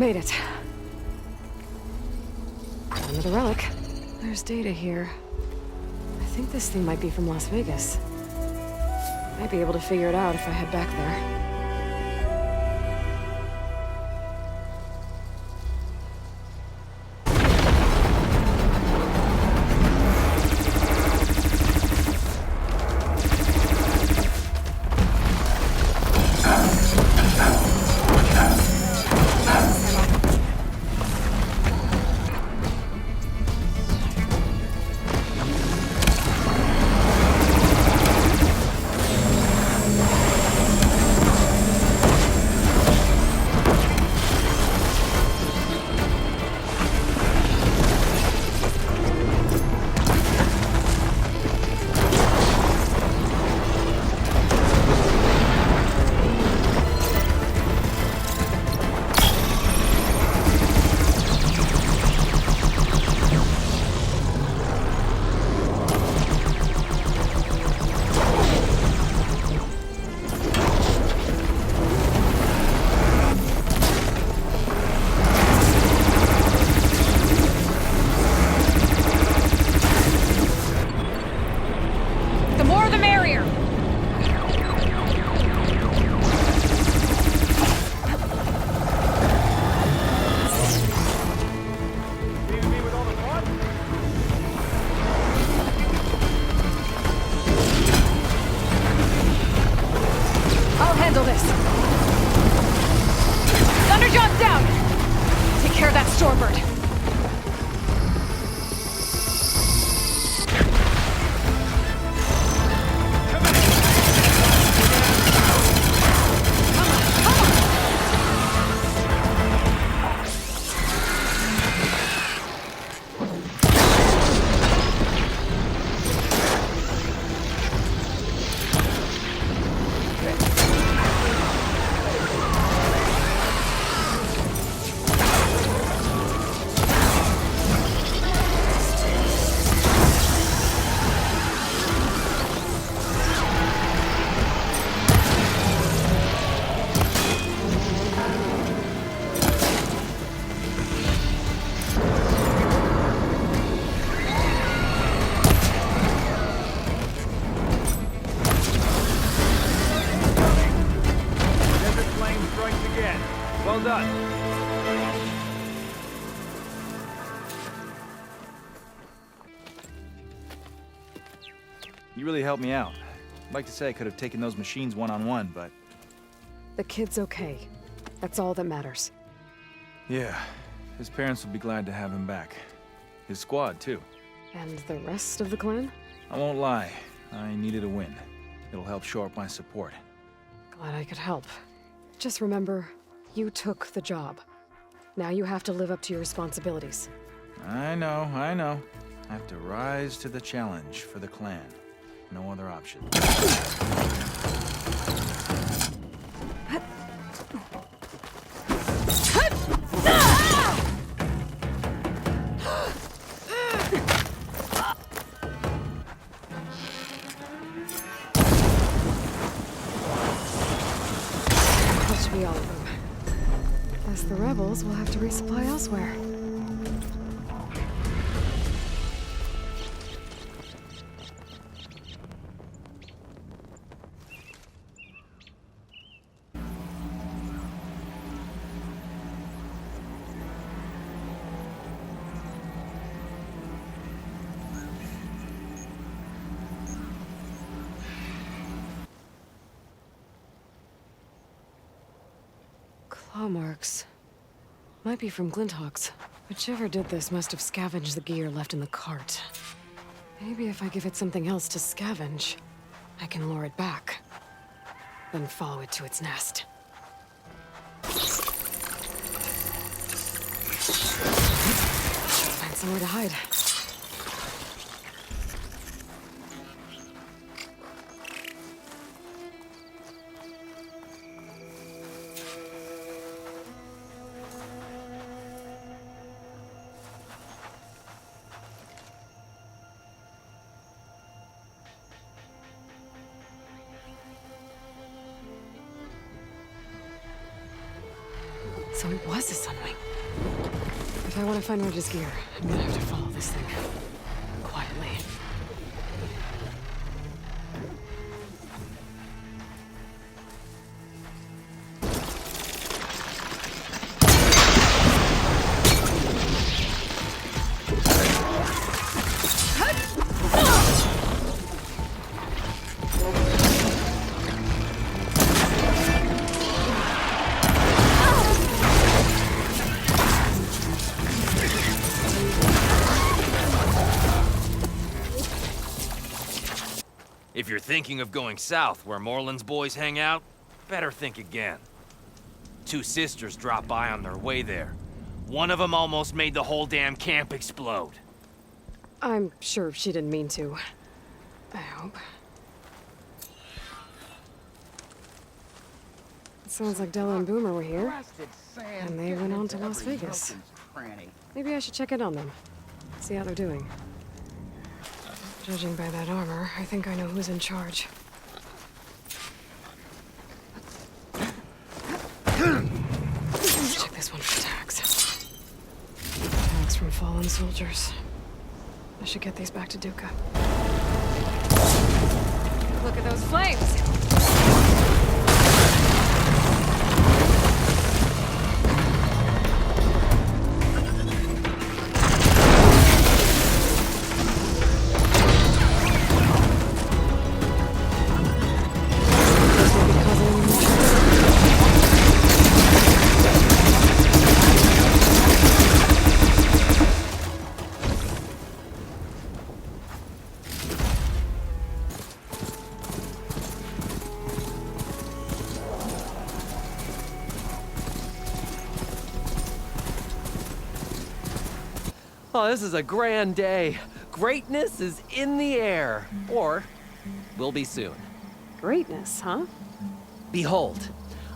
Made it. Another relic. There's data here. I think this thing might be from Las Vegas. Might be able to figure it out if I head back there. You really helped me out. I'd like to say I could have taken those machines one-on-one, but... The kid's okay. That's all that matters. Yeah, his parents will be glad to have him back. His squad, too. And the rest of the clan? I won't lie. I needed a win. It'll help shore up my support. Glad I could help. Just remember, you took the job. Now you have to live up to your responsibilities. I know. I have to rise to the challenge for the clan. No other option. That should be all of them. Guess the rebels will have to resupply elsewhere. Claw marks. Might be from Glinthawks. Whichever did this must have scavenged the gear left in the cart. Maybe if I give it something else to scavenge, I can lure it back. Then follow it to its nest. Find somewhere to hide. So it was a sunwing. If I want to find Reg's gear, I'm gonna have to follow this thing. Quietly. If you're thinking of going south where Moreland's boys hang out, better think again. Two sisters dropped by on their way there. One of them almost made the whole damn camp explode. I'm sure she didn't mean to. I hope. It sounds like Della and Boomer were here, and they went on to Las Vegas. Maybe I should check in on them, see how they're doing. Judging by that armor, I think I know who's in charge. Let's check this one for tags. Tags from fallen soldiers. I should get these back to Duca. Look at those flames! Oh, this is a grand day. Greatness is in the air. Or will be soon. Greatness, huh? Behold,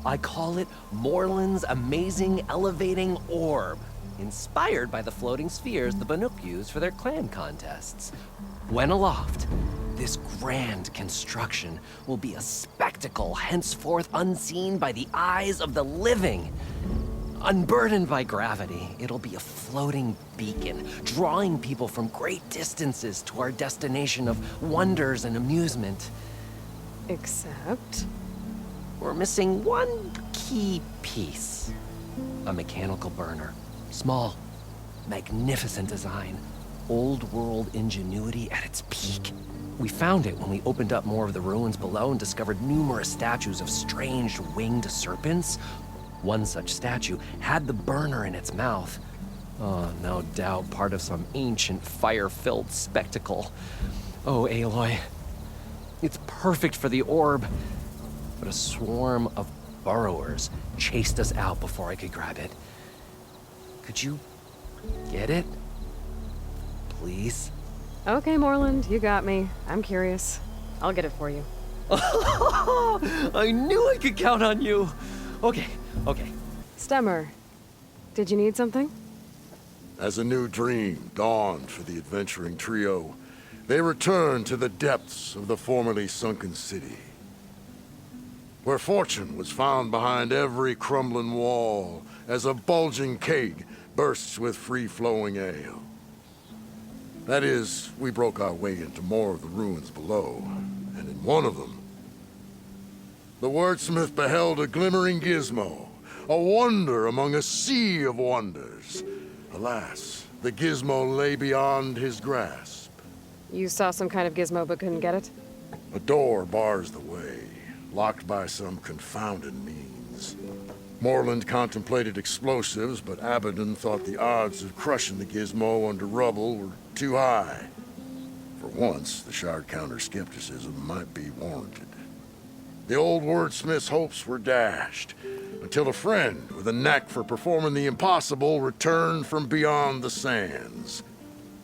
I call it Moreland's amazing elevating orb, inspired by the floating spheres the Banuk use for their clan contests. When aloft, this grand construction will be a spectacle henceforth unseen by the eyes of the living. Unburdened by gravity, it'll be a floating beacon, drawing people from great distances to our destination of wonders and amusement. Except... We're missing one key piece. A mechanical burner. Small, magnificent design. Old world ingenuity at its peak. We found it when we opened up more of the ruins below and discovered numerous statues of strange winged serpents. One such statue had the burner in its mouth. Oh, no doubt part of some ancient fire-filled spectacle. Oh, Aloy. It's perfect for the orb. But a swarm of burrowers chased us out before I could grab it. Could you get it? Please? Okay, Moreland, you got me. I'm curious. I'll get it for you. I knew I could count on you. Okay. Stemmer, did you need something? As a new dream dawned for the adventuring trio, they returned to the depths of the formerly sunken city, where fortune was found behind every crumbling wall as a bulging keg bursts with free-flowing ale. That is, we broke our way into more of the ruins below, and in one of them, the wordsmith beheld a glimmering gizmo, a wonder among a sea of wonders. Alas, the gizmo lay beyond his grasp. You saw some kind of gizmo but couldn't get it? A door bars the way, locked by some confounded means. Moreland contemplated explosives, but Abaddon thought the odds of crushing the gizmo under rubble were too high. For once, the Shard Counter's skepticism might be warranted. The old wordsmith's hopes were dashed, until a friend with a knack for performing the impossible returned from beyond the sands.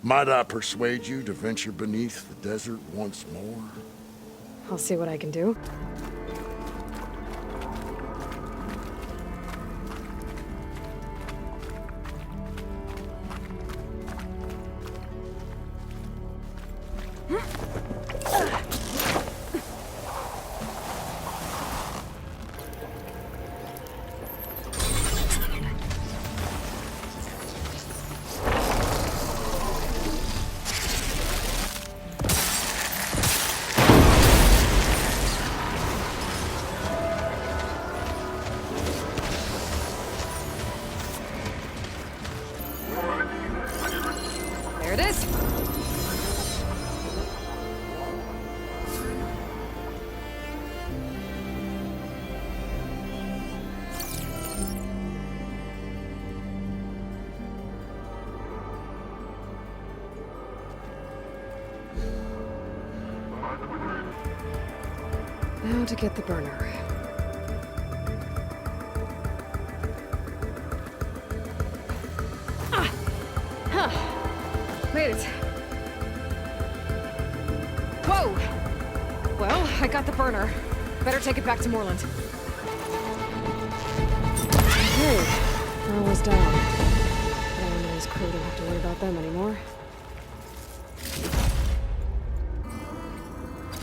Might I persuade you to venture beneath the desert once more? I'll see what I can do. There it is. Now to get the burner. Made it. Whoa! Well, I got the burner. Better take it back to Moreland. Okay, power was down. Aaron and his crew don't have to worry about them anymore.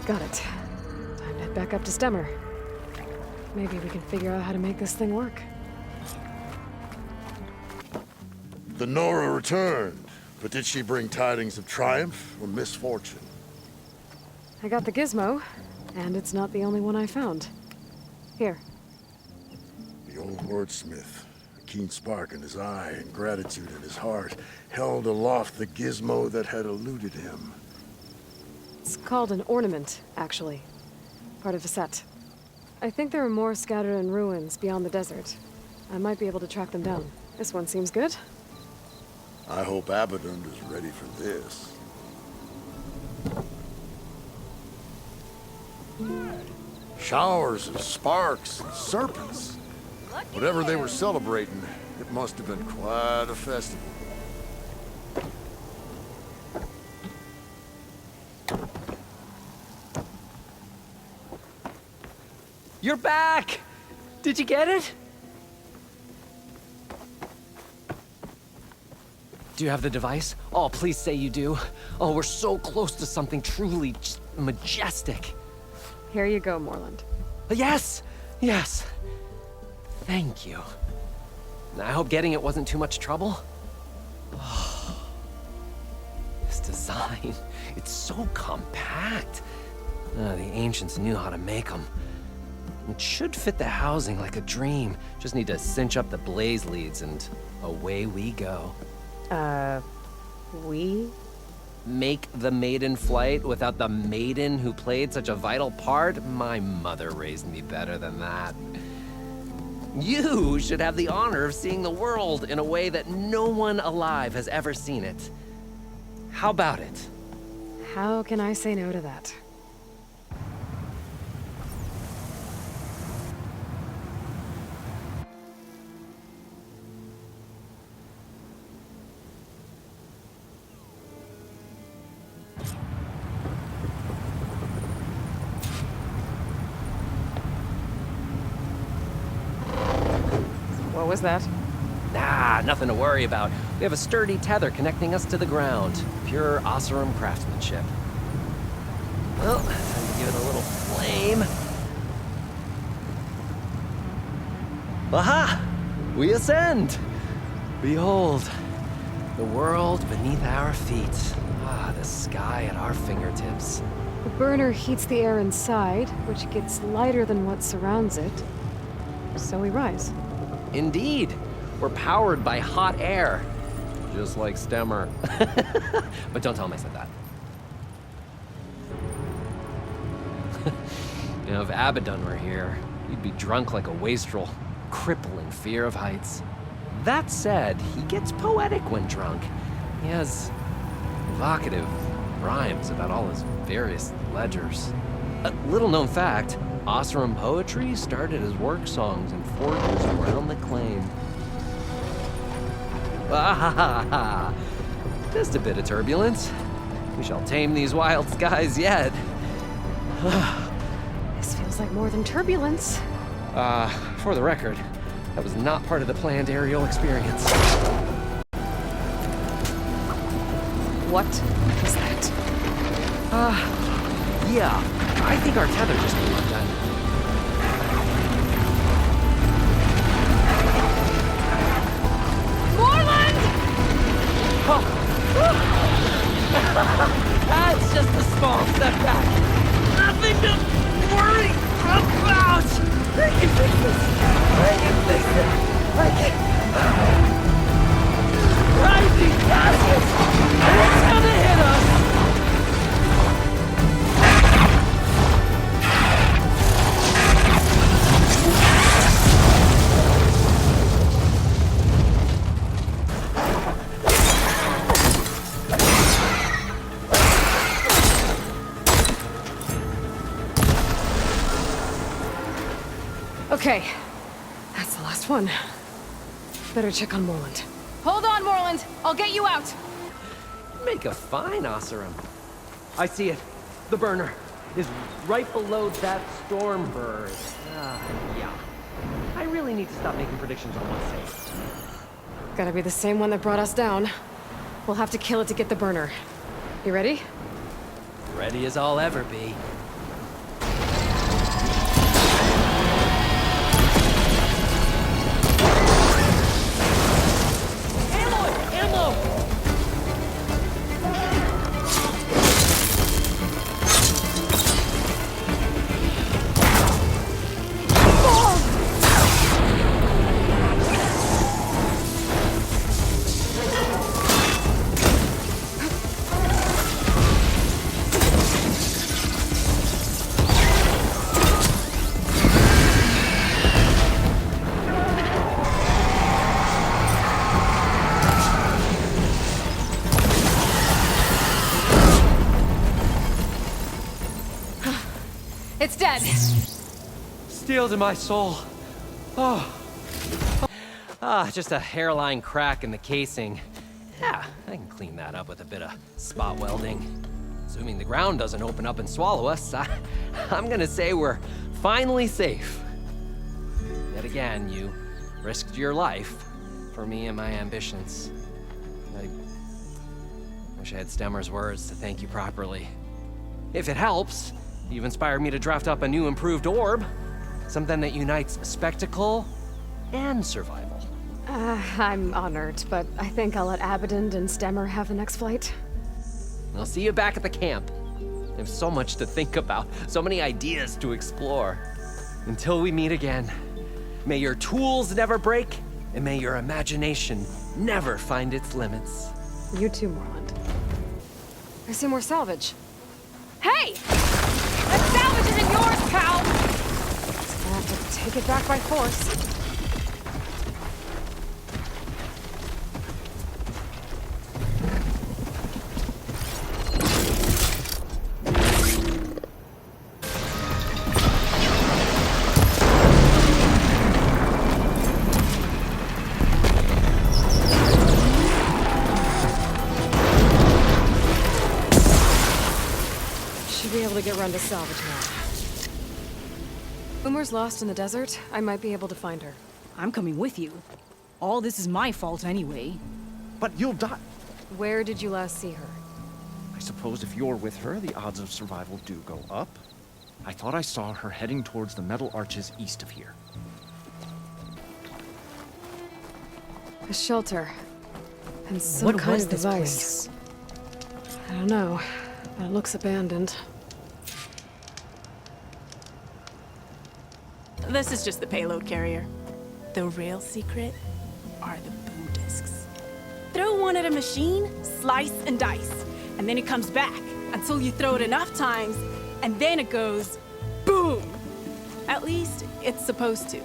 Got it. Time to head back up to Stemmer. Maybe we can figure out how to make this thing work. The Nora returned, but did she bring tidings of triumph or misfortune? I got the gizmo, and it's not the only one I found. Here. The old wordsmith, a keen spark in his eye and gratitude in his heart, held aloft the gizmo that had eluded him. It's called an ornament, actually. Part of a set. I think there are more scattered in ruins beyond the desert. I might be able to track them down. This one seems good. I hope Abaddon is ready for this. Showers of sparks and serpents. Whatever they were celebrating, it must have been quite a festival. You're back! Did you get it? Do you have the device? Oh, please say you do. Oh, we're so close to something truly just majestic. Here you go, Moreland. Yes! Yes! Thank you. I hope getting it wasn't too much trouble. Oh, this design, it's so compact. The ancients knew how to make them. It should fit the housing like a dream. Just need to cinch up the blaze leads and away we go. We? Make the maiden flight without the maiden who played such a vital part? My mother raised me better than that. You should have the honor of seeing the world in a way that no one alive has ever seen it. How about it? How can I say no to that? What was that? Ah, nothing to worry about. We have a sturdy tether connecting us to the ground. Pure Oseram craftsmanship. Well, time to give it a little flame. Aha! We ascend! Behold, the world beneath our feet. Ah, the sky at our fingertips. The burner heats the air inside, which gets lighter than what surrounds it. So we rise. Indeed, we're powered by hot air. Just like Stemmer. But don't tell him I said that. You know, if Abaddon were here, he'd be drunk like a wastrel, crippling fear of heights. That said, he gets poetic when drunk. He has evocative rhymes about all his various ledgers. A little-known fact, Oseram poetry started as work songs in forges around the claim. Ah, just a bit of turbulence. We shall tame these wild skies yet. This feels like more than turbulence. For the record, that was not part of the planned aerial experience. What is that? Yeah, I think our tether just came undone. Moreland! Oh. That's just a small setback. Nothing to worry about. I can fix this. I can fix it. I can. Rising gases. Let's Okay, that's the last one. Better check on Morland. Hold on, Morland. I'll get you out. Make a fine Oseram. I see it. The burner is right below that storm bird. Yeah. I really need to stop making predictions on what's safe. Gotta be the same one that brought us down. We'll have to kill it to get the burner. You ready? Ready as I'll ever be. It's dead. Steel to my soul. Just a hairline crack in the casing. Yeah, I can clean that up with a bit of spot welding. Assuming the ground doesn't open up and swallow us, I'm gonna say we're finally safe. Yet again, you risked your life for me and my ambitions. I wish I had Stemmer's words to thank you properly. If it helps, you've inspired me to draft up a new improved orb. Something that unites spectacle and survival. I'm honored, but I think I'll let Abaddon and Stemmer have the next flight. I'll see you back at the camp. There's so much to think about, so many ideas to explore. Until we meet again, may your tools never break, and may your imagination never find its limits. You too, Morland. I see more salvage. Hey! That salvage isn't yours, pal! I'll have to take it back by force. Should be able to get run to salvage now. Boomer's lost in the desert. I might be able to find her. I'm coming with you. All this is my fault anyway. But you'll die. Where did you last see her? I suppose if you're with her, the odds of survival do go up. I thought I saw her heading towards the metal arches east of here. A shelter. And some What kind was of this device. I don't know, but it looks abandoned. This is just the payload carrier. The real secret are the boom discs. Throw one at a machine, slice and dice, and then it comes back until you throw it enough times, and then it goes boom. At least it's supposed to.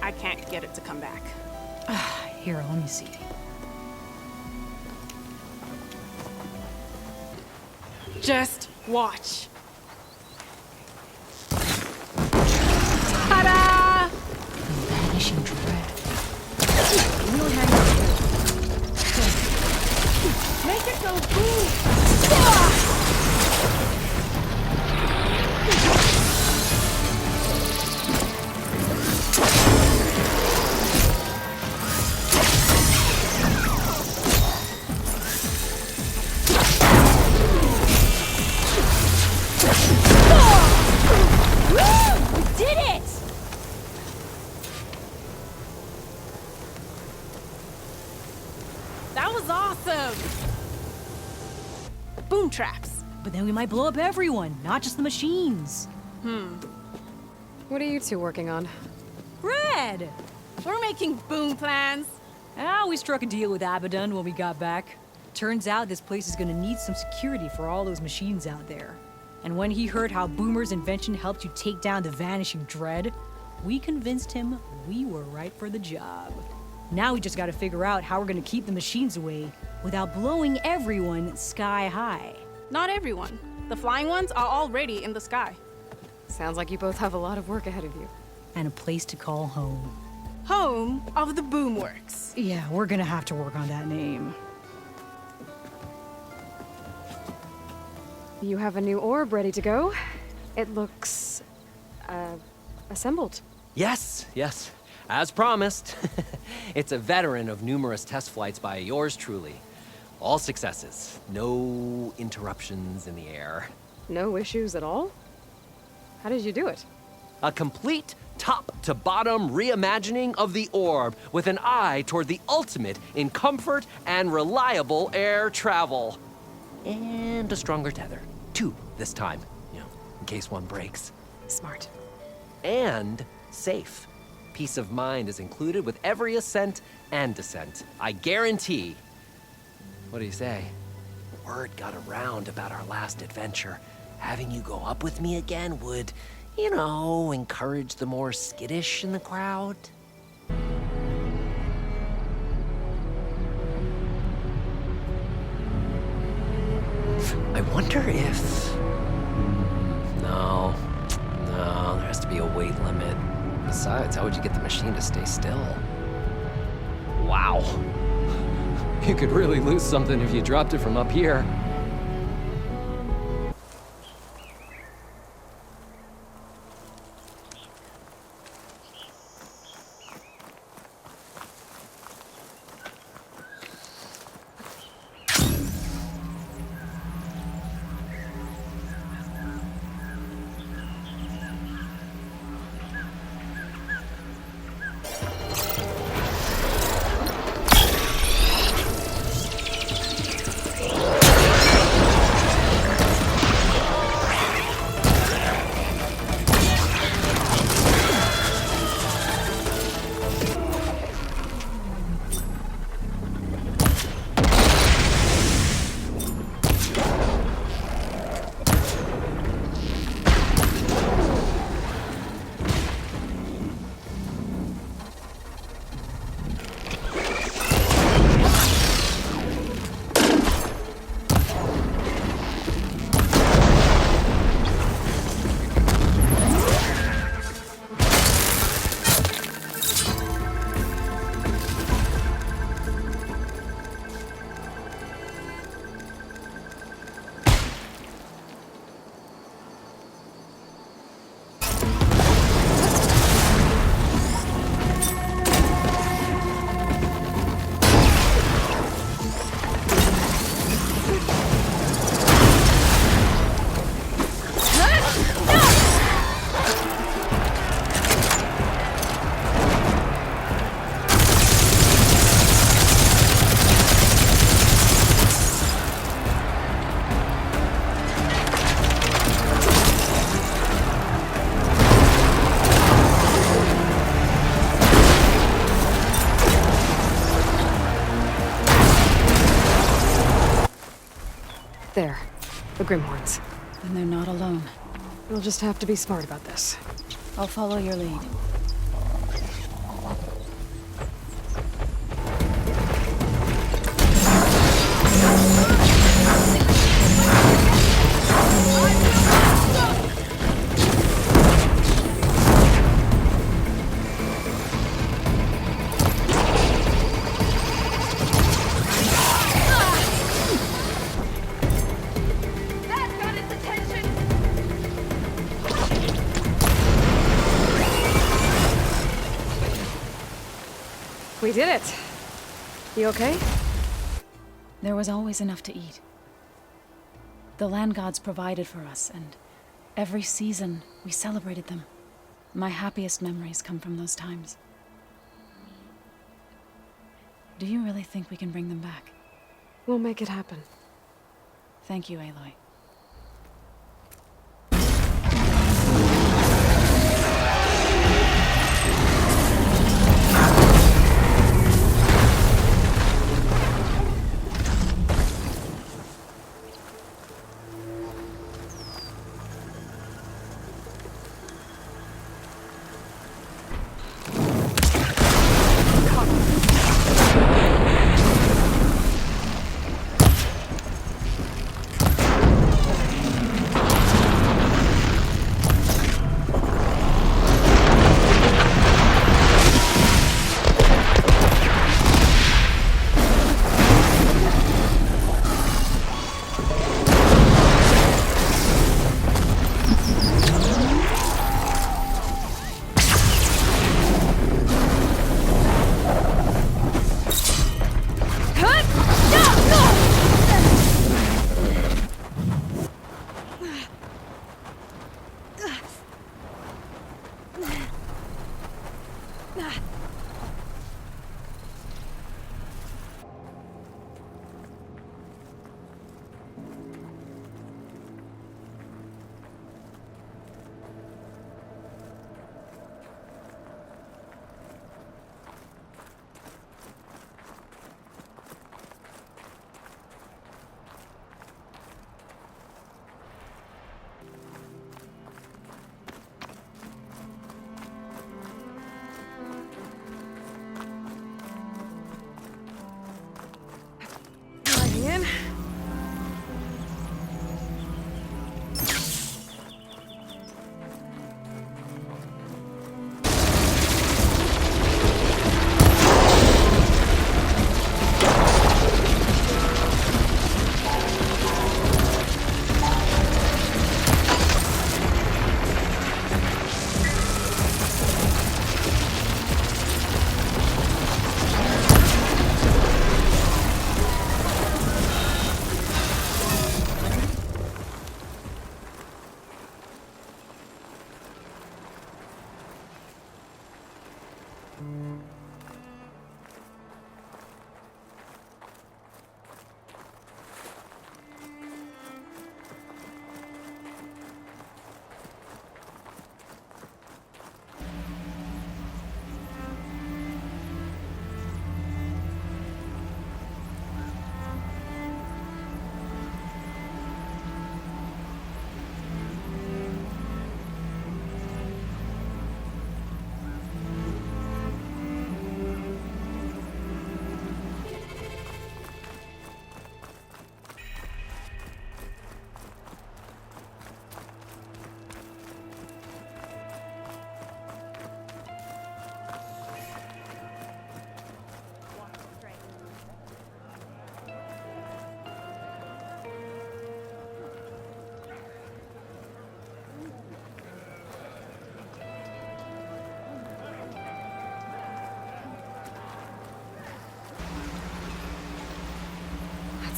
I can't get it to come back. Here, let me see. Just watch. Vanishing dread. Make it go boom! We did it! That was awesome! Boom traps. But then we might blow up everyone, not just the machines. What are you two working on? Red! We're making boom plans. We struck a deal with Abaddon when we got back. Turns out this place is gonna need some security for all those machines out there. And when he heard how Boomer's invention helped you take down the Vanishing Dread, we convinced him we were right for the job. Now we just gotta figure out how we're gonna keep the machines away without blowing everyone sky high. Not everyone. The flying ones are already in the sky. Sounds like you both have a lot of work ahead of you. and a place to call home. Home of the Boomworks. Yeah, we're gonna have to work on that name. You have a new orb ready to go. It looks, assembled. Yes, yes. As promised. It's a veteran of numerous test flights by yours truly. All successes. No interruptions in the air. No issues at all? How did you do it? A complete top-to-bottom reimagining of the orb with an eye toward the ultimate in comfort and reliable air travel. And a stronger tether. 2 this time, in case one breaks. Smart. And safe. Peace of mind is included with every ascent and descent. I guarantee. What do you say? Word got around about our last adventure. Having you go up with me again would, encourage the more skittish in the crowd. I wonder if... No, there has to be a weight limit. Besides, how would you get the machine to stay still? Wow. You could really lose something if you dropped it from up here. There. The Grimhorns. And they're not alone. We'll just have to be smart about this. I'll follow your lead. We did it. You okay? There was always enough to eat. The land gods provided for us, and every season we celebrated them. My happiest memories come from those times. Do you really think we can bring them back? We'll make it happen. Thank you, Aloy.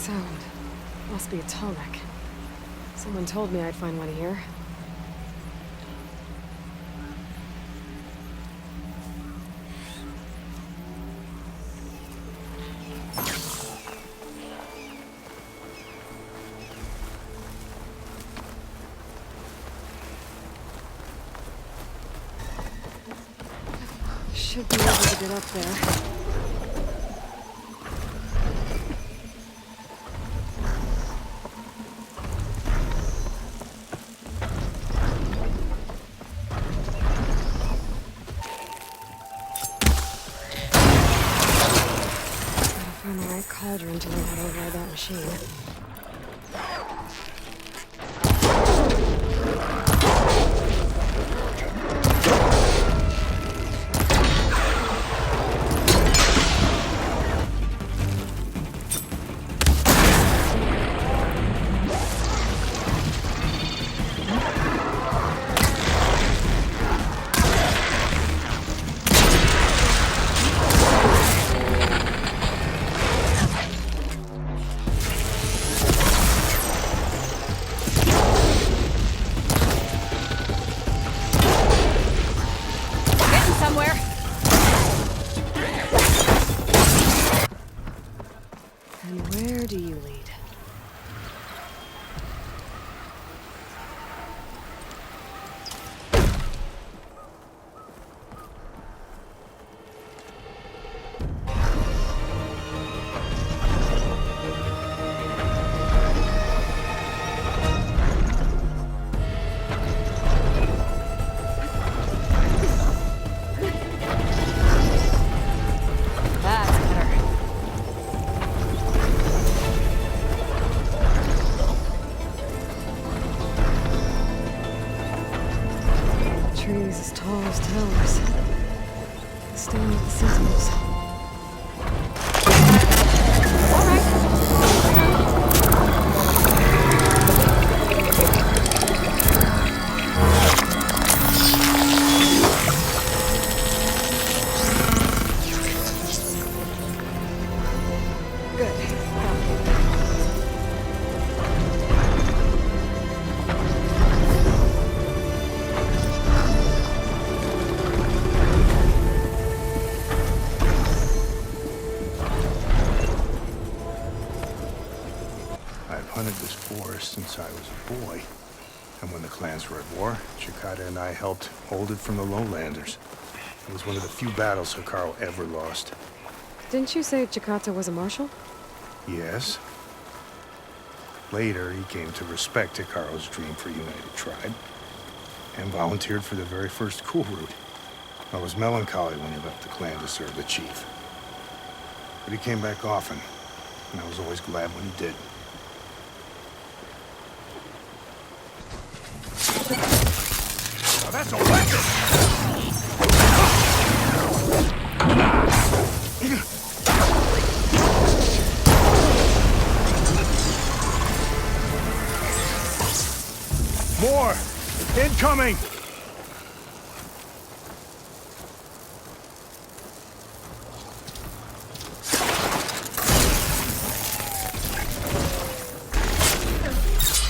sound. Must be a tonic. Someone told me I'd find one here. Should be able to get up there. Find the right cauldron to learn how to override that machine. Where do you lead? Trees as tall as towers. Stand with the sentinels. Hunted this forest since I was a boy. And when the clans were at war, Chikata and I helped hold it from the lowlanders. It was one of the few battles Hikaru ever lost. Didn't you say Chikata was a marshal? Yes. Later, he came to respect Hikaru's dream for a united tribe, and volunteered for the very first coup route. I was melancholy when he left the clan to serve the chief. But he came back often, and I was always glad when he did. Now that's a weapon! More! Incoming!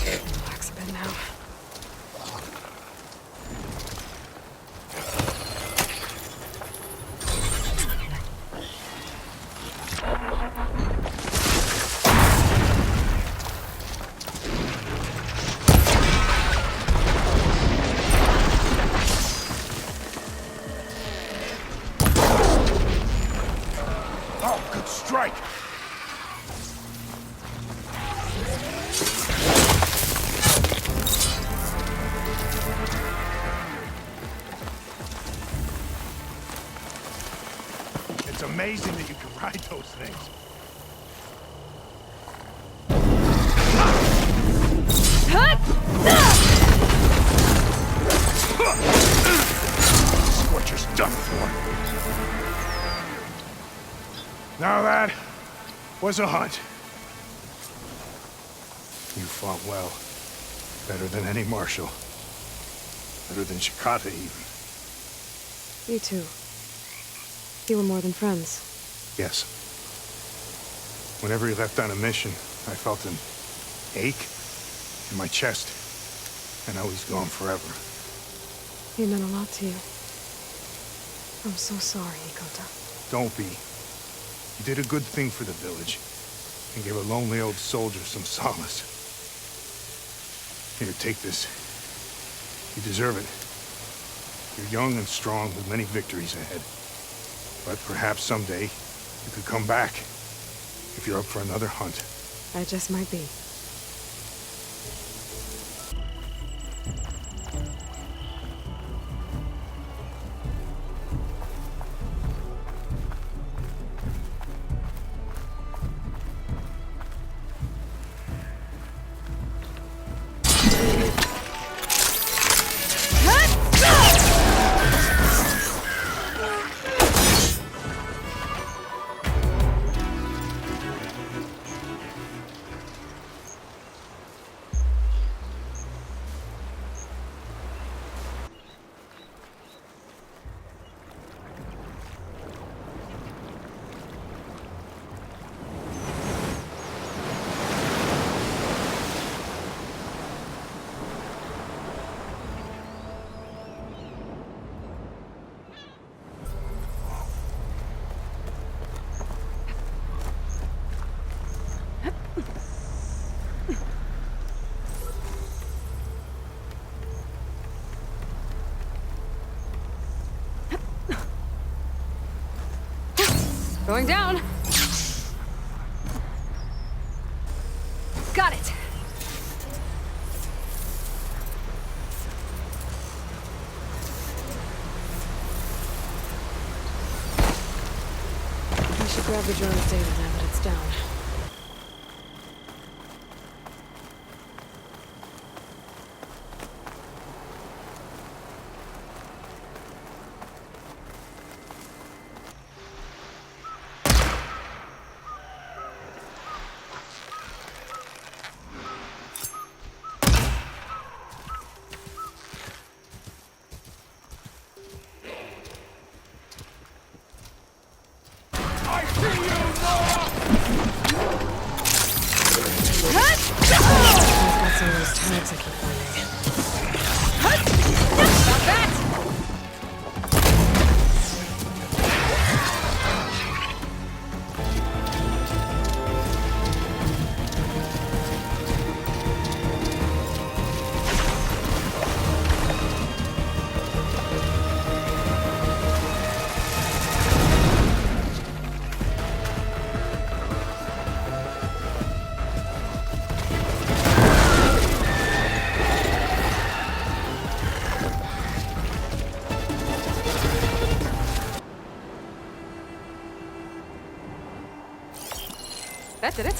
Relax a bit now. Strike! It's amazing that you can ride those things. This is what you're done for. Now that was a hunt. You fought well. Better than any marshal. Better than Chikata, even. You too. You were more than friends. Yes. Whenever he left on a mission, I felt an ache in my chest. I know he's gone forever. He meant a lot to you. I'm so sorry, Ikota. Don't be. You did a good thing for the village, and gave a lonely old soldier some solace. Here, take this. You deserve it. You're young and strong with many victories ahead. But perhaps someday, you could come back, if you're up for another hunt. I just might be. Going down. Got it. I should grab the drone's data now that it's down. Tags I keep finding. Stop that! That did it.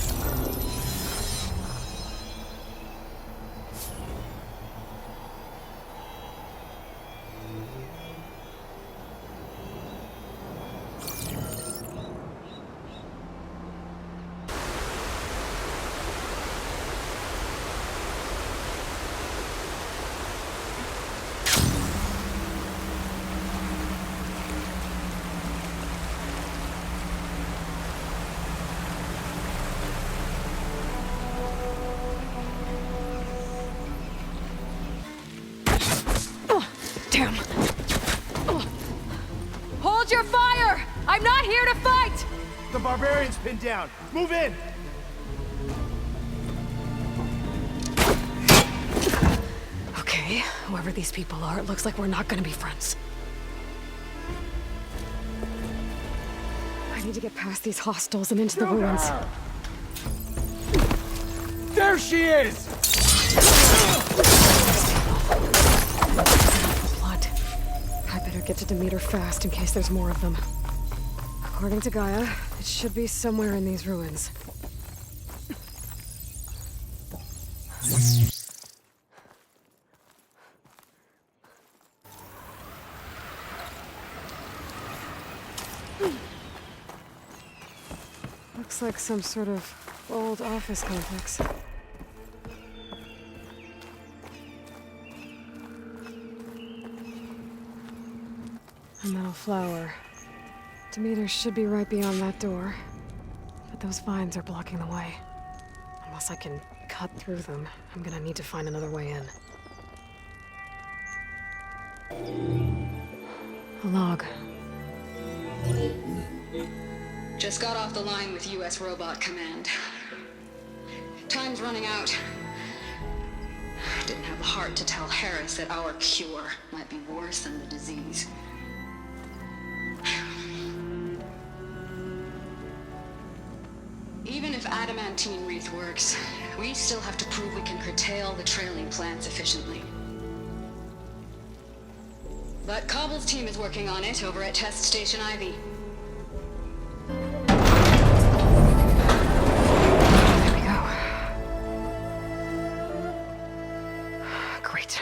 Damn. Hold your fire! I'm not here to fight! The barbarian's pinned down. Move in! Okay, whoever these people are, it looks like we're not gonna be friends. I need to get past these hostels and into the ruins. There she is! Blood. I better get to Demeter fast in case there's more of them. According to Gaia, it should be somewhere in these ruins. Looks like some sort of old office complex. A metal flower. Demeter should be right beyond that door. But those vines are blocking the way. Unless I can cut through them, I'm gonna need to find another way in. A log. Just got off the line with U.S. Robot Command. Time's running out. Didn't have the heart to tell Harris that our cure might be worse than the disease. Even if adamantine wreath works, we still have to prove we can curtail the trailing plants efficiently. But Cobble's team is working on it over at Test Station Ivy. There we go. Great.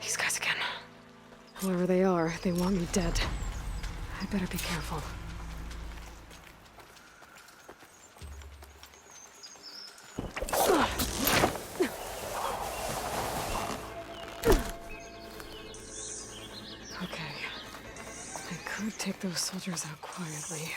These guys again. Whoever they are, they want me dead. I better be careful. Take those soldiers out quietly.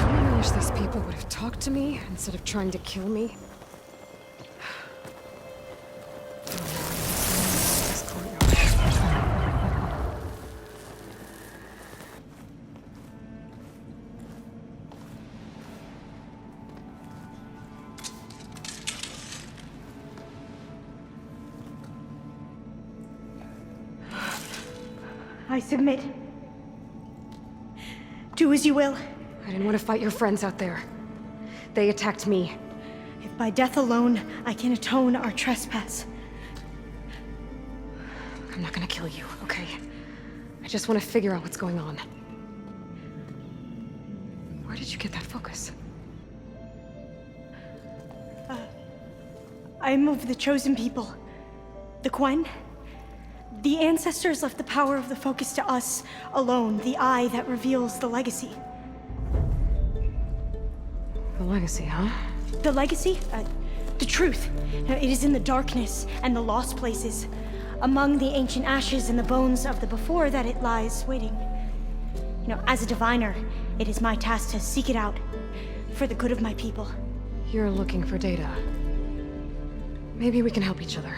I wish these people would have talked to me instead of trying to kill me. I submit. Do as you will. I didn't want to fight your friends out there. They attacked me. If by death alone I can atone our trespass. I'm not gonna kill you, okay? I just want to figure out what's going on. Where did you get that focus? I'm of the chosen people. The Quen. The ancestors left the power of the focus to us alone, the eye that reveals the legacy. The legacy, huh? The legacy? The truth. Now, it is in the darkness and the lost places, among the ancient ashes and the bones of the before that it lies waiting. As a diviner, it is my task to seek it out for the good of my people. You're looking for data. Maybe we can help each other.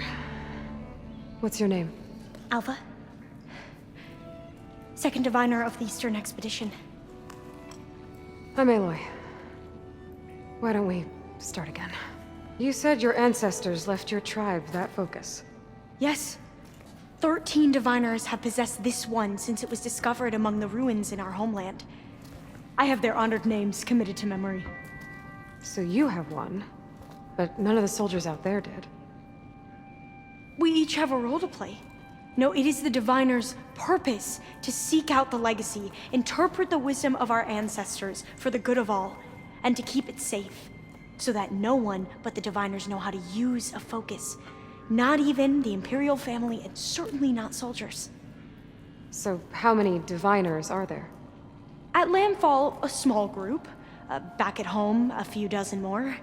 What's your name? Alpha. Second diviner of the Eastern Expedition. I'm Aloy. Why don't we start again? You said your ancestors left your tribe that focus. Yes. 13 diviners have possessed this one since it was discovered among the ruins in our homeland. I have their honored names committed to memory. So you have one, but none of the soldiers out there did. We each have a role to play. No, it is the diviner's purpose to seek out the legacy, interpret the wisdom of our ancestors for the good of all, and to keep it safe, so that no one but the diviners know how to use a focus. Not even the Imperial family, and certainly not soldiers. So how many diviners are there? At Landfall, a small group. Back at home, a few dozen more.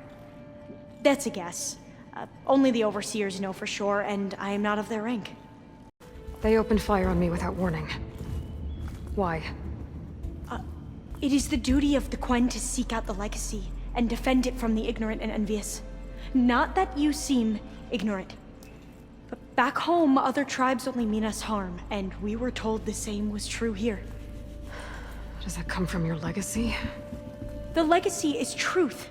That's a guess. Only the overseers know for sure, and I am not of their rank. They opened fire on me without warning. Why? It is the duty of the Quen to seek out the legacy and defend it from the ignorant and envious. Not that you seem ignorant. But back home, other tribes only mean us harm, and we were told the same was true here. Does that come from your legacy? The legacy is truth.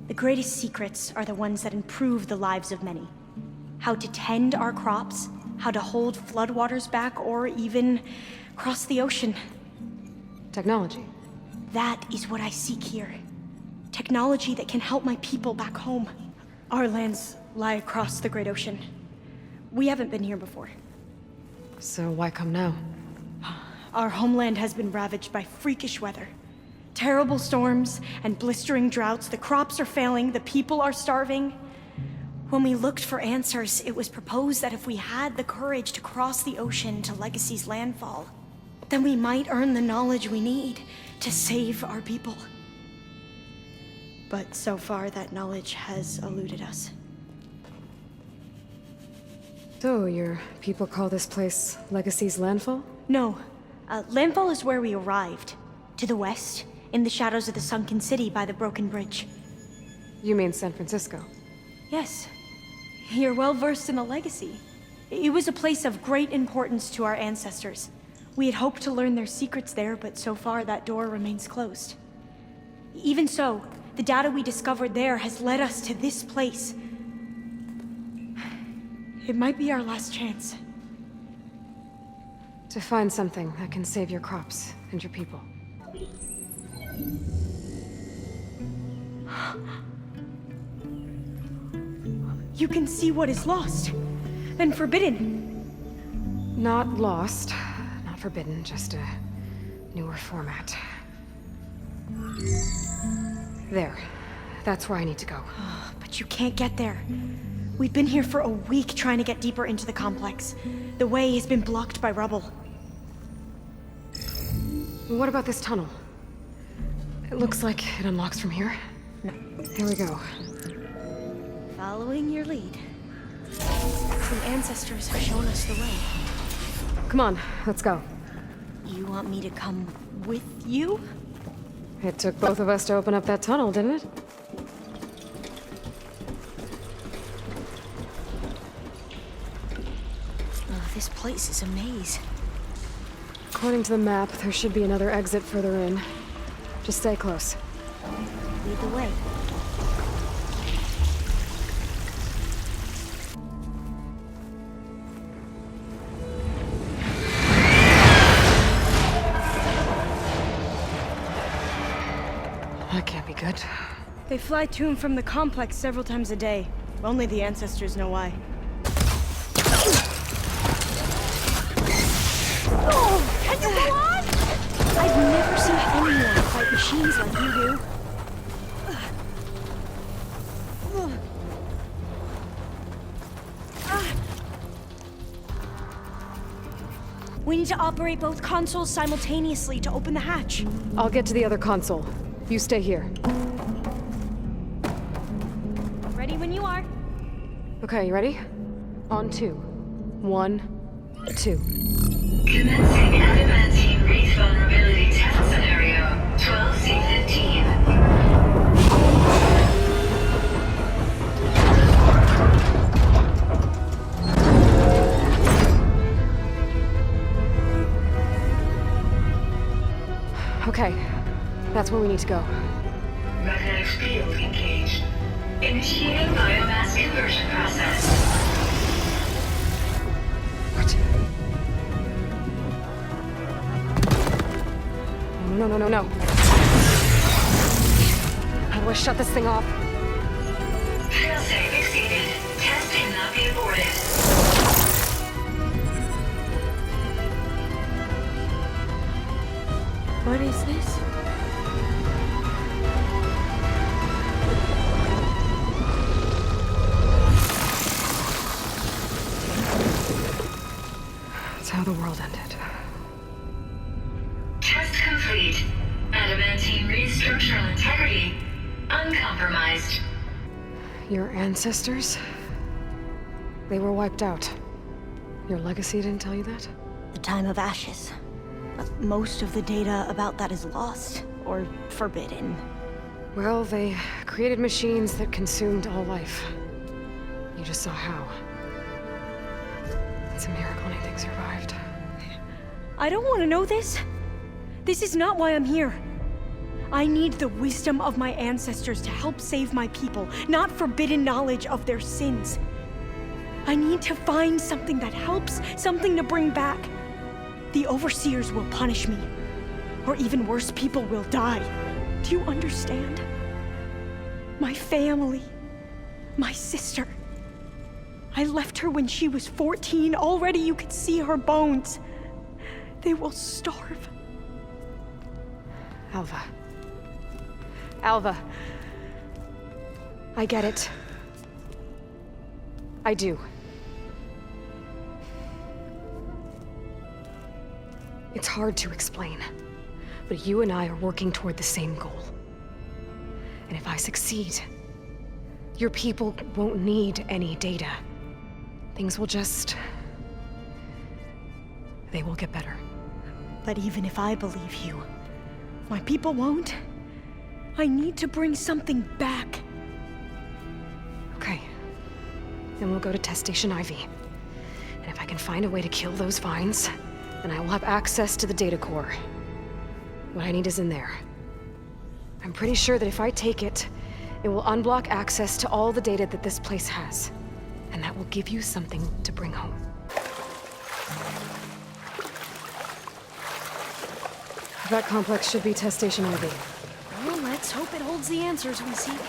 The greatest secrets are the ones that improve the lives of many. How to tend our crops, how to hold floodwaters back, or even cross the ocean. Technology. That is what I seek here. Technology that can help my people back home. Our lands lie across the Great Ocean. We haven't been here before. So why come now? Our homeland has been ravaged by freakish weather. Terrible storms and blistering droughts. The crops are failing, the people are starving. When we looked for answers, it was proposed that if we had the courage to cross the ocean to Legacy's landfall, then we might earn the knowledge we need to save our people. But so far, that knowledge has eluded us. So, your people call this place Legacy's Landfall? No. Landfall is where we arrived. To the west, in the shadows of the sunken city by the broken bridge. You mean San Francisco? Yes. You're well versed in the Legacy. It was a place of great importance to our ancestors. We had hoped to learn their secrets there, but so far that door remains closed. Even so, the data we discovered there has led us to this place. It might be our last chance. To find something that can save your crops and your people. You can see what is lost and forbidden. Not lost, not forbidden, just a newer format. There. That's where I need to go. But you can't get there. We've been here for a week trying to get deeper into the complex. The way has been blocked by rubble. What about this tunnel? It looks like it unlocks from here. No. Here we go. Following your lead. The ancestors have shown us the way. Come on, let's go. You want me to come with you? It took both of us to open up that tunnel, didn't it? Oh, this place is a maze. According to the map, there should be another exit further in. Just stay close. Lead the way. That can't be good. They fly to and from the complex several times a day. Only the ancestors know why. Oh, can you go on? I've never seen anyone fight machines like you do. We need to operate both consoles simultaneously to open the hatch. I'll get to the other console. You stay here. Ready when you are. Okay, you ready? On 2. 1, 2. Commencing adamantine wreath vulnerability test scenario 12C15. Okay, that's where we need to go. Magnetic field engaged. Initiating biomass conversion process. What? No. How do I shut this thing off? Failsafe exceeded. Test cannot be aborted. What is this? That's how the world ended. Test complete. Adamantine wreath structural integrity uncompromised. Your ancestors? They were wiped out. Your legacy didn't tell you that? The time of ashes. But most of the data about that is lost or forbidden. Well, they created machines that consumed all life. You just saw how. It's a miracle anything survived. I don't want to know this. This is not why I'm here. I need the wisdom of my ancestors to help save my people, not forbidden knowledge of their sins. I need to find something that helps, something to bring back. The overseers will punish me. Or even worse, people will die. Do you understand? My family. My sister. I left her when she was 14. Already you could see her bones. They will starve. Alva. Alva. I get it. I do. It's hard to explain. but you and I are working toward the same goal. And if I succeed, your people won't need any data. Things will just... they will get better. But even if I believe you, my people won't. I need to bring something back. Okay. Then we'll go to Test Station Ivy. And if I can find a way to kill those vines, then I will have access to the data core. What I need is in there. I'm pretty sure that if I take it, it will unblock access to all the data that this place has. And that will give you something to bring home. That complex should be Test Station Ivy. Well, let's hope it holds the answers we seek.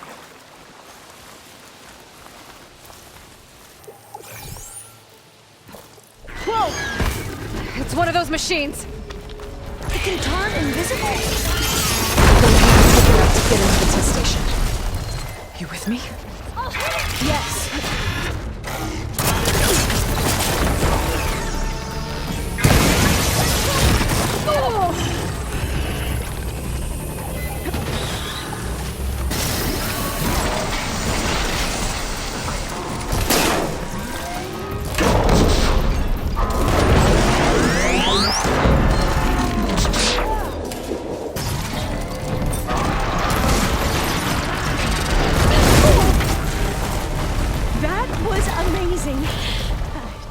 Whoa! It's one of those machines! It can turn invisible? I'm gonna have to get into the test station. You with me? Yes.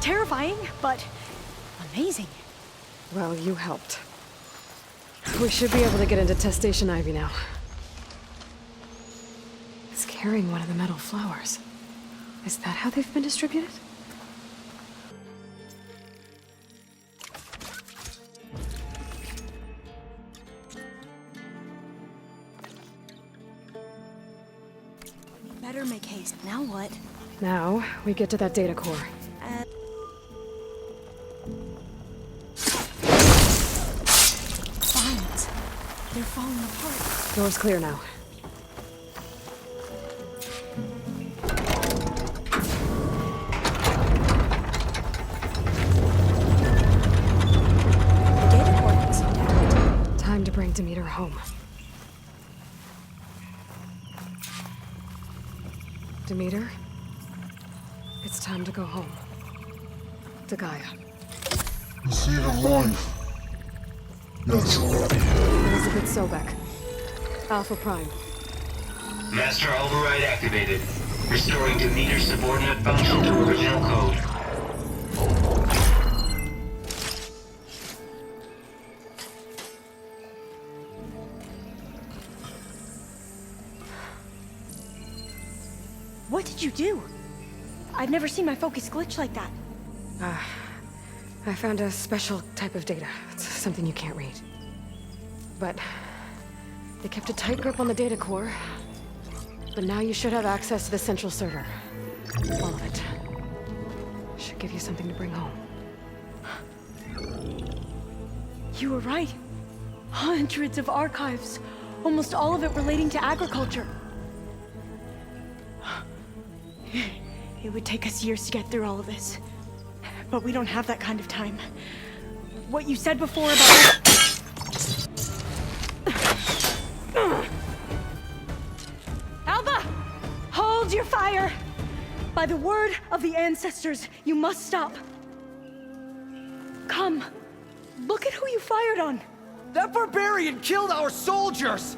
Terrifying, but amazing. Well, you helped. We should be able to get into Test Station Ivy now. It's carrying one of the metal flowers. Is that how they've been distributed? Better make haste. Now what? Now, we get to that data core. Vines. They're falling apart. Door's clear now. The data core is intact. Time to bring Demeter home. Demeter? It's time to go home. To Gaia. The seed of life. Naturally. Elizabeth Sobek. Alpha Prime. Master override activated. Restoring Demeter subordinate function to original code. What did you do? I've never seen my focus glitch like that. I found a special type of data. It's something you can't read. But they kept a tight grip on the data core. But now you should have access to the central server. All of it. Should give you something to bring home. You were right. Hundreds of archives. Almost all of it relating to agriculture. It would take us years to get through all of this. But we don't have that kind of time. What you said before about... Alva! Hold your fire! By the word of the ancestors, you must stop. Come. Look at who you fired on. That barbarian killed our soldiers!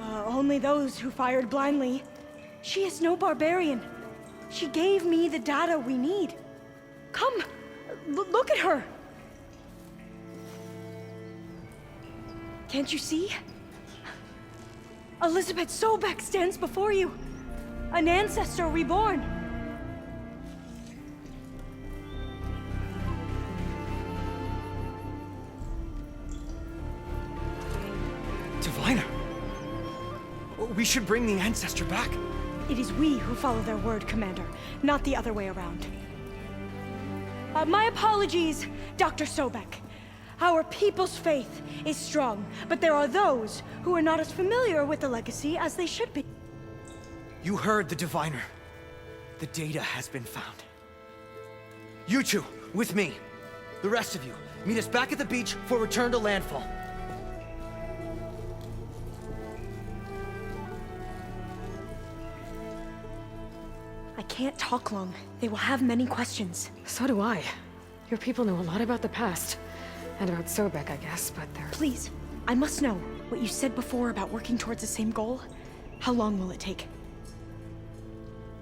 Only those who fired blindly. She is no barbarian. She gave me the data we need. Come, look at her. Can't you see? Elizabeth Sobek stands before you. An ancestor reborn. Diviner! We should bring the ancestor back. It is we who follow their word, Commander, not the other way around. My apologies, Dr. Sobek. Our people's faith is strong, but there are those who are not as familiar with the legacy as they should be. You heard the diviner. The data has been found. You two, with me. The rest of you, meet us back at the beach for return to landfall. can't talk long. They will have many questions. So do I. Your people know a lot about the past. And about Sobek, I guess, but they're... Please, I must know what you said before about working towards the same goal. How long will it take?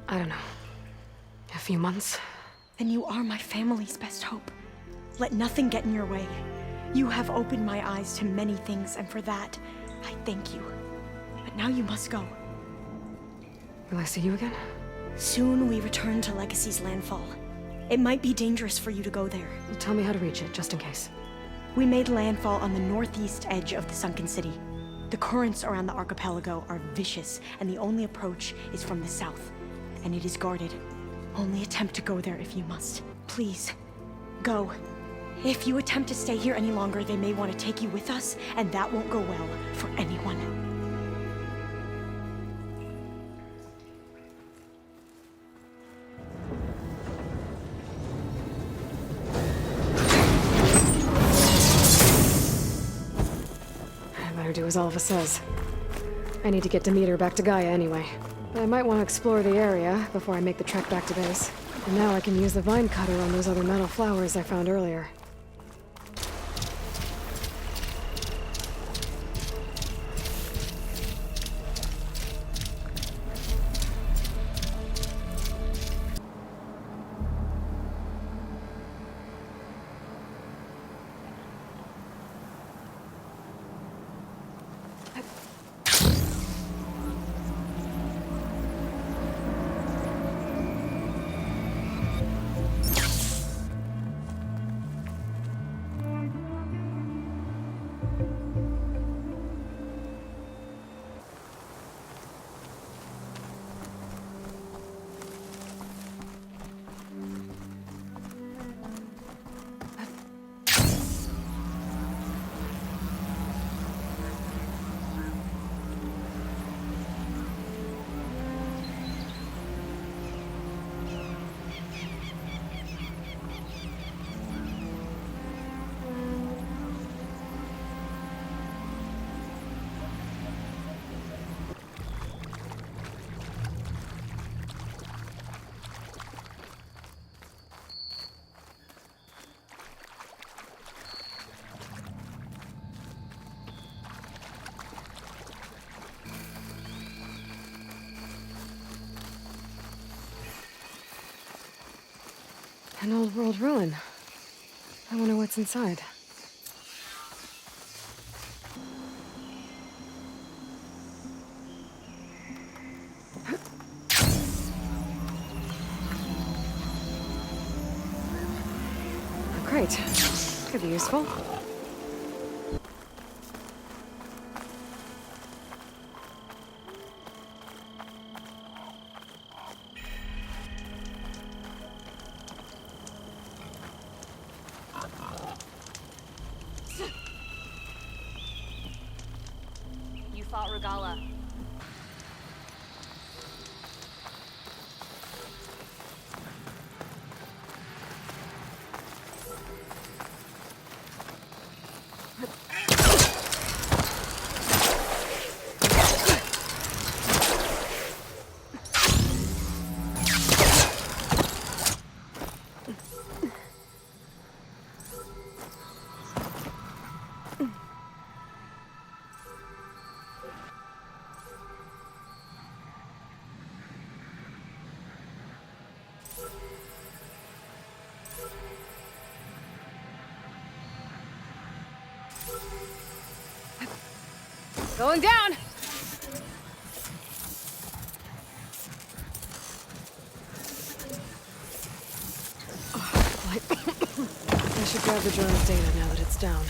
I don't know. A few months? Then you are my family's best hope. Let nothing get in your way. You have opened my eyes to many things, and for that, I thank you. But now you must go. Will I see you again? Soon we return to Legacy's landfall. It might be dangerous for you to go there. Tell me how to reach it, just in case. We made landfall on the northeast edge of the sunken city. The currents around the archipelago are vicious, and the only approach is from the south. And it is guarded. Only attempt to go there if you must. Please, go. If you attempt to stay here any longer, they may want to take you with us, and that won't go well for anyone. I better do as Alva says. I need to get Demeter back to Gaia anyway. But I might want to explore the area before I make the trek back to base. And now I can use the vine cutter on those other metal flowers I found earlier. An old world ruin. I wonder what's inside. Oh, great. Could be useful. Regala. Going down! I should grab the drone's data now that it's down.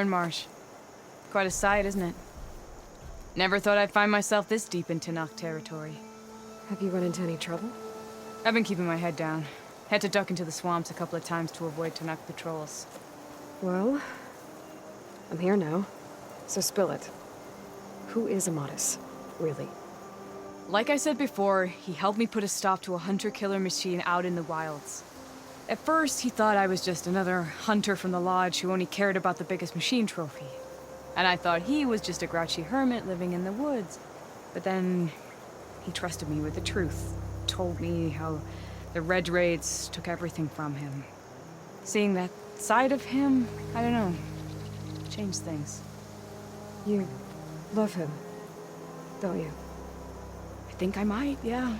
Thorn Marsh. Quite a sight, isn't it? Never thought I'd find myself this deep in Tenakth territory. Have you run into any trouble? I've been keeping my head down. Had to duck into the swamps a couple of times to avoid Tenakth patrols. Well, I'm here now, so spill it. Who is Amatis, really? Like I said before, he helped me put a stop to a hunter-killer machine out in the wilds. At first, he thought I was just another hunter from the lodge who only cared about the biggest machine trophy. And I thought he was just a grouchy hermit living in the woods. But then, he trusted me with the truth. Told me how the Red Raids took everything from him. Seeing that side of him, I don't know, changed things. You love him, don't you? I think I might, yeah.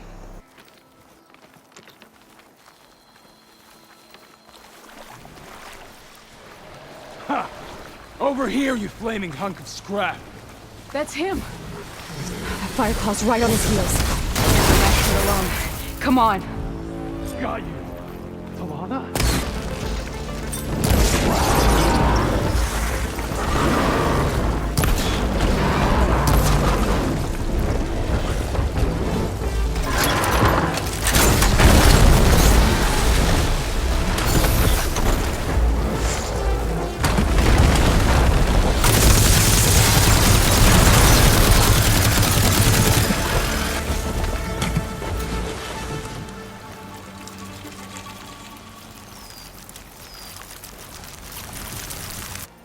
Ha! Over here, you flaming hunk of scrap! That's him! That Fireclaw's right on his heels. Leave it alone. Come on! Got you! Talana?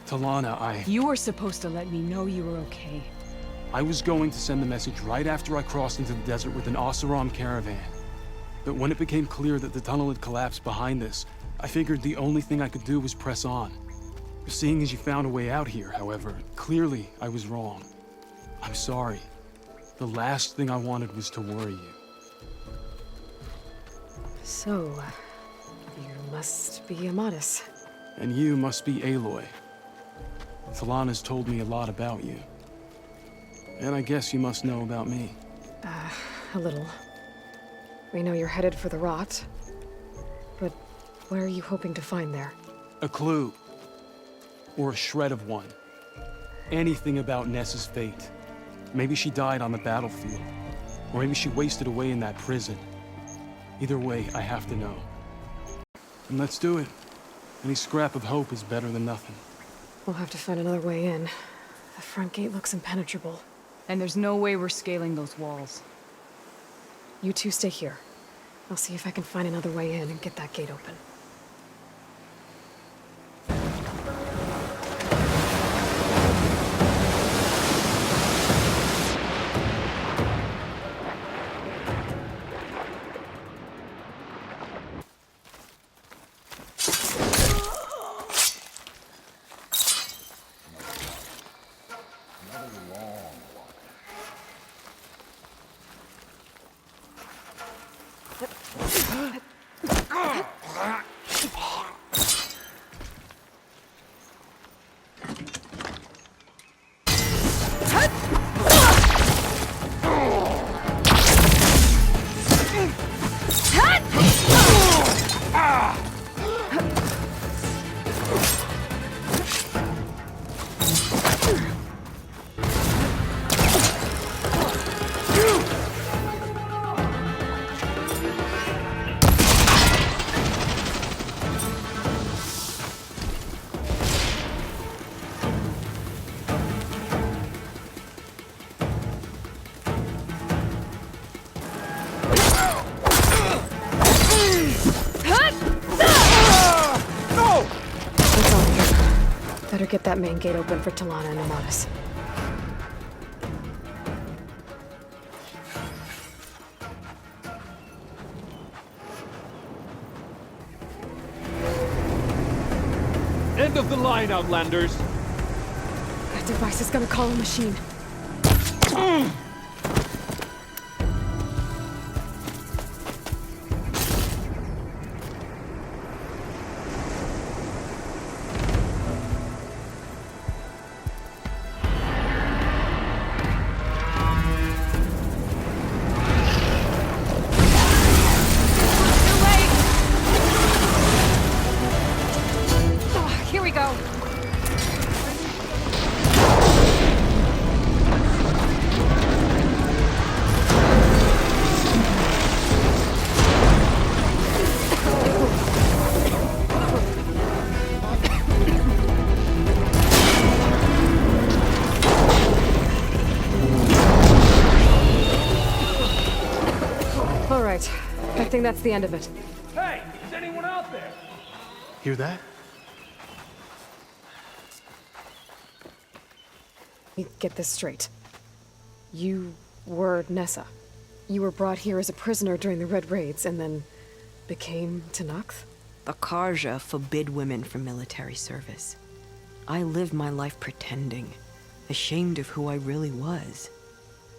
Talana, You were supposed to let me know you were okay. I was going to send the message right after I crossed into the desert with an Oseram caravan. But when it became clear that the tunnel had collapsed behind us, I figured the only thing I could do was press on. Seeing as you found a way out here, however, clearly I was wrong. I'm sorry. The last thing I wanted was to worry you. So, you must be Amatis. And you must be Aloy. Talana's told me a lot about you. And I guess you must know about me. A little. We know you're headed for the rot. But what are you hoping to find there? A clue. Or a shred of one. Anything about Ness's fate. Maybe she died on the battlefield. Or maybe she wasted away in that prison. Either way, I have to know. And let's do it. Any scrap of hope is better than nothing. We'll have to find another way in. The front gate looks impenetrable. And there's no way we're scaling those walls. You two stay here. I'll see if I can find another way in and get that gate open. Better get that main gate open for Talana and Amatis. End of the line, Outlanders! That device is gonna call a machine. think that's the end of it. Hey, is anyone out there? Hear that? Let me get this straight. You were Nessa. You were brought here as a prisoner during the Red Raids and then became Tenakth? The Karja forbid women from military service. I lived my life pretending, ashamed of who I really was.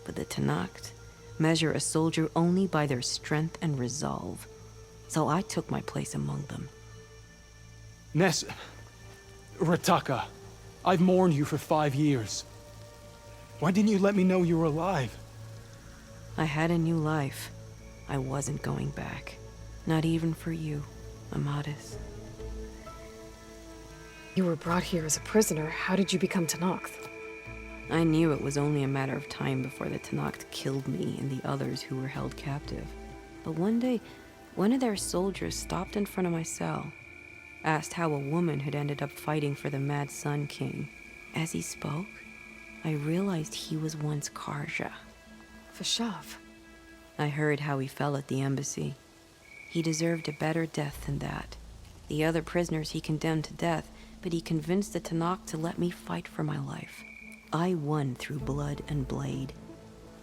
But the Tenakth measure a soldier only by their strength and resolve. So I took my place among them. Ness... Rataka, I've mourned you for 5 years. Why didn't you let me know you were alive? I had a new life. I wasn't going back. Not even for you, Amadis. You were brought here as a prisoner. How did you become Tenakth? I knew it was only a matter of time before the Tenakth killed me and the others who were held captive. But one day, one of their soldiers stopped in front of my cell, asked how a woman had ended up fighting for the Mad Sun King. As he spoke, I realized he was once Karja. Vashav. I heard how he fell at the embassy. He deserved a better death than that. The other prisoners he condemned to death, but he convinced the Tenakth to let me fight for my life. I won through blood and blade.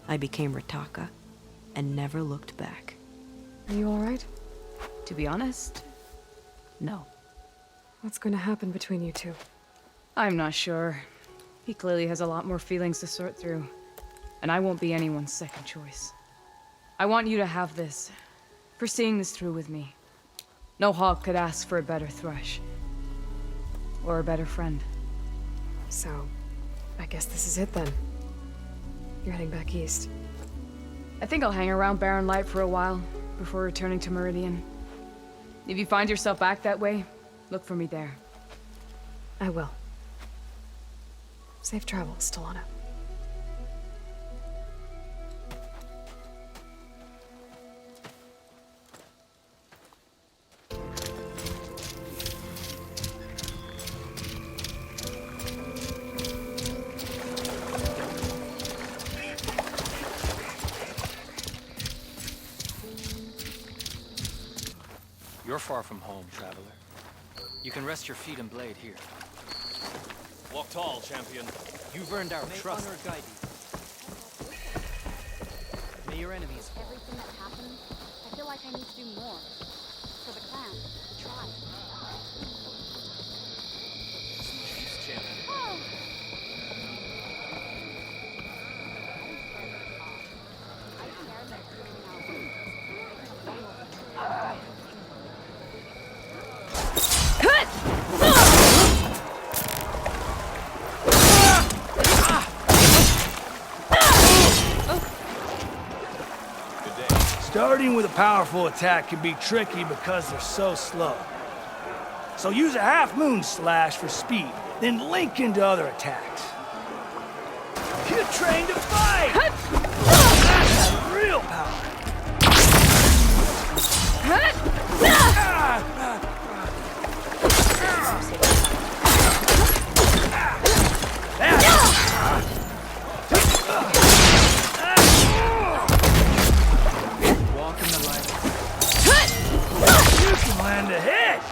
I became Rataka and never looked back. Are you all right? To be honest, no. What's going to happen between you two? I'm not sure. He clearly has a lot more feelings to sort through, and I won't be anyone's second choice. I want you to have this, for seeing this through with me. No hawk could ask for a better thrush. Or a better friend. So, I guess this is it then. You're heading back east. I think I'll hang around Barren Light for a while, before returning to Meridian. If you find yourself back that way, look for me there. I will. Safe travels, Talana. You're far from home, traveler. You can rest your feet and blade here. Walk tall, champion. You've earned our May trust. honor guide you. May your enemies fall. Everything that's happened, I feel like I need to do more. For the clan, the tribe. Oh. Starting with a powerful attack can be tricky because they're so slow. So use a half-moon slash for speed, then link into other attacks. You're trained to fight! That's real power! Land a hit!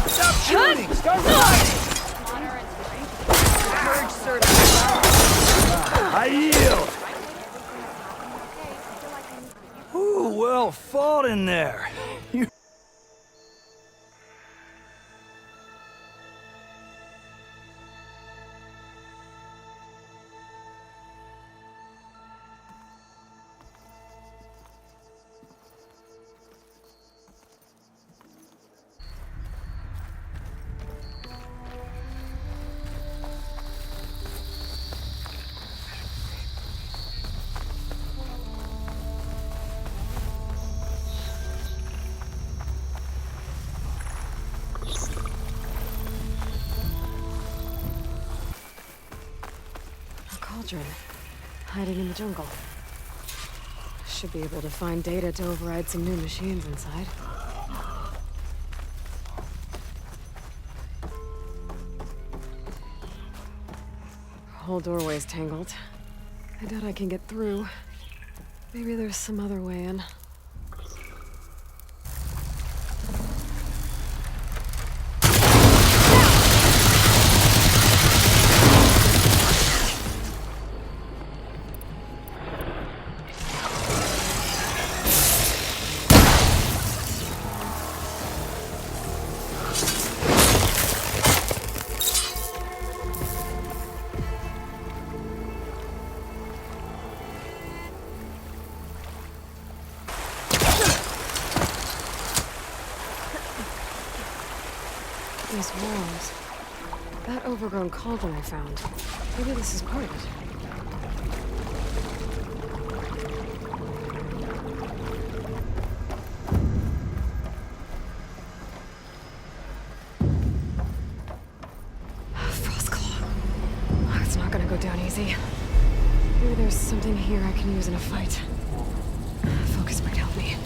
Stop shooting! Start fighting! Courage certified. I yield! Ooh, well fought in there. Hiding in the jungle. Should be able to find data to override some new machines inside. Whole doorway's tangled. I doubt I can get through. Maybe there's some other way in. These walls. That overgrown cauldron I found. Maybe this is part of it. Frostclaw. Oh, it's not gonna go down easy. Maybe there's something here I can use in a fight. Focus might help me.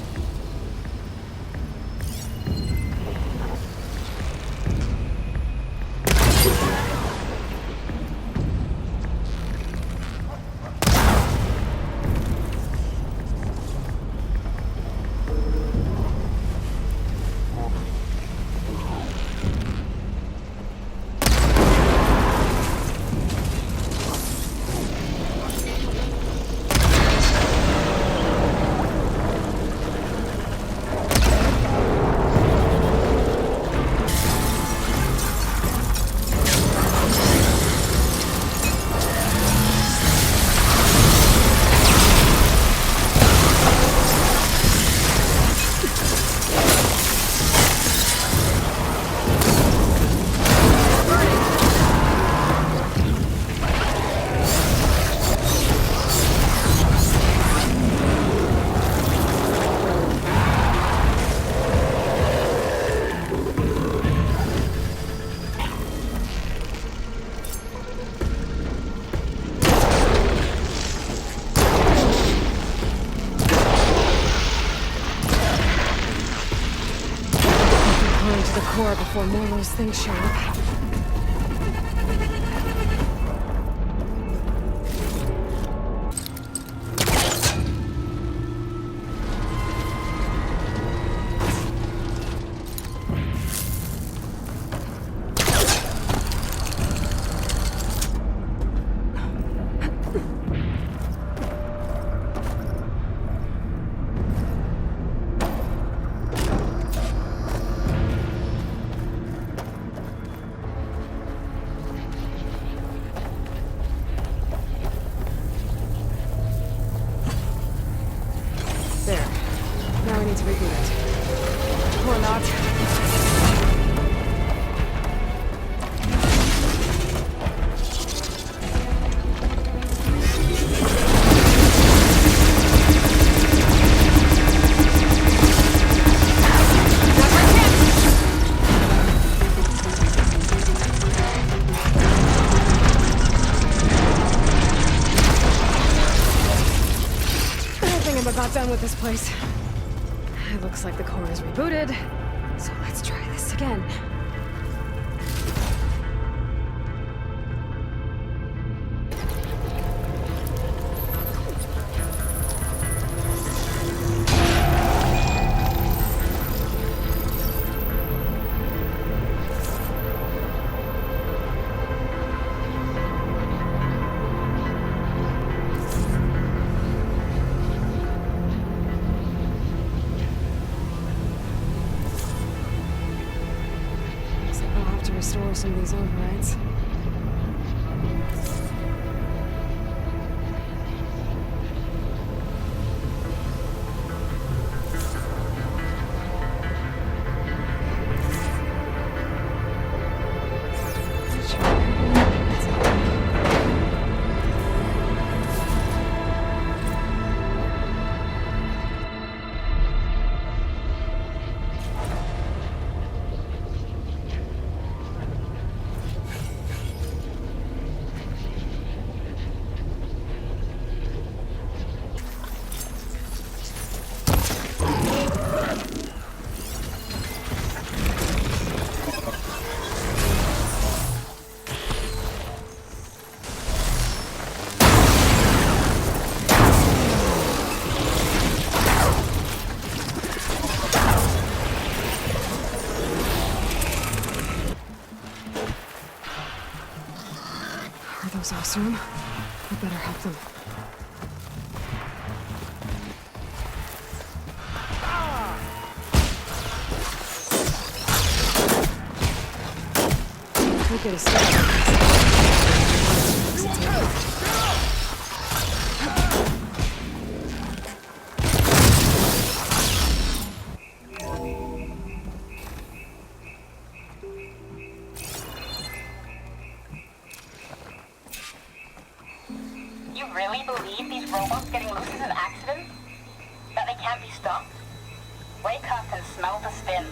Before more of those things show up. Done with this place. It looks like the core is rebooted, so let's try this again. Restore some of these overrides. Awesome. We better help them. We'll get a start. really believe these robots getting loose is an accident? That they can't be stopped? Wake up and smell the spin.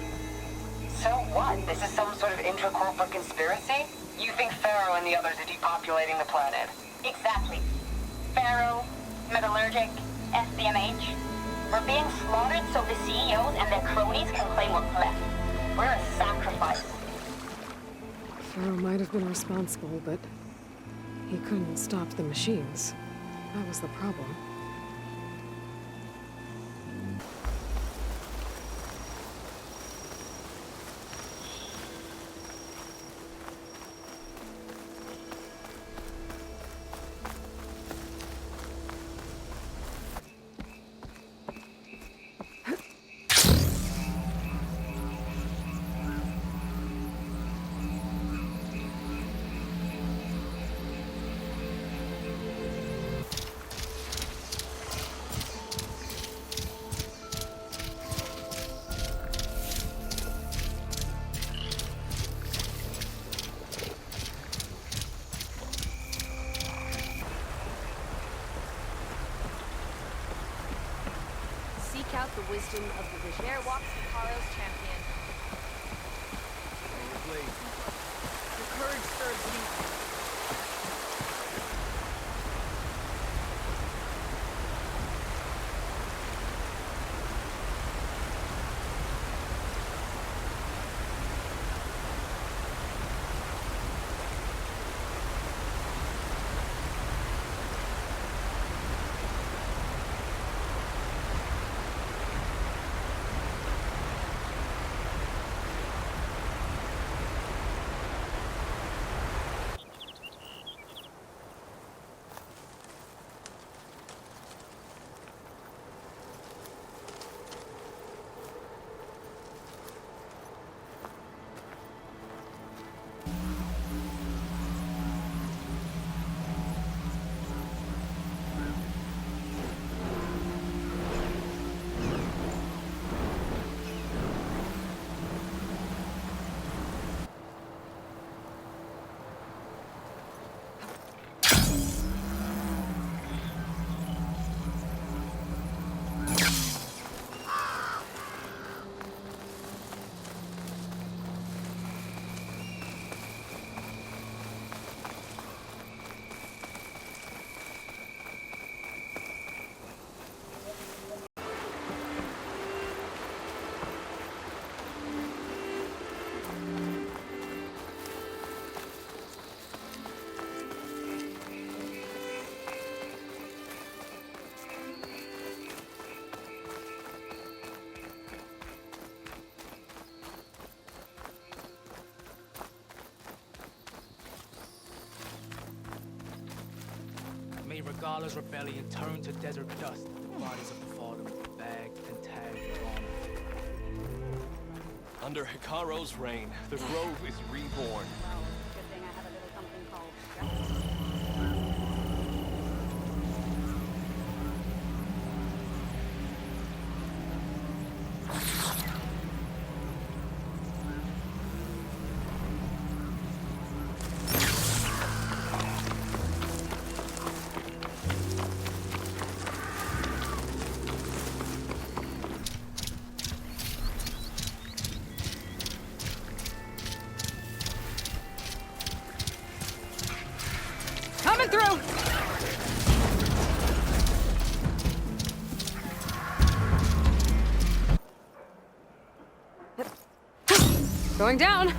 So what? This is some sort of intra-corporate conspiracy? You think Pharaoh and the others are depopulating the planet? Exactly. Pharaoh, Metallurgic, SBMH. We're being slaughtered so the CEOs and their cronies can claim what's left. We're a sacrifice. Pharaoh might have been responsible, but he couldn't stop the machines. That was the problem. Out the wisdom of the vision. There walks Hikaro's champion. Your courage serves me. May Regala's rebellion turn to desert dust. The bodies of the fallen bagged and tagged with honor. Under Hikaro's reign, the Grove is reborn. Good thing I have a little something called Coming through! Going down!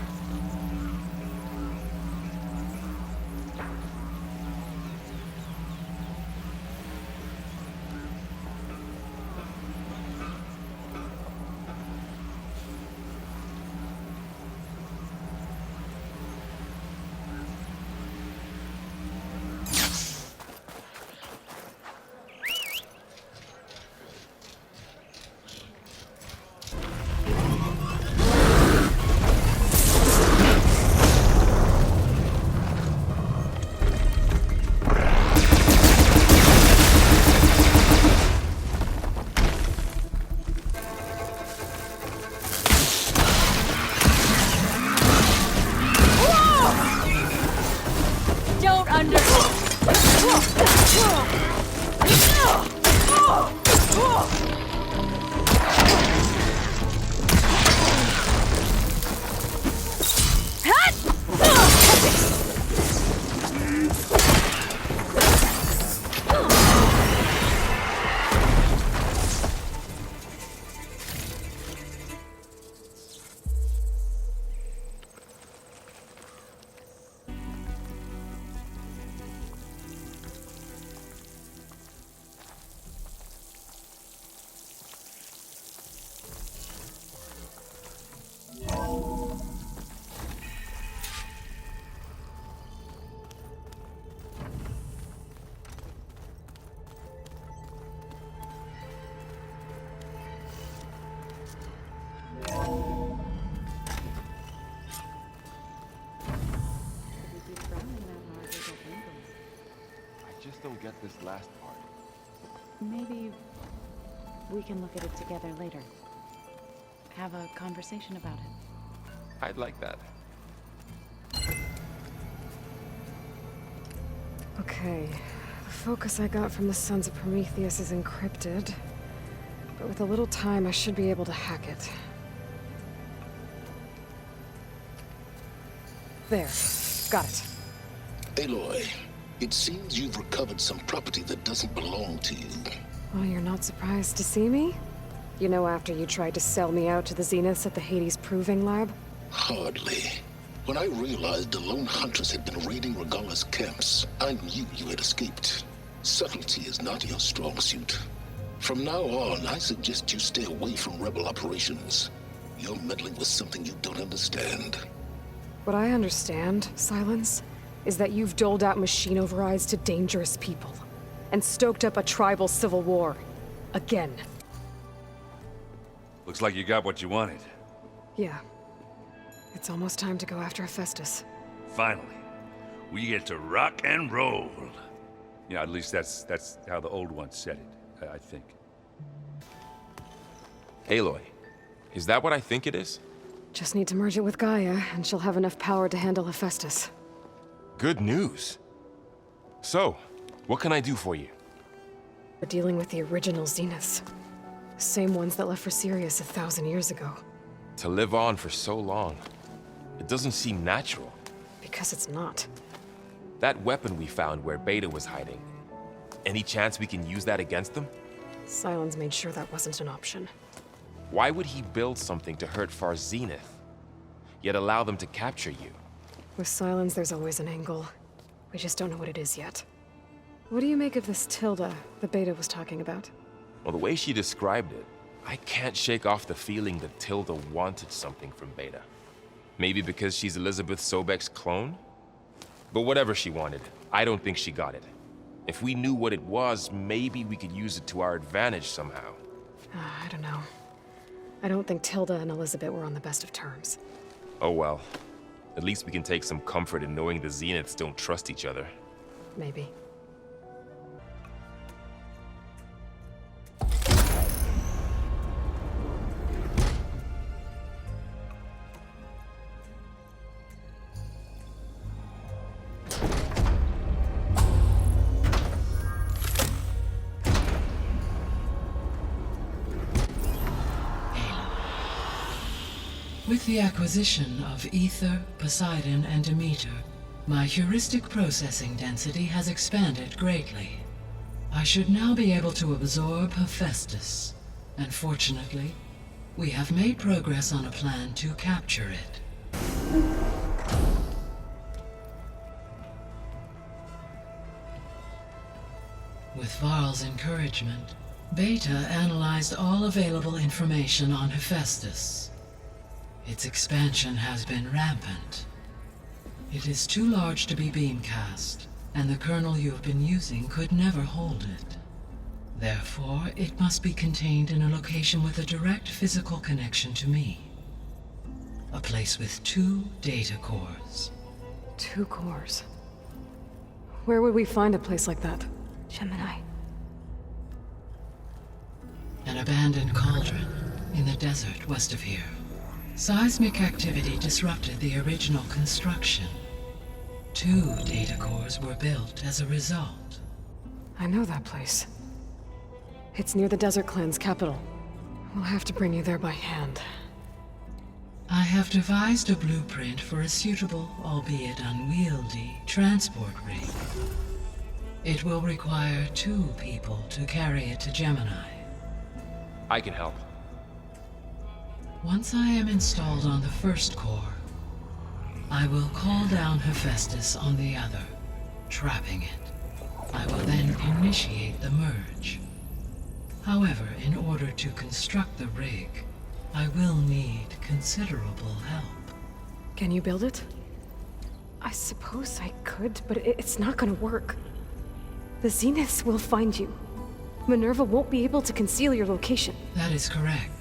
Don't get this last part. Maybe we can look at it together later. Have a conversation about it. I'd like that. Okay. The focus I got from the Sons of Prometheus is encrypted. But with a little time, I should be able to hack it. There. Got it. Aloy, it seems you've recovered some property that doesn't belong to you. Well, you're not surprised to see me? You know, after you tried to sell me out to the Zeniths at the Hades Proving Lab? Hardly. When I realized the lone hunters had been raiding Regala's camps, I knew you had escaped. Subtlety is not your strong suit. From now on, I suggest you stay away from rebel operations. You're meddling with something you don't understand. What I understand, Silence, is that you've doled out machine overrides to dangerous people, and stoked up a tribal civil war. Again. Looks like you got what you wanted. Yeah. It's almost time to go after Hephaestus. Finally. We get to rock and roll. Yeah, at least that's how the old one said it, I think. Aloy, is that what I think it is? Just need to merge it with Gaia, and she'll have enough power to handle Hephaestus. Good news. So, what can I do for you? We're dealing with the original Zeniths. The same ones that left for Sirius 1,000 years ago. To live on for so long, it doesn't seem natural. Because it's not. That weapon we found where Beta was hiding, any chance we can use that against them? Silence made sure that wasn't an option. Why would he build something to hurt Far Zenith, yet allow them to capture you? With Silence, there's always an angle. We just don't know what it is yet. What do you make of this Tilda that Beta was talking about? Well, the way she described it, I can't shake off the feeling that Tilda wanted something from Beta. Maybe because she's Elizabeth Sobek's clone? But whatever she wanted, I don't think she got it. If we knew what it was, maybe we could use it to our advantage somehow. I don't know. I don't think Tilda and Elizabeth were on the best of terms. Oh well. At least we can take some comfort in knowing the Zeniths don't trust each other. Maybe. With the acquisition of Ether, Poseidon, and Demeter, my heuristic processing density has expanded greatly. I should now be able to absorb Hephaestus, and fortunately, we have made progress on a plan to capture it. With Varl's encouragement, Beta analyzed all available information on Hephaestus. Its expansion has been rampant. It is too large to be beamcast, and the kernel you have been using could never hold it. Therefore, it must be contained in a location with a direct physical connection to me. A place with 2 data cores. 2 cores? Where would we find a place like that? Gemini. An abandoned cauldron in the desert west of here. Seismic activity disrupted the original construction. 2 data cores were built as a result. I know that place. It's near the Desert Clan's capital. We'll have to bring you there by hand. I have devised a blueprint for a suitable, albeit unwieldy, transport rig. It will require 2 people to carry it to Gemini. I can help. Once I am installed on the first core, I will call down Hephaestus on the other, trapping it. I will then initiate the merge. However, in order to construct the rig, I will need considerable help. Can you build it? I suppose I could, but it's not gonna work. The Zeniths will find you. Minerva won't be able to conceal your location. That is correct.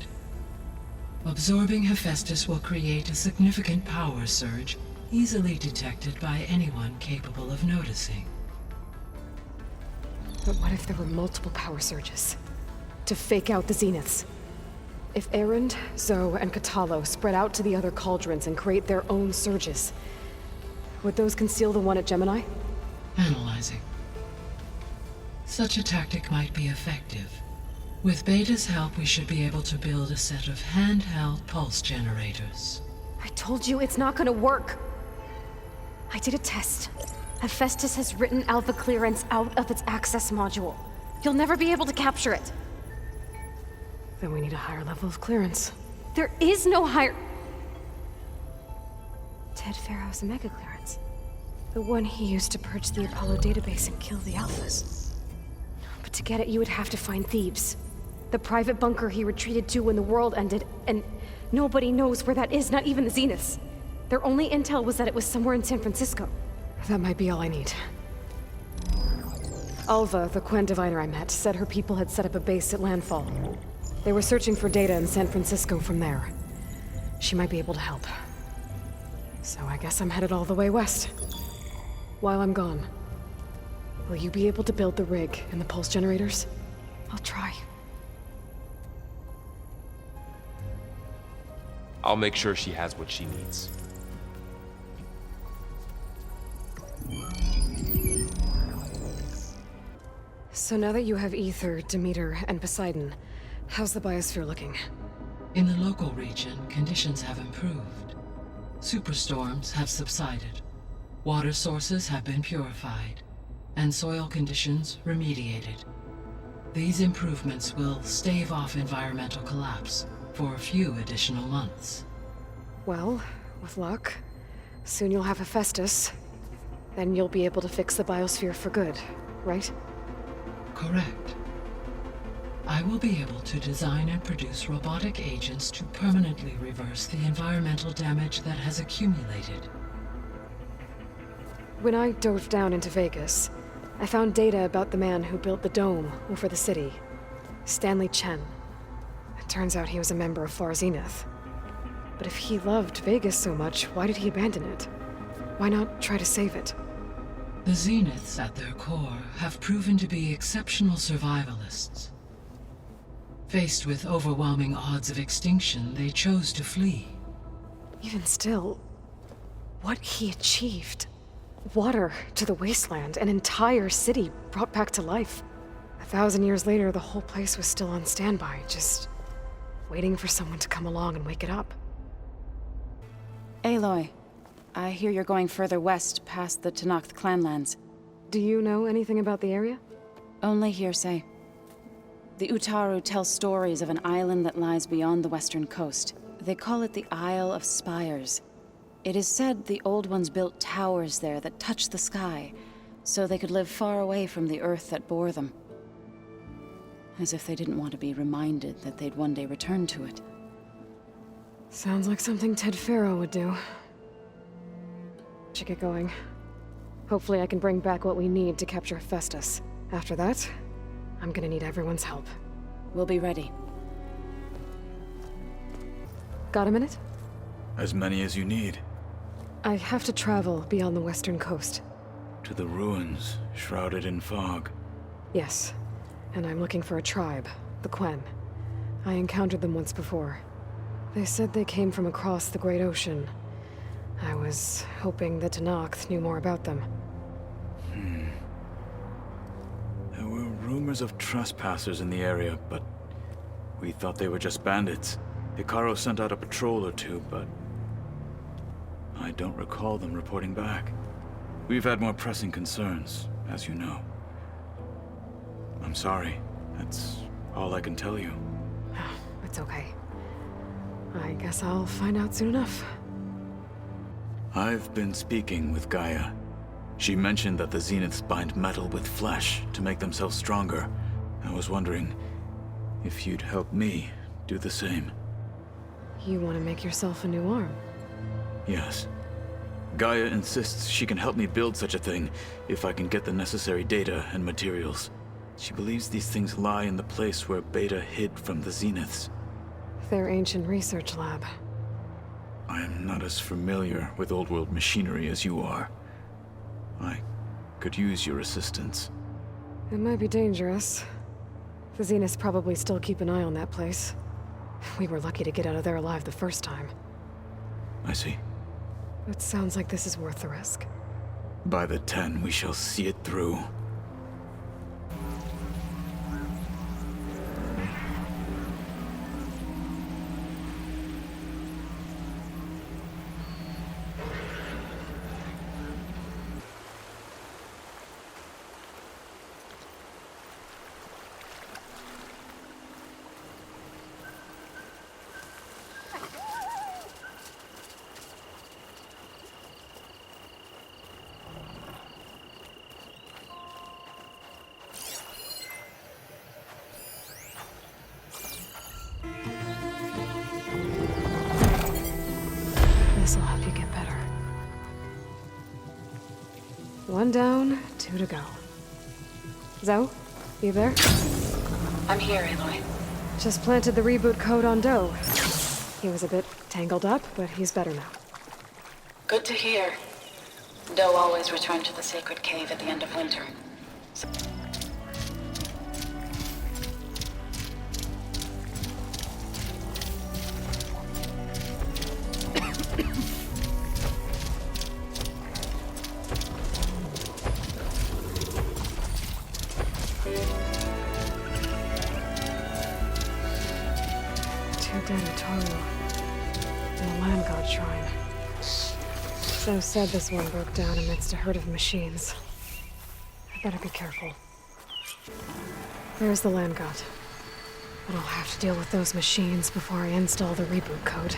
Absorbing Hephaestus will create a significant power surge, easily detected by anyone capable of noticing. But what if there were multiple power surges? To fake out the Zeniths? If Erend, Zoe, and Katalo spread out to the other cauldrons and create their own surges, would those conceal the one at Gemini? Analyzing. Such a tactic might be effective. With Beta's help, we should be able to build a set of handheld pulse generators. I told you it's not gonna work. I did a test. Hephaestus has written Alpha clearance out of its access module. You'll never be able to capture it. Then we need a higher level of clearance. There is no higher... Ted Pharaoh's mega clearance. The one he used to purge the Apollo database and kill the Alphas. But to get it, you would have to find Thebes. The private bunker he retreated to when the world ended, and nobody knows where that is, not even the Zeniths. Their only intel was that it was somewhere in San Francisco. That might be all I need. Alva, the Quen diviner I met, said her people had set up a base at landfall. They were searching for data in San Francisco from there. She might be able to help. So I guess I'm headed all the way west. While I'm gone, will you be able to build the rig and the pulse generators? I'll try. I'll make sure she has what she needs. So now that you have Ether, Demeter, and Poseidon, how's the biosphere looking? In the local region, conditions have improved. Superstorms have subsided. Water sources have been purified, and soil conditions remediated. These improvements will stave off environmental collapse for a few additional months. Well, with luck, soon you'll have Hephaestus. Then you'll be able to fix the biosphere for good, right? Correct. I will be able to design and produce robotic agents to permanently reverse the environmental damage that has accumulated. When I dove down into Vegas, I found data about the man who built the dome over the city, Stanley Chen. It turns out he was a member of Far Zenith. But if he loved Vegas so much, why did he abandon it? Why not try to save it? The Zeniths, at their core, have proven to be exceptional survivalists. Faced with overwhelming odds of extinction, they chose to flee. Even still, what he achieved. Water to the wasteland, an entire city brought back to life. 1,000 years later, the whole place was still on standby, just waiting for someone to come along and wake it up. Aloy, I hear you're going further west past the Tenakth clanlands. Do you know anything about the area? Only hearsay. The Utaru tell stories of an island that lies beyond the western coast. They call it the Isle of Spires. It is said the Old Ones built towers there that touched the sky, so they could live far away from the earth that bore them. As if they didn't want to be reminded that they'd one day return to it. Sounds like something Ted Pharaoh would do. Should get going. Hopefully I can bring back what we need to capture Hephaestus. After that, I'm gonna need everyone's help. We'll be ready. Got a minute? As many as you need. I have to travel beyond the western coast. To the ruins, shrouded in fog. Yes, and I'm looking for a tribe, the Quen. I encountered them once before. They said they came from across the Great Ocean. I was hoping the Tenakth knew more about them. There were rumors of trespassers in the area, but we thought they were just bandits. Hikaru sent out a patrol or two, but I don't recall them reporting back. We've had more pressing concerns, as you know. I'm sorry. That's all I can tell you. It's okay. I guess I'll find out soon enough. I've been speaking with Gaia. She mentioned that the Zeniths bind metal with flesh to make themselves stronger. I was wondering if you'd help me do the same. You want to make yourself a new arm? Yes. Gaia insists she can help me build such a thing if I can get the necessary data and materials. She believes these things lie in the place where Beta hid from the Zeniths. Their ancient research lab. I am not as familiar with old-world machinery as you are. I could use your assistance. It might be dangerous. The Zeniths probably still keep an eye on that place. We were lucky to get out of there alive the first time. I see. It sounds like this is worth the risk. By the 10, we shall see it through. This'll help you get better. 1 down, 2 to go. Zoe, you there? I'm here, Aloy. Just planted the reboot code on Doe. He was a bit tangled up, but he's better now. Good to hear. Doe always returned to the sacred cave at the end of winter. And the land god shrine. Zoe said this one broke down amidst a herd of machines. I better be careful. There's the land god. But I'll have to deal with those machines before I install the reboot code.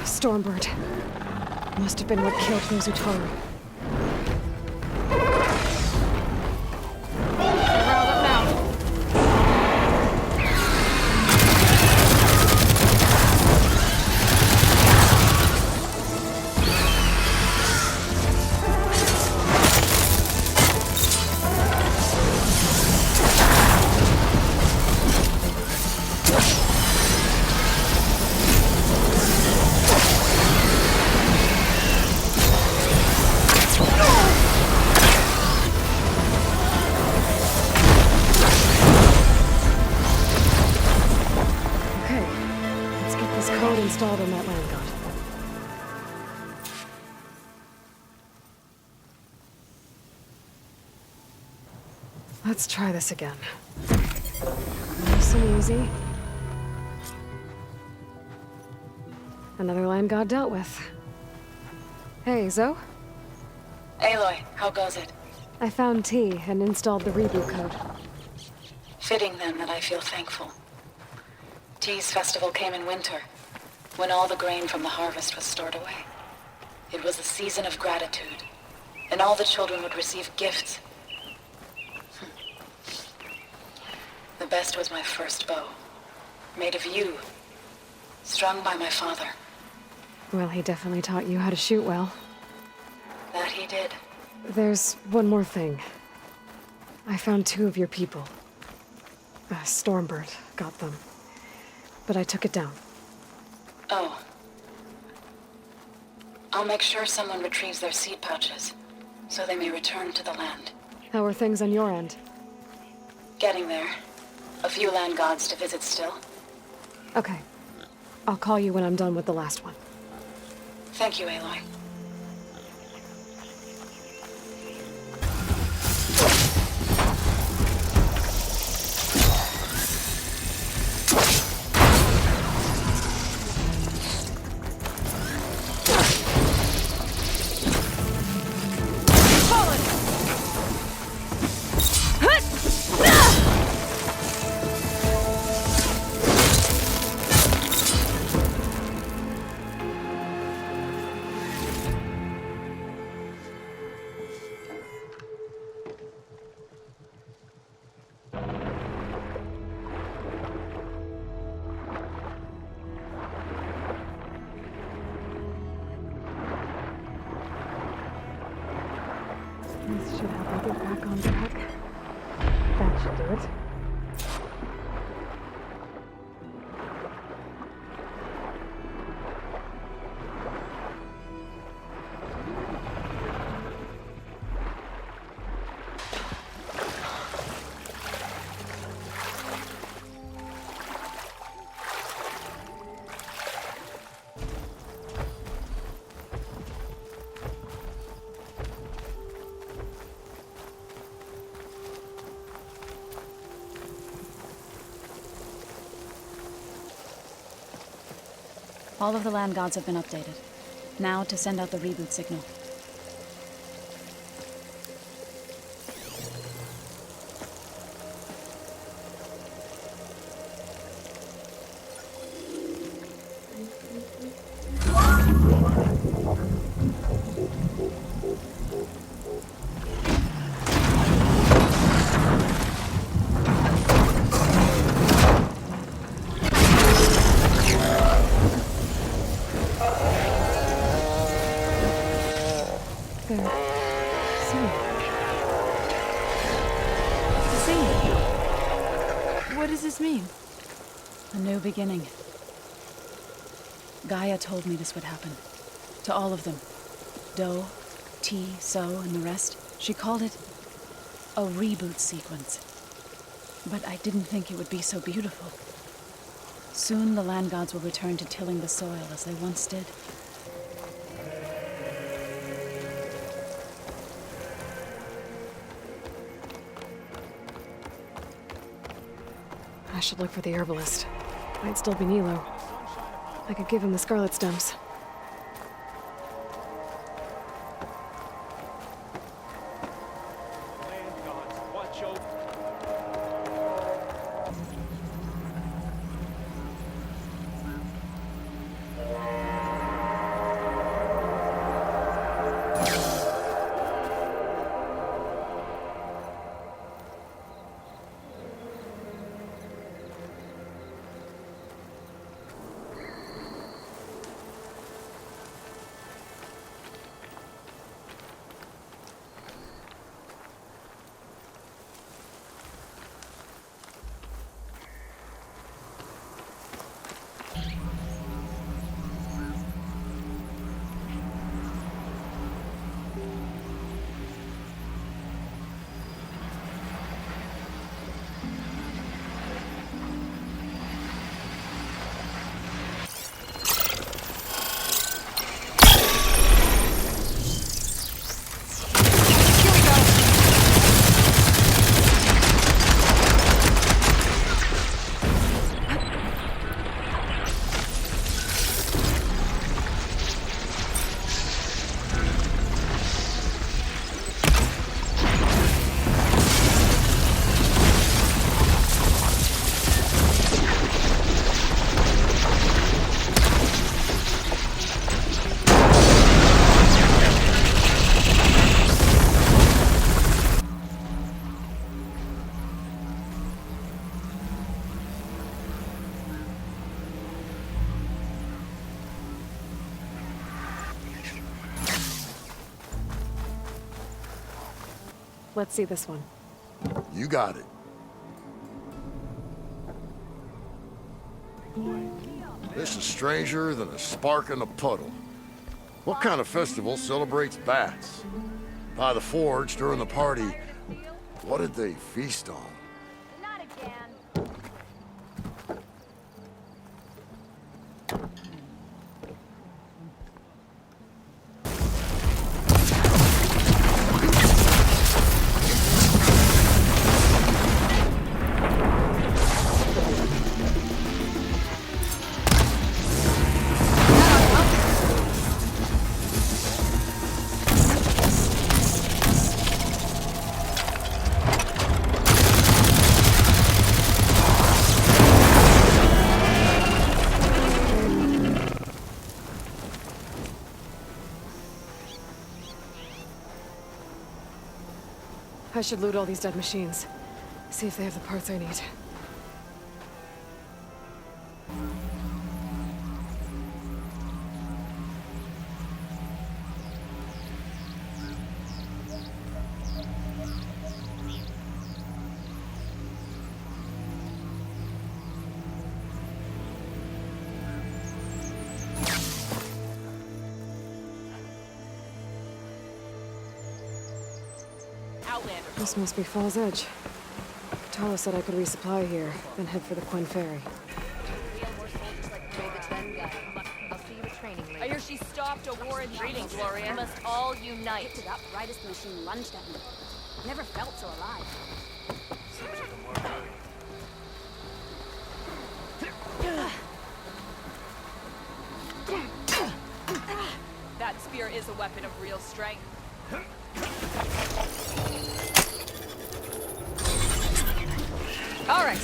Stormbird. Must have been what killed those Utaru. Installed on that land god. Let's try this again. Nice and easy. Another land god dealt with. Hey, Zoe? Aloy, how goes it? I found T and installed the reboot code. Fitting then that I feel thankful. T's festival came in winter, when all the grain from the harvest was stored away. It was a season of gratitude, and all the children would receive gifts. The best was my first bow, made of yew, strung by my father. Well, he definitely taught you how to shoot well. That he did. There's one more thing. I found 2 of your people. Stormbird got them, but I took it down. Oh. I'll make sure someone retrieves their seed pouches, so they may return to the land. How are things on your end? Getting there. A few land gods to visit still. Okay. I'll call you when I'm done with the last one. Thank you, Aloy. This should help me get back on track. That should do it. All of the land gods have been updated. Now to send out the reboot signal. What does this mean? A new beginning. Gaia told me this would happen. To all of them. Do, T, So, and the rest. She called it a reboot sequence. But I didn't think it would be so beautiful. Soon the land gods will return to tilling the soil as they once did. I should look for the herbalist. Might still be Nilo. I could give him the scarlet stems. Let's see this one. You got it. This is stranger than a spark in a puddle. What kind of festival celebrates bats? By the forge, during the party, What did they feast on? Not again. I should loot all these dead machines. See if they have the parts I need. This must be Fall's Edge. Tala said I could resupply here, then head for the Quen Ferry. I hear she stopped a war in Greetings, Gloria. We must all unite. Picked it up right as the machine lunged at me. Never felt so alive. That spear is a weapon of real strength. All right.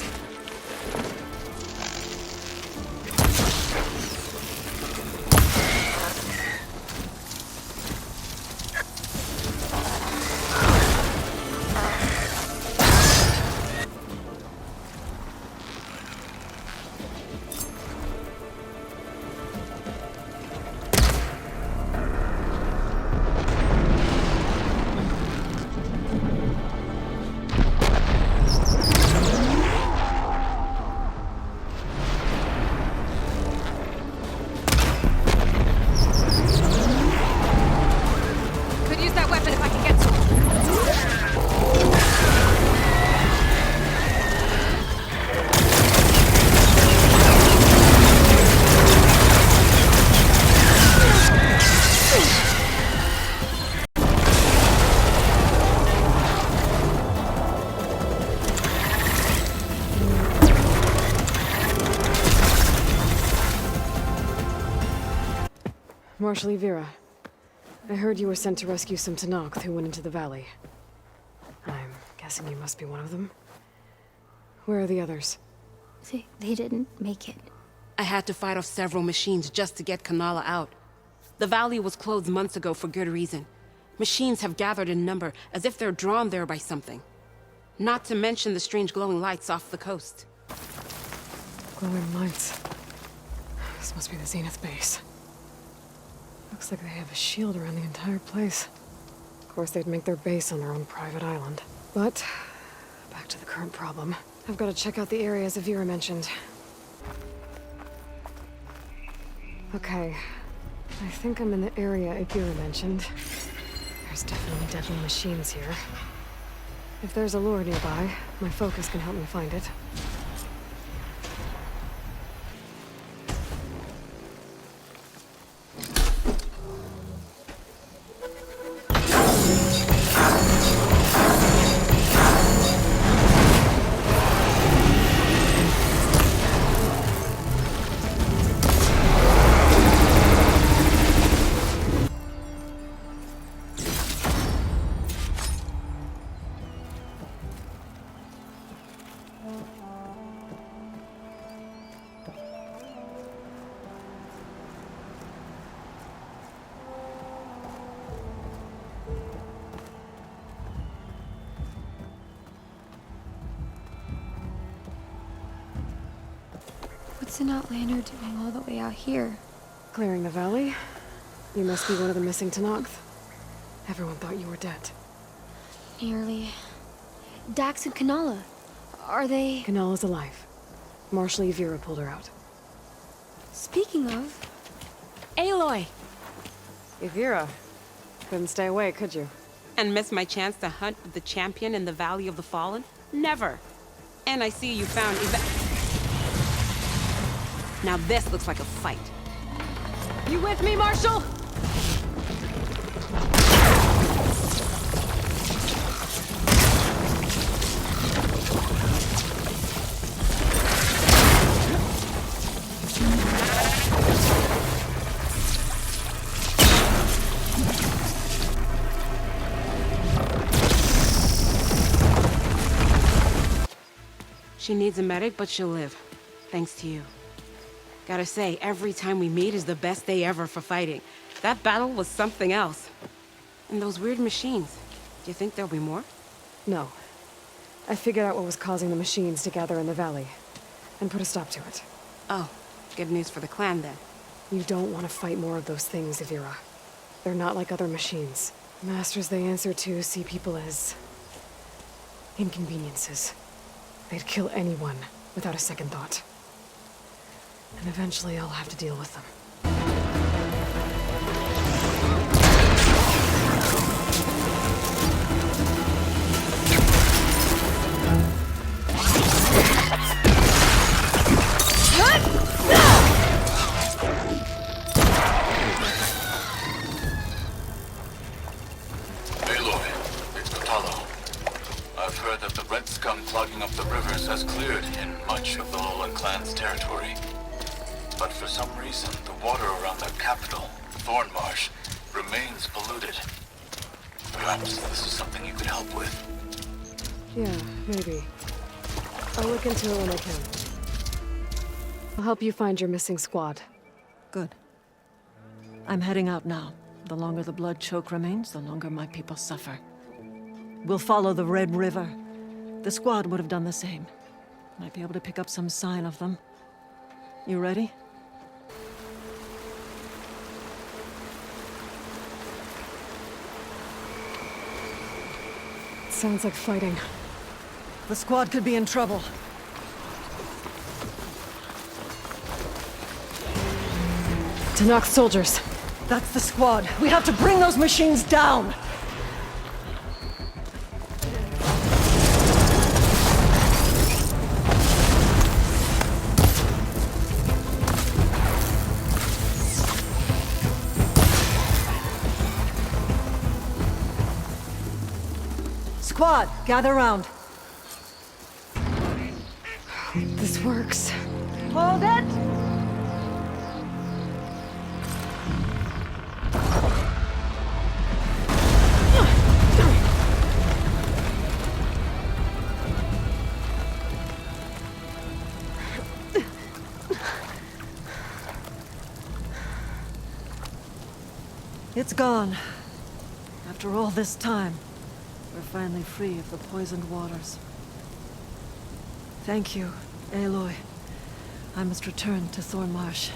Marshal Vera, I heard you were sent to rescue some Tenakth who went into the valley. I'm guessing you must be one of them. Where are the others? They didn't make it. I had to fight off several machines just to get Kanala out. The valley was closed months ago for good reason. Machines have gathered in number, as if they're drawn there by something. Not to mention the strange glowing lights off the coast. Glowing lights. This must be the Zenith base. Looks like they have a shield around the entire place. Of course, they'd make their base on their own private island. But, back to the current problem. I've got to check out the areas Vera mentioned. Okay. I think I'm in the area Vera mentioned. There's definitely deadly machines here. If there's a lure nearby, my focus can help me find it. What's an outlander doing all the way out here? Clearing the valley? You must be one of the missing Tenakth. Everyone thought you were dead. Nearly. Dax and Kanala. Are they... Kanala's alive. Marshal Vera pulled her out. Speaking of... Aloy! Vera. Couldn't stay away, could you? And miss my chance to hunt with the champion in the Valley of the Fallen? Never. And I see you found Now this looks like a fight. You with me, Marshall? She needs a medic, but she'll live. Thanks to you. Gotta say, every time we meet is the best day ever for fighting. That battle was something else. And those weird machines. Do you think there'll be more? No. I figured out what was causing the machines to gather in the valley, and put a stop to it. Oh, good news for the clan then. You don't want to fight more of those things, Evira. They're not like other machines. Masters they answer to see people as inconveniences. They'd kill anyone without a second thought. And eventually I'll have to deal with them. Clogging up the rivers has cleared in much of the Lowland clan's territory. But for some reason, the water around their capital, Thornmarsh, remains polluted. Perhaps this is something you could help with. Yeah, maybe. I'll look into it when I can. I'll help you find your missing squad. Good. I'm heading out now. The longer the blood choke remains, the longer my people suffer. We'll follow the Red River. The squad would have done the same. Might be able to pick up some sign of them. You ready? Sounds like fighting. The squad could be in trouble. Tenakth soldiers. That's the squad. We have to bring those machines down! Squad, gather round. This works. Hold it! It's gone. After all this time, we're finally free of the poisoned waters. Thank you, Aloy. I must return to Thornmarsh.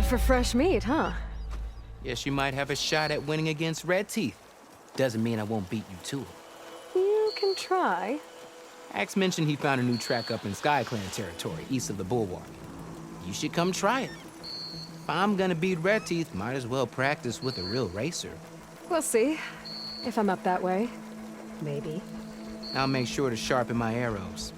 bad for fresh meat, huh? Yes, you might have a shot at winning against Red Teeth. Doesn't mean I won't beat you to it. You can try. Axe mentioned he found a new track up in Sky Clan territory, east of the Bulwark. You should come try it. If I'm gonna beat Red Teeth, might as well practice with a real racer. We'll see. If I'm up that way. Maybe. I'll make sure to sharpen my arrows.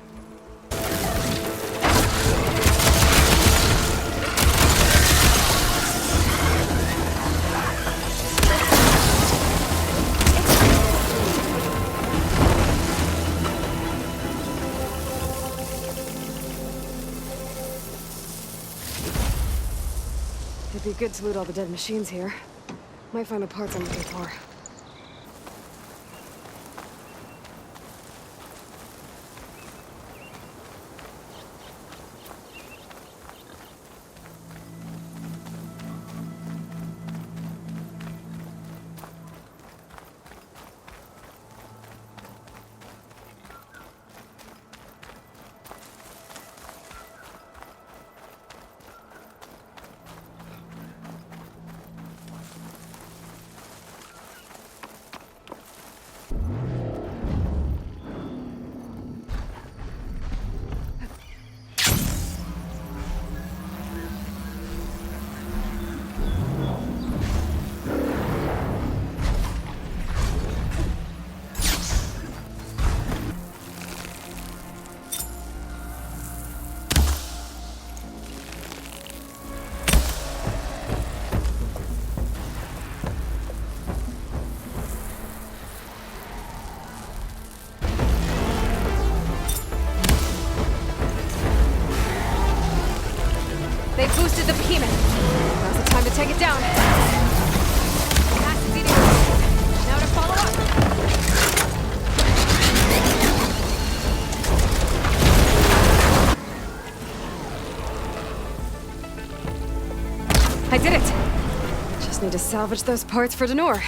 It'd be good to loot all the dead machines here. Might find the parts I'm looking for. They boosted the behemoth. Now's the time to take it down. That's eating. Now to follow up. I did it! Just need to salvage those parts for Denor.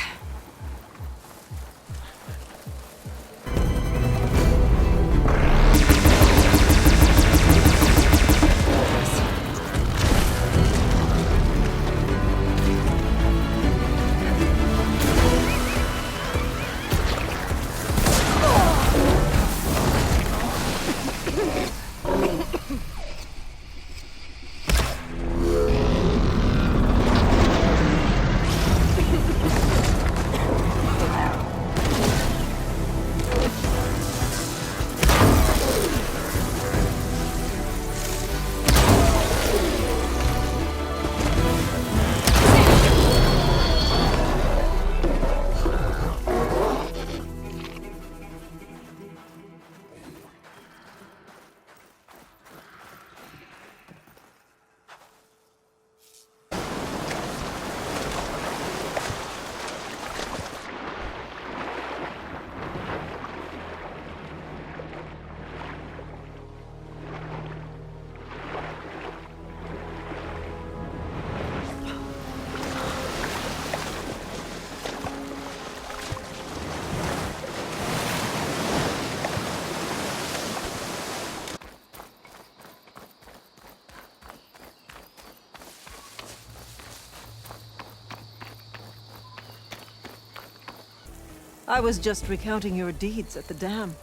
I was just recounting your deeds at the dam.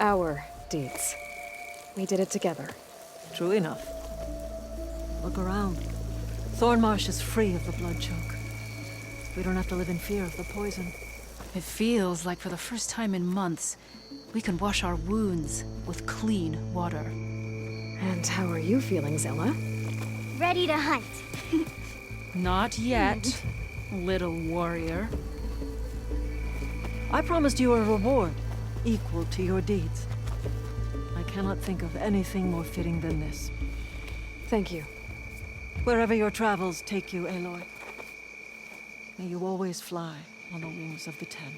Our deeds. We did it together. True enough. Look around. Thornmarsh is free of the blood choke. We don't have to live in fear of the poison. It feels like for the first time in months, we can wash our wounds with clean water. And how are you feeling, Zilla? Ready to hunt. Not yet, little warrior. I promised you a reward equal to your deeds. I cannot think of anything more fitting than this. Thank you. Wherever your travels take you, Aloy, may you always fly on the wings of the Ten.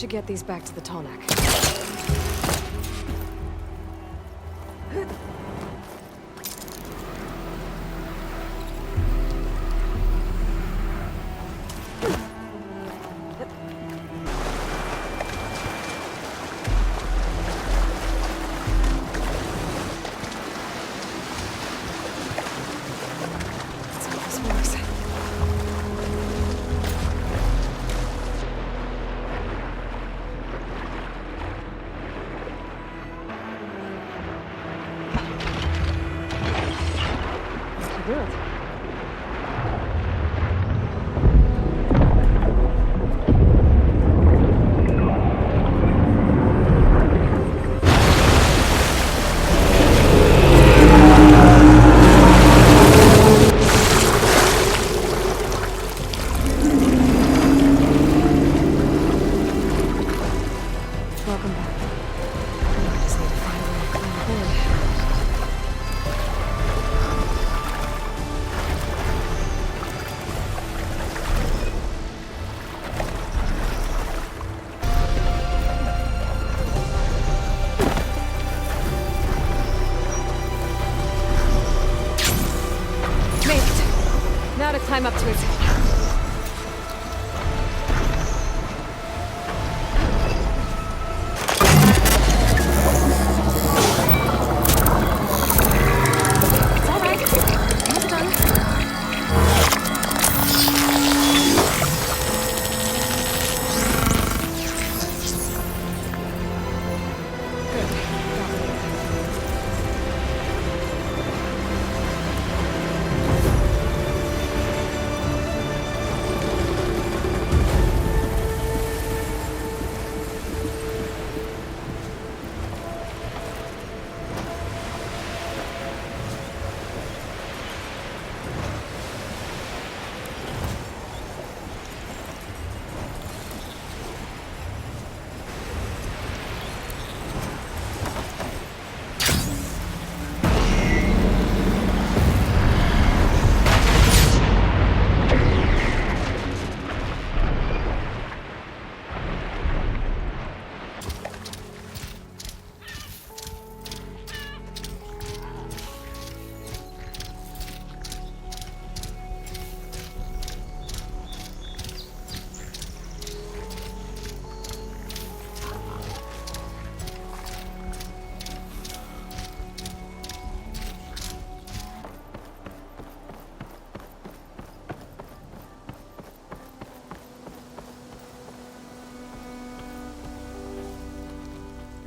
should get these back to the Tallneck. Now to climb up to it.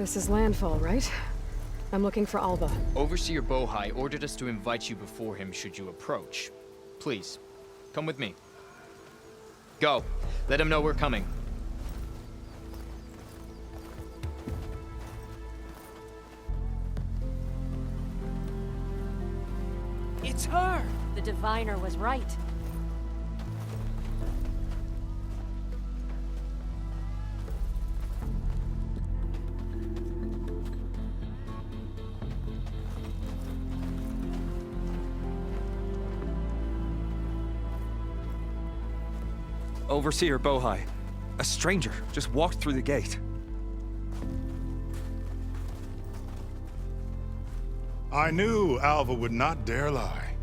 This is landfall, right? I'm looking for Alva. Overseer Bohai ordered us to invite you before him should you approach. Please, come with me. Go. Let him know we're coming. It's her! The diviner was right. Overseer Bohai. A stranger just walked through the gate. I knew Alva would not dare lie.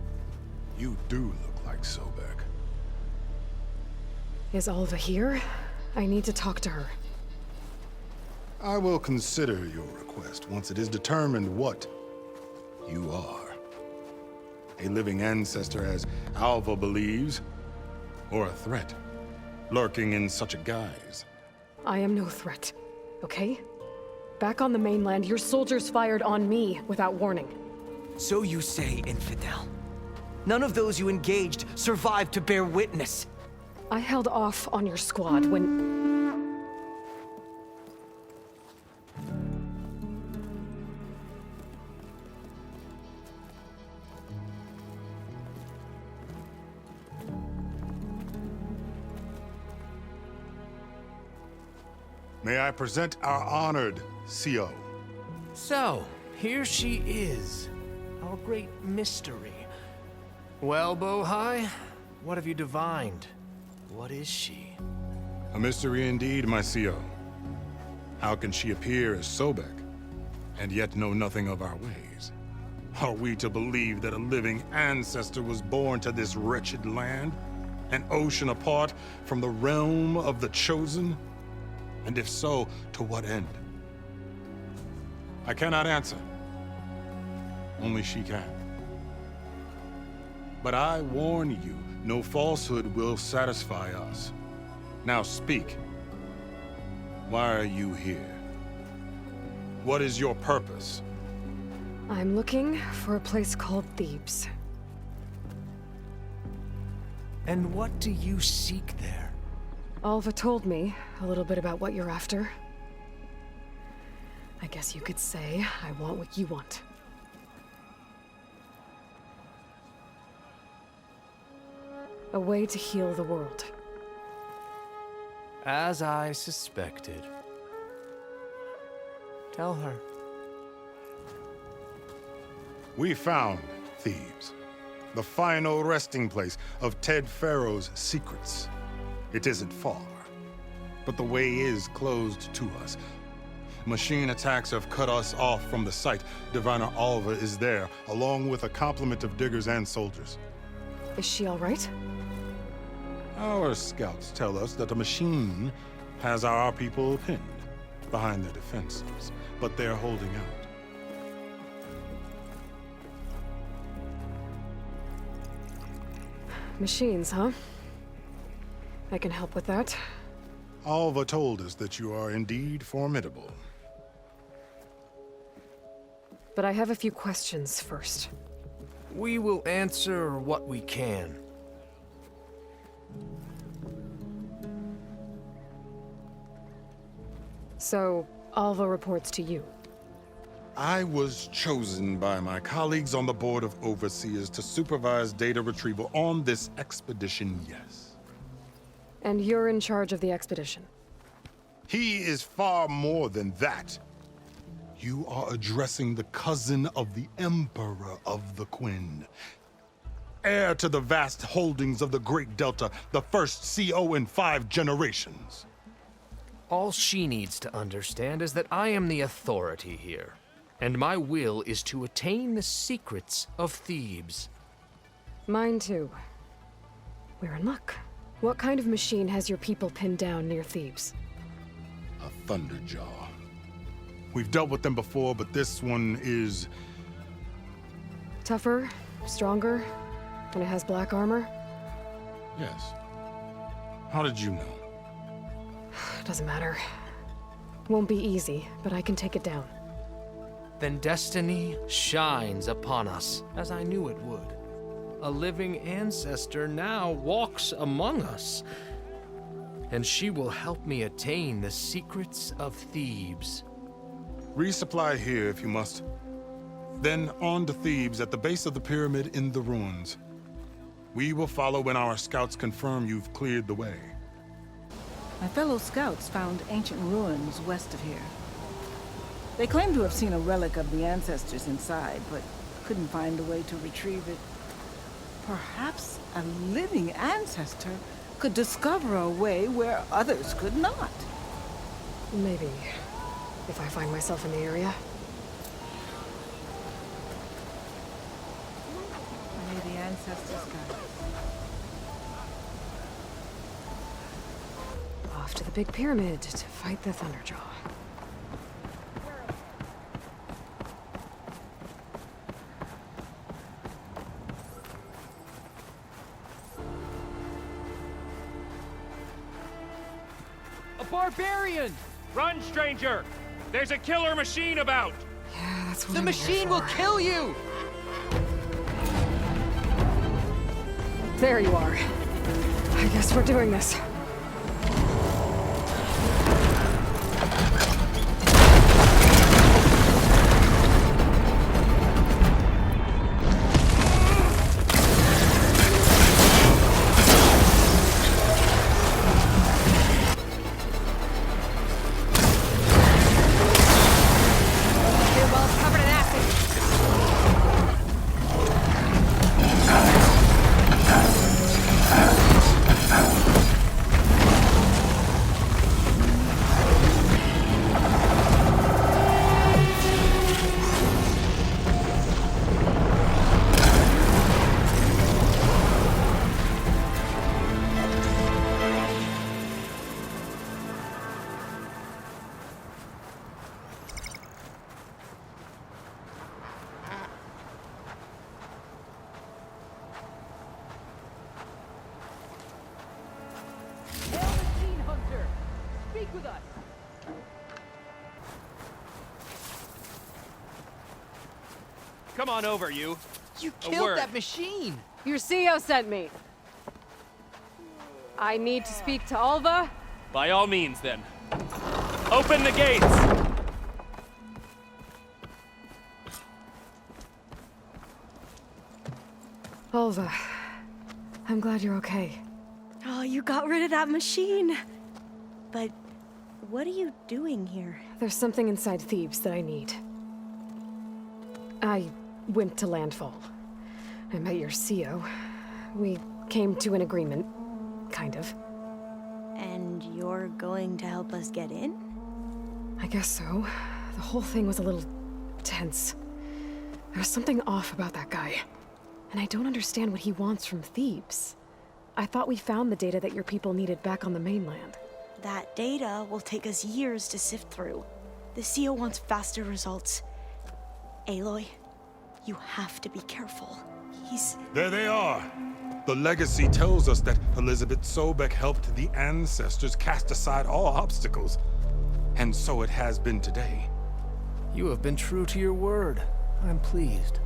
You do look like Sobek. Is Alva here? I need to talk to her. I will consider your request once it is determined what you are. A living ancestor, as Alva believes, or a threat lurking in such a guise. I am no threat, okay? Back on the mainland, your soldiers fired on me without warning. So you say, infidel. None of those you engaged survived to bear witness. I held off on your squad when... May I present our honored CO. So, here she is. Our great mystery. Well, Bohai, what have you divined? What is she? A mystery indeed, my CO. How can she appear as Sobek, and yet know nothing of our ways? Are we to believe that a living ancestor was born to this wretched land, an ocean apart from the realm of the Chosen? And if so, to what end? I cannot answer. Only she can. But I warn you, no falsehood will satisfy us. Now speak. Why are you here? What is your purpose? I'm looking for a place called Thebes. And what do you seek there? Alva told me a little bit about what you're after. I guess you could say I want what you want. A way to heal the world. As I suspected. Tell her. We found Thebes, the final resting place of Ted Pharaoh's secrets. It isn't far, but the way is closed to us. Machine attacks have cut us off from the site. Diviner Alva is there, along with a complement of diggers and soldiers. Is she all right? Our scouts tell us that a machine has our people pinned behind their defenses, but they're holding out. Machines, huh? I can help with that. Alva told us that you are indeed formidable. But I have a few questions first. We will answer what we can. So, Alva reports to you. I was chosen by my colleagues on the Board of Overseers to supervise data retrieval on this expedition, yes. And you're in charge of the expedition? He is far more than that. You are addressing the cousin of the Emperor of the Quinn. Heir to the vast holdings of the Great Delta, the first CO in 5 generations. All she needs to understand is that I am the authority here, and my will is to attain the secrets of Thebes. Mine too. We're in luck. What kind of machine has your people pinned down near Thebes? A Thunderjaw. We've dealt with them before, but this one is... Tougher, stronger, and it has black armor? Yes. How did you know? Doesn't matter. Won't be easy, but I can take it down. Then destiny shines upon us, as I knew it would. A living ancestor now walks among us, and she will help me attain the secrets of Thebes. Resupply here if you must. Then on to Thebes at the base of the pyramid in the ruins. We will follow when our scouts confirm you've cleared the way. My fellow scouts found ancient ruins west of here. They claim to have seen a relic of the ancestors inside, but couldn't find a way to retrieve it. Perhaps a living ancestor could discover a way where others could not. Maybe. If I find myself in the area. May the ancestors guide us. Off to the big pyramid to fight the Thunderjaw. A barbarian! Run, stranger! There's a killer machine about! Yeah, that's what The I'm machine here will for. kill you! There you are. I guess we're doing this. Speak with us. Come on over, you. You A killed word. that machine! Your CEO sent me. I need to speak to Alva. By all means, then. Open the gates! Alva, I'm glad you're okay. Oh, you got rid of that machine. But what are you doing here? There's something inside Thebes that I need. I went to Landfall. I met your CEO. We came to an agreement, kind of. And you're going to help us get in? I guess so. The whole thing was a little tense. There was something off about that guy. And I don't understand what he wants from Thebes. I thought we found the data that your people needed back on the mainland. That data will take us years to sift through. The CEO wants faster results. Aloy, you have to be careful. There they are! The legacy tells us that Elizabeth Sobek helped the ancestors cast aside all obstacles. And so it has been today. You have been true to your word. I'm pleased.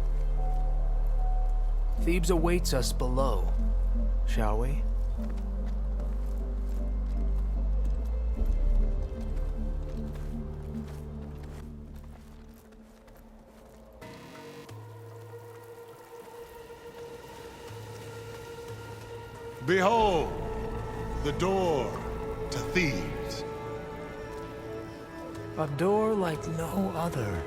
Thebes awaits us below. Shall we? Behold, the door to Thebes. A door like no other.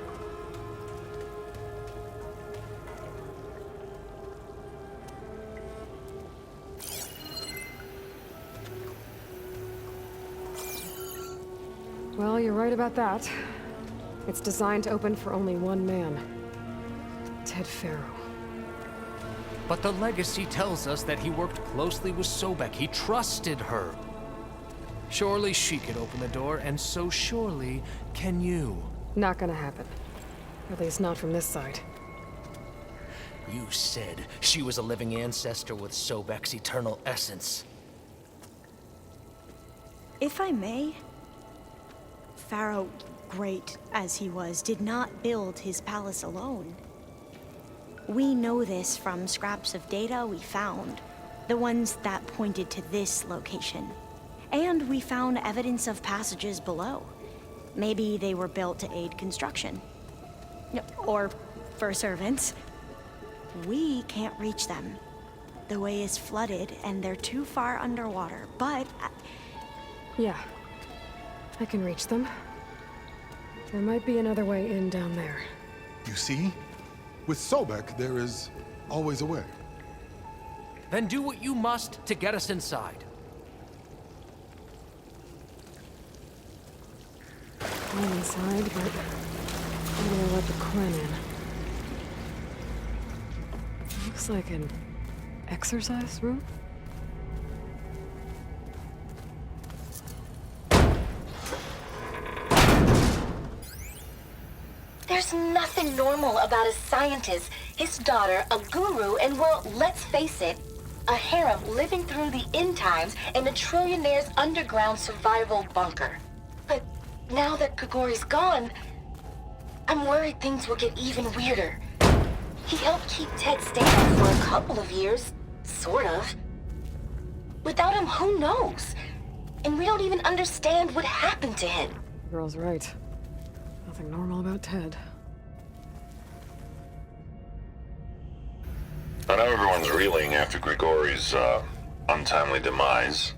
Well, you're right about that. It's designed to open for only one man. Ted Farrow. But the legacy tells us that he worked closely with Sobek. He trusted her. Surely she could open the door, and so surely can you. Not gonna happen. At least not from this side. You said she was a living ancestor with Sobek's eternal essence. If I may, Pharaoh, great as he was, did not build his palace alone. We know this from scraps of data we found, the ones that pointed to this location. And we found evidence of passages below. Maybe they were built to aid construction. Or for servants. We can't reach them. The way is flooded and they're too far underwater, but... Yeah, I can reach them. There might be another way in down there. You see? With Sobek, there is always a way. Then do what you must to get us inside. I'm inside, but I'm gonna let the Quinn in. Looks like an exercise room? There's nothing normal about a scientist, his daughter, a guru, and well, let's face it, a harem living through the end times in a trillionaire's underground survival bunker. But now that Grigori's gone, I'm worried things will get even weirder. He helped keep Ted stable for a couple of years, sort of. Without him, who knows? And we don't even understand what happened to him. The girl's right. Nothing normal about Ted. I know everyone's reeling after Grigori's untimely demise.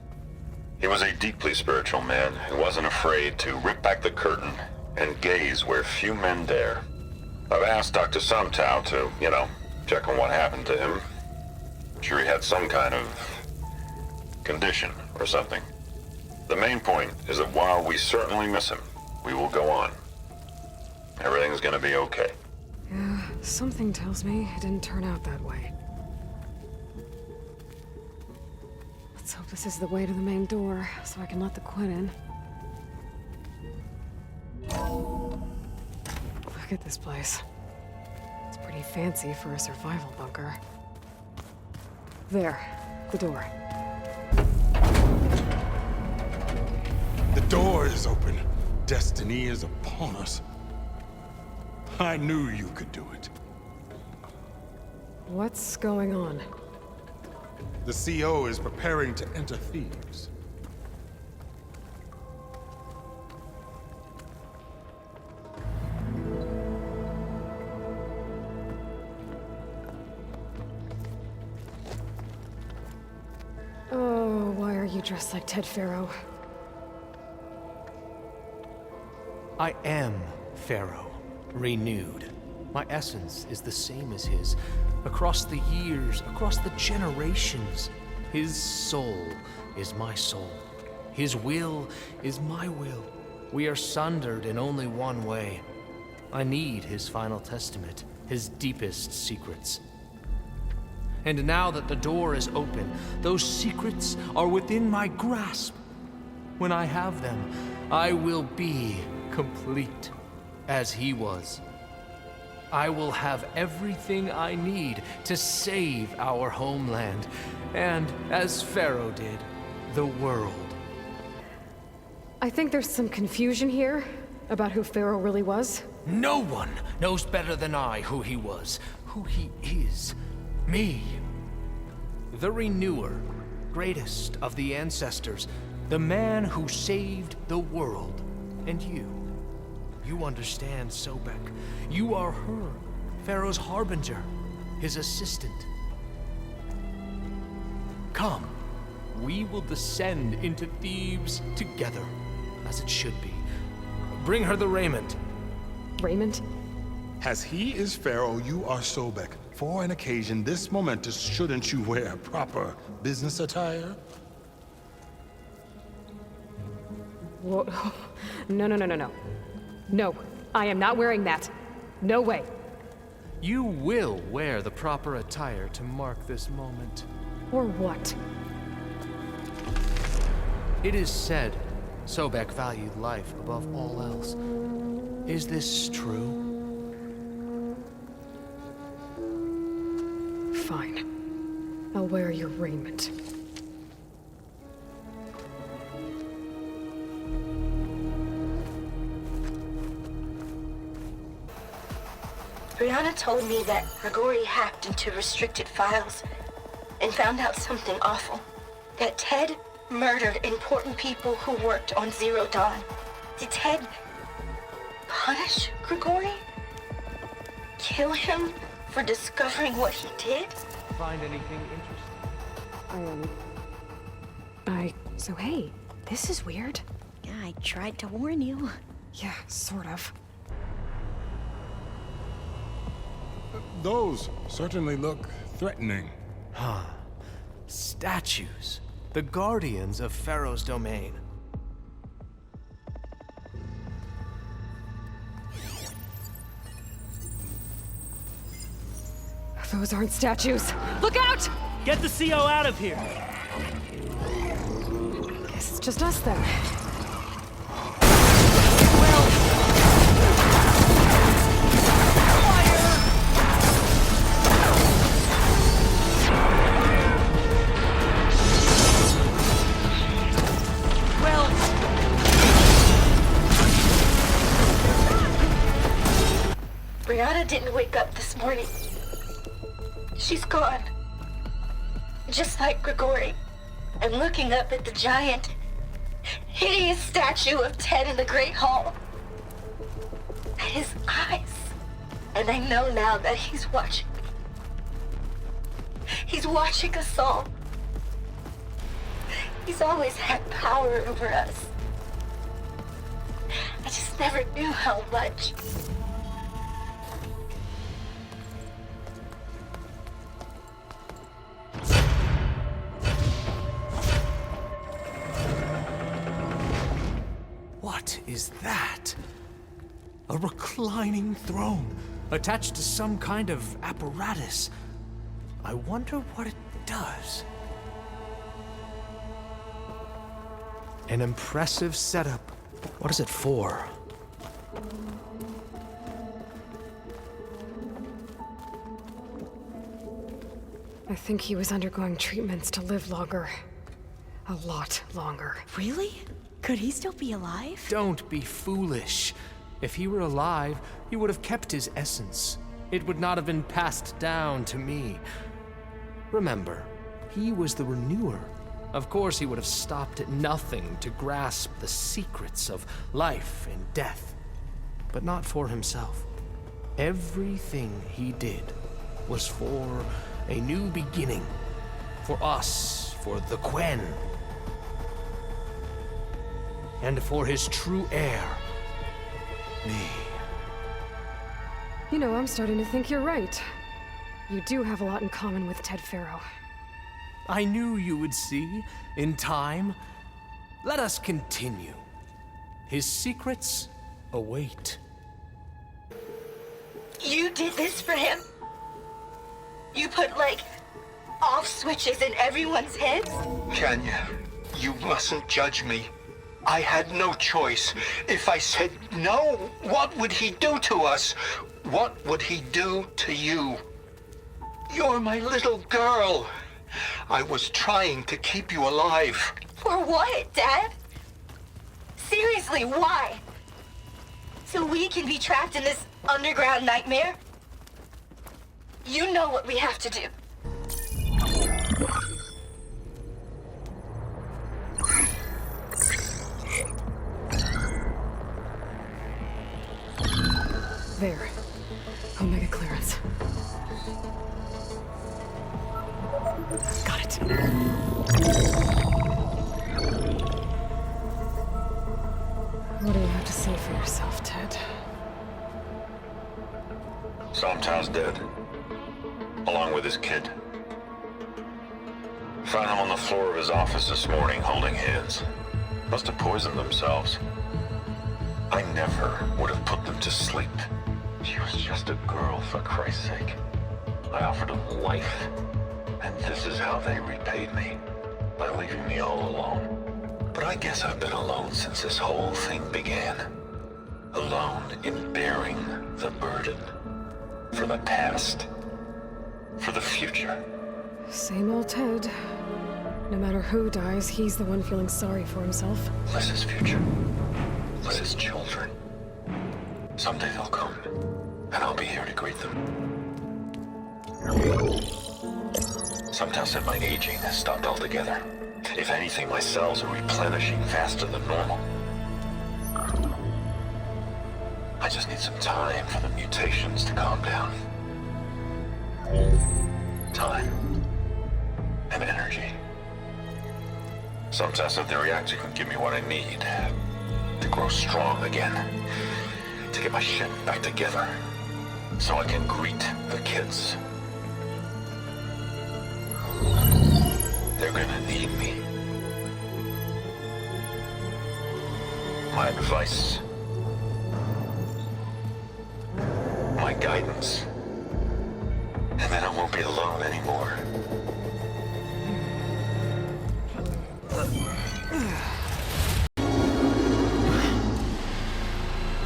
He was a deeply spiritual man who wasn't afraid to rip back the curtain and gaze where few men dare. I've asked Dr. Sumtow to, check on what happened to him. I'm sure he had some kind of condition or something. The main point is that while we certainly miss him, we will go on. Everything's gonna be okay. Yeah, something tells me it didn't turn out that way. Let's hope this is the way to the main door, so I can let the Quinn in. Look at this place. It's pretty fancy for a survival bunker. There, the door. The door is open. Destiny is upon us. I knew you could do it. What's going on? The CO is preparing to enter Thebes. Oh, why are you dressed like Ted Pharaoh? I am Pharaoh, renewed. My essence is the same as his. Across the years, across the generations, his soul is my soul. His will is my will. We are sundered in only one way. I need his final testament, his deepest secrets. And now that the door is open, those secrets are within my grasp. When I have them, I will be complete, as he was. I will have everything I need to save our homeland, and, as Pharaoh did, the world. I think there's some confusion here about who Pharaoh really was. No one knows better than I who he was, who he is. Me. The Renewer, greatest of the ancestors, the man who saved the world. And you. You understand, Sobek. You are her, Pharaoh's harbinger, his assistant. Come, we will descend into Thebes together, as it should be. Bring her the raiment. Raiment? As he is Pharaoh, you are Sobek. For an occasion this momentous, shouldn't you wear proper business attire? Whoa. No. No, I am not wearing that. No way. You will wear the proper attire to mark this moment. Or what? It is said Sobek valued life above all else. Is this true? Fine. I'll wear your raiment. Brianna told me that Grigori hacked into restricted files and found out something awful. That Ted murdered important people who worked on Zero Dawn. Did Ted punish Grigori? Kill him for discovering what he did? Find anything interesting? So hey, this is weird. Yeah, I tried to warn you. Yeah, sort of. Those certainly look threatening. Huh. Statues. The guardians of Pharaoh's domain. Those aren't statues. Look out! Get the CO out of here! Guess it's just us then. Brianna didn't wake up this morning. She's gone. Just like Grigori. I'm looking up at the giant, hideous statue of Ted in the Great Hall. At his eyes. And I know now that he's watching me. He's watching us all. He's always had power over us. I just never knew how much. What is that? A reclining throne, attached to some kind of apparatus. I wonder what it does. An impressive setup. What is it for? I think he was undergoing treatments to live longer. A lot longer. Really? Could he still be alive? Don't be foolish. If he were alive, he would have kept his essence. It would not have been passed down to me. Remember, he was the renewer. Of course, he would have stopped at nothing to grasp the secrets of life and death, but not for himself. Everything he did was for a new beginning. For us, for the Quen. And for his true heir, me. You know, I'm starting to think you're right. You do have a lot in common with Ted Faro. I knew you would see, in time. Let us continue. His secrets await. You did this for him? You put, like, off switches in everyone's heads? Kenya, you mustn't judge me. I had no choice. If I said no, what would he do to us? What would he do to you? You're my little girl. I was trying to keep you alive. For what, Dad? Seriously, why? So we can be trapped in this underground nightmare? You know what we have to do. There. Omega clearance. Got it. What do you have to say for yourself, Ted? Sometimes dead. Along with his kid. Found him on the floor of his office this morning, holding hands. Must have poisoned themselves. I never would have put them to sleep. She was just a girl, for Christ's sake. I offered them life. And this is how they repaid me. By leaving me all alone. But I guess I've been alone since this whole thing began. Alone in bearing the burden. For the past. For the future. Same old Ted. No matter who dies, he's the one feeling sorry for himself. Liz's future. Liz's children. Someday they'll come. And I'll be here to greet them. Some tell said my aging has stopped altogether. If anything, my cells are replenishing faster than normal. I just need some time for the mutations to calm down. Time. And energy. Some tell said the reactor can give me what I need. To grow strong again. To get my shit back together. So I can greet the kids. They're gonna need me. My advice. My guidance. And then I won't be alone anymore.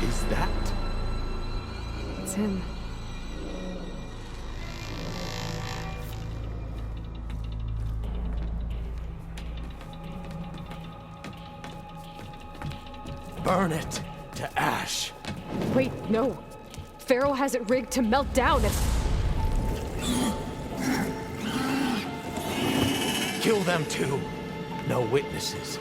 Is that? It's him. Burn it to ash. Wait, no. Faro has it rigged to melt down. Kill them too. No witnesses.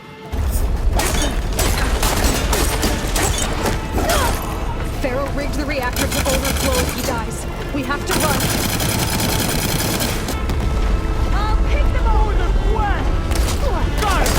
Faro rigged the reactor to overflow if he dies. We have to run. I'll take them over the quest! Got it!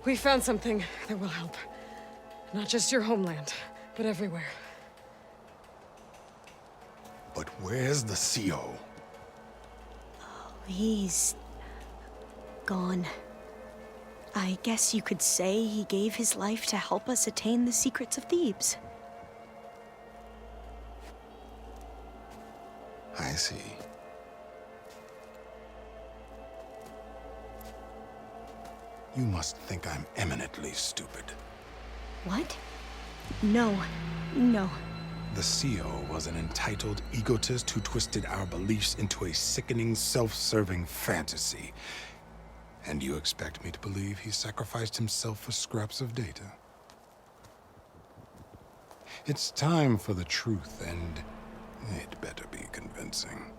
We found something that will help. Not just your homeland, but everywhere. But where's the CO? He's gone. I guess you could say he gave his life to help us attain the secrets of Thebes. I see. You must think I'm eminently stupid. What? No. No. The CO was an entitled egotist who twisted our beliefs into a sickening, self-serving fantasy. And you expect me to believe he sacrificed himself for scraps of data? It's time for the truth, and it better be convincing.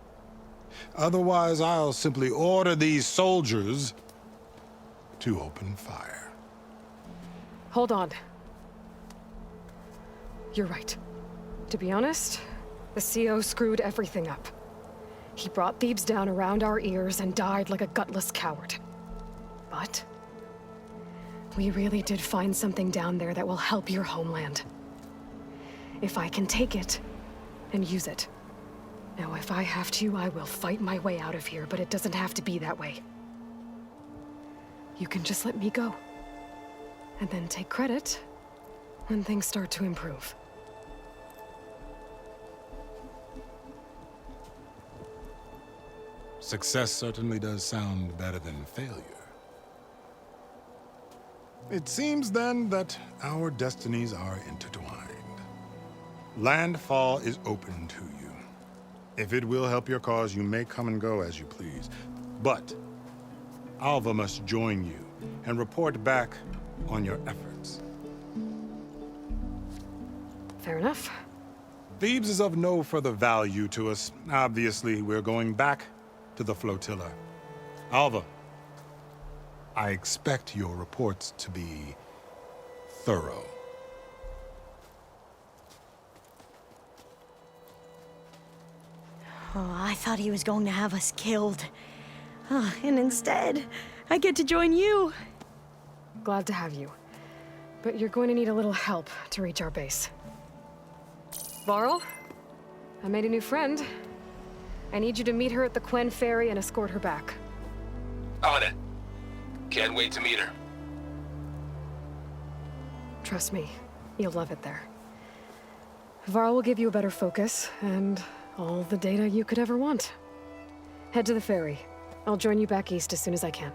Otherwise, I'll simply order these soldiers to open fire. Hold on. You're right. To be honest, the CO screwed everything up. He brought Thebes down around our ears and died like a gutless coward. But we really did find something down there that will help your homeland. If I can take it and use it. Now, if I have to, I will fight my way out of here, but it doesn't have to be that way. You can just let me go. And then take credit when things start to improve. Success certainly does sound better than failure. It seems then that our destinies are intertwined. Landfall is open to you. If it will help your cause, you may come and go as you please. But Alva must join you and report back on your efforts. Fair enough. Thebes is of no further value to us. Obviously, we're going back to the flotilla. Alva, I expect your reports to be thorough. Oh, I thought he was going to have us killed. And instead, I get to join you. Glad to have you. But you're going to need a little help to reach our base. Varl, I made a new friend. I need you to meet her at the Quen Ferry and escort her back. On it. Can't wait to meet her. Trust me, you'll love it there. Varl will give you a better focus, and all the data you could ever want. Head to the ferry. I'll join you back east as soon as I can.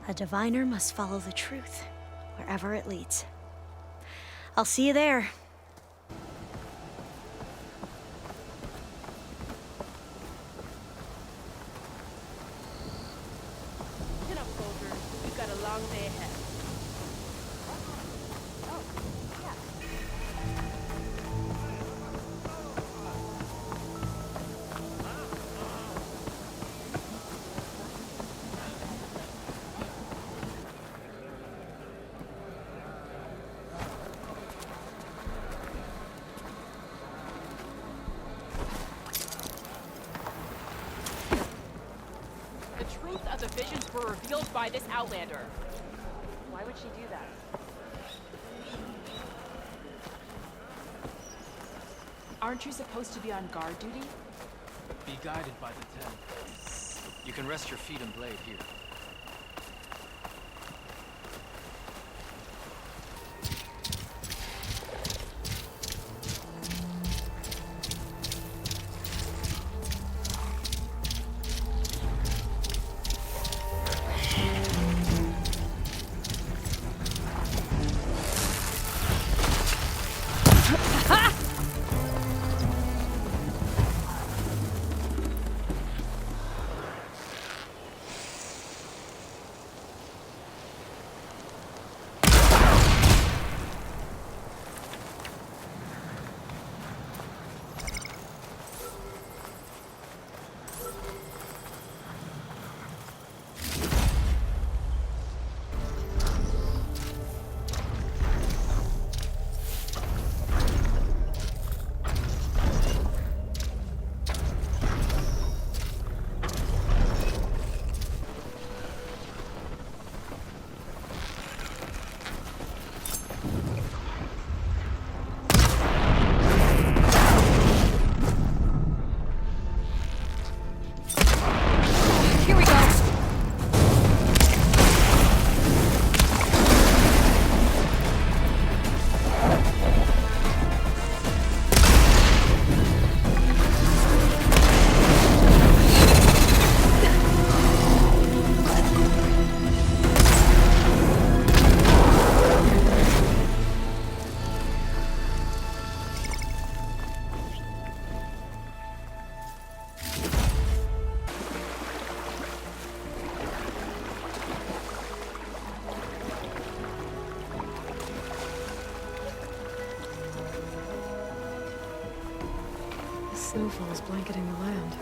A diviner must follow the truth, wherever it leads. I'll see you there. Chin up, soldiers. We've got a long day ahead. The truth of the visions were revealed by this Outlander. Why would she do that? Aren't you supposed to be on guard duty? Be guided by the Ten. You can rest your feet and blade here. Snowfall's blanketing the land.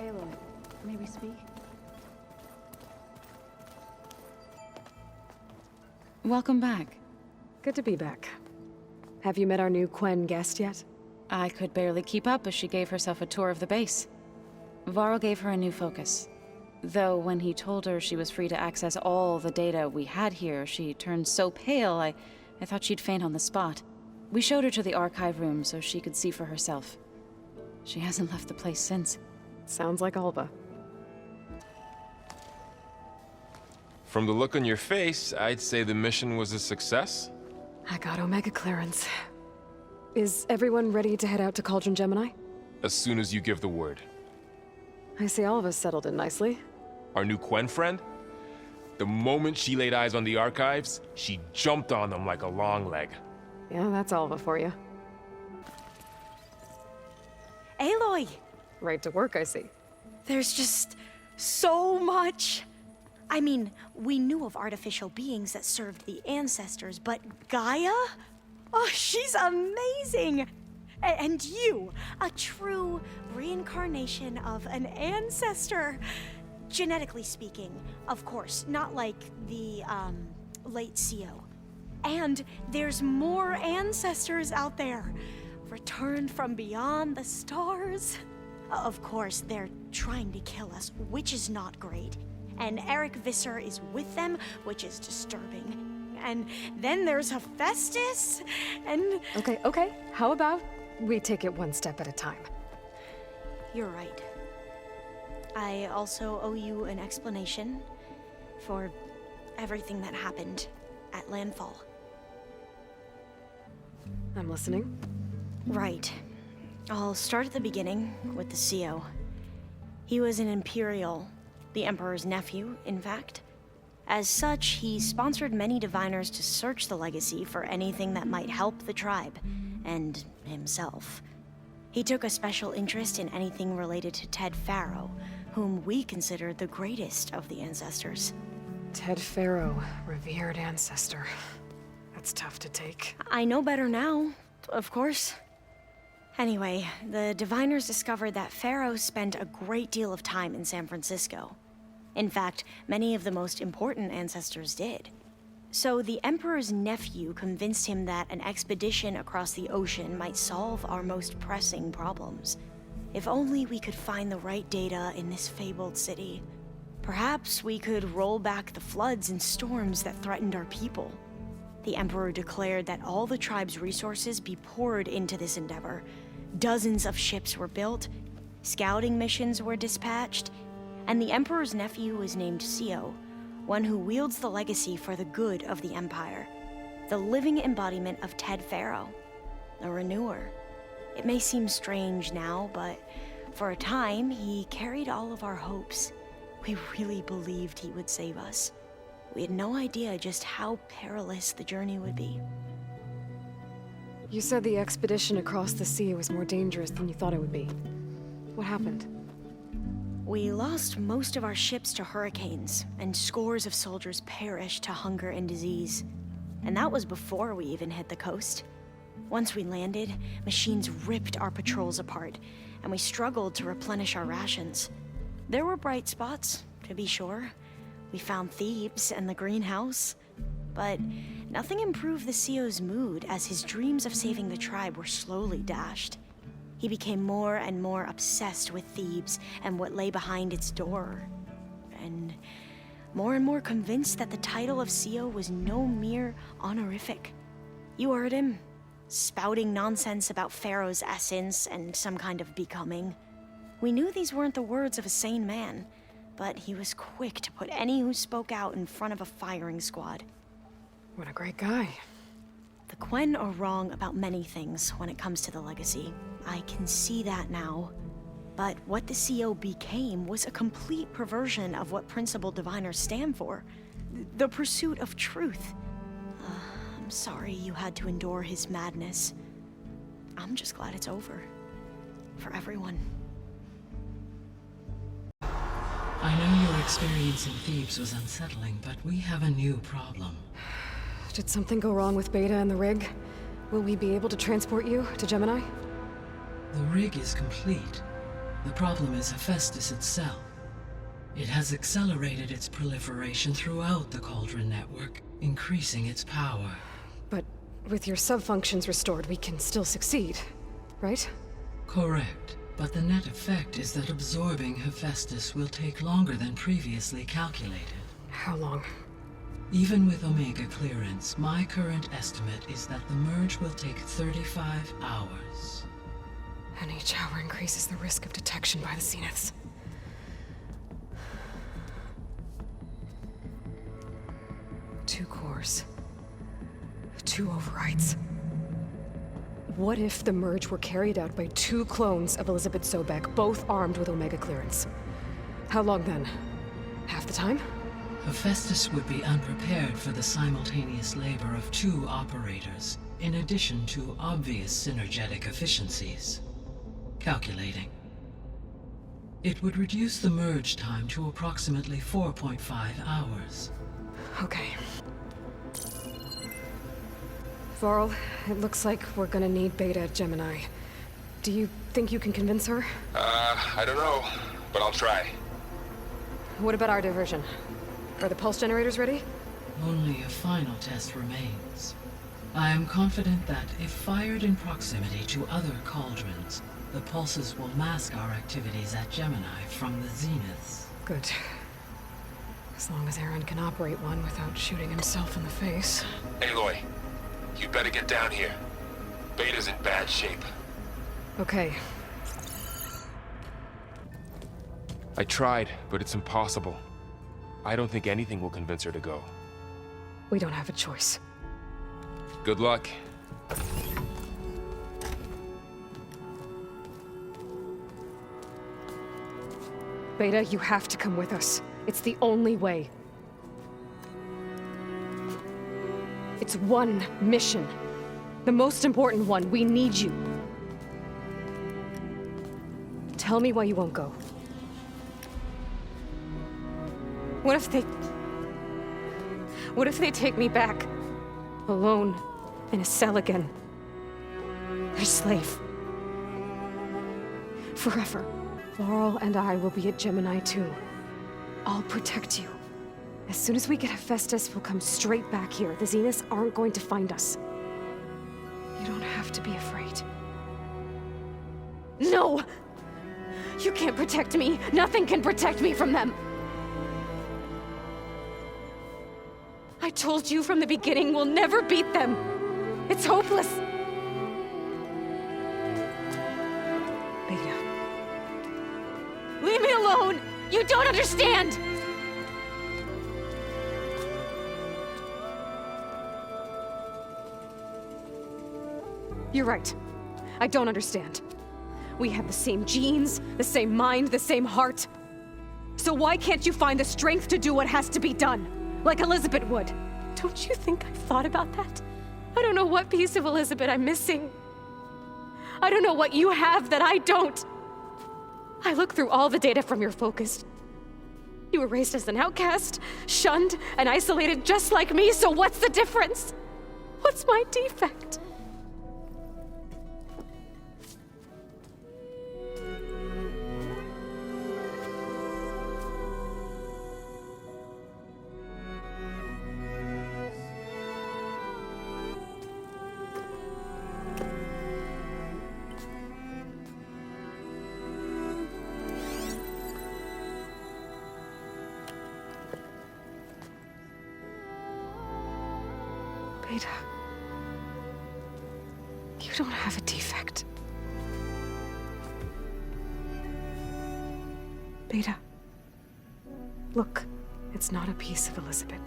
Aloy, may we speak? Welcome back. Good to be back. Have you met our new Quen guest yet? I could barely keep up as she gave herself a tour of the base. Varl gave her a new focus. Though when he told her she was free to access all the data we had here, she turned so pale, I thought she'd faint on the spot. We showed her to the archive room so she could see for herself. She hasn't left the place since. Sounds like Alva. From the look on your face, I'd say the mission was a success. I got Omega clearance. Is everyone ready to head out to Cauldron Gemini? As soon as you give the word. I see all of us settled in nicely. Our new Quen friend? The moment she laid eyes on the archives, she jumped on them like a long leg. Yeah, that's Alva for you. Aloy! Right to work, I see. There's just so much. I mean, we knew of artificial beings that served the ancestors, but Gaia? Oh, she's amazing! And you, a true reincarnation of an ancestor. Genetically speaking, of course, not like the, late CO. And there's more ancestors out there, returned from beyond the stars. Of course, they're trying to kill us, which is not great. And Eric Visser is with them, which is disturbing. And then there's Hephaestus, and... Okay. How about we take it one step at a time? You're right. I also owe you an explanation for everything that happened at Landfall. I'm listening. Right. I'll start at the beginning with the CO. He was an Imperial, the Emperor's nephew, in fact. As such, he sponsored many diviners to search the legacy for anything that might help the tribe, and himself. He took a special interest in anything related to Ted Faro, whom we consider the greatest of the ancestors. Ted Faro, revered ancestor. That's tough to take. I know better now, of course. Anyway, the diviners discovered that Faro spent a great deal of time in San Francisco. In fact, many of the most important ancestors did. So the Emperor's nephew convinced him that an expedition across the ocean might solve our most pressing problems. If only we could find the right data in this fabled city. Perhaps we could roll back the floods and storms that threatened our people. The Emperor declared that all the tribe's resources be poured into this endeavor. Dozens of ships were built, scouting missions were dispatched, and the Emperor's nephew was named Sio, one who wields the legacy for the good of the Empire. The living embodiment of Ted Faro, a renewer. It may seem strange now, but for a time, he carried all of our hopes. We really believed he would save us. We had no idea just how perilous the journey would be. You said the expedition across the sea was more dangerous than you thought it would be. What happened? We lost most of our ships to hurricanes, and scores of soldiers perished to hunger and disease. And that was before we even hit the coast. Once we landed, machines ripped our patrols apart, and we struggled to replenish our rations. There were bright spots, to be sure. We found Thebes and the greenhouse, but nothing improved the CEO's mood as his dreams of saving the tribe were slowly dashed. He became more and more obsessed with Thebes and what lay behind its door, and more convinced that the title of CEO was no mere honorific. You heard him, spouting nonsense about Pharaoh's essence and some kind of becoming. We knew these weren't the words of a sane man, but he was quick to put any who spoke out in front of a firing squad. What a great guy. The Quen are wrong about many things when it comes to the legacy. I can see that now. But what the CEO became was a complete perversion of what principled diviners stand for. The pursuit of truth. I'm sorry you had to endure his madness. I'm just glad it's over. For everyone. I know your experience in Thebes was unsettling, but we have a new problem. Did something go wrong with Beta and the rig? Will we be able to transport you to Gemini? The rig is complete. The problem is Hephaestus itself. It has accelerated its proliferation throughout the Cauldron network, increasing its power. But with your sub-functions restored, we can still succeed, right? Correct. But the net effect is that absorbing Hephaestus will take longer than previously calculated. How long? Even with Omega clearance, my current estimate is that the merge will take 35 hours. And each hour increases the risk of detection by the Zeniths. Two cores. 2 overrides. What if the merge were carried out by 2 clones of Elizabeth Sobek, both armed with Omega clearance? How long then? Half the time? Hephaestus would be unprepared for the simultaneous labor of 2 operators, in addition to obvious synergetic efficiencies. Calculating. It would reduce the merge time to approximately 4.5 hours. Okay. Varl, it looks like we're gonna need Beta at Gemini. Do you think you can convince her? I don't know, but I'll try. What about our diversion? Are the pulse generators ready? Only a final test remains. I am confident that if fired in proximity to other cauldrons, the pulses will mask our activities at Gemini from the Zeniths. Good. As long as Aaron can operate one without shooting himself in the face. Aloy, you better get down here. Beta's in bad shape. Okay. I tried, but it's impossible. I don't think anything will convince her to go. We don't have a choice. Good luck. Beta, you have to come with us. It's the only way. It's one mission. The most important one. We need you. Tell me why you won't go. What if they... What if they take me back? Alone, in a cell again. Their slave. Forever. Laurel and I will be at Gemini too. I'll protect you. As soon as we get Hephaestus, we'll come straight back here. The Zeniths aren't going to find us. You don't have to be afraid. No! You can't protect me. Nothing can protect me from them. I told you from the beginning we'll never beat them. It's hopeless. Beta. Leave me alone! You don't understand! You're right. I don't understand. We have the same genes, the same mind, the same heart. So why can't you find the strength to do what has to be done? Like Elizabeth would. Don't you think I've thought about that? I don't know what piece of Elizabeth I'm missing. I don't know what you have that I don't. I look through all the data from your focus. You were raised as an outcast, shunned, and isolated just like me, so what's the difference? What's my defect? Beta, you don't have a defect. Beta, look, it's not a piece of Elizabeth.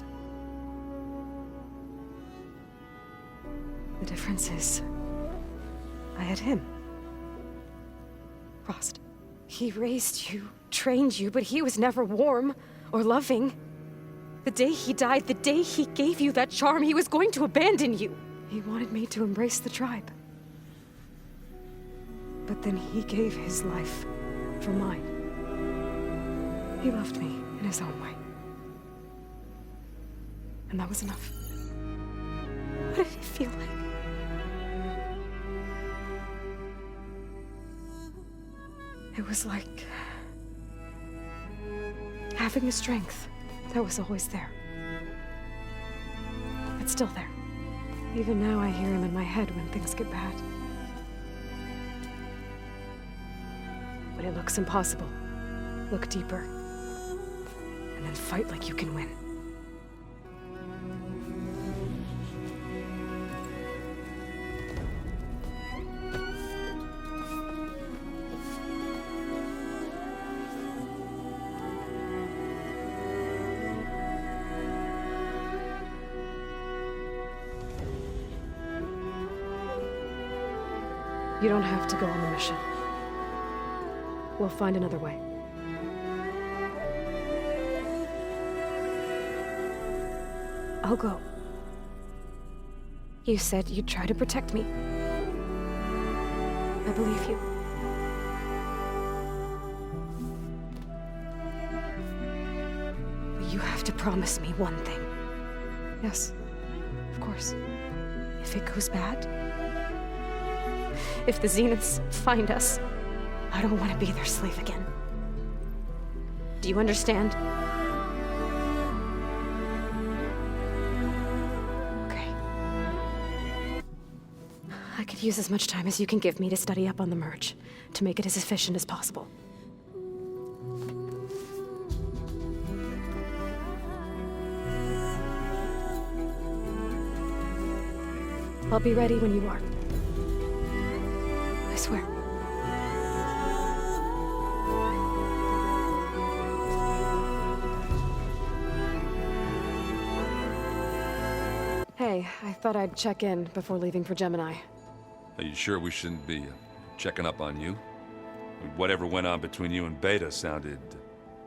The difference is, I had him. Frost. He raised you, trained you, but he was never warm or loving. The day he died, the day he gave you that charm, he was going to abandon you. He wanted me to embrace the tribe. But then he gave his life for mine. He loved me in his own way. And that was enough. What did it feel like? It was like having a strength that was always there. It's still there. Even now I hear him in my head when things get bad. When it looks impossible, look deeper. And then fight like you can win. You don't have to go on the mission. We'll find another way. I'll go. You said you'd try to protect me. I believe you. But you have to promise me one thing. Yes, of course. If it goes bad, if the Zeniths find us, I don't want to be their slave again. Do you understand? Okay. I could use as much time as you can give me to study up on the merge, to make it as efficient as possible. I'll be ready when you are. I swear. Hey, I thought I'd check in before leaving for Gemini. Are you sure we shouldn't be checking up on you? Whatever went on between you and Beta sounded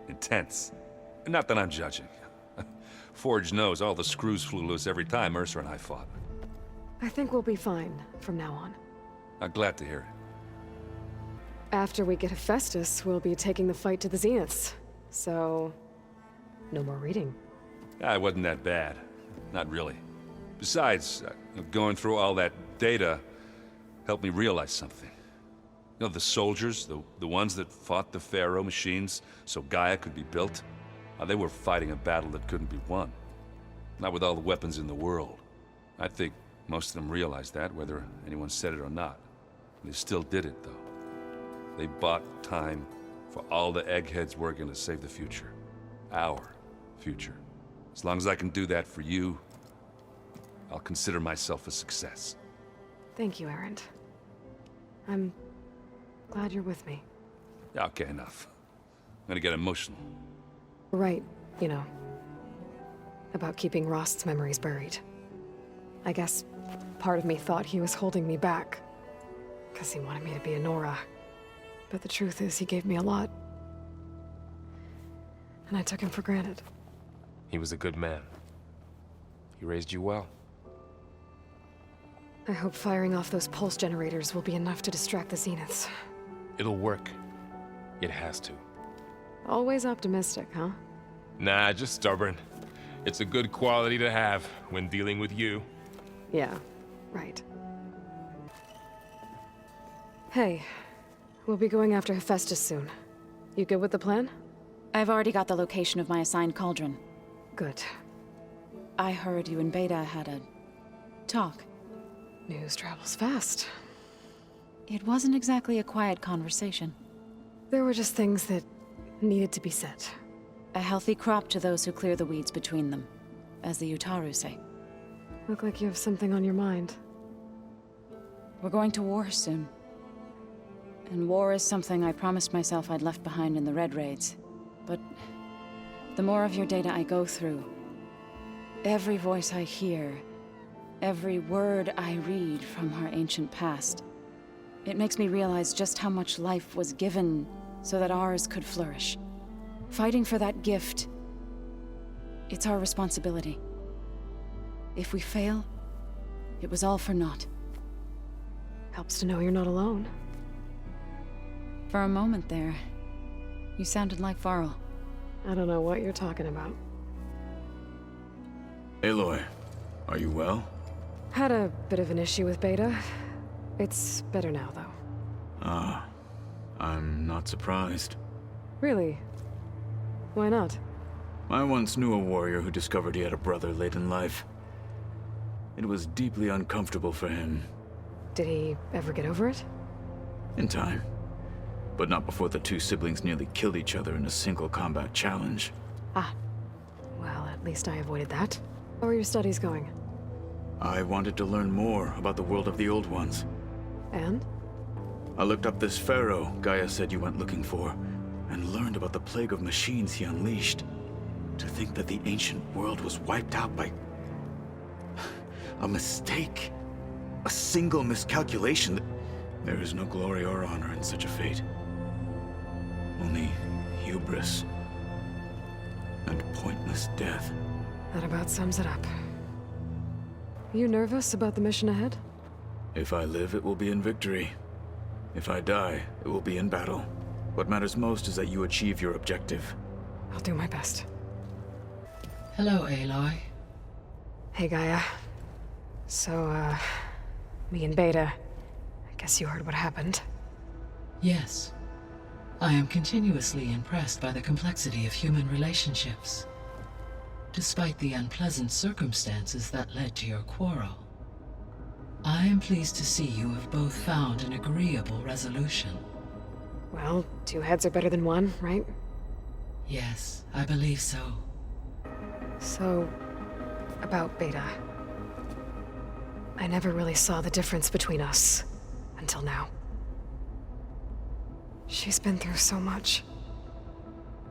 intense. Not that I'm judging. Forge knows all the screws flew loose every time Mercer and I fought. I think we'll be fine from now on. I'm glad to hear it. After we get Hephaestus, we'll be taking the fight to the Zeniths. So, no more reading. It wasn't that bad. Not really. Besides, going through all that data helped me realize something. You know, the soldiers, the ones that fought the Pharaoh machines so Gaia could be built, they were fighting a battle that couldn't be won. Not with all the weapons in the world. I think most of them realized that, whether anyone said it or not. They still did it, though. They bought time for all the eggheads working to save the future. Our future. As long as I can do that for you, I'll consider myself a success. Thank you, Erend. I'm glad you're with me. Okay, enough. I'm gonna get emotional. Right, you know. About keeping Rost's memories buried. I guess part of me thought he was holding me back. Because he wanted me to be a Nora. But the truth is, he gave me a lot. And I took him for granted. He was a good man. He raised you well. I hope firing off those pulse generators will be enough to distract the Zeniths. It'll work. It has to. Always optimistic, huh? Nah, just stubborn. It's a good quality to have when dealing with you. Yeah, right. Hey, we'll be going after Hephaestus soon. You good with the plan? I've already got the location of my assigned cauldron. Good. I heard you and Beta had a talk. News travels fast. It wasn't exactly a quiet conversation. There were just things that needed to be said. A healthy crop to those who clear the weeds between them, as the Utaru say. Look like you have something on your mind. We're going to war soon. And war is something I promised myself I'd left behind in the Red Raids. But the more of your data I go through, every voice I hear, every word I read from our ancient past, it makes me realize just how much life was given so that ours could flourish. Fighting for that gift, it's our responsibility. If we fail, it was all for naught. Helps to know you're not alone. For a moment there, you sounded like Varl. I don't know what you're talking about. Aloy, are you well? Had a bit of an issue with Beta. It's better now, though. Ah, I'm not surprised. Really? Why not? I once knew a warrior who discovered he had a brother late in life. It was deeply uncomfortable for him. Did he ever get over it? In time. But not before the two siblings nearly killed each other in a single combat challenge. Ah. Well, at least I avoided that. How are your studies going? I wanted to learn more about the world of the Old Ones. And? I looked up this pharaoh Gaia said you went looking for, and learned about the plague of machines he unleashed. To think that the ancient world was wiped out by a mistake. A single miscalculation. There is no glory or honor in such a fate. Only hubris and pointless death. That about sums it up. You nervous about the mission ahead? If I live, it will be in victory. If I die, it will be in battle. What matters most is that you achieve your objective. I'll do my best. Hello, Aloy. Hey, Gaia. So, me and Beta, I guess you heard what happened. Yes. I am continuously impressed by the complexity of human relationships. Despite the unpleasant circumstances that led to your quarrel, I am pleased to see you have both found an agreeable resolution. Well, two heads are better than one, right? Yes, I believe so. So, about Beta. I never really saw the difference between us, until now. She's been through so much.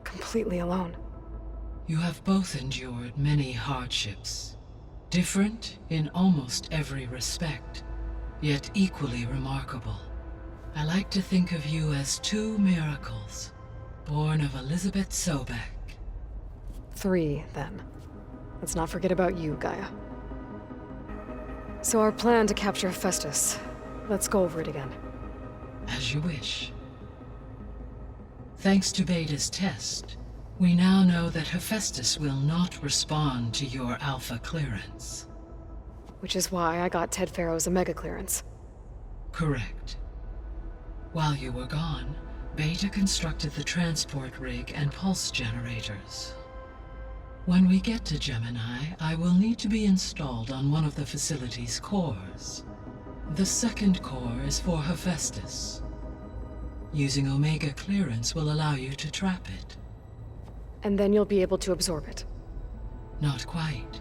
Completely alone. You have both endured many hardships. Different in almost every respect, yet equally remarkable. I like to think of you as two miracles, born of Elizabeth Sobek. 3, then. Let's not forget about you, Gaia. So our plan to capture Hephaestus. Let's go over it again. As you wish. Thanks to Beta's test, We now know that Hephaestus will not respond to your Alpha clearance. Which is why I got Ted Farrow's Omega clearance. Correct. While you were gone, Beta constructed the transport rig and pulse generators. When we get to Gemini, I will need to be installed on one of the facility's cores. The second core is for Hephaestus. Using Omega clearance will allow you to trap it. And then you'll be able to absorb it. Not quite.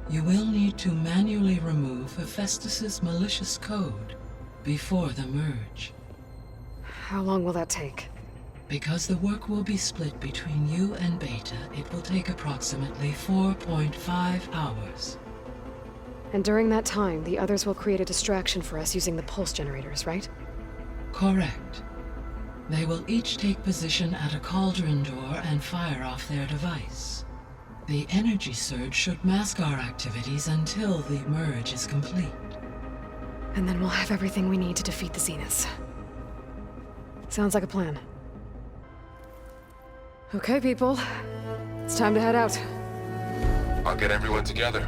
You will need to manually remove Hephaestus's malicious code before the merge. How long will that take? Because the work will be split between you and Beta, it will take approximately 4.5 hours. And during that time, the others will create a distraction for us using the pulse generators, right? Correct. They will each take position at a cauldron door and fire off their device. The energy surge should mask our activities until the merge is complete. And then we'll have everything we need to defeat the Zeniths. Sounds like a plan. Okay, people. It's time to head out. I'll get everyone together.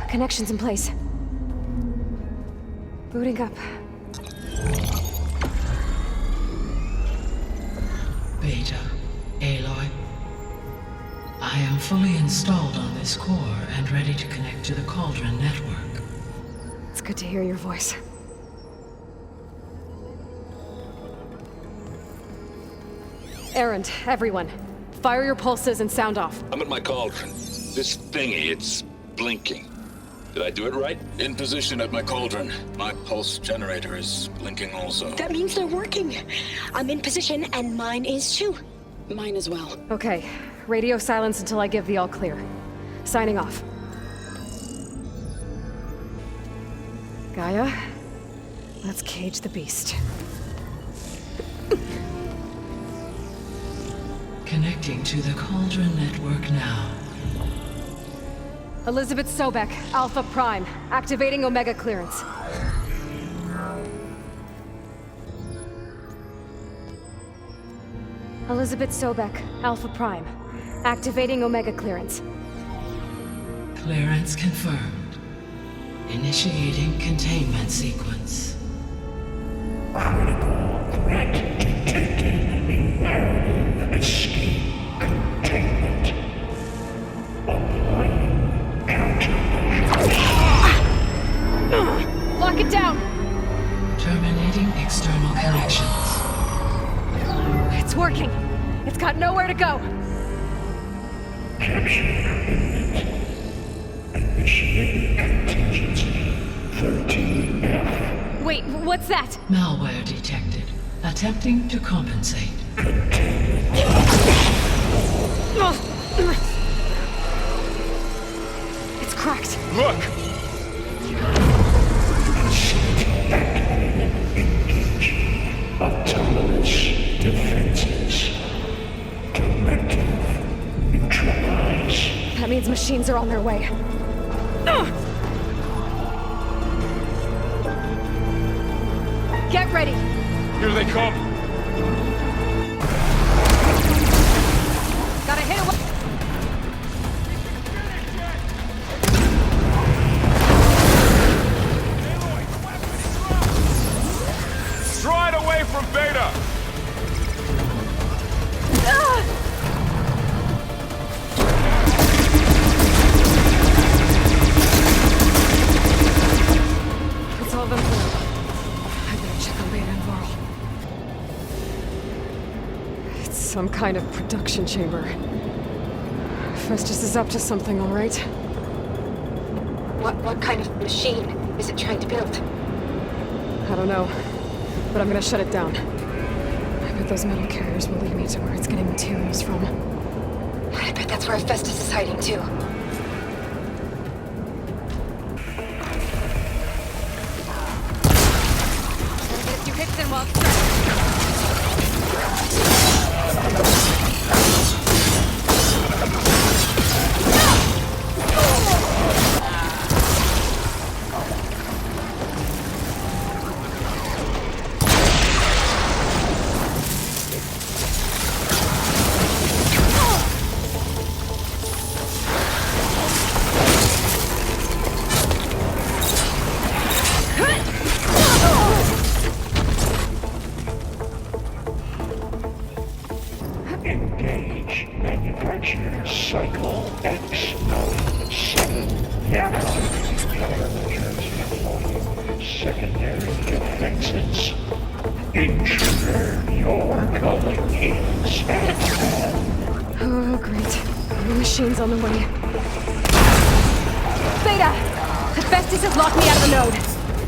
Connections in place. Booting up. Beta, Aloy. I am fully installed on this core and ready to connect to the Cauldron network. It's good to hear your voice. Errand, everyone. Fire your pulses and sound off. I'm at my cauldron. This thingy, it's blinking. Did I do it right? In position at my cauldron. My pulse generator is blinking also. That means they're working. I'm in position, and mine is too. Mine as well. Okay. Radio silence until I give the all clear. Signing off. Gaia, let's cage the beast. Connecting to the Cauldron network now. Elizabeth Sobek, Alpha Prime, activating Omega clearance. Elizabeth Sobek, Alpha Prime, activating Omega clearance. Clearance confirmed. Initiating containment sequence. Critical threat detected. Imperative escape containment. Applying Lock it down! Terminating external connections. It's working! It's got nowhere to go! Capture imminent. Initiating contingency 13F. Wait, what's that? Malware detected. Attempting to compensate. It's cracked. Look! Engage. Autonomous defenses. Directive. Neutralize. That means machines are on their way. Get ready! Here they come! Gotta hit Some kind of production chamber. Festus is up to something, all right? What kind of machine is it trying to build? I don't know, but I'm gonna shut it down. I bet those metal carriers will lead me to where it's getting materials from. I bet that's where Festus is hiding too. Gonna get a few hits in while Engage manufacturer cycle X node 7 secondary defenses. Intruder, your calling is at hand. Oh, great. More machines on the way. Beta! Hephaestus has locked me out of the node.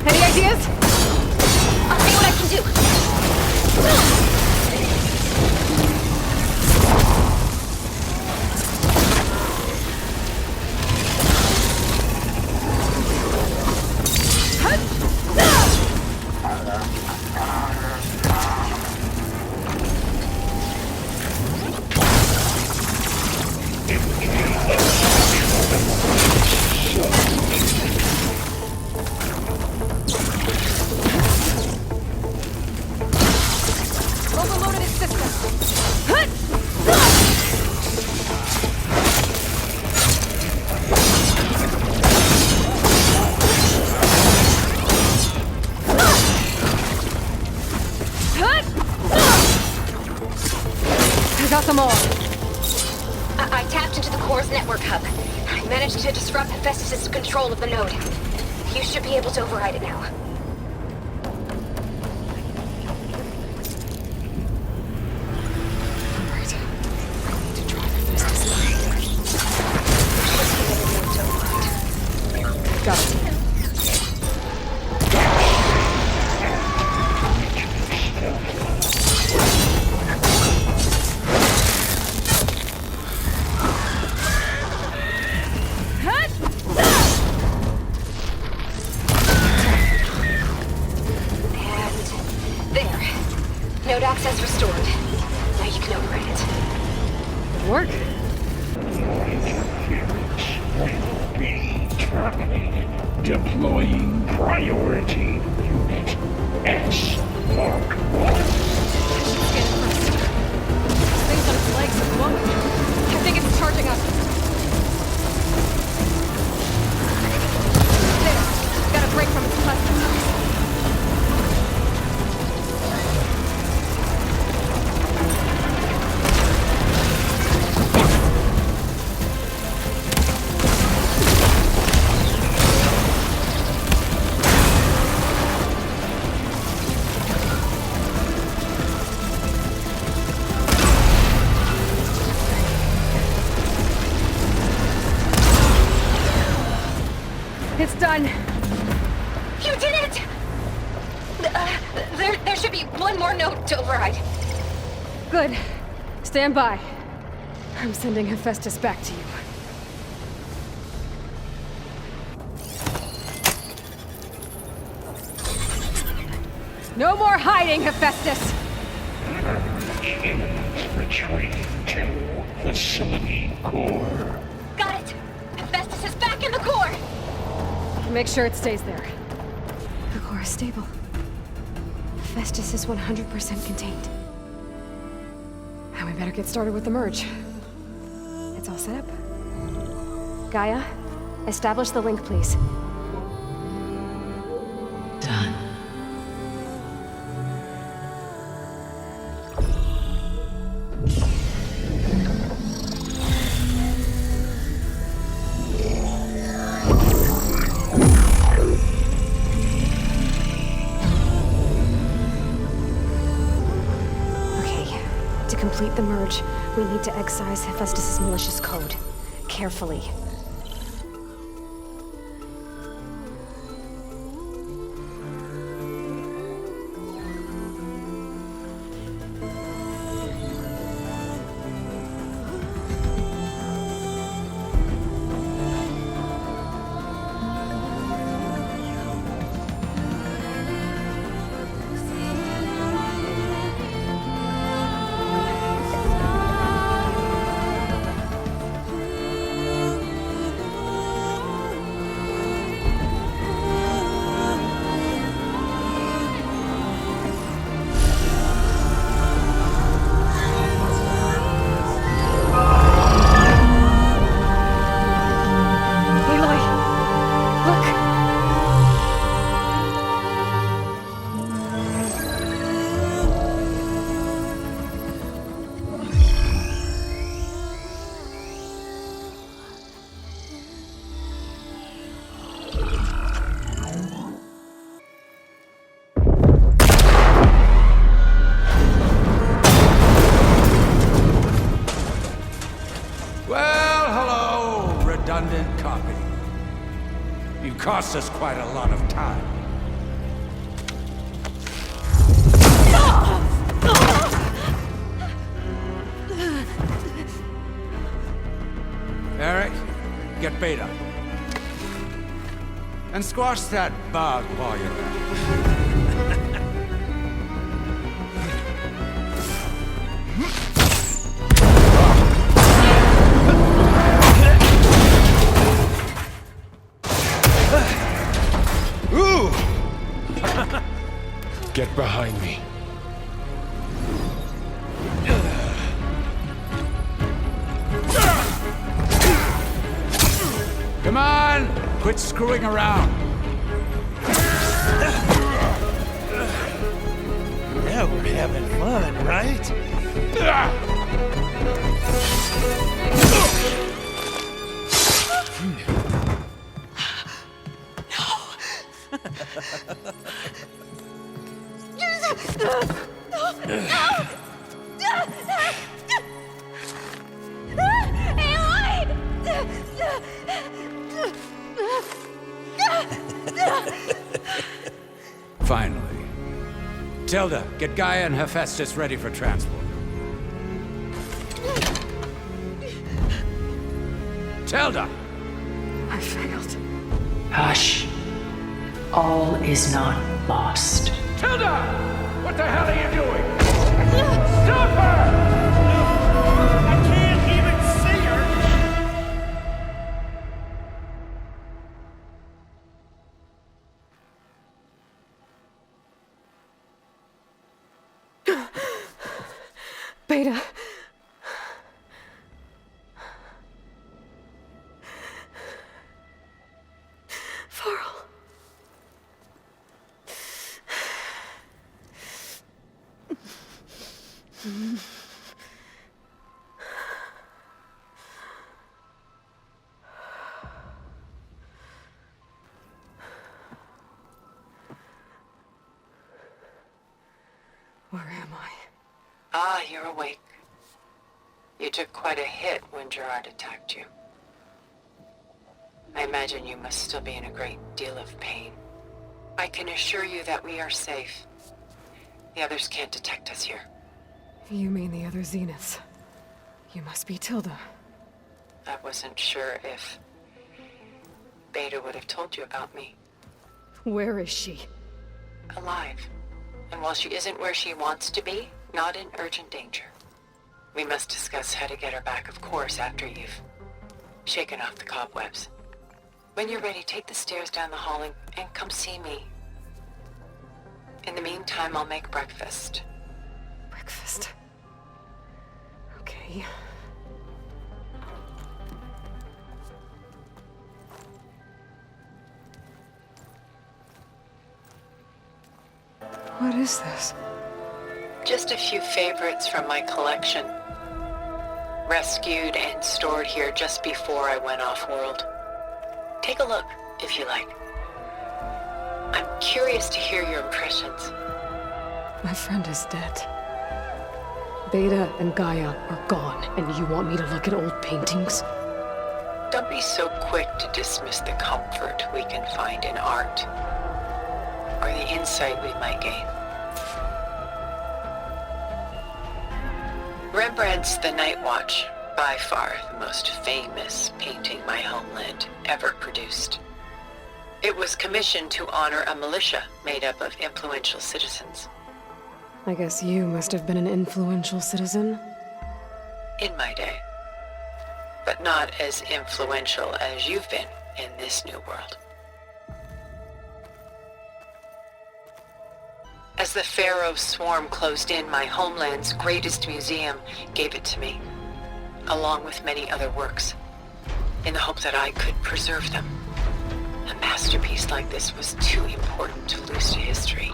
Any ideas? I'll see what I can do. Overloaded its system. I got them all. I tapped into the core's network hub. I managed to disrupt Hephaestus' control of the node. You should be able to override it now. Got it. Node access restored. Now you can override it. Good work. Your interference will be terminated. Deploying priority unit S Mark 1. Thing's on its legs at the moment. I think it's charging up. There. Got a break from its cluster. It's done. You did it! There should be one more node to override. Good. Stand by. I'm sending Hephaestus back to you. No more hiding, Hephaestus! Retreating to facility core. Got it! Hephaestus is back in the core! Make sure it stays there. The core is stable. Hephaestus is 100% contained. And we better get started with the merge. It's all set up. Gaia, establish the link, please. Done. To complete complete the merge, we need to excise Hephaestus' malicious code. Carefully. redundant copy. You've cost us quite a lot of time. Eric, get Beta. And squash that bug while you're at it. Ooh! Get behind me. Come on! Quit screwing around. Now we're having fun, right? Finally. Tilda, get Gaia and Hephaestus ready for transport. Tilda! I failed. Hush. All is not lost. Tilda! What the hell are you doing? Stop her! I can't even see her! Beta. Farrell. Where am I? Ah, you're awake. You took quite a hit when Gerard attacked you. I imagine you must still be in a great deal of pain. I can assure you that we are safe. The others can't detect us here. You mean the other Zeniths? You must be Tilda. I wasn't sure if Beta would have told you about me. Where is she? Alive. And while she isn't where she wants to be, not in urgent danger. We must discuss how to get her back, of course, after you've shaken off the cobwebs. When you're ready, take the stairs down the hall and come see me. In the meantime, I'll make breakfast. Breakfast? Okay. What is this? Just a few favorites from my collection. Rescued and stored here just before I went off-world. Take a look, if you like. I'm curious to hear your impressions. My friend is dead. Beta and Gaia are gone, and you want me to look at old paintings? Don't be so quick to dismiss the comfort we can find in art, or the insight we might gain. Rembrandt's The Night Watch, by far the most famous painting my homeland ever produced. It was commissioned to honor a militia made up of influential citizens. I guess you must have been an influential citizen. In my day. But not as influential as you've been in this new world. As the Pharaoh swarm closed in, my homeland's greatest museum gave it to me, along with many other works, in the hope that I could preserve them. A masterpiece like this was too important to lose to history.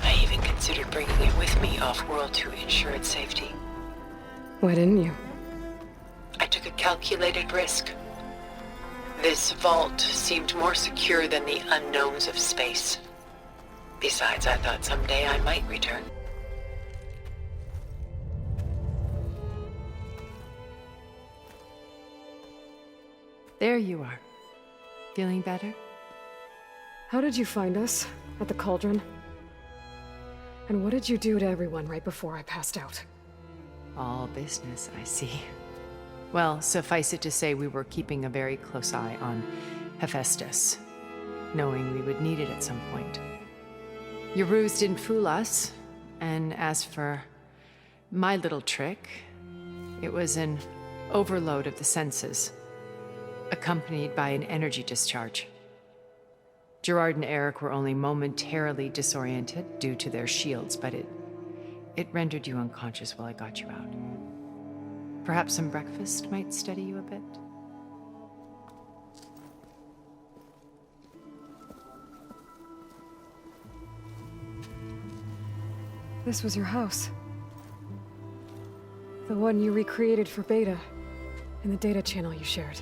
I even considered bringing it with me off-world to ensure its safety. Why didn't you? I took a calculated risk. This vault seemed more secure than the unknowns of space. Besides, I thought someday I might return. There you are. Feeling better? How did you find us? At the cauldron? And what did you do to everyone right before I passed out? All business, I see. Well, suffice it to say we were keeping a very close eye on Hephaestus, knowing we would need it at some point. Your ruse didn't fool us, and as for my little trick, it was an overload of the senses, accompanied by an energy discharge. Gerard and Eric were only momentarily disoriented due to their shields, but it rendered you unconscious while I got you out. Perhaps some breakfast might steady you a bit? This was your house. The one you recreated for Beta, in the data channel you shared.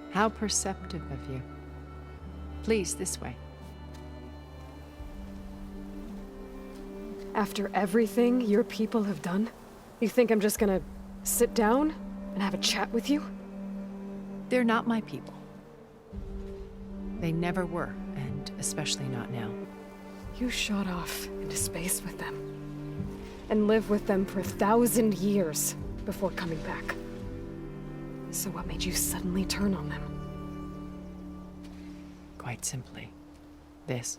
How perceptive of you. Please, this way. After everything your people have done, you think I'm just gonna sit down and have a chat with you? They're not my people. They never were, and especially not now. You shot off into space with them, and lived with them for 1,000 years before coming back. So what made you suddenly turn on them? Quite simply, this.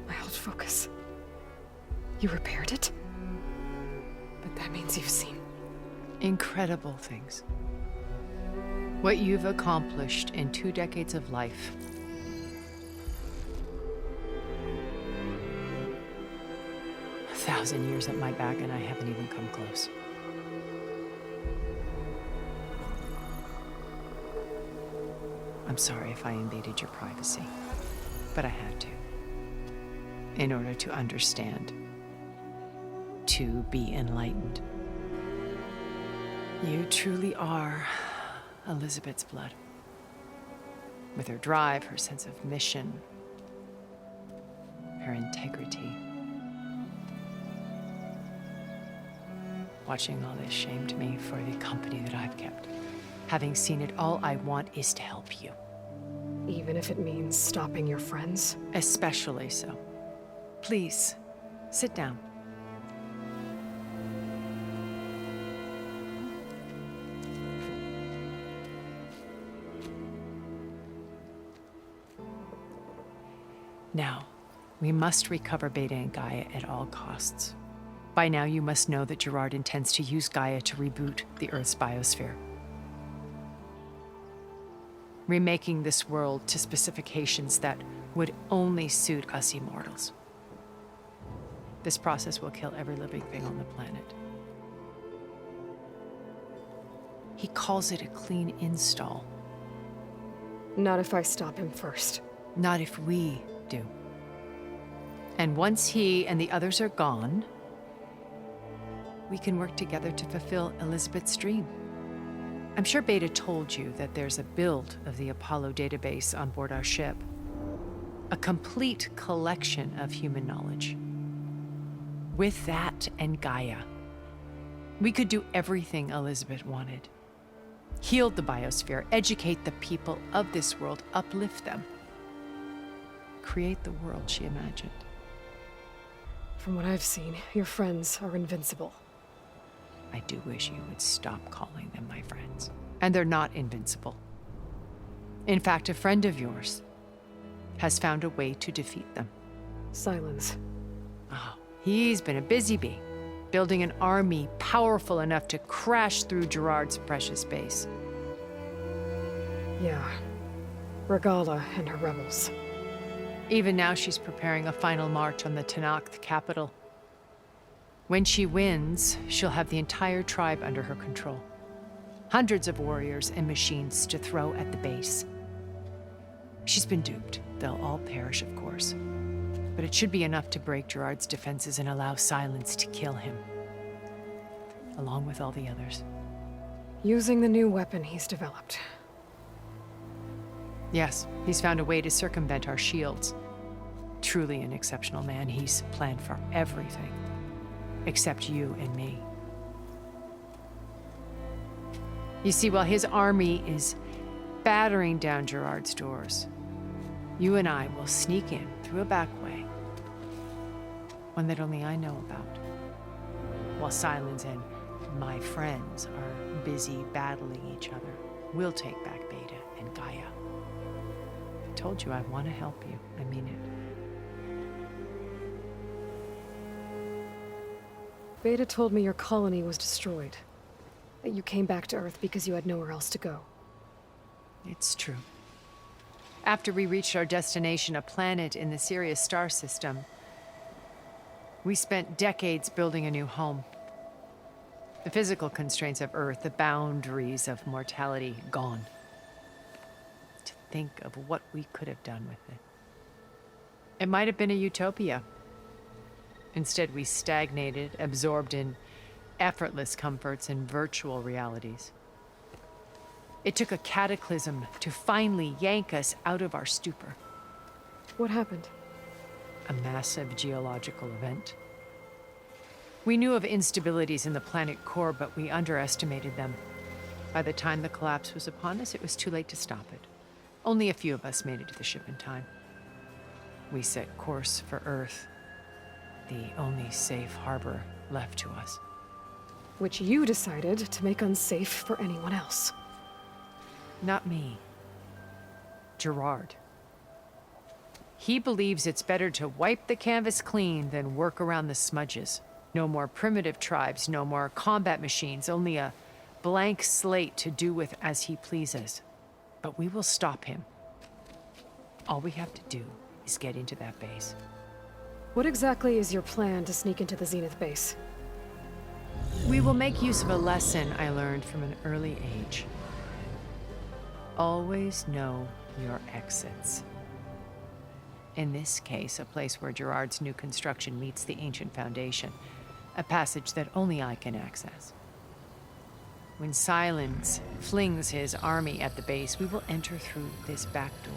My old focus. You repaired it? But that means you've seen incredible things. What you've accomplished in 2 decades of life. A 1,000 years at my back and I haven't even come close. I'm sorry if I invaded your privacy, but I had to. In order to understand. To be enlightened. You truly are Elizabeth's blood. With her drive, her sense of mission, her integrity. Watching all this shamed me for the company that I've kept. Having seen it, all I want is to help you. Even if it means stopping your friends? Especially so. Please, sit down. Now, we must recover Beta and Gaia at all costs. By now, you must know that Gerard intends to use Gaia to reboot the Earth's biosphere. Remaking this world to specifications that would only suit us immortals. This process will kill every living thing on the planet. He calls it a clean install. Not if I stop him first. Not if we do. And once he and the others are gone, we can work together to fulfill Elizabeth's dream. I'm sure Beta told you that there's a build of the Apollo database on board our ship. A complete collection of human knowledge. With that and Gaia, we could do everything Elizabeth wanted. Heal the biosphere, educate the people of this world, uplift them. Create the world she imagined. From what I've seen, your friends are invincible. I do wish you would stop calling them my friends. And they're not invincible. In fact, a friend of yours has found a way to defeat them. Silence. Oh, he's been a busy bee, building an army powerful enough to crash through Gerard's precious base. Yeah. Regala and her rebels. Even now she's preparing a final march on the Tenakth capital. When she wins, she'll have the entire tribe under her control. Hundreds of warriors and machines to throw at the base. She's been duped. They'll all perish, of course. But it should be enough to break Gerard's defenses and allow Silence to kill him. Along with all the others. Using the new weapon he's developed. Yes, he's found a way to circumvent our shields. Truly an exceptional man. He's planned for everything. Except you and me. You see, while his army is battering down Gerard's doors, you and I will sneak in through a back way. One that only I know about. While Silence and my friends are busy battling each other, we'll take back Beta and Gaia. I told you I want to help you. I mean it. Beta told me your colony was destroyed. That you came back to Earth because you had nowhere else to go. It's true. After we reached our destination, a planet in the Sirius star system, we spent decades building a new home. The physical constraints of Earth, the boundaries of mortality, gone. To think of what we could have done with it. It might have been a utopia. Instead, we stagnated, absorbed in effortless comforts and virtual realities. It took a cataclysm to finally yank us out of our stupor. What happened? A massive geological event. We knew of instabilities in the planet core, but we underestimated them. By the time the collapse was upon us, it was too late to stop it. Only a few of us made it to the ship in time. We set course for Earth, the only safe harbor left to us. Which you decided to make unsafe for anyone else. Not me. Gerard. He believes it's better to wipe the canvas clean than work around the smudges. No more primitive tribes, no more combat machines, only a blank slate to do with as he pleases. But we will stop him. All we have to do is get into that base. What exactly is your plan to sneak into the Zenith base? We will make use of a lesson I learned from an early age. Always know your exits. In this case, a place where Gerard's new construction meets the ancient foundation, a passage that only I can access. When Silence flings his army at the base, we will enter through this back door,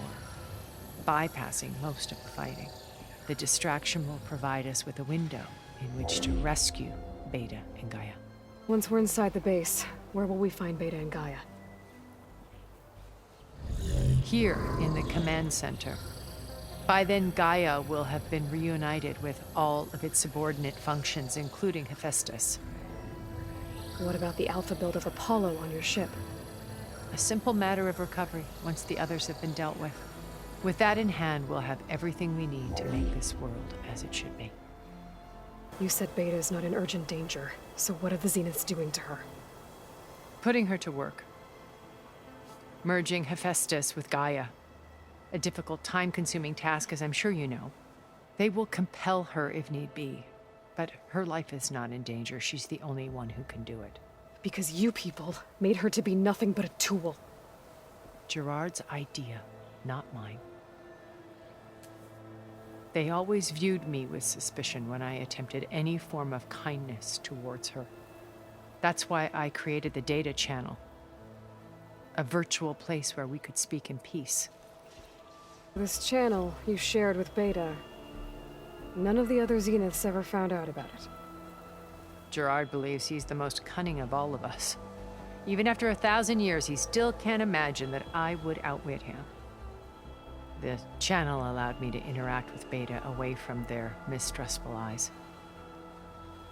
bypassing most of the fighting. The distraction will provide us with a window in which to rescue Beta and Gaia. Once we're inside the base, where will we find Beta and Gaia? Here in the command center. By then, Gaia will have been reunited with all of its subordinate functions, including Hephaestus. What about the alpha build of Apollo on your ship? A simple matter of recovery once the others have been dealt with. With that in hand, we'll have everything we need to make this world as it should be. You said Beta is not in urgent danger, so what are the Zeniths doing to her? Putting her to work. Merging Hephaestus with Gaia. A difficult, time-consuming task, as I'm sure you know. They will compel her if need be. But her life is not in danger. She's the only one who can do it. Because you people made her to be nothing but a tool. Gerard's idea, not mine. They always viewed me with suspicion when I attempted any form of kindness towards her. That's why I created the data channel. A virtual place where we could speak in peace. This channel you shared with Beta, none of the other Zeniths ever found out about it. Gerard believes he's the most cunning of all of us. Even after 1,000 years, he still can't imagine that I would outwit him. The channel allowed me to interact with Beta away from their mistrustful eyes.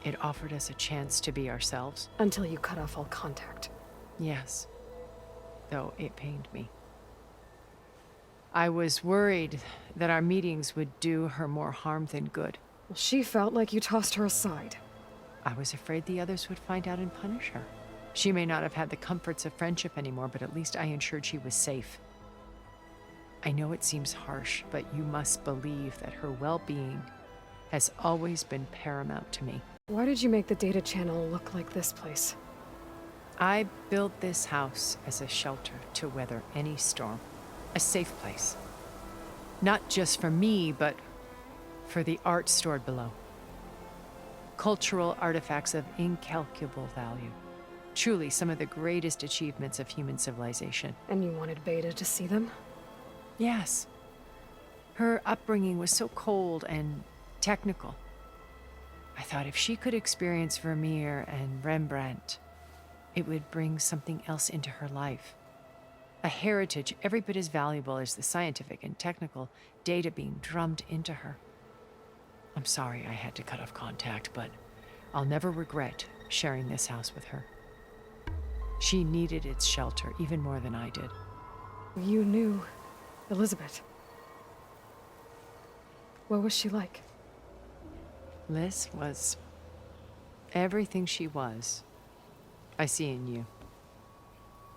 It offered us a chance to be ourselves. Until you cut off all contact. Yes, though it pained me. I was worried that our meetings would do her more harm than good. Well, she felt like you tossed her aside. I was afraid the others would find out and punish her. She may not have had the comforts of friendship anymore, but at least I ensured she was safe. I know it seems harsh, but you must believe that her well-being has always been paramount to me. Why did you make the data channel look like this place? I built this house as a shelter to weather any storm. A safe place. Not just for me, but for the art stored below. Cultural artifacts of incalculable value. Truly some of the greatest achievements of human civilization. And you wanted Beta to see them? Yes. Her upbringing was so cold and technical. I thought if she could experience Vermeer and Rembrandt, it would bring something else into her life. A heritage every bit as valuable as the scientific and technical data being drummed into her. I'm sorry I had to cut off contact, but I'll never regret sharing this house with her. She needed its shelter even more than I did. You knew Elizabeth. What was she like? Liz was everything she was. I see in you.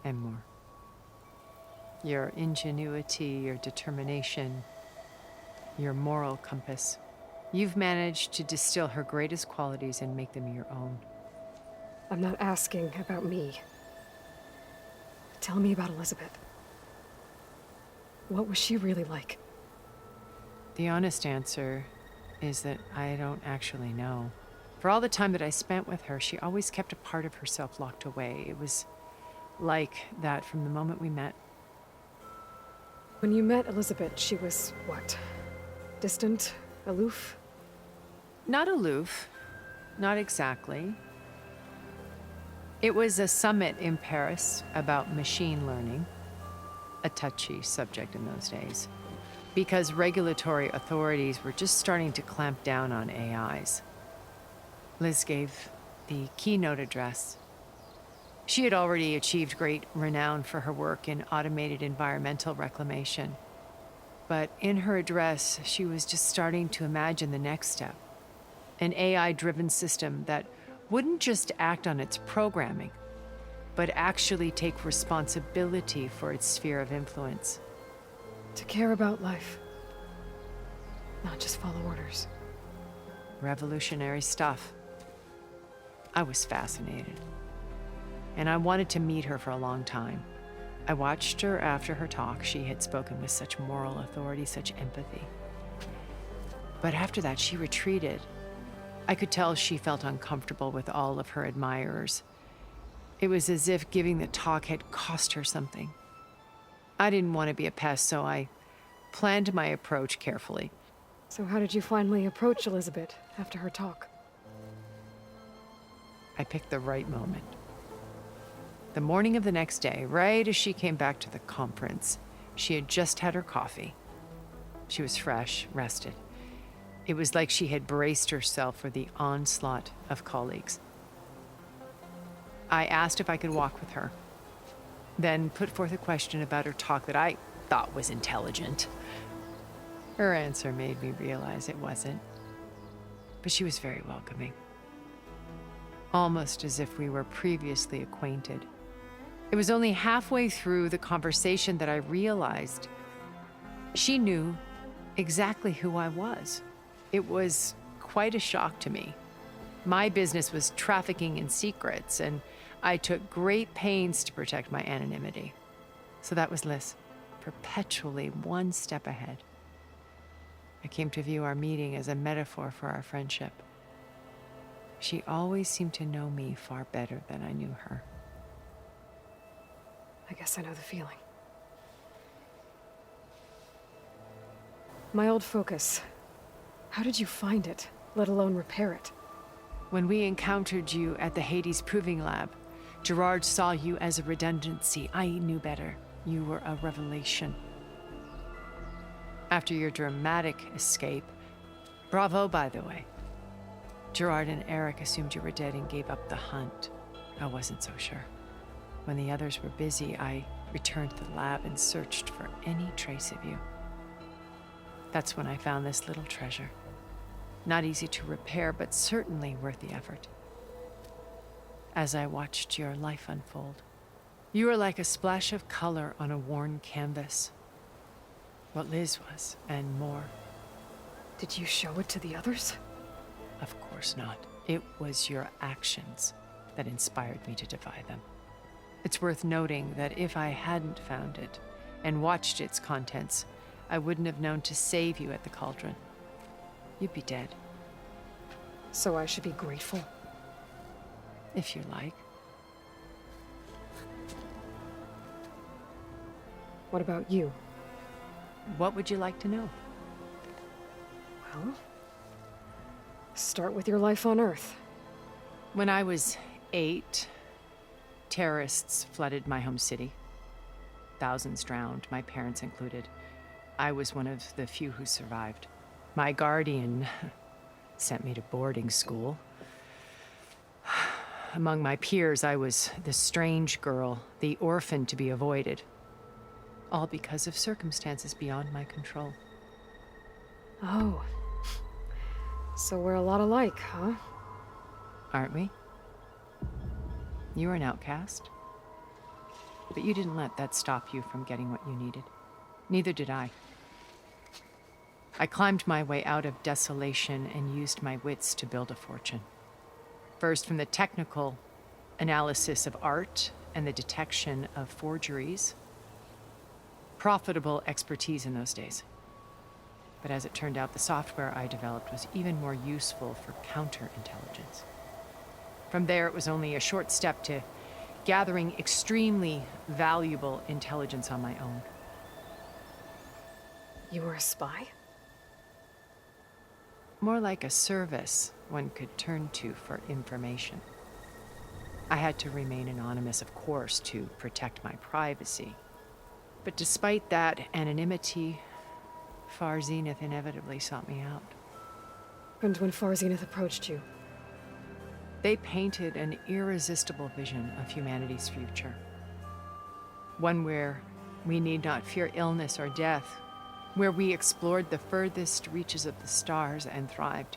And more. Your ingenuity, your determination, your moral compass. You've managed to distill her greatest qualities and make them your own. I'm not asking about me. Tell me about Elizabeth. What was she really like? The honest answer is that I don't actually know. For all the time that I spent with her, she always kept a part of herself locked away. It was like that from the moment we met. When you met Elizabeth, she was what? Distant? Aloof? Not aloof. Not exactly. It was a summit in Paris about machine learning. A touchy subject in those days. Because regulatory authorities were just starting to clamp down on AIs. Liz gave the keynote address. She had already achieved great renown for her work in automated environmental reclamation. But in her address, she was just starting to imagine the next step. An AI-driven system that wouldn't just act on its programming, but actually take responsibility for its sphere of influence. To care about life. Not just follow orders. Revolutionary stuff. I was fascinated. And I wanted to meet her for a long time. I watched her after her talk. She had spoken with such moral authority, such empathy. But after that, she retreated. I could tell she felt uncomfortable with all of her admirers. It was as if giving the talk had cost her something. I didn't want to be a pest, so I planned my approach carefully. So how did you finally approach Elizabeth after her talk? I picked the right moment. The morning of the next day, right as she came back to the conference, she had just had her coffee. She was fresh, rested. It was like she had braced herself for the onslaught of colleagues. I asked if I could walk with her, then put forth a question about her talk that I thought was intelligent. Her answer made me realize it wasn't, but she was very welcoming. Almost as if we were previously acquainted. It was only halfway through the conversation that I realized she knew exactly who I was. It was quite a shock to me. My business was trafficking in secrets, and I took great pains to protect my anonymity. So that was Liz, perpetually one step ahead. I came to view our meeting as a metaphor for our friendship. She always seemed to know me far better than I knew her. I guess I know the feeling. My old focus. How did you find it, let alone repair it? When we encountered you at the Hades Proving Lab, Gerard saw you as a redundancy. I knew better. You were a revelation. After your dramatic escape, bravo, by the way. Gerard and Eric assumed you were dead and gave up the hunt. I wasn't so sure. When the others were busy, I returned to the lab and searched for any trace of you. That's when I found this little treasure. Not easy to repair, but certainly worth the effort. As I watched your life unfold, you were like a splash of color on a worn canvas. What Liz was, and more. Did you show it to the others? Of course not. It was your actions that inspired me to defy them. It's worth noting that if I hadn't found it and watched its contents, I wouldn't have known to save you at the cauldron. You'd be dead. So I should be grateful? If you like. What about you? What would you like to know? Well, start with your life on Earth. When I was 8, terrorists flooded my home city. Thousands drowned, my parents included. I was one of the few who survived. My guardian sent me to boarding school. Among my peers, I was the strange girl, the orphan to be avoided. All because of circumstances beyond my control. Oh. So we're a lot alike, huh? Aren't we? You were an outcast. But you didn't let that stop you from getting what you needed. Neither did I. I climbed my way out of desolation and used my wits to build a fortune. First, from the technical analysis of art and the detection of forgeries. Profitable expertise in those days. But as it turned out, the software I developed was even more useful for counterintelligence. From there, it was only a short step to gathering extremely valuable intelligence on my own. You were a spy? More like a service one could turn to for information. I had to remain anonymous, of course, to protect my privacy. But despite that anonymity, Far Zenith inevitably sought me out. And when Far Zenith approached you? They painted an irresistible vision of humanity's future. One where we need not fear illness or death, where we explored the furthest reaches of the stars and thrived.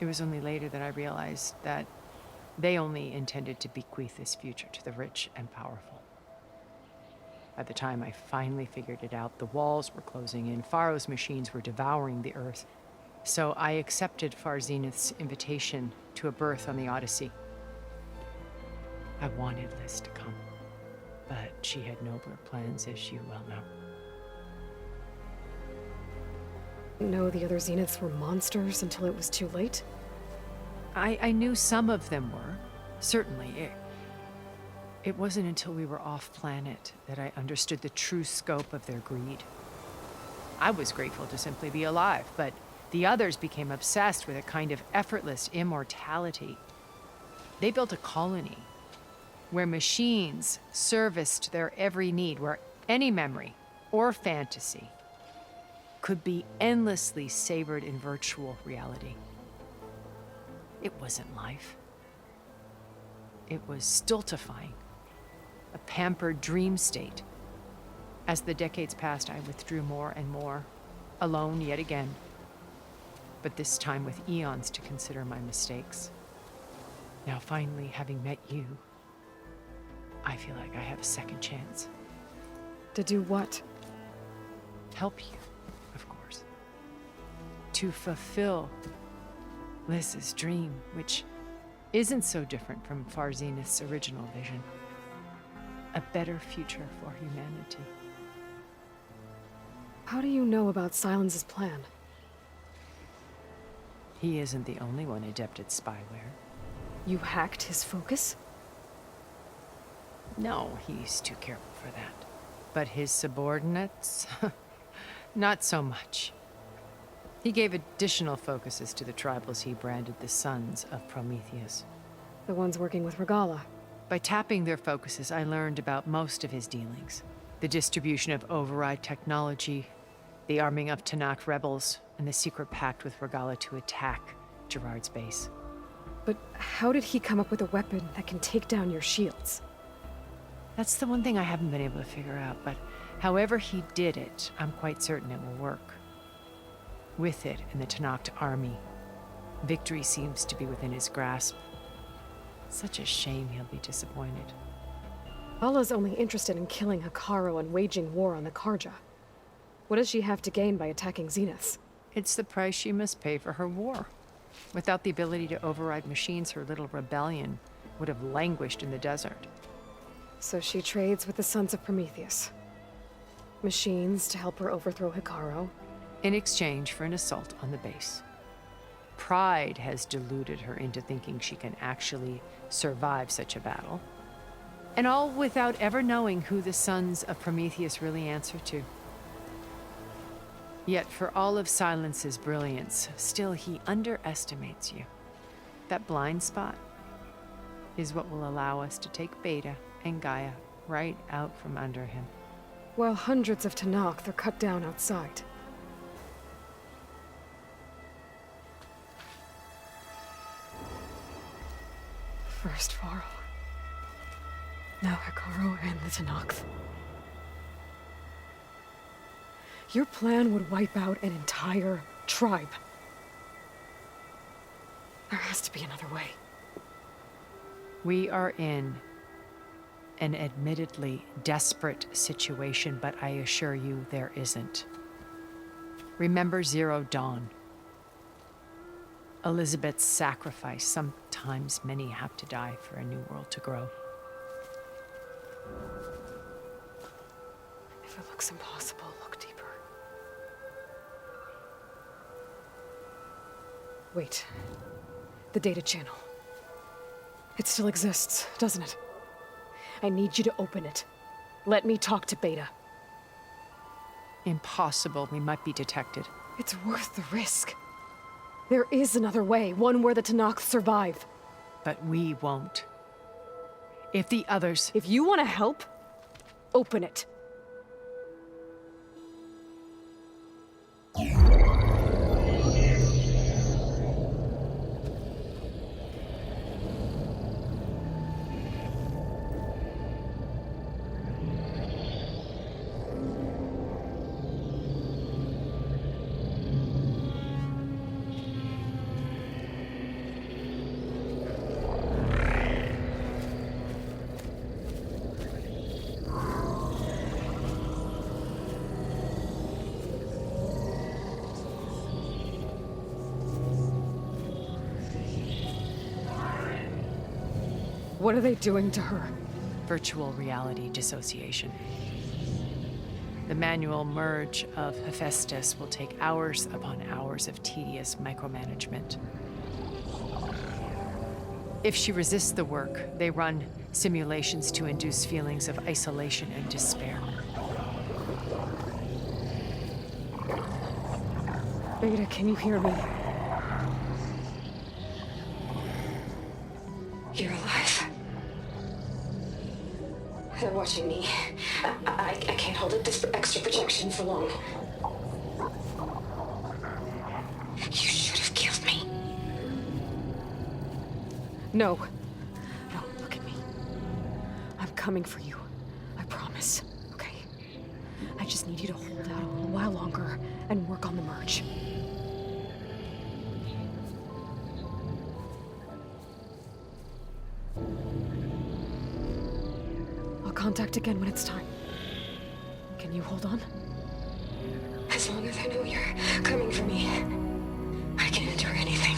It was only later that I realized that they only intended to bequeath this future to the rich and powerful. By the time I finally figured it out, the walls were closing in, Pharaoh's machines were devouring the Earth. So I accepted Far Zenith's invitation to a berth on the Odyssey. I wanted Liz to come, but she had nobler plans, as you well know. Know the other Zeniths were monsters until it was too late? I knew some of them were, certainly. It wasn't until we were off-planet that I understood the true scope of their greed. I was grateful to simply be alive, but the others became obsessed with a kind of effortless immortality. They built a colony where machines serviced their every need, where any memory or fantasy could be endlessly savored in virtual reality. It wasn't life. It was stultifying, a pampered dream state. As the decades passed, I withdrew more and more, alone yet again, but this time with eons to consider my mistakes. Now finally, having met you, I feel like I have a second chance. To do what? Help you, of course. To fulfill Liz's dream, which isn't so different from Far Zenith's original vision. A better future for humanity. How do you know about Silence's plan? He isn't the only one adept at spyware. You hacked his focus? No, he's too careful for that. But his subordinates? Not so much. He gave additional focuses to the tribals he branded the Sons of Prometheus. The ones working with Regala. By tapping their focuses, I learned about most of his dealings. The distribution of override technology, the arming of Tanakh rebels, and the secret pact with Regala to attack Gerard's base. But how did he come up with a weapon that can take down your shields? That's the one thing I haven't been able to figure out, but however he did it, I'm quite certain it will work. With it in the Tanakh army, victory seems to be within his grasp. Such a shame he'll be disappointed. Allah's only interested in killing Hekarro and waging war on the Karja. What does she have to gain by attacking Zeniths? It's the price she must pay for her war. Without the ability to override machines, her little rebellion would have languished in the desert. So she trades with the Sons of Prometheus. Machines to help her overthrow Hekarro. In exchange for an assault on the base. Pride has deluded her into thinking she can actually survive such a battle. And all without ever knowing who the Sons of Prometheus really answer to. Yet for all of Silence's brilliance, still he underestimates you. That blind spot is what will allow us to take Beta and Gaia right out from under him. While hundreds of Tanakh are cut down outside. First Varl. Now Hekarro and the Tanakh. Your plan would wipe out an entire tribe. There has to be another way. We are in an admittedly desperate situation, but I assure you there isn't. Remember Zero Dawn. Elizabeth's sacrifice. Sometimes many have to die for a new world to grow. If it looks impossible, look deeper. Wait. The data channel. It still exists, doesn't it? I need you to open it. Let me talk to Beta. Impossible. We might be detected. It's worth the risk. There is another way, one where the Tanakh survive. But we won't. If the others... If you want to help, open it. What are they doing to her? Virtual reality dissociation. The manual merge of Hephaestus will take hours upon hours of tedious micromanagement. If she resists the work, they run simulations to induce feelings of isolation and despair. Beta, can you hear me? You're alive. They're watching me. I can't hold up this extra projection for long. You should have killed me. No. No, look at me. I'm coming for you. I promise. Okay? I just need you to hold out a little while longer and work on the merge. Contact again when it's time. Can you hold on? As long as I know you're coming for me, I can endure anything.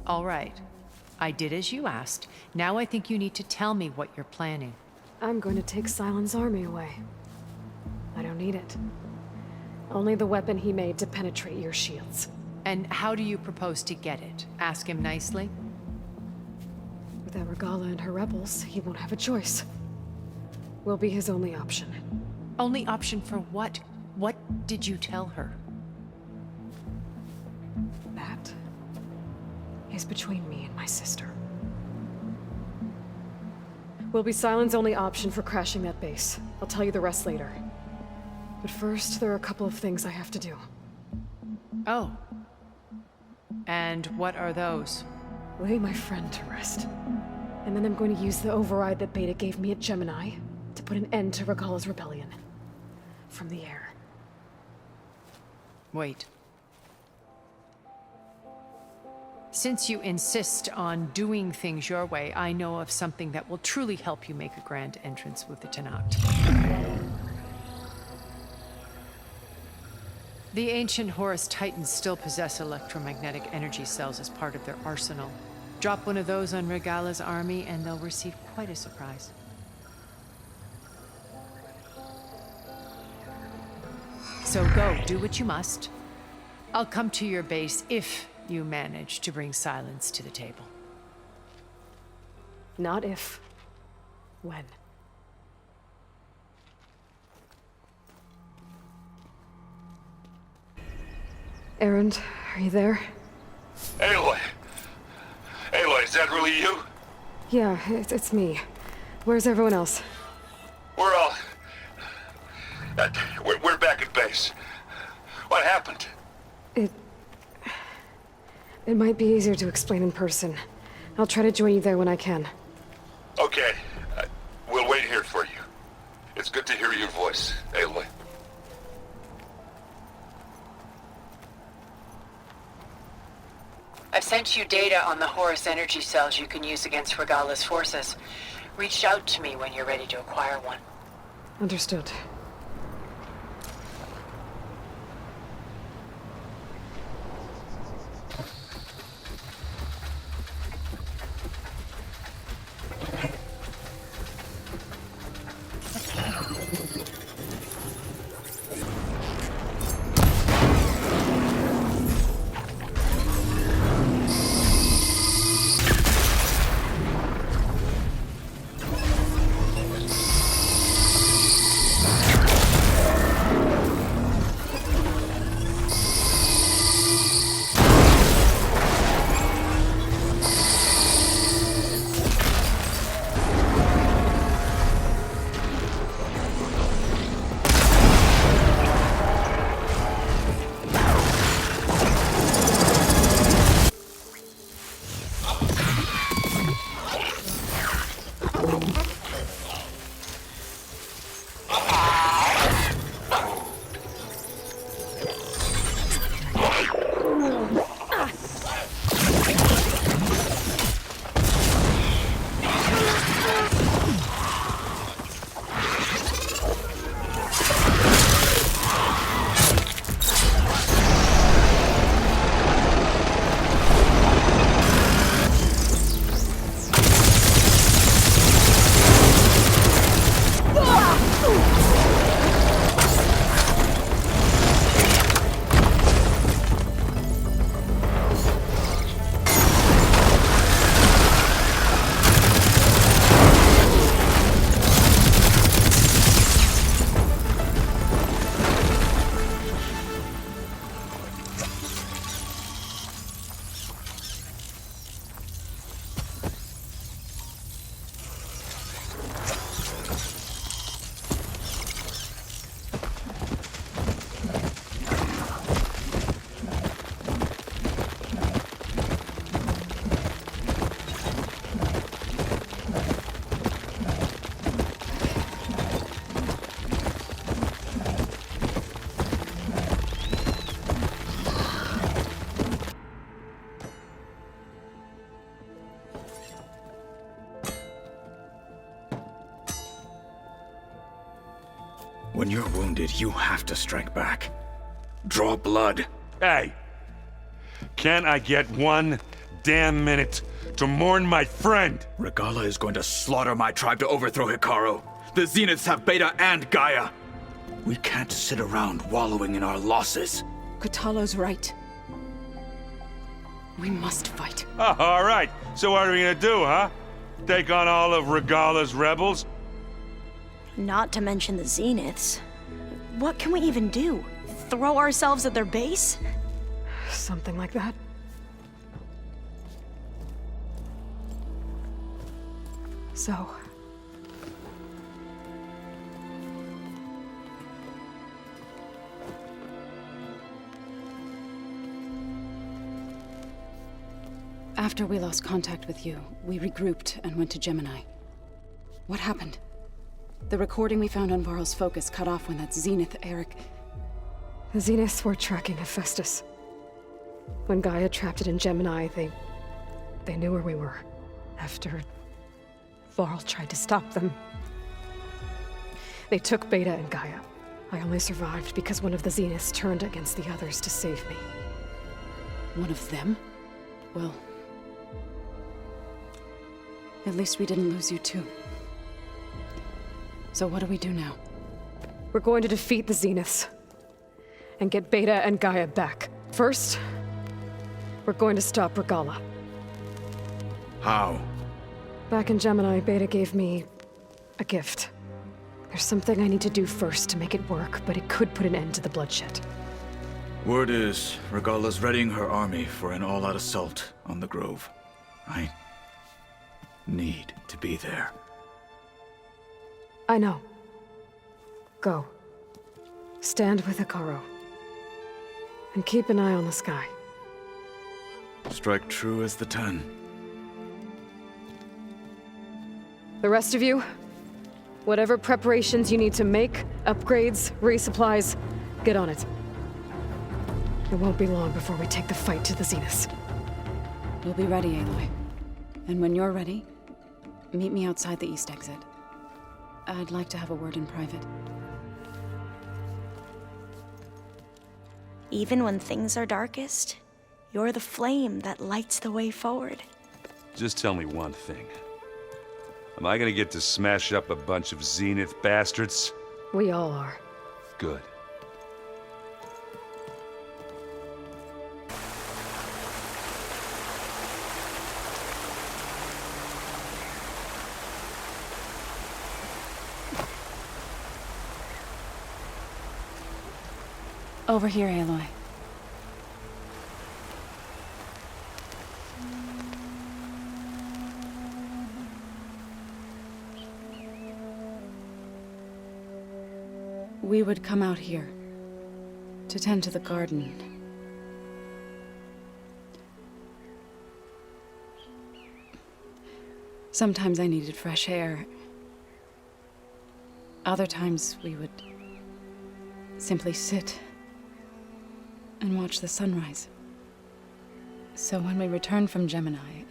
All right. I did as you asked. Now I think you need to tell me what you're planning. I'm going to take Silent's army away. I don't need it. Only the weapon he made to penetrate your shields. And how do you propose to get it? Ask him nicely? Without Regala and her rebels, he won't have a choice. We'll be his only option. Only option for what? What did you tell her? That is between me and my sister. Will be Sylens' only option for crashing that base. I'll tell you the rest later. But first, there are a couple of things I have to do. Oh. And what are those? Lay my friend to rest. And then I'm going to use the override that Beta gave me at Gemini to put an end to Regala's rebellion. From the air. Wait. Since you insist on doing things your way, I know of something that will truly help you make a grand entrance with the Tenakth. The ancient Horus Titans still possess electromagnetic energy cells as part of their arsenal. Drop one of those on Regala's army and they'll receive quite a surprise. So go, do what you must. I'll come to your base if you manage to bring Sylens to the table. Not if. When. Erend, are you there? Aloy! Aloy, is that really you? Yeah, it's me. Where's everyone else? We're all... we're back at base. What happened? It might be easier to explain in person. I'll try to join you there when I can. Okay. We'll wait here for you. It's good to hear your voice, Aloy. I've sent you data on the Horus energy cells you can use against Regala's forces. Reach out to me when you're ready to acquire one. Understood. When you're wounded, you have to strike back. Draw blood. Hey! Can I get one damn minute to mourn my friend? Regala is going to slaughter my tribe to overthrow Hikaru. The Zeniths have Beta and Gaia. We can't sit around wallowing in our losses. Kotallo's right. We must fight. Oh, all right. So what are we gonna do, huh? Take on all of Regala's rebels? Not to mention the Zeniths. What can we even do? Throw ourselves at their base? Something like that. So... After we lost contact with you, we regrouped and went to Gemini. What happened? The recording we found on Varl's focus cut off when that Zenith Eric... The Zeniths were tracking Hephaestus. When Gaia trapped it in Gemini, they knew where we were. After Varl tried to stop them. They took Beta and Gaia. I only survived because one of the Zeniths turned against the others to save me. One of them? Well... at least we didn't lose you too. So what do we do now? We're going to defeat the Zeniths. And get Beta and Gaia back. First, we're going to stop Regala. How? Back in Gemini, Beta gave me a gift. There's something I need to do first to make it work, but it could put an end to the bloodshed. Word is, Regala's readying her army for an all-out assault on the Grove. I need to be there. I know. Go. Stand with Ikaro. And keep an eye on the sky. Strike true as the 10. The rest of you, whatever preparations you need to make, upgrades, resupplies, get on it. It won't be long before we take the fight to the Zeniths. We'll be ready, Aloy. And when you're ready, meet me outside the east exit. I'd like to have a word in private. Even when things are darkest, you're the flame that lights the way forward. Just tell me one thing. Am I gonna get to smash up a bunch of Zenith bastards? We all are. Good. Over here, Aloy. We would come out here to tend to the garden. Sometimes I needed fresh air. Other times we would simply sit and watch the sunrise. So when we returned from Gemini,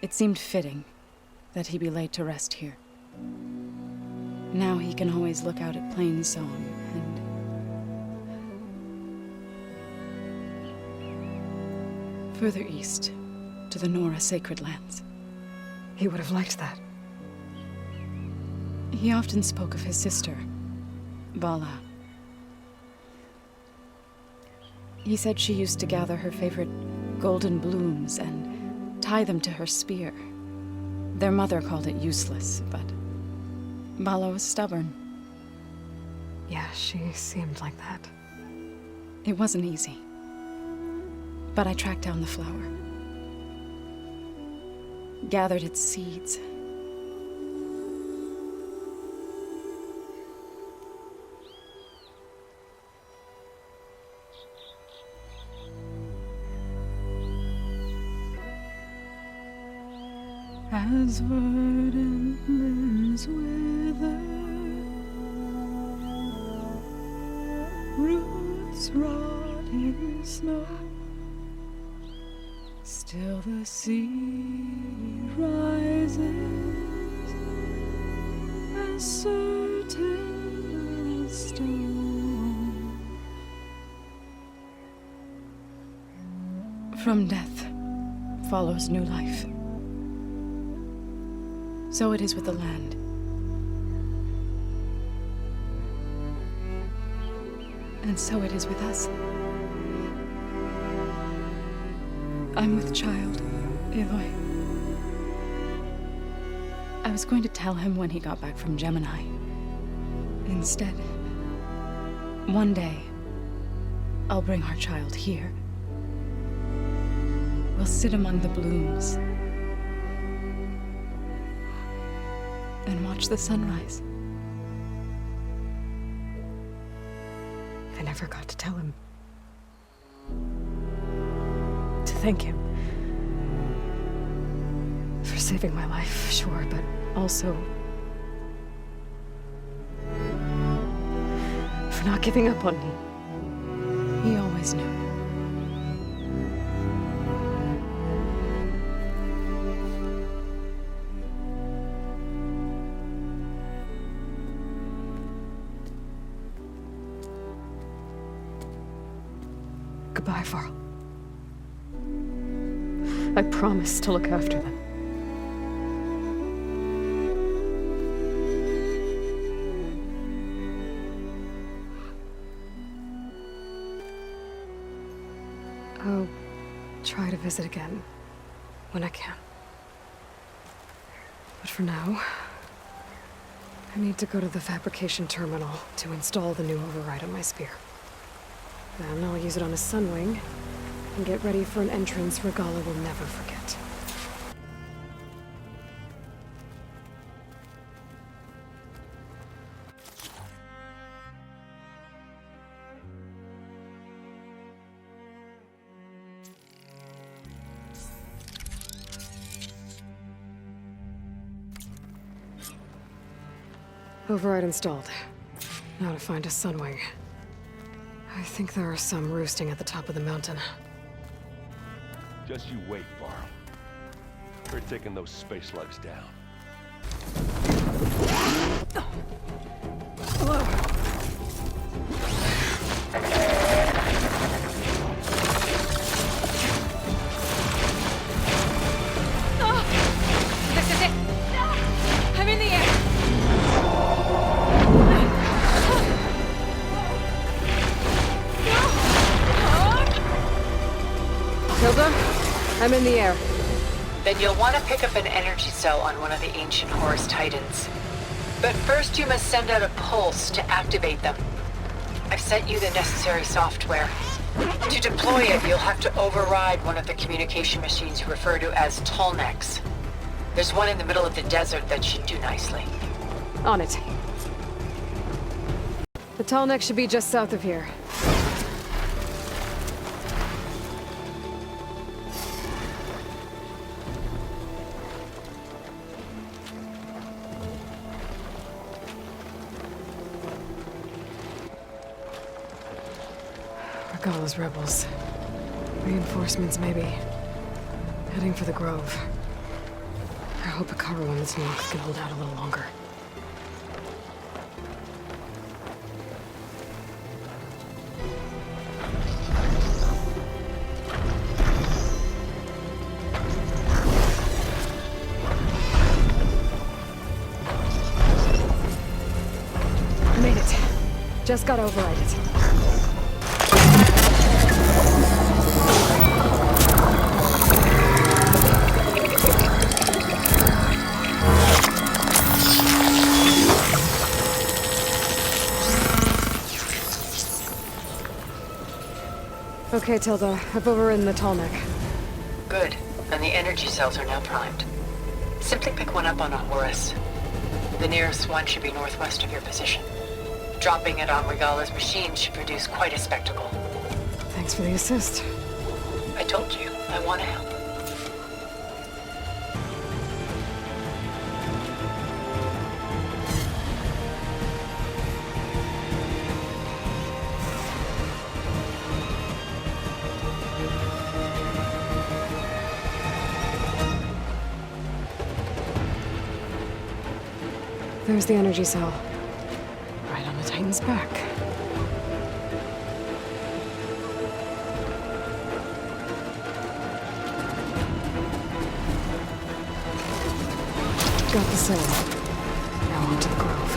it seemed fitting that he be laid to rest here. Now he can always look out at Plainsong and further east to the Nora Sacred Lands. He would have liked that. He often spoke of his sister, Bala. He said she used to gather her favorite golden blooms and tie them to her spear. Their mother called it useless, but Bala was stubborn. Yeah, she seemed like that. It wasn't easy. But I tracked down the flower. Gathered its seeds. As verdant limbs wither, roots rot in snow, still the sea rises, as certain as stone. From death follows new life. So it is with the land. And so it is with us. I'm with child, Aloy. I was going to tell him when he got back from Gemini. Instead, one day, I'll bring our child here. We'll sit among the blooms and watch the sunrise. I never got to tell him. To thank him. For saving my life, sure, but also for not giving up on me. He always knew. Goodbye, Varl. I promise to look after them. I'll try to visit again when I can. But for now, I need to go to the fabrication terminal to install the new override on my spear. Then I'll use it on a sunwing and get ready for an entrance Regala will never forget. Override installed. Now to find a sunwing. I think there are some roosting at the top of the mountain. Just you wait, Varl. We're taking those space slugs down. This is it! I'm in the air! Hilda, I'm in the air. Then you'll want to pick up an energy cell on one of the ancient Horus Titans. But first you must send out a pulse to activate them. I've sent you the necessary software. To deploy it, you'll have to override one of the communication machines you refer to as Tallnecks. There's one in the middle of the desert that should do nicely. On it. The Tallneck should be just south of here. Regala's rebels. Reinforcements, maybe. Heading for the Grove. I hope Ikaru and this Nox can hold out a little longer. I made it. Just gotta override it. Okay, Tilda. I've overridden the Tallneck. Good. And the energy cells are now primed. Simply pick one up on a Horus. The nearest one should be northwest of your position. Dropping it on Regala's machine should produce quite a spectacle. Thanks for the assist. I told you, I want to help. There's the energy cell. Right on the Titan's back. Got the cell. Now onto the Grove.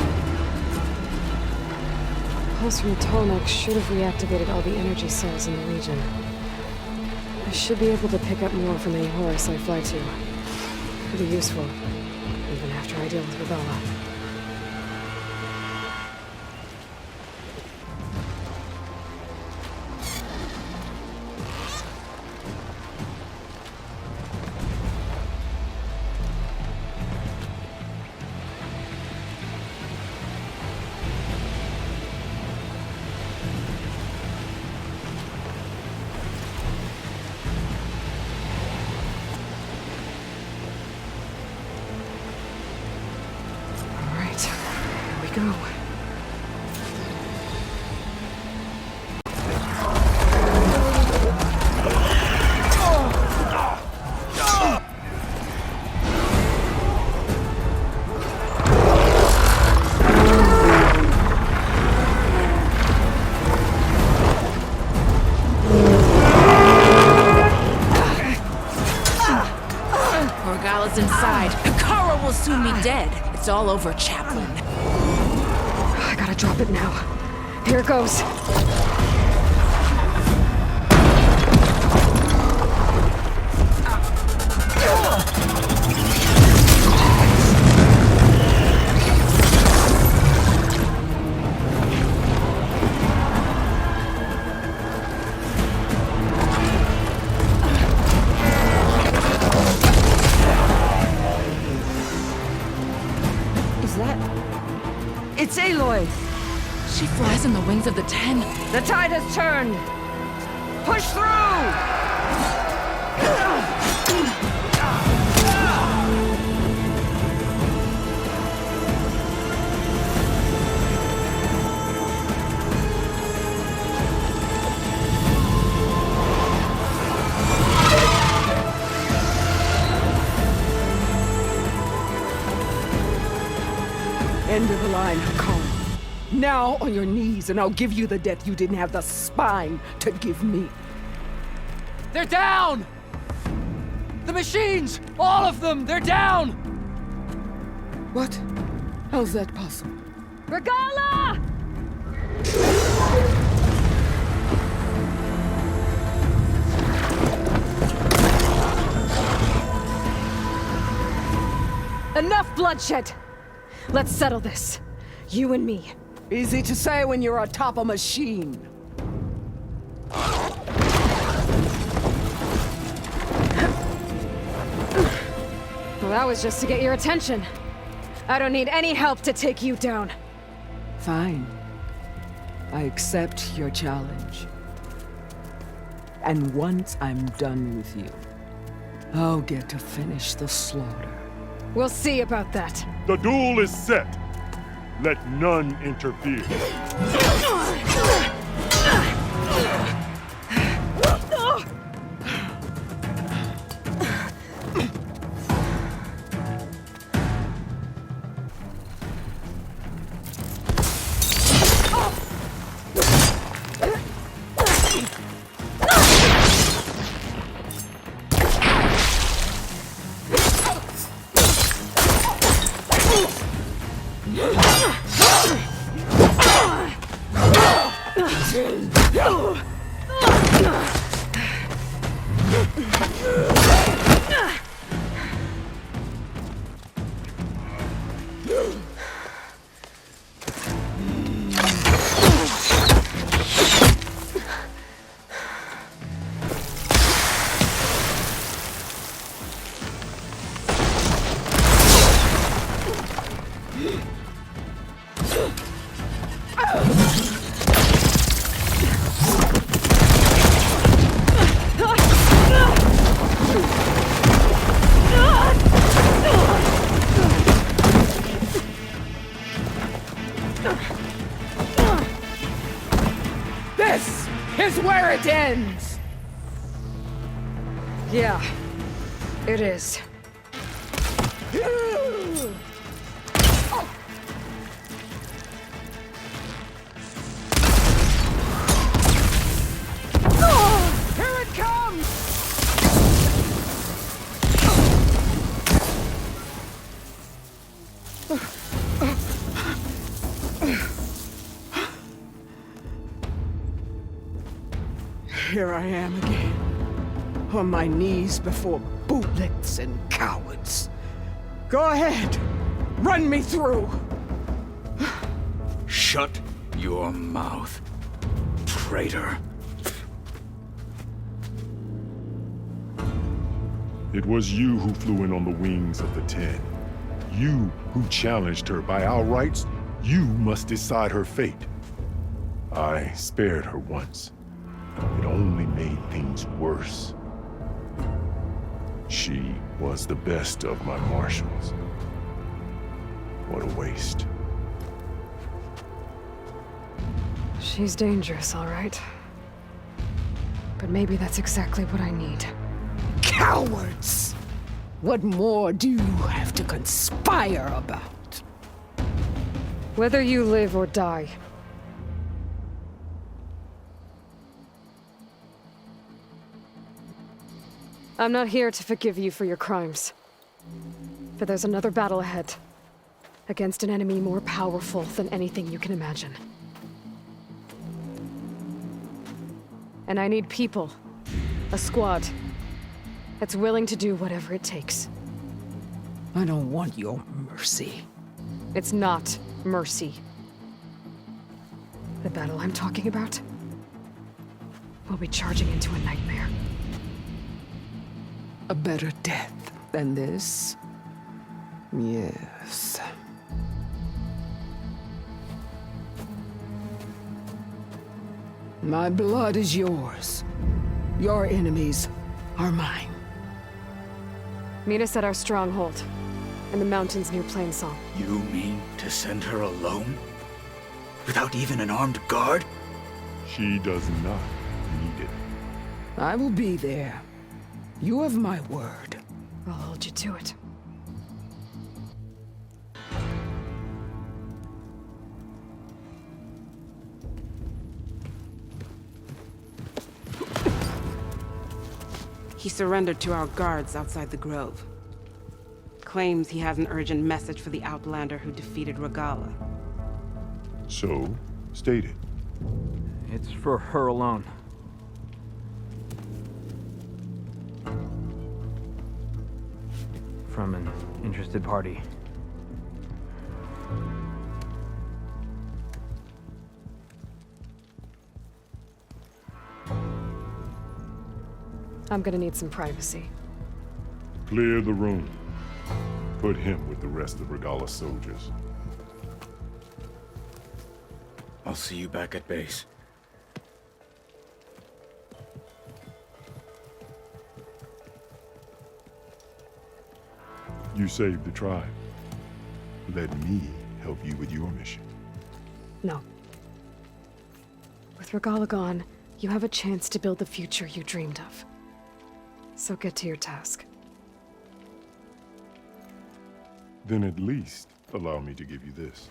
pulse from the Tallneck should have reactivated all the energy cells in the region. I should be able to pick up more from any Horus I fly to. Pretty useful, even after I deal with Rebella. Go. Morgala's inside. Hikaru will soon be dead. It's all over, Chaplain. I gotta drop it now. Here it goes. It's Aloy! She flies on the wings of the Ten. The tide has turned! Push through! End of the line, Hikaru. Now on your knees, and I'll give you the death you didn't have the spine to give me. They're down! The machines! All of them! They're down! What? How's that possible? Regala! Enough bloodshed! Let's settle this. You and me. Easy to say when you're atop a machine. Well, that was just to get your attention. I don't need any help to take you down. Fine. I accept your challenge. And once I'm done with you, I'll get to finish the slaughter. We'll see about that. The duel is set. Let none interfere. This is where it ends! Yeah, it is. Here it comes! Here I am again, on my knees before bootlicks and cowards. Go ahead, run me through. Shut your mouth, traitor. It was you who flew in on the wings of the 10. You who challenged her. By our rights, you must decide her fate. I spared her once. It only made things worse. She was the best of my marshals. What a waste. She's dangerous, all right. But maybe that's exactly what I need. Cowards! What more do you have to conspire about? Whether you live or die. I'm not here to forgive you for your crimes. But there's another battle ahead. Against an enemy more powerful than anything you can imagine. And I need people. A squad. That's willing to do whatever it takes. I don't want your mercy. It's not mercy. The battle I'm talking about will be charging into a nightmare. A better death than this? Yes. My blood is yours. Your enemies are mine. Meet us at our stronghold, in the mountains near Plainsong. You mean to send her alone? Without even an armed guard? She does not need it. I will be there. You have my word. I'll hold you to it. He surrendered to our guards outside the grove. Claims he has an urgent message for the Outlander who defeated Regala. So, state it. It's for her alone. From an interested party. I'm gonna need some privacy. Clear the room. Put him with the rest of Regala's soldiers. I'll see you back at base. You saved the tribe. Let me help you with your mission. No. With Regala gone, you have a chance to build the future you dreamed of. So get to your task. Then at least allow me to give you this.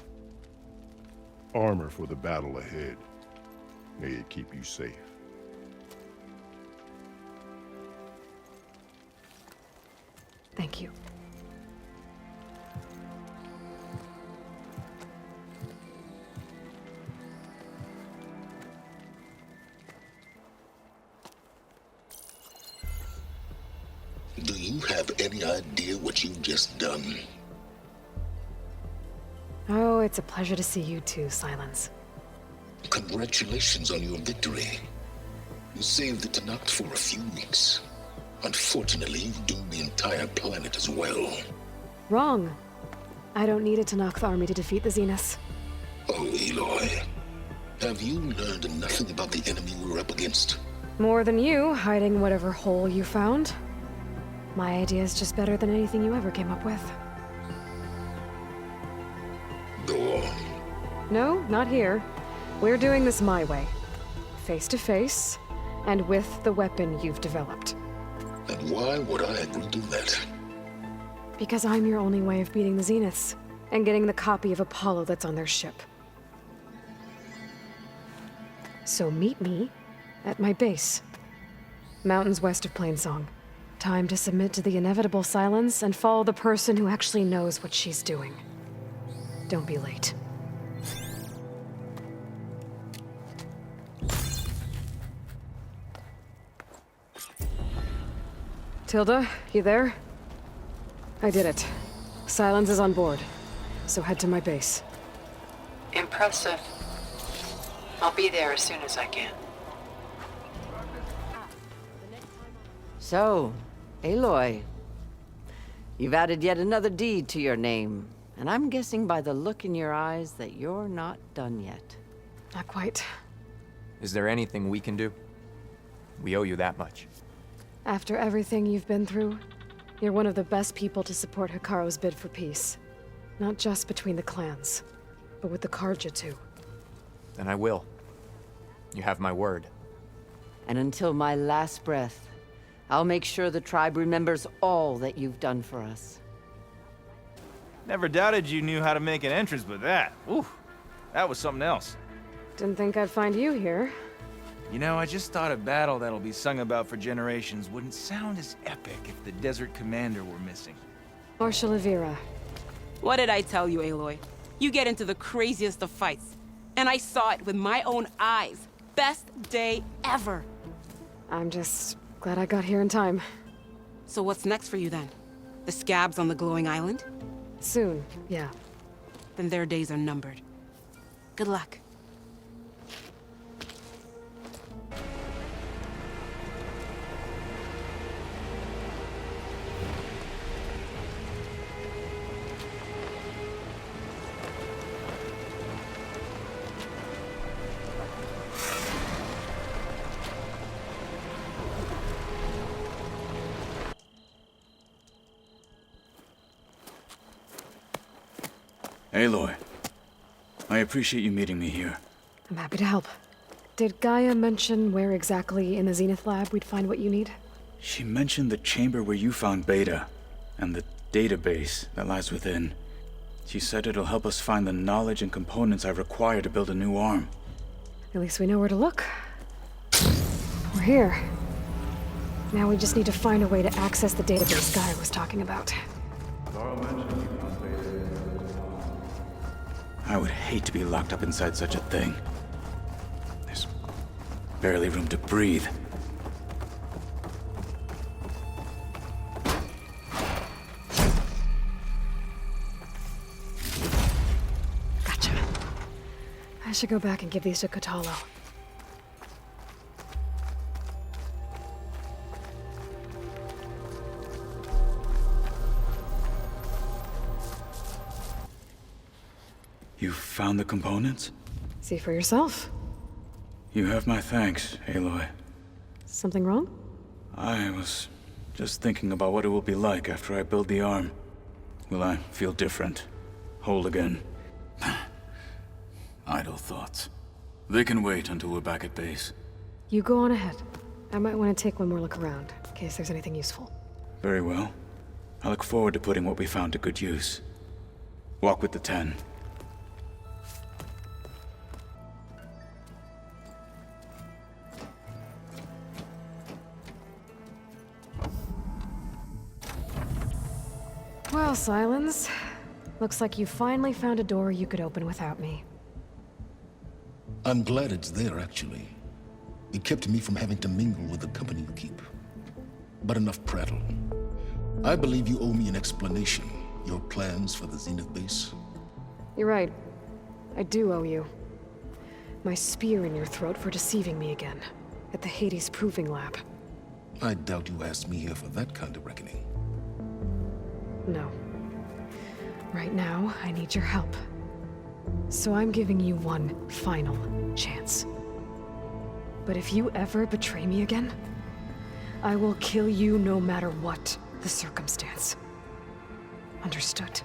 Armor for the battle ahead. May it keep you safe. Thank you. Do you have any idea what you've just done? Oh, it's a pleasure to see you too, Silence. Congratulations on your victory. You saved the Tenakth for a few weeks. Unfortunately, you've doomed the entire planet as well. Wrong. I don't need a Tenakth army to defeat the Zeniths. Oh, Aloy. Have you learned nothing about the enemy we're up against? More than you, hiding whatever hole you found. My idea is just better than anything you ever came up with. Go on. No, not here. We're doing this my way. Face to face, and with the weapon you've developed. And why would I agree to that? Because I'm your only way of beating the Zeniths, and getting the copy of Apollo that's on their ship. So meet me at my base. Mountains west of Plainsong. Time to submit to the inevitable silence and follow the person who actually knows what she's doing. Don't be late. Tilda, you there? I did it. Silence is on board, so head to my base. Impressive. I'll be there as soon as I can. So, Aloy, you've added yet another deed to your name, and I'm guessing by the look in your eyes that you're not done yet. Not quite. Is there anything we can do? We owe you that much. After everything you've been through, you're one of the best people to support Hikaru's bid for peace. Not just between the clans, but with the Carja too. Then I will. You have my word. And until my last breath, I'll make sure the tribe remembers all that you've done for us. Never doubted you knew how to make an entrance, but that, ooh, that was something else. Didn't think I'd find you here. You know, I just thought a battle that'll be sung about for generations wouldn't sound as epic if the Desert Commander were missing. Marshal Avira. What did I tell you, Aloy? You get into the craziest of fights. And I saw it with my own eyes. Best day ever. I'm just glad I got here in time. So what's next for you then? The scabs on the glowing island? Soon, yeah. Then their days are numbered. Good luck. Aloy, I appreciate you meeting me here. I'm happy to help. Did Gaia mention where exactly in the Zenith lab we'd find what you need? She mentioned the chamber where you found Beta, and the database that lies within. She said it'll help us find the knowledge and components I require to build a new arm. At least we know where to look. We're here. Now we just need to find a way to access the database Gaia was talking about. I would hate to be locked up inside such a thing. There's barely room to breathe. Gotcha. I should go back and give these to Kotalo. You found the components? See for yourself. You have my thanks, Aloy. Something wrong? I was just thinking about what it will be like after I build the arm. Will I feel different? Whole again? Idle thoughts. They can wait until we're back at base. You go on ahead. I might want to take one more look around, in case there's anything useful. Very well. I look forward to putting what we found to good use. Walk with the 10. Well, Silence. Looks like you finally found a door you could open without me. I'm glad it's there, actually. It kept me from having to mingle with the company you keep. But enough prattle. I believe you owe me an explanation. Your plans for the Zenith base? You're right. I do owe you. My spear in your throat for deceiving me again. At the Hades Proving Lab. I doubt you asked me here for that kind of reckoning. No. Right now, I need your help. So I'm giving you one final chance. But if you ever betray me again, I will kill you no matter what the circumstance. Understood?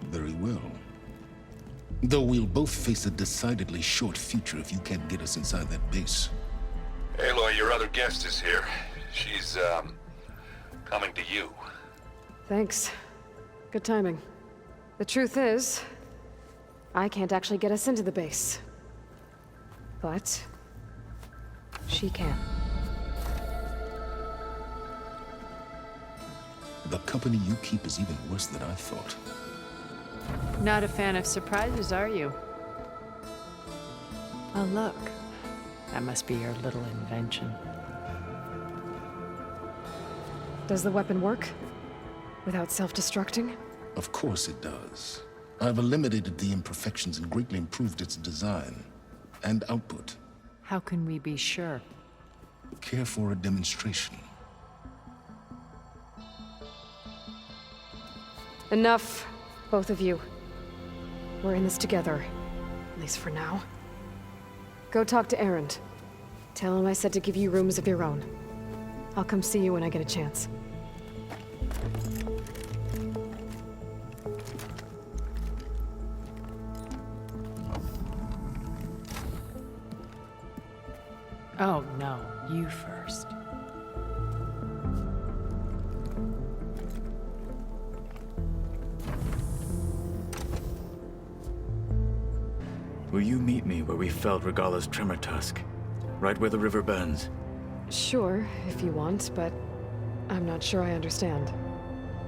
Very well. Though we'll both face a decidedly short future if you can't get us inside that base. Aloy, your other guest is here. She's, coming to you. Thanks. Good timing. The truth is, I can't actually get us into the base. But she can. The company you keep is even worse than I thought. Not a fan of surprises, are you? Oh, look. That must be your little invention. Does the weapon work? Without self-destructing? Of course it does. I've eliminated the imperfections and greatly improved its design and output. How can we be sure? Care for a demonstration? Enough, both of you. We're in this together, at least for now. Go talk to Erend. Tell him I said to give you rooms of your own. I'll come see you when I get a chance. Oh no, you first. Will you meet me where we felled Regala's tremor tusk? Right where the river bends? Sure, if you want, but I'm not sure I understand.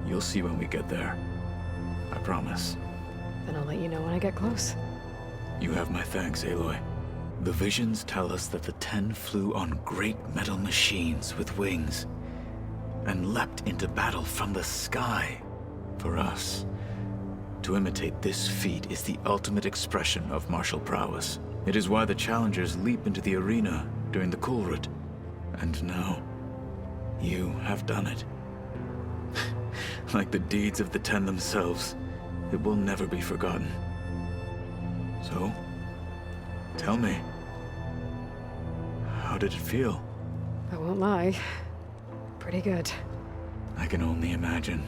You'll see when we get there. I promise. Then I'll let you know when I get close. You have my thanks, Aloy. The visions tell us that the Ten flew on great metal machines with wings, and leapt into battle from the sky. For us, to imitate this feat is the ultimate expression of martial prowess. It is why the challengers leap into the arena during the Kulrut. And now, you have done it. Like the deeds of the Ten themselves, it will never be forgotten. So, tell me, how did it feel? I won't lie. Pretty good. I can only imagine.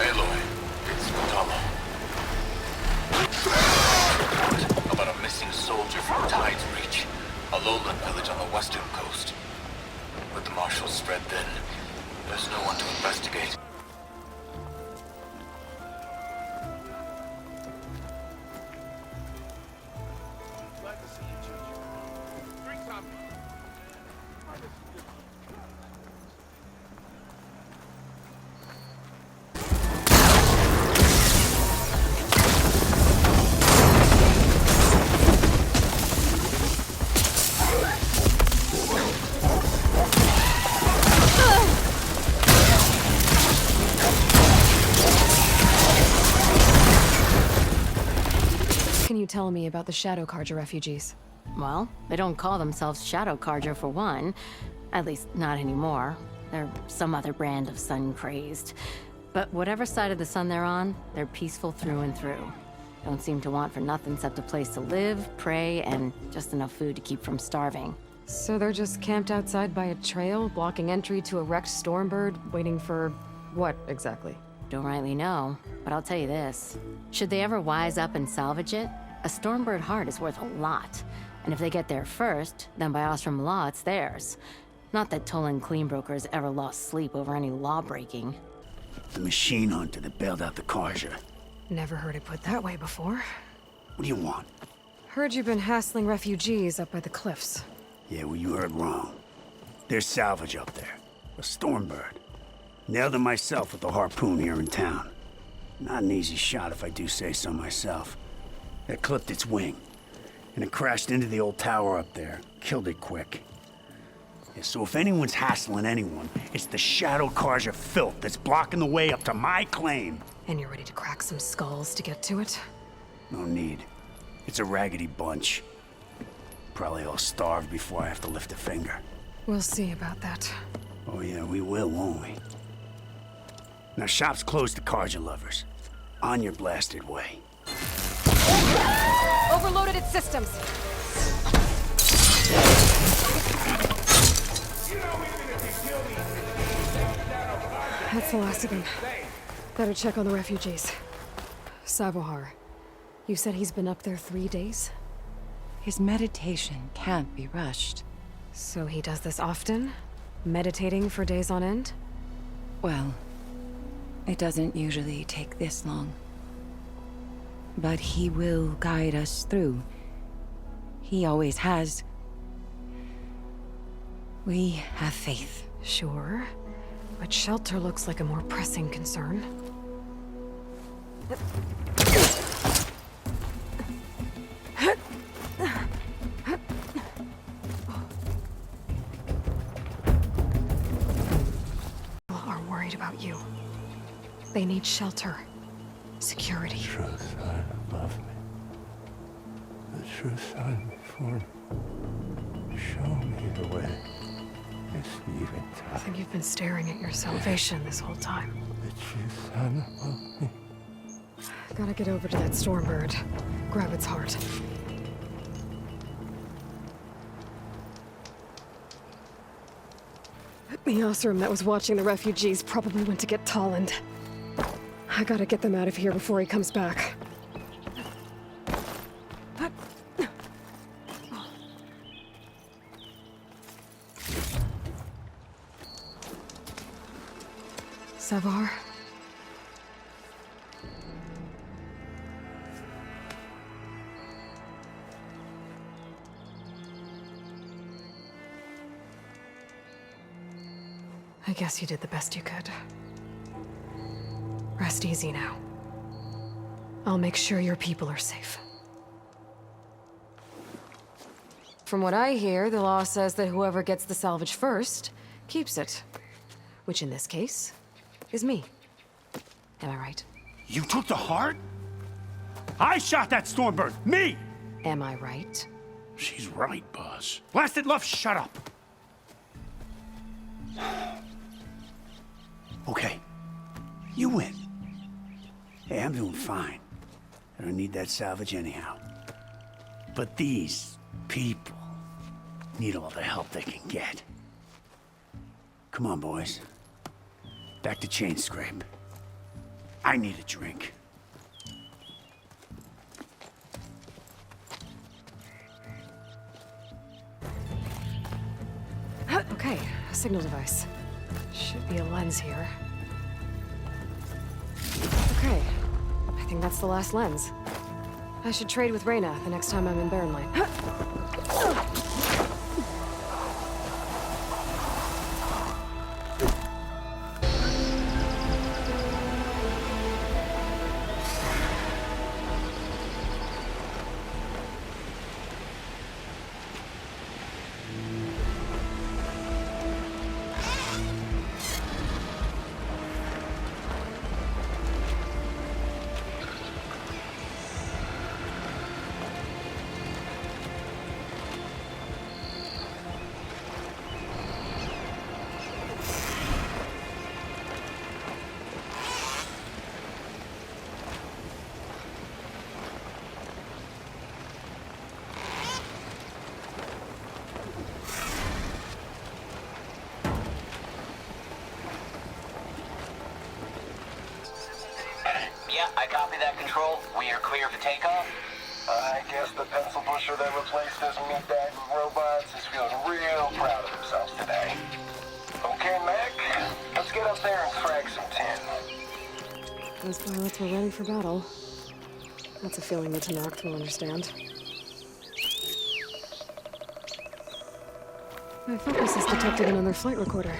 Aloy, it's Returnal. About a missing soldier from Tide's Reach, a lowland village on the western coast. With the marshals spread thin, there's no one to investigate. Can you tell me about the Shadow Carja refugees? Well, they don't call themselves Shadow Carja for one. At least, not anymore. They're some other brand of sun-crazed. But whatever side of the sun they're on, they're peaceful through and through. Don't seem to want for nothing except a place to live, pray, and just enough food to keep from starving. So they're just camped outside by a trail, blocking entry to a wrecked Stormbird, waiting for what exactly? Don't rightly know, but I'll tell you this. Should they ever wise up and salvage it, a Stormbird heart is worth a lot. And if they get there first, then by Ostrom law, it's theirs. Not that Tolan cleanbrokers ever lost sleep over any law-breaking. The machine hunter that bailed out the Karja. Never heard it put that way before. What do you want? Heard you've been hassling refugees up by the cliffs. Yeah, well, you heard wrong. There's salvage up there. A Stormbird. Nailed him myself with a harpoon here in town. Not an easy shot if I do say so myself. It clipped its wing, and it crashed into the old tower up there. Killed it quick. Yeah, so if anyone's hassling anyone, it's the Shadow Karja filth that's blocking the way up to my claim. And you're ready to crack some skulls to get to it? No need. It's a raggedy bunch. Probably all starved before I have to lift a finger. We'll see about that. Oh yeah, we will, won't we? Now shop's closed to Karja lovers. On your blasted way. Overloaded its systems. That's the last of them. Better check on the refugees. Savohar, you said he's been up there 3 days? His meditation can't be rushed. So he does this often? Meditating for days on end? Well, it doesn't usually take this long. But he will guide us through. He always has. We have faith. Sure. But shelter looks like a more pressing concern. Are worried about you. They need shelter. Security. The true sun above me. The true sun before me. Show me the way. I think you've been staring at your salvation this whole time. The true sun above me. Gotta get over to that Stormbird. Grab its heart. The Osram that was watching the refugees probably went to get Tolland. I gotta get them out of here before he comes back. Savar? I guess you did the best you could. Rest easy now. I'll make sure your people are safe. From what I hear, the law says that whoever gets the salvage first keeps it. Which in this case is me. Am I right? You took the heart? I shot that Stormbird! Me! Am I right? She's right, Buzz. Blasted love, shut up! Okay. You win. Hey, I'm doing fine. I don't need that salvage anyhow. But these people need all the help they can get. Come on, boys. Back to Chain Scrape. I need a drink. Okay, a signal device. Should be a lens here. Okay, I think that's the last lens. I should trade with Reyna the next time I'm in Baronlight. Yeah, I copy that, Control. We are clear for takeoff. I guess the pencil pusher that replaced us meatbag robots is feeling real proud of themselves today. Okay, Mac, let's get up there and frag some tin. Those pilots were ready for battle. That's a feeling that Tenakth will understand. My focus has detected another flight recorder.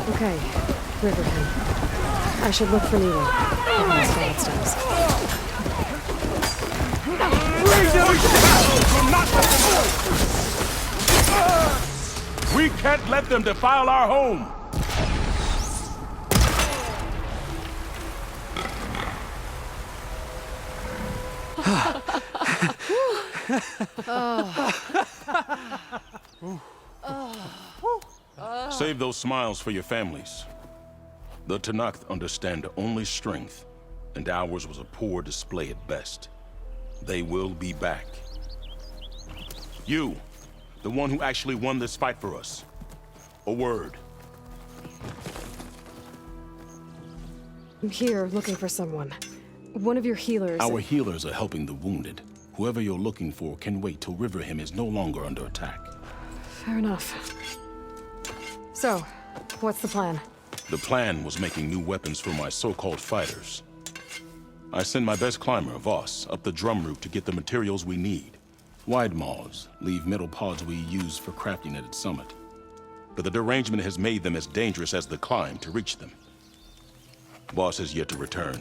Okay, Riverhead. I should look for Nilo. We can't let them defile our home! Save those smiles for your families. The Tenakth understand only strength, and ours was a poor display at best. They will be back. You, the one who actually won this fight for us. A word. I'm here looking for someone. One of your healers. Our healers are helping the wounded. Whoever you're looking for can wait till Riverhim is no longer under attack. Fair enough. So, what's the plan? The plan was making new weapons for my so-called fighters. I send my best climber, Voss, up the drum route to get the materials we need. Wide maws leave metal pods we use for crafting at its summit. But the derangement has made them as dangerous as the climb to reach them. Voss has yet to return.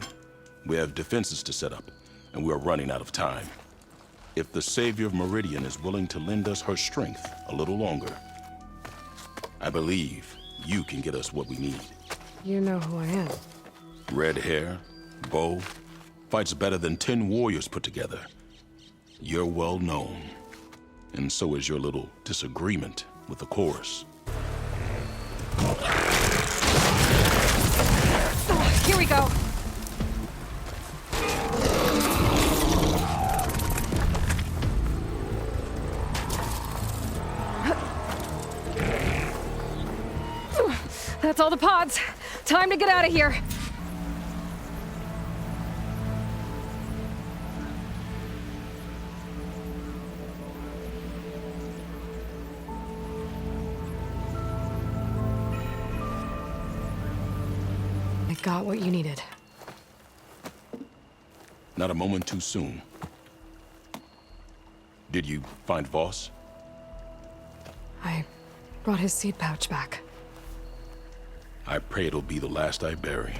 We have defenses to set up, and we are running out of time. If the Savior of Meridian is willing to lend us her strength a little longer, I believe you can get us what we need. You know who I am. Red hair, bow, fights better than 10 warriors put together. You're well known, and so is your little disagreement with the chorus. Here we go. That's all the pods. Time to get out of here. I got what you needed. Not a moment too soon. Did you find Voss? I brought his seed pouch back. I pray it'll be the last I bury.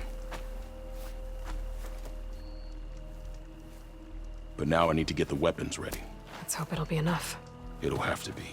But now I need to get the weapons ready. Let's hope it'll be enough. It'll have to be.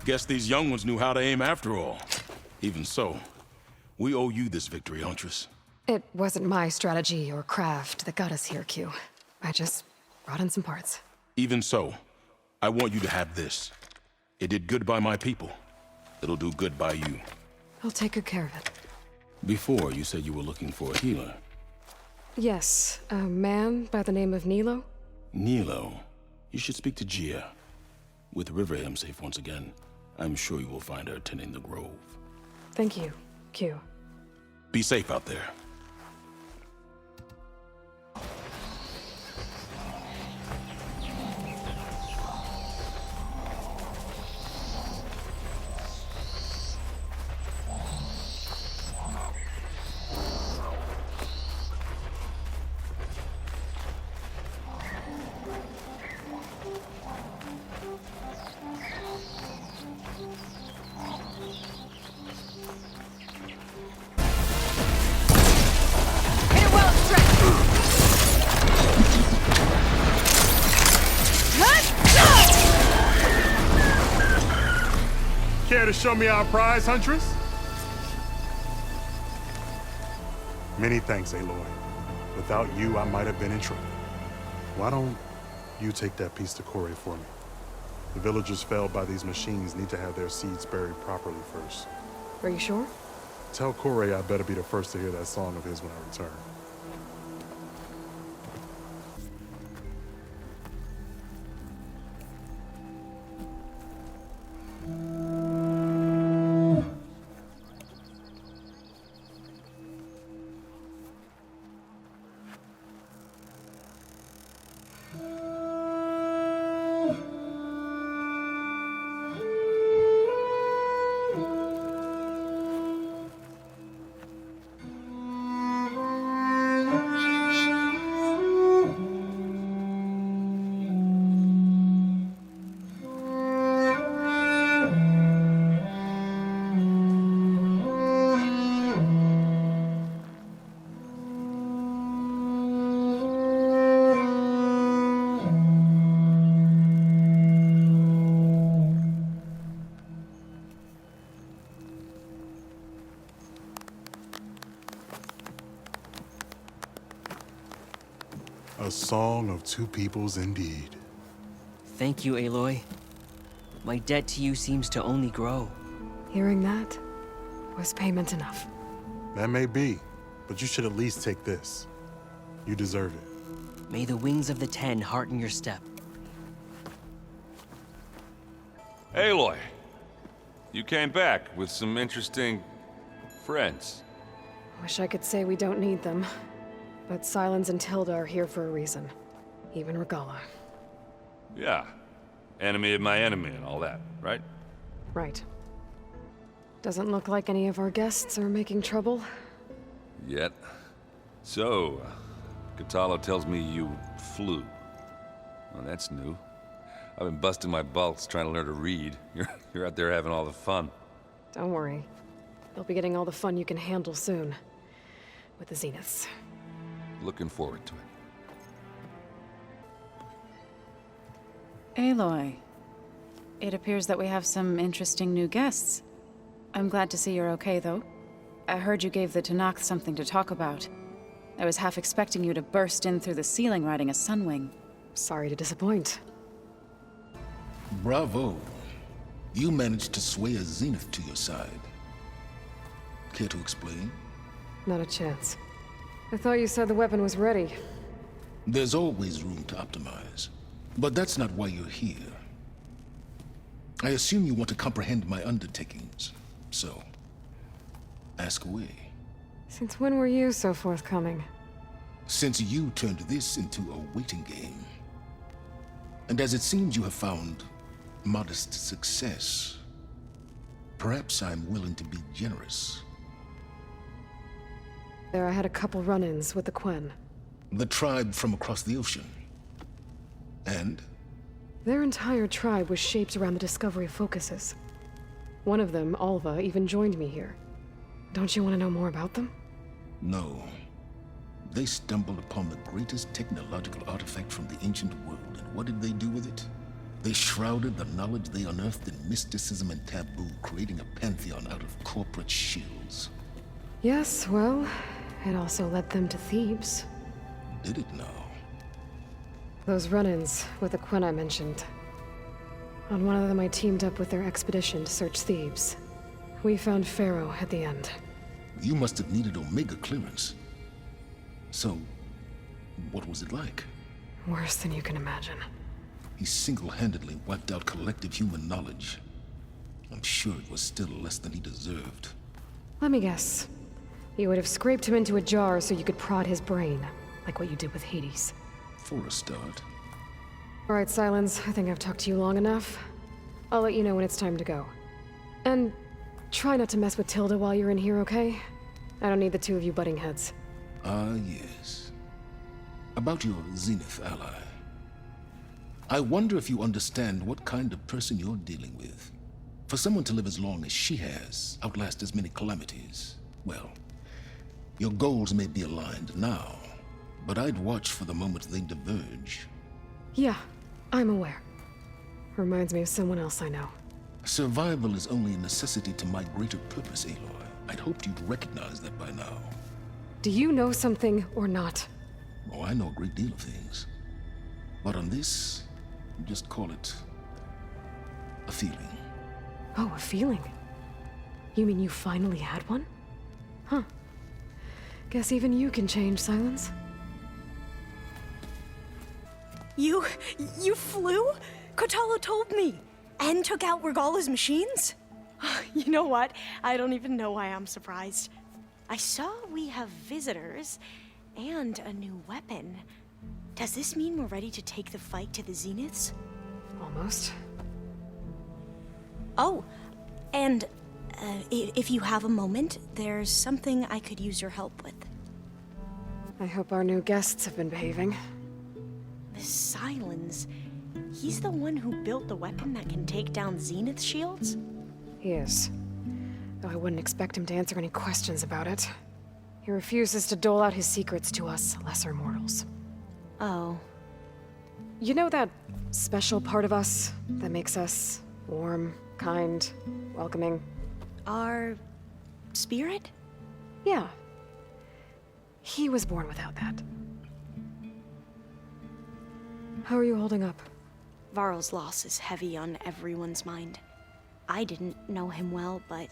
Guess these young ones knew how to aim after all. Even so, we owe you this victory, Huntress. It wasn't my strategy or craft that got us here, Q. I just brought in some parts. Even so, I want you to have this. It did good by my people. It'll do good by you. I'll take good care of it. Before, you said you were looking for a healer. Yes, a man by the name of Nilo? Nilo? You should speak to Gia. With Riverhim safe once again, I'm sure you will find her tending the grove. Thank you, Q. Be safe out there. care to show me our prize, Huntress? Many thanks, Aloy. Without you, I might have been in trouble. Why don't you take that piece to Corey for me? The villagers felled by these machines need to have their seeds buried properly first. Are you sure? Tell Corey I better be the first to hear that song of his when I return. A song of two peoples indeed. Thank you, Aloy. My debt to you seems to only grow. Hearing that was payment enough. That may be, but you should at least take this. You deserve it. May the wings of the Ten hearten your step. Aloy, you came back with some interesting friends. Wish I could say we don't need them. But Silence and Tilda are here for a reason. Even Regala. Yeah. Enemy of my enemy and all that, right? Right. Doesn't look like any of our guests are making trouble. Yet. So, Katala tells me you flew. Well, that's new. I've been busting my balls trying to learn to read. You're out there having all the fun. Don't worry. You'll be getting all the fun you can handle soon. With the Zeniths. Looking forward to it. Aloy. It appears that we have some interesting new guests. I'm glad to see you're okay, though. I heard you gave the Tenakth something to talk about. I was half expecting you to burst in through the ceiling riding a Sunwing. Sorry to disappoint. Bravo. You managed to sway a Zenith to your side. Care to explain? Not a chance. I thought you said the weapon was ready. There's always room to optimize. But that's not why you're here. I assume you want to comprehend my undertakings. So, ask away. Since when were you so forthcoming? Since you turned this into a waiting game. And as it seems you have found modest success, perhaps I'm willing to be generous. There I had a couple run-ins with the Quen. The tribe from across the ocean. And? Their entire tribe was shaped around the discovery of focuses. One of them, Alva, even joined me here. Don't you want to know more about them? No. They stumbled upon the greatest technological artifact from the ancient world, and what did they do with it? They shrouded the knowledge they unearthed in mysticism and taboo, creating a pantheon out of corporate shills. Yes, well, it also led them to Thebes. Did it now? Those run-ins with the Quen I mentioned. On one of them I teamed up with their expedition to search Thebes. We found Pharaoh at the end. You must have needed Omega clearance. So, what was it like? Worse than you can imagine. He single-handedly wiped out collective human knowledge. I'm sure it was still less than he deserved. Let me guess. You would have scraped him into a jar so you could prod his brain, like what you did with Hades. For a start. All right, Silence, I think I've talked to you long enough. I'll let you know when it's time to go. And try not to mess with Tilda while you're in here, okay? I don't need the two of you butting heads. Ah, yes. About your Zenith ally. I wonder if you understand what kind of person you're dealing with. For someone to live as long as she has, outlast as many calamities, well, your goals may be aligned now, but I'd watch for the moment they diverge. Yeah, I'm aware. Reminds me of someone else I know. Survival is only a necessity to my greater purpose, Aloy. I'd hoped you'd recognize that by now. Do you know something or not? Oh, I know a great deal of things. But on this, just call it a feeling. Oh, a feeling. You mean you finally had one? Huh. Guess even you can change, Silence. You flew? Kotalo told me. And took out Regala's machines? You know what? I don't even know why I'm surprised. I saw we have visitors and a new weapon. Does this mean we're ready to take the fight to the Zeniths? Almost. Oh, and if you have a moment, there's something I could use your help with. I hope our new guests have been behaving. This Silence, he's the one who built the weapon that can take down Zenith shields? He is. Though I wouldn't expect him to answer any questions about it. He refuses to dole out his secrets to us lesser mortals. Oh. You know that special part of us that makes us warm, kind, welcoming? Our spirit? Yeah. He was born without that. How are you holding up? Varl's loss is heavy on everyone's mind. I didn't know him well, but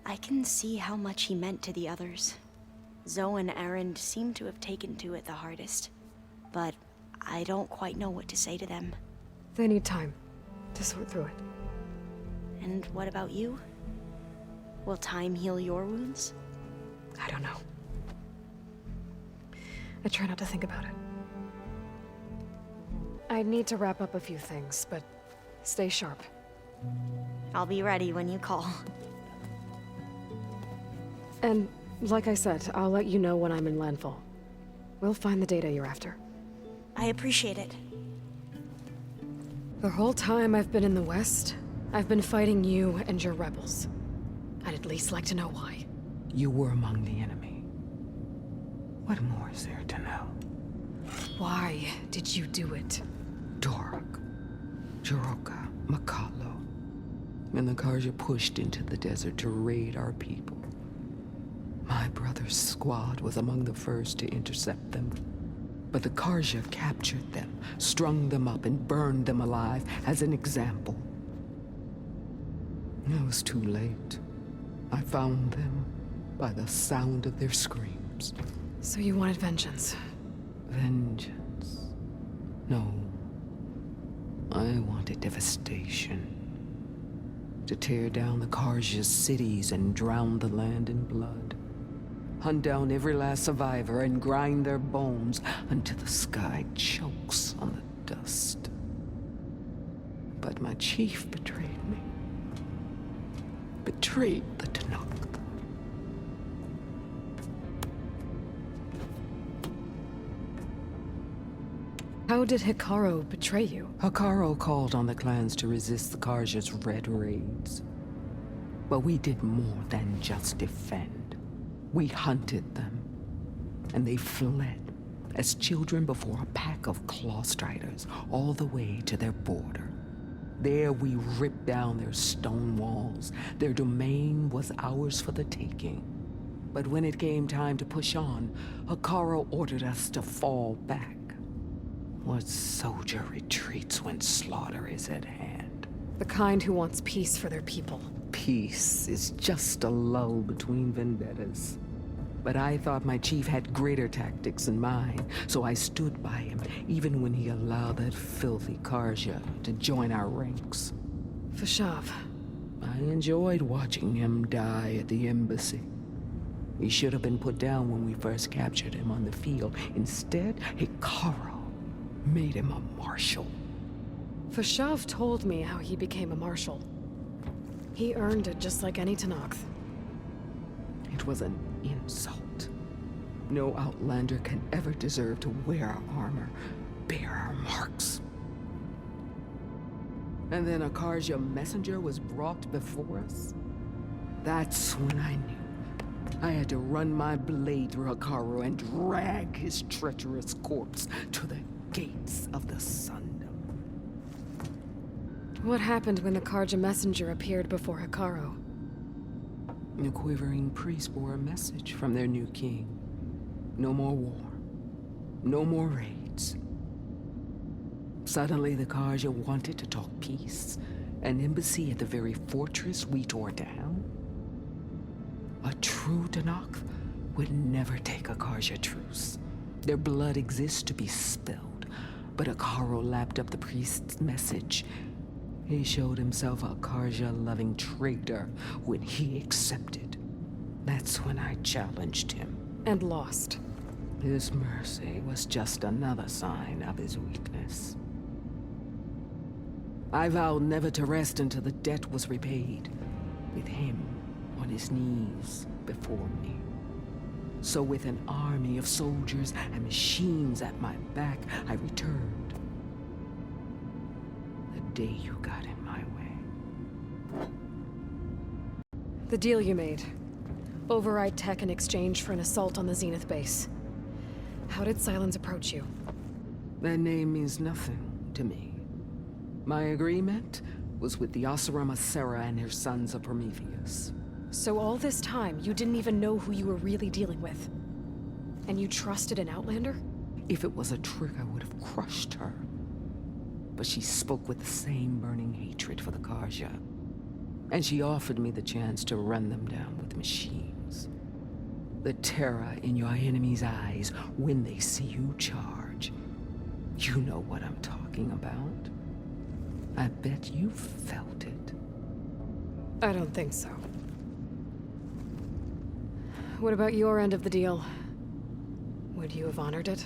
I can see how much he meant to the others. Zoe and Erend seem to have taken to it the hardest, but I don't quite know what to say to them. They need time to sort through it. And what about you? Will time heal your wounds? I don't know. I try not to think about it. I need to wrap up a few things, but stay sharp. I'll be ready when you call. And, like I said, I'll let you know when I'm in landfall. We'll find the data you're after. I appreciate it. The whole time I've been in the West, I've been fighting you and your rebels. I'd at least like to know why. You were among the enemy. What more is there to know? Why did you do it? Dorok, Jiroka, Makalo, and the Karja pushed into the desert to raid our people. My brother's squad was among the first to intercept them. But the Karja captured them, strung them up, and burned them alive as an example. It was too late. I found them by the sound of their screams. So you wanted vengeance? Vengeance? No. I wanted devastation. To tear down the Karja's cities and drown the land in blood. Hunt down every last survivor and grind their bones until the sky chokes on the dust. But my chief betrayed me. Betrayed the Tenakth. How did Hikaru betray you? Hikaru called on the clans to resist the Karja's red raids. But we did more than just defend. We hunted them, and they fled as children before a pack of claw striders all the way to their border. There we ripped down their stone walls. Their domain was ours for the taking. But when it came time to push on, Hikaru ordered us to fall back. What soldier retreats when slaughter is at hand? The kind who wants peace for their people. Peace is just a lull between vendettas. But I thought my chief had greater tactics in mind, so I stood by him, even when he allowed that filthy Karja to join our ranks. Fashav. I enjoyed watching him die at the embassy. He should have been put down when we first captured him on the field. Instead, Hikaru made him a marshal. Fashav told me how he became a marshal. He earned it just like any Tenakth. It was an insult. No Outlander can ever deserve to wear our armor, bear our marks. And then a Karja messenger was brought before us? That's when I knew. I had to run my blade through Hikaru and drag his treacherous corpse to the gates of the Sundom. What happened when the Karja messenger appeared before Hikaru? The quivering priests bore a message from their new king. No more war. No more raids. Suddenly, the Karja wanted to talk peace. An embassy at the very fortress we tore down. A true Tenakth would never take a Karja truce. Their blood exists to be spilled, but Hikaru lapped up the priest's message. He showed himself a Karja-loving traitor when he accepted. That's when I challenged him. And lost. His mercy was just another sign of his weakness. I vowed never to rest until the debt was repaid, with him on his knees before me. So with an army of soldiers and machines at my back, I returned. The day you got in my way. The deal you made. Override tech in exchange for an assault on the Zenith base. How did Silence approach you? That name means nothing to me. My agreement was with the Oseram Sera and her sons of Prometheus. So all this time, you didn't even know who you were really dealing with? And you trusted an Outlander? If it was a trick, I would have crushed her. But she spoke with the same burning hatred for the Karja. And she offered me the chance to run them down with machines. The terror in your enemy's eyes when they see you charge. You know what I'm talking about. I bet you felt it. I don't think so. What about your end of the deal? Would you have honored it?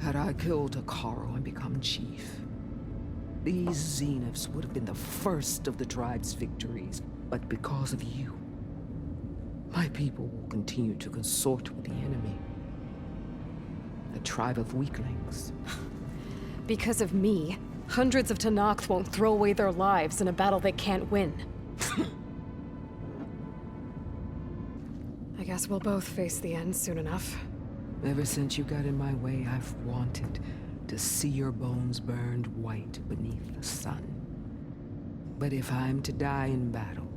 Had I killed Hikaru and become chief, these Zeniths would have been the first of the tribe's victories. But because of you, my people will continue to consort with the enemy. A tribe of weaklings. Because of me, hundreds of Tenakth won't throw away their lives in a battle they can't win. I guess we'll both face the end soon enough. Ever since you got in my way, I've wanted to see your bones burned white beneath the sun. But if I'm to die in battle,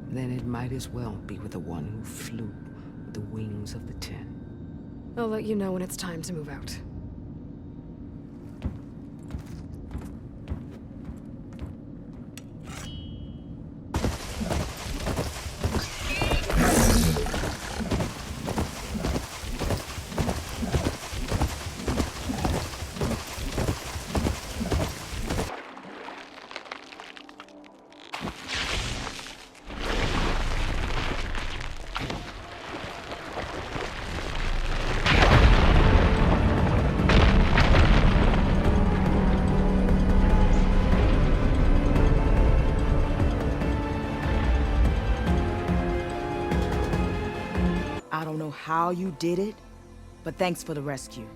then it might as well be with the one who flew with the wings of the 10. I'll let you know when it's time to move out. I don't know how you did it, but thanks for the rescue.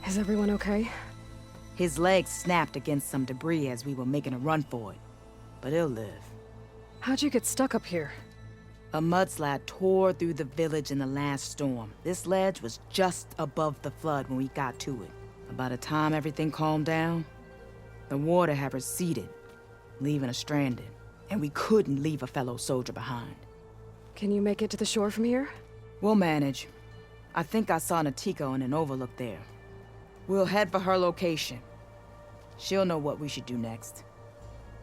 Is everyone okay? His legs snapped against some debris as we were making a run for it, but he'll live. How'd you get stuck up here? A mudslide tore through the village in the last storm. This ledge was just above the flood when we got to it. But by the time everything calmed down, the water had receded, leaving us stranded, and we couldn't leave a fellow soldier behind. Can you make it to the shore from here? We'll manage. I think I saw Natiko in an overlook there. We'll head for her location. She'll know what we should do next.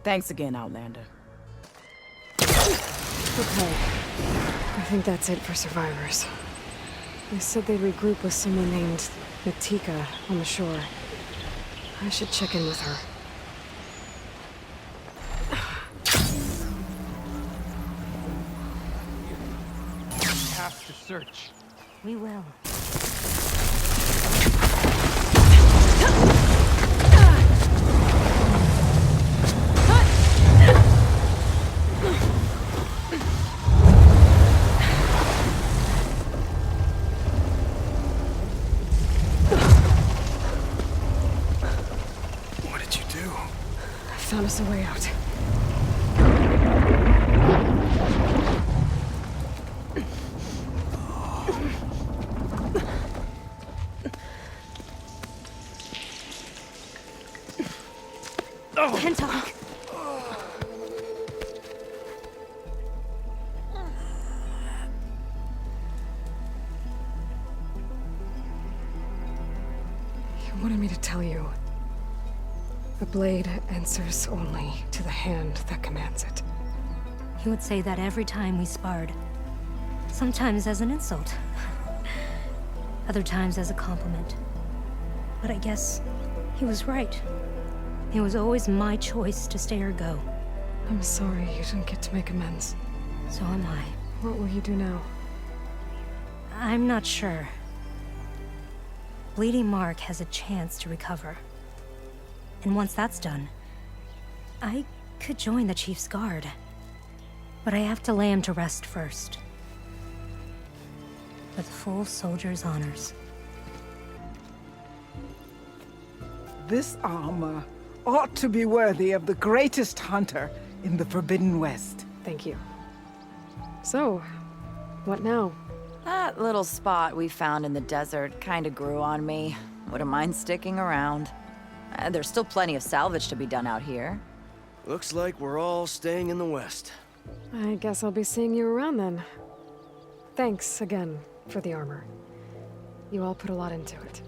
Thanks again, Outlander. Okay. I think that's it for survivors. They said they'd regroup with someone named Natika on the shore. I should check in with her. Have to search. We will. What did you do? I found us a way out. Kentok! You wanted me to tell you. The blade answers only to the hand that commands it. He would say that every time we sparred. Sometimes as an insult. Other times as a compliment. But I guess he was right. It was always my choice to stay or go. I'm sorry you didn't get to make amends. So am I. What will you do now? I'm not sure. Bleeding Mark has a chance to recover. And once that's done, I could join the Chief's Guard. But I have to lay him to rest first. With full soldier's honors. This armor ought to be worthy of the greatest hunter in the Forbidden West. Thank you. So, what now? That little spot we found in the desert kinda grew on me. Wouldn't mind sticking around. There's still plenty of salvage to be done out here. Looks like we're all staying in the West. I guess I'll be seeing you around then. Thanks again for the armor. You all put a lot into it.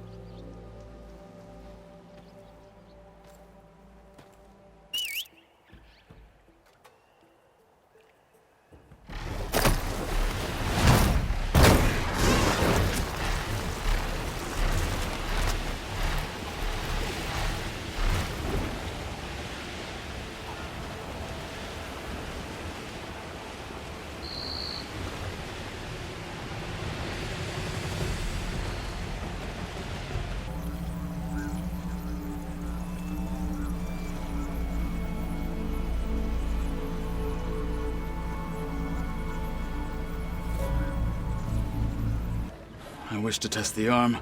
I wish to test the arm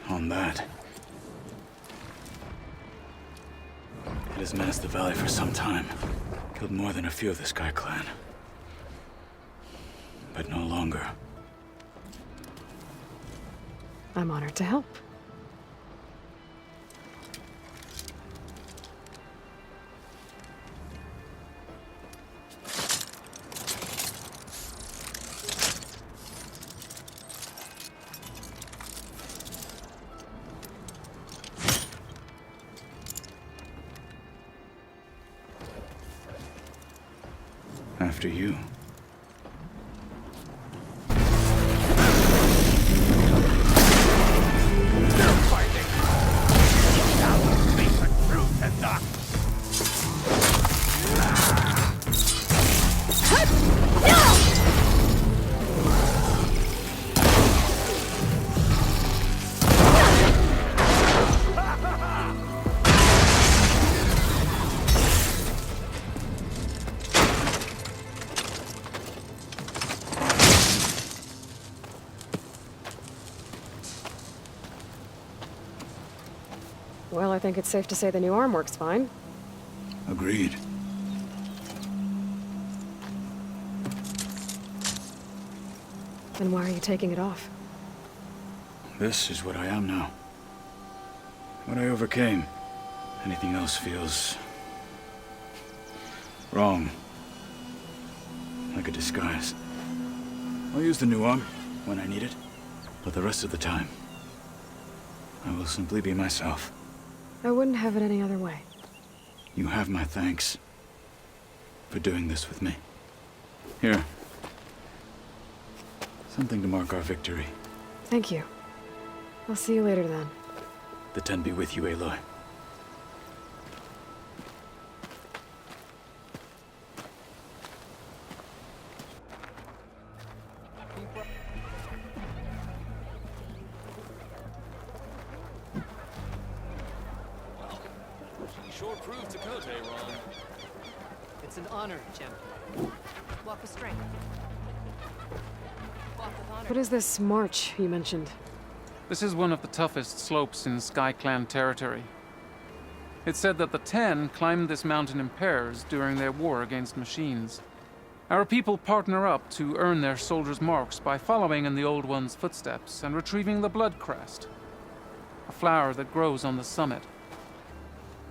on that. It has menaced the valley for some time. Killed more than a few of the Sky Clan. But no longer. I'm honored to help. After you. Well, I think it's safe to say the new arm works fine. Agreed. Then why are you taking it off? This is what I am now. What I overcame. Anything else feels wrong. Like a disguise. I'll use the new arm when I need it, but the rest of the time, I will simply be myself. I wouldn't have it any other way. You have my thanks for doing this with me. Here. Something to mark our victory. Thank you. I'll see you later then. The 10 be with you, Aloy. Sure proved Tekote wrong. It's an honor, champion. Walk with strength. Walk with honor. What is this march you mentioned? This is one of the toughest slopes in Sky Clan territory. It's said that the 10 climbed this mountain in pairs during their war against machines. Our people partner up to earn their soldiers' marks by following in the Old One's footsteps and retrieving the Blood Crest, a flower that grows on the summit.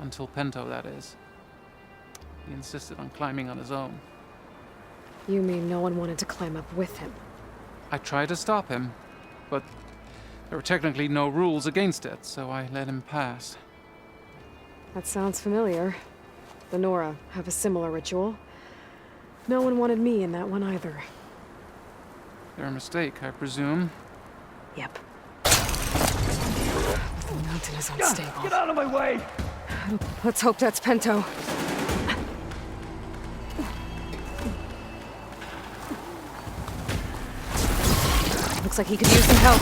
Until Pento, that is. He insisted on climbing on his own. You mean no one wanted to climb up with him? I tried to stop him, but There were technically no rules against it, so I let him pass. That sounds familiar. The Nora have a similar ritual. No one wanted me in that one either. Their mistake, I presume. Yep. The mountain is unstable. Get out of my way! Let's hope that's Pento. Looks like he could use some help.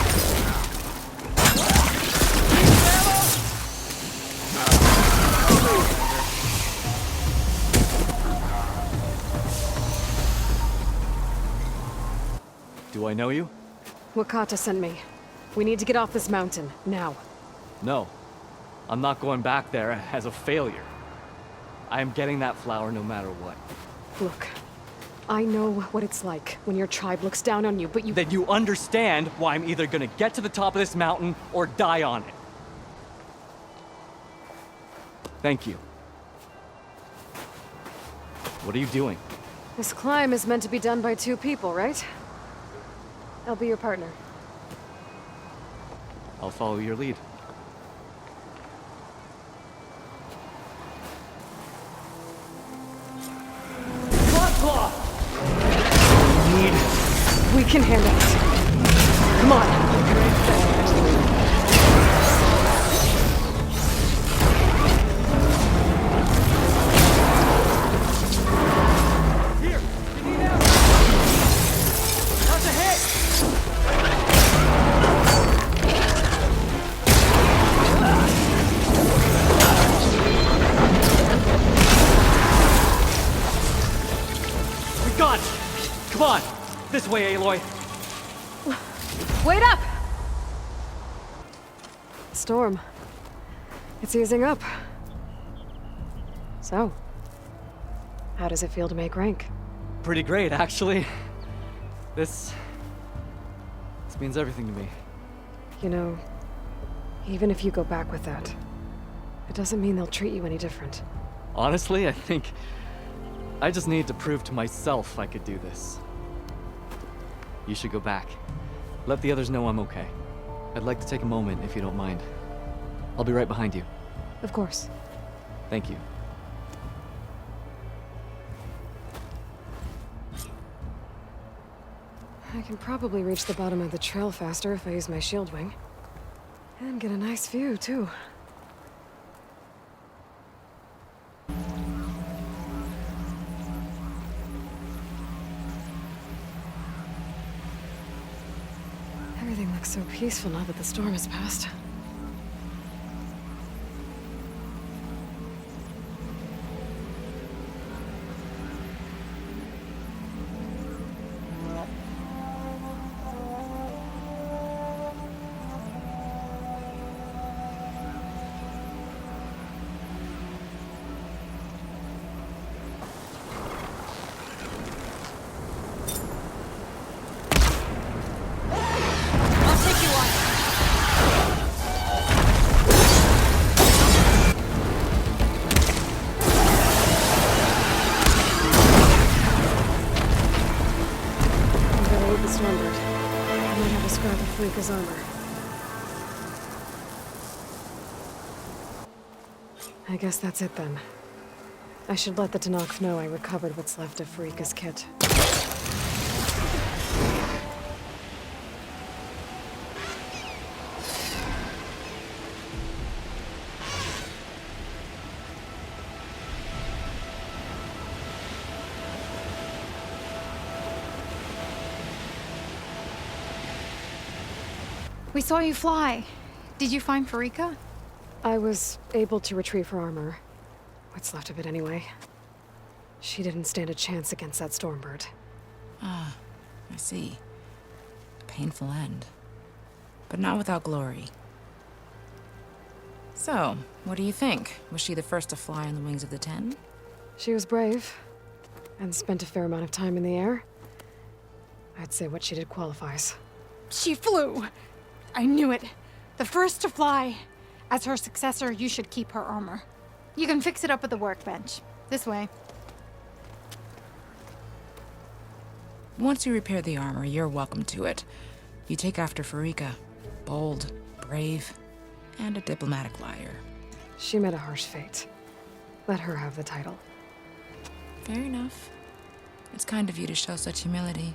Do I know you? Wakata sent me. We need to get off this mountain, now. No. I'm not going back there as a failure. I am getting that flower no matter what. Look, I know what it's like when your tribe looks down on you, but you— Then you understand why I'm either gonna get to the top of this mountain or die on it. Thank you. What are you doing? This climb is meant to be done by 2 people, right? I'll be your partner. I'll follow your lead. We can handle it. Come on. Come on! This way, Aloy! Wait up! Storm. It's easing up. So, how does it feel to make rank? Pretty great, actually. This means everything to me. You know, even if you go back with that, it doesn't mean they'll treat you any different. Honestly, I think I just need to prove to myself I could do this. You should go back. Let the others know I'm okay. I'd like to take a moment, if you don't mind. I'll be right behind you. Of course. Thank you. I can probably reach the bottom of the trail faster if I use my shield wing. And get a nice view, too. Everything looks so peaceful now that the storm has passed. His armor. I guess that's it then. I should let the Pt.2of2 know I recovered what's left of Farika's kit. We saw you fly. Did you find Farika? I was able to retrieve her armor. What's left of it anyway. She didn't stand a chance against that Stormbird. Ah, I see. A painful end. But not without glory. So, what do you think? Was she the first to fly on the wings of the 10? She was brave, and spent a fair amount of time in the air. I'd say what she did qualifies. She flew! I knew it. The first to fly. As her successor, you should keep her armor. You can fix it up at the workbench. This way. Once you repair the armor, you're welcome to it. You take after Farika. Bold, brave, and a diplomatic liar. She met a harsh fate. Let her have the title. Fair enough. It's kind of you to show such humility.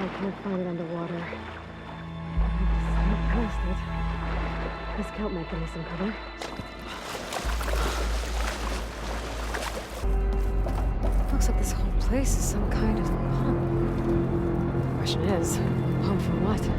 I can't find it underwater. I have to sneak past it. This kelp might give me some cover. Looks like this whole place is some kind of pump. Question is, pump for what?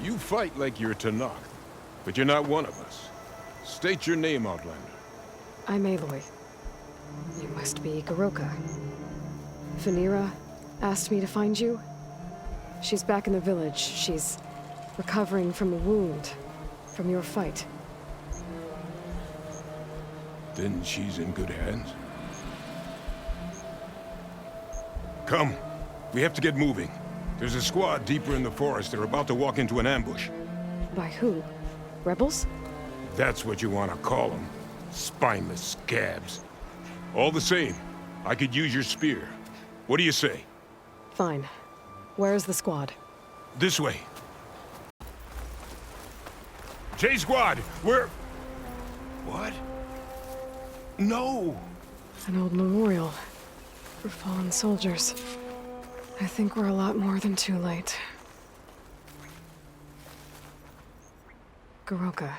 You fight like you're Pt.2of, but you're not one of us. State your name, Outlander. I'm Aloy. You must be Garoka. Vanira asked me to find you. She's back in the village. She's recovering from a wound from your fight. Then she's in good hands. Come. We have to get moving. There's a squad deeper in the forest. They're about to walk into an ambush. By who? Rebels? That's what you want to call them. Spineless scabs. All the same, I could use your spear. What do you say? Fine. Where is the squad? This way. J-Squad, we're... What? No! An old memorial for fallen soldiers. I think we're a lot more than too late. Garoka.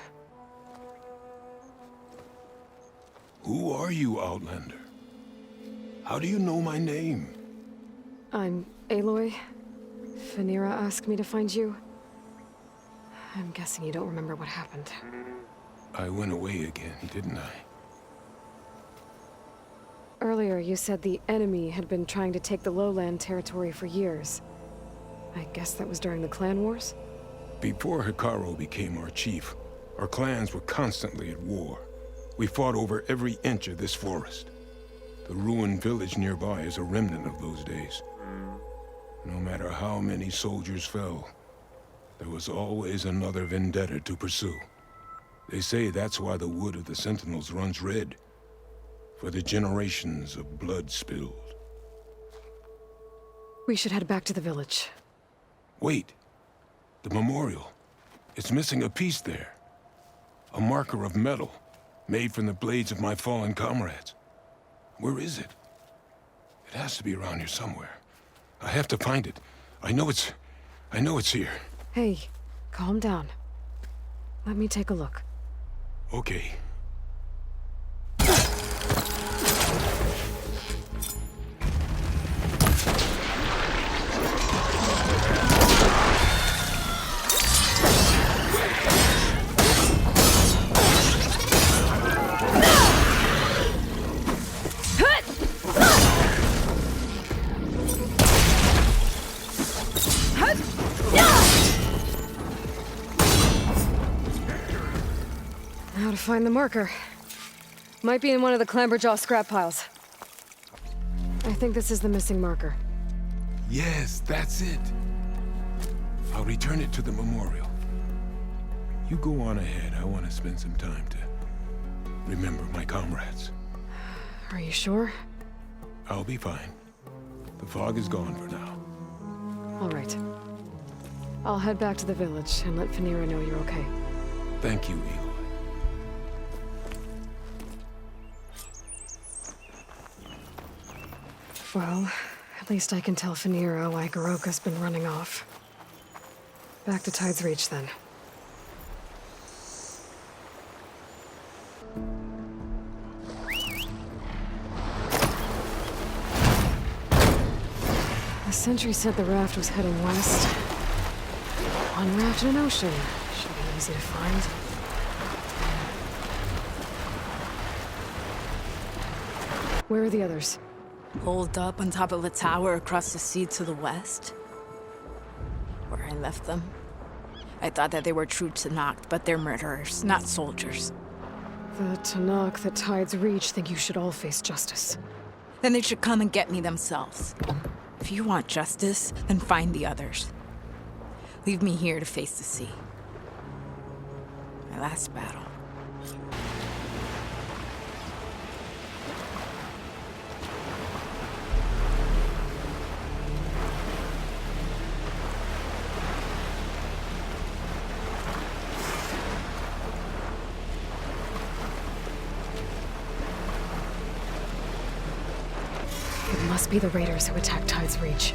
Who are you, Outlander? How do you know my name? I'm Aloy. Phaneera asked me to find you. I'm guessing you don't remember what happened. I went away again, didn't I? Earlier, you said the enemy had been trying to take the lowland territory for years. I guess that was during the clan wars? Before Hikaru became our chief, our clans were constantly at war. We fought over every inch of this forest. The ruined village nearby is a remnant of those days. No matter how many soldiers fell, there was always another vendetta to pursue. They say that's why the wood of the Sentinels runs red, for the generations of blood spilled. We should head back to the village. Wait. The memorial. It's missing a piece there. A marker of metal, made from the blades of my fallen comrades. Where is it? It has to be around here somewhere. I have to find it. I know it's here. Hey, calm down. Let me take a look. Okay. Now to find the marker. Might be in one of the Clamberjaw scrap piles. I think this is the missing marker. Yes, that's it. I'll return it to the memorial. You go on ahead. I want to spend some time to remember my comrades. Are you sure? I'll be fine. The fog is gone for now. All right. I'll head back to the village and let Phaneera know you're okay. Thank you, Aloy. Well, at least I can tell Phaneera why Garoka's been running off. Back to Tide's Reach, then. The sentry said the raft was heading west. One raft in an ocean. Should be easy to find. Where are the others? Holed up on top of a tower across the sea to the west. Where I left them. I thought that they were true Tenakth, but they're murderers, not soldiers. The Tenakth at Tide's Reach think you should all face justice. Then they should come and get me themselves. If you want justice, then find the others. Leave me here to face the sea. My last battle. It must be the raiders who attacked Tide's Reach.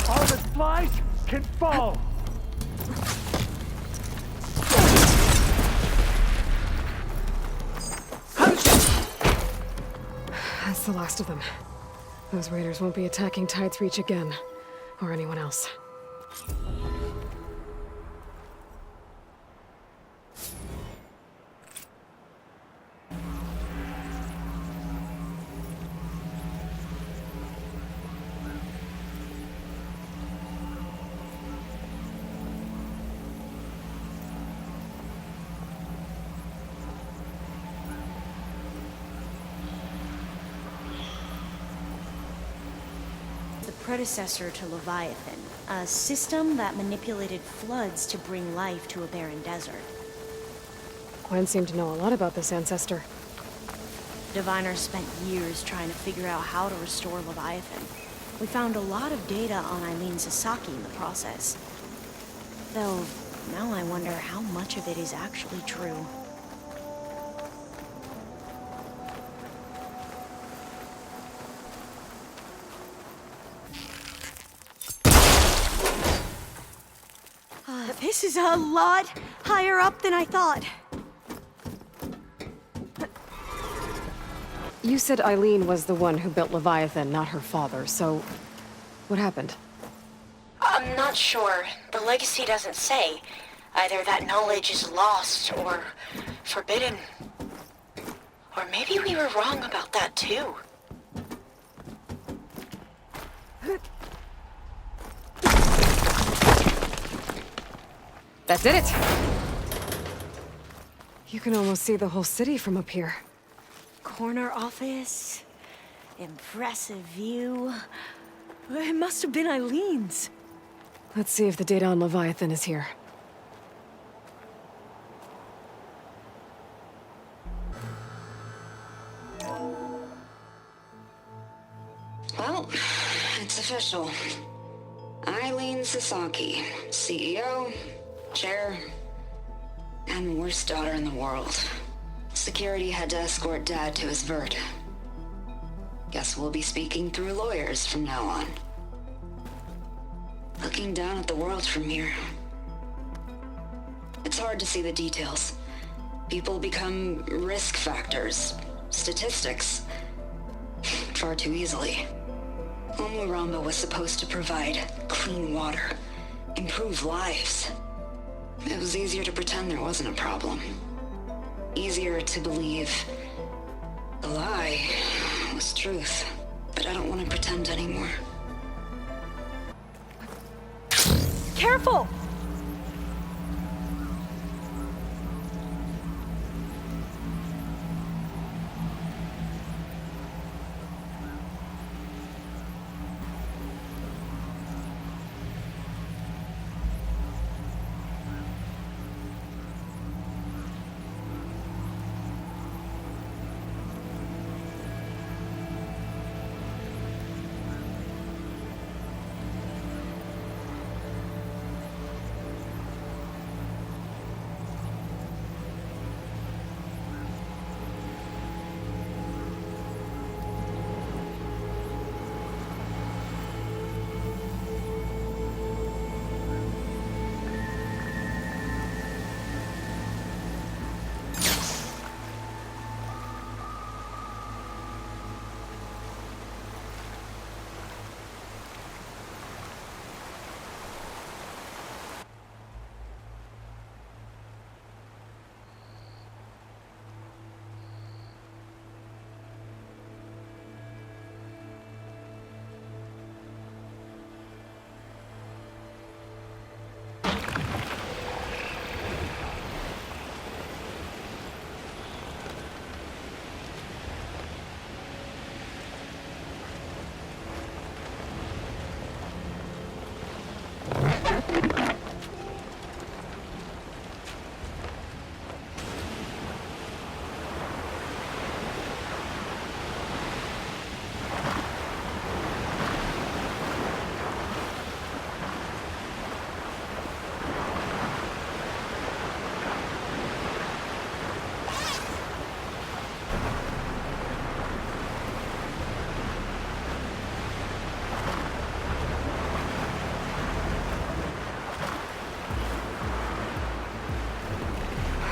All the flies can fall! That's the last of them. Those raiders won't be attacking Tide's Reach again. Or anyone else. predecessor to Leviathan, a system that manipulated floods to bring life to a barren desert. Gwen seemed to know a lot about this ancestor. Diviners spent years trying to figure out how to restore Leviathan. We found a lot of data on Eileen Sasaki in the process. Though, now I wonder how much of it is actually true. This is a lot higher up than I thought. You said Eileen was the one who built Leviathan, not her father, so what happened? I'm not sure. The legacy doesn't say. Either that knowledge is lost or forbidden. Or maybe we were wrong about that too. That did it! You can almost see the whole city from up here. Corner office. Impressive view. It must have been Eileen's. Let's see if the data on Leviathan is here. Well, it's official. Eileen Sasaki, CEO, chair, and the worst daughter in the world. Security had to escort Dad to his vert. Guess we'll be speaking through lawyers from now on. Looking down at the world from here. It's hard to see the details. People become risk factors, statistics, far too easily. Umuramba was supposed to provide clean water, improve lives. It was easier to pretend there wasn't a problem. Easier to believe the lie was truth. But I don't want to pretend anymore. Careful!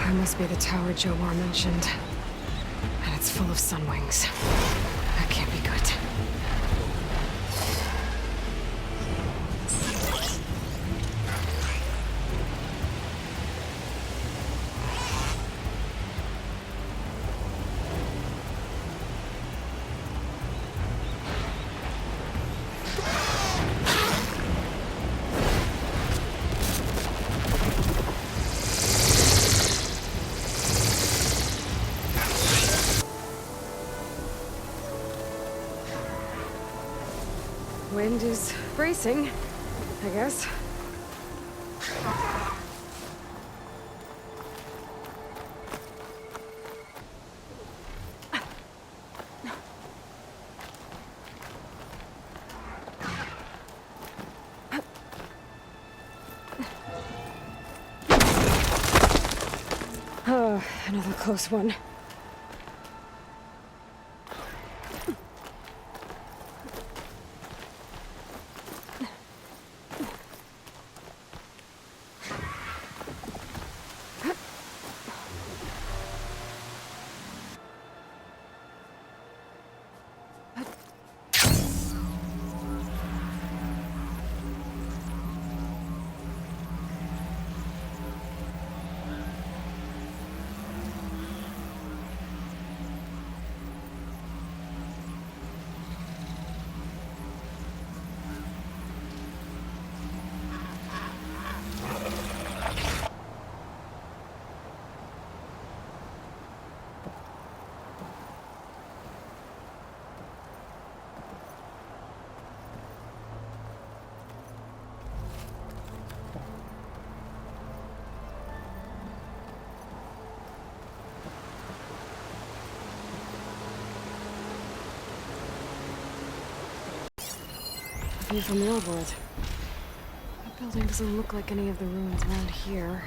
That must be the tower Jomar mentioned. And it's full of sunwings. That can't be good. mind is bracing, I guess. Oh, another close one. View from the outboard. That building doesn't look like any of the ruins around here.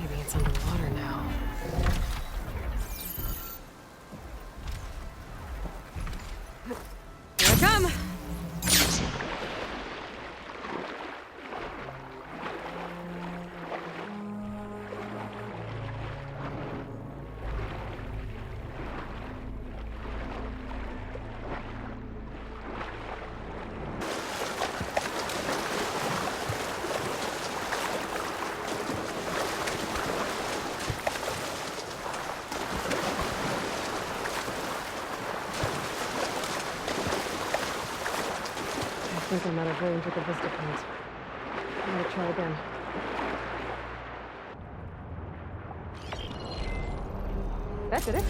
Maybe it's underwater now. Here I come! I think I might have ruined the vista point. I'm gonna try again. That did it.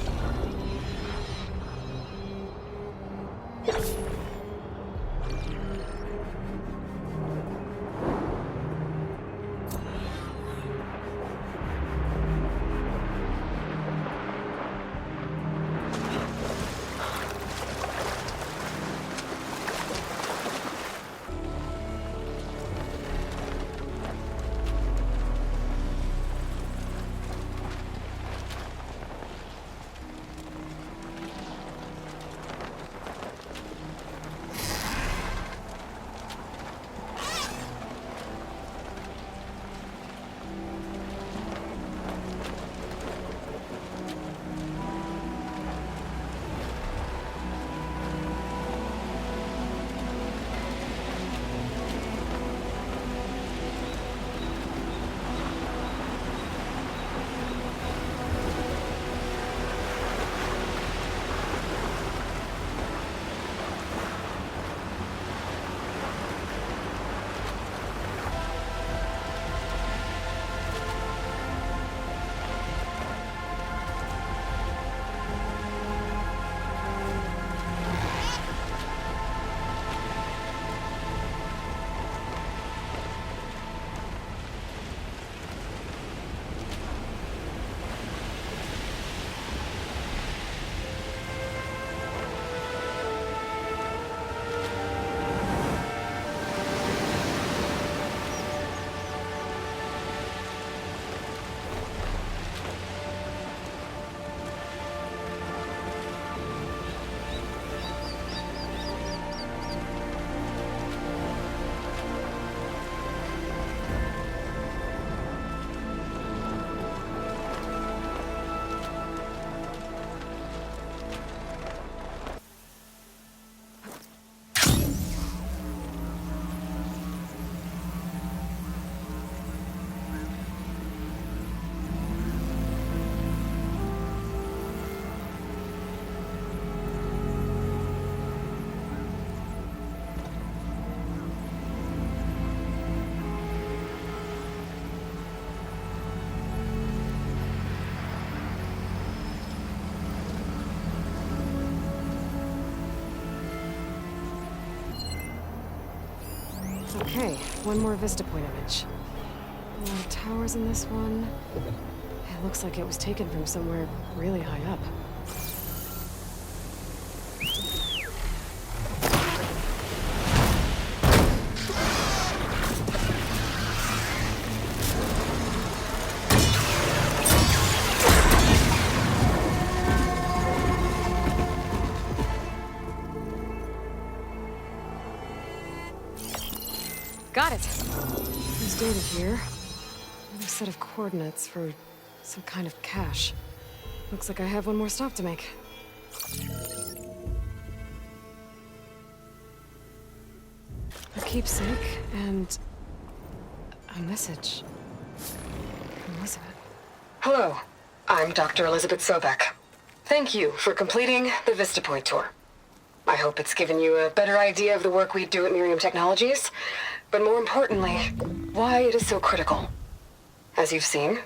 Okay, one more Vista Point image. A lot of towers in this one. It looks like it was taken from somewhere really high up. Got it! There's data here. Another set of coordinates for some kind of cache. Looks like I have one more stop to make. A keepsake and a message from Elizabeth. Hello, I'm Dr. Elizabeth Sobek. Thank you for completing the Vista Point tour. I hope it's given you a better idea of the work we do at Miriam Technologies, but more importantly, why it is so critical. As you've seen,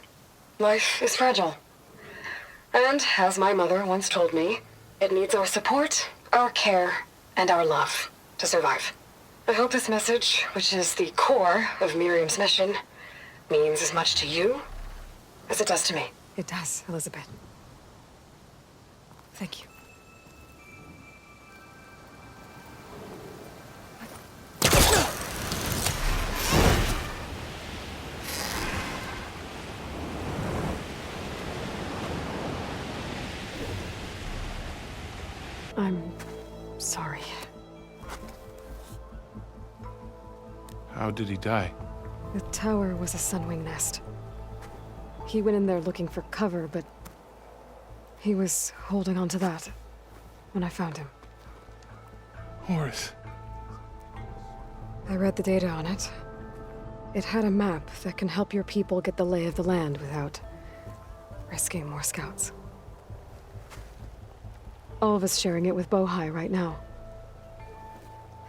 life is fragile. And, as my mother once told me, it needs our support, our care, and our love to survive. I hope this message, which is the core of Miriam's mission, means as much to you as it does to me. It does, Elizabeth. Thank you. I'm sorry. How did he die? The tower was a sunwing nest. He went in there looking for cover, but he was holding on to that when I found him. Horace. I read the data on it. It had a map that can help your people get the lay of the land without risking more scouts. All of us sharing it with Bohai right now.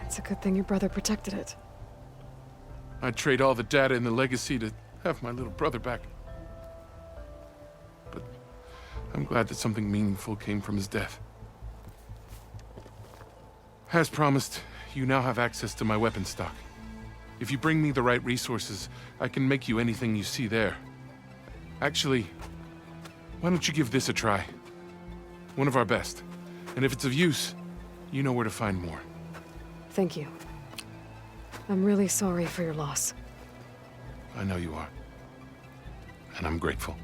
It's a good thing your brother protected it. I'd trade all the data in the legacy to have my little brother back. But I'm glad that something meaningful came from his death. As promised, you now have access to my weapon stock. If you bring me the right resources, I can make you anything you see there. Actually, why don't you give this a try? One of our best. And if it's of use, you know where to find more. Thank you. I'm really sorry for your loss. I know you are. And I'm grateful.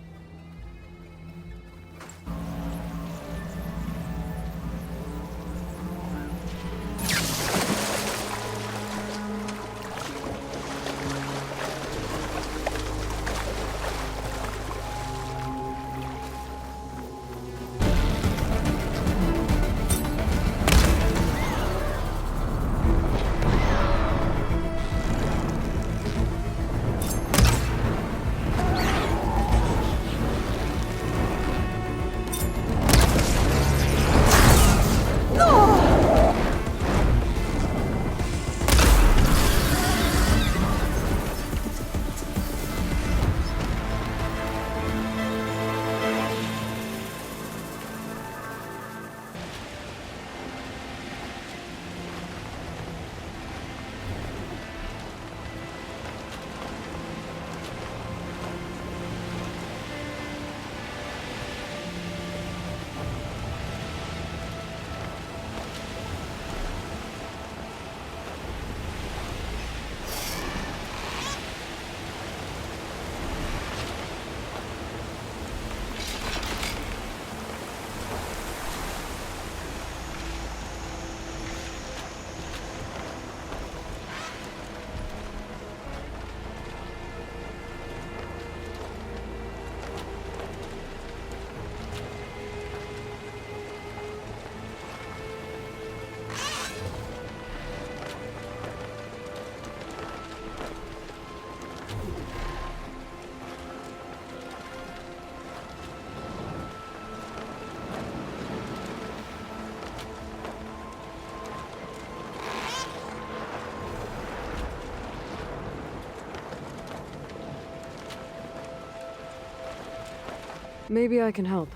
Maybe I can help.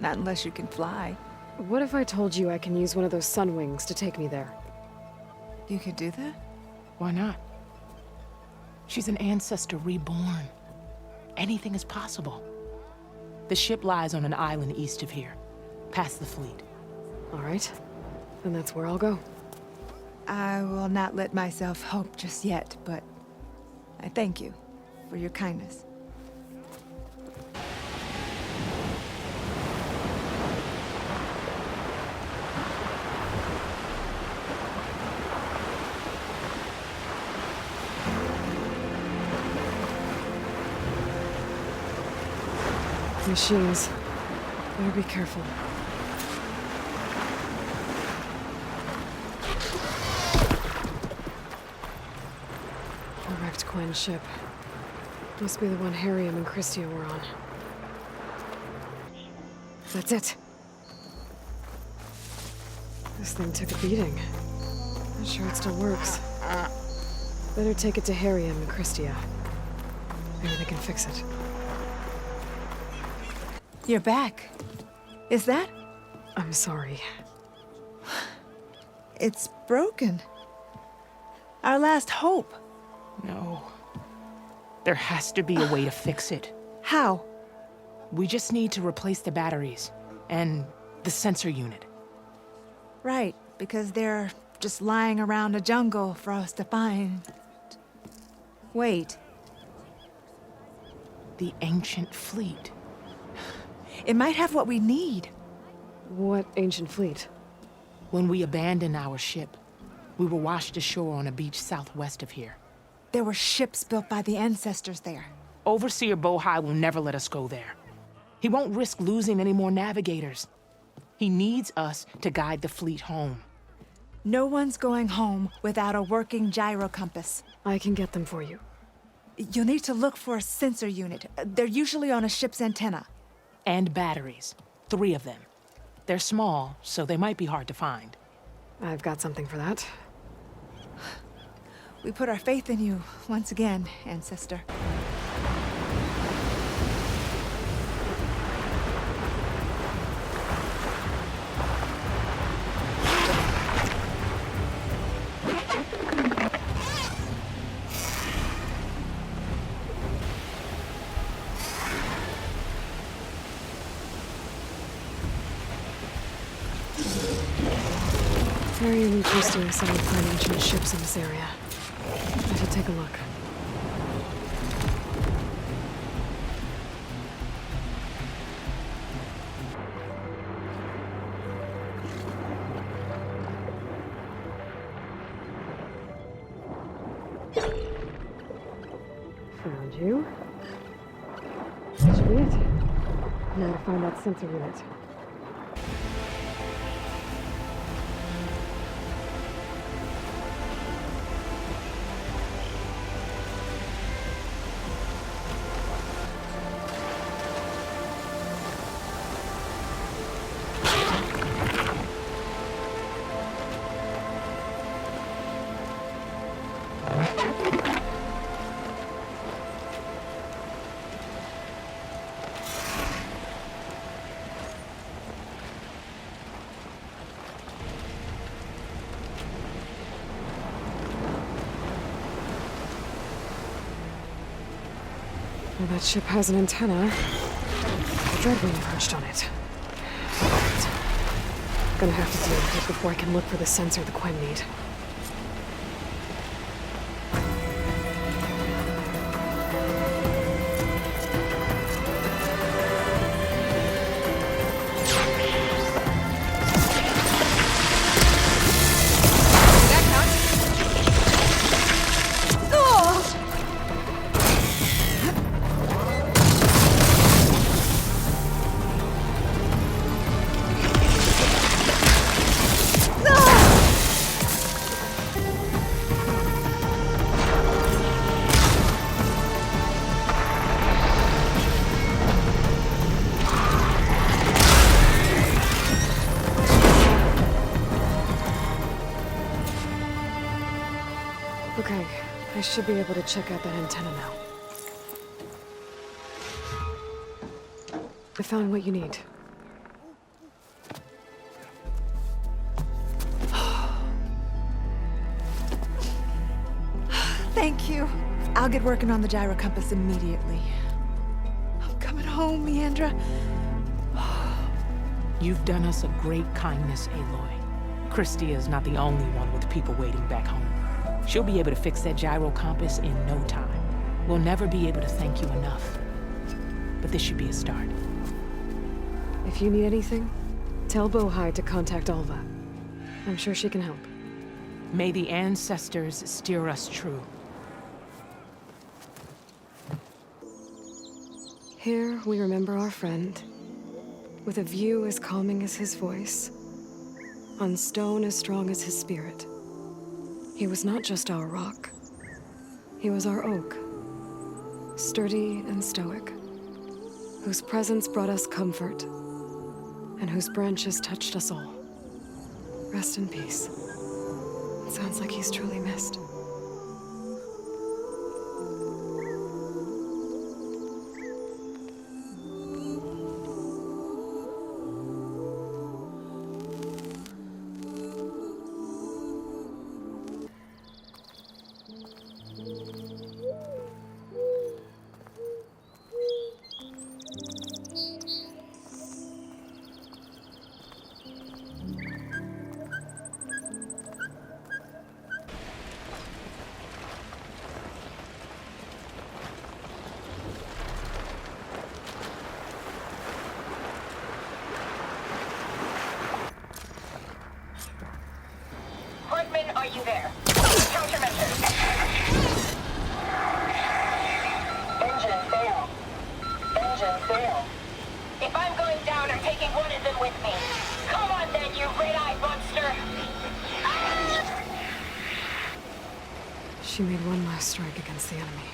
Not unless you can fly. What if I told you I can use one of those sun wings to take me there? You could do that? Why not? She's an ancestor reborn. Anything is possible. The ship lies on an island east of here, past the fleet. All right. Then that's where I'll go. I will not let myself hope just yet, but I thank you for your kindness. Machines. Better be careful. A wrecked Quen ship. Must be the one Harriam and Christia were on. That's it. This thing took a beating. Not sure it still works. Better take it to Harriam and Christia. Maybe they can fix it. You're back. Is that? I'm sorry. It's broken. Our last hope. No. There has to be a way to fix it. How? We just need to replace the batteries and the sensor unit. Right, because they're just lying around a jungle for us to find. Wait. The ancient fleet. It might have what we need. What ancient fleet? When we abandoned our ship, we were washed ashore on a beach southwest of here. There were ships built by the ancestors there. Overseer Bohai will never let us go there. He won't risk losing any more navigators. He needs us to guide the fleet home. No one's going home without a working gyro compass. I can get them for you. You'll need to look for a sensor unit. They're usually on a ship's antenna. And batteries. 3 of them. They're small, so they might be hard to find. I've got something for that. We put our faith in you once again, Ancestor. Harriam and Christia said we'd find ancient ships in this area. I should take a look. Found you. That should be it. Now to find that sensor unit. Well, that ship has an antenna. The Dreadwing perched on it. Right. Gonna have to deal with it before I can look for the sensor the Quen need. Okay, I should be able to check out that antenna now. I found what you need. I'll get working on the gyro compass immediately. I'm coming home, Leandra. You've done us a great kindness, Aloy. Christia is not the only one with people waiting back home. She'll be able to fix that gyro compass in no time. We'll never be able to thank you enough. But this should be a start. If you need anything, tell Bohai to contact Alva. I'm sure she can help. May the ancestors steer us true. Here we remember our friend, with a view as calming as his voice, on stone as strong as his spirit. He was not just our rock. He was our oak, sturdy and stoic, whose presence brought us comfort, and whose branches touched us all. Rest in peace. It sounds like he's truly missed. Are you there? Countermeasures. Engine fail. Engine fail. If I'm going down, I'm taking one of them with me. Come on then, you red-eyed monster! She made one last strike against the enemy.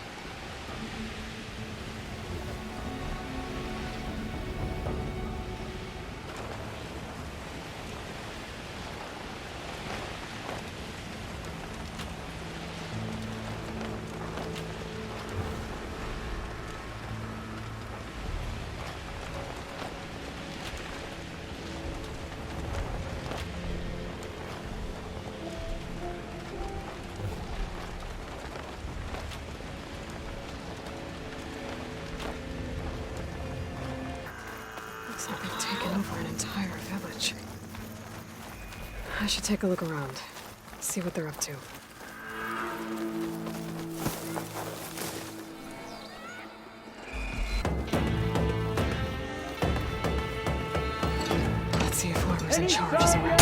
Looks like they've taken over an entire village. I should take a look around, see what they're up to. Let's see if whoever's in charge is around.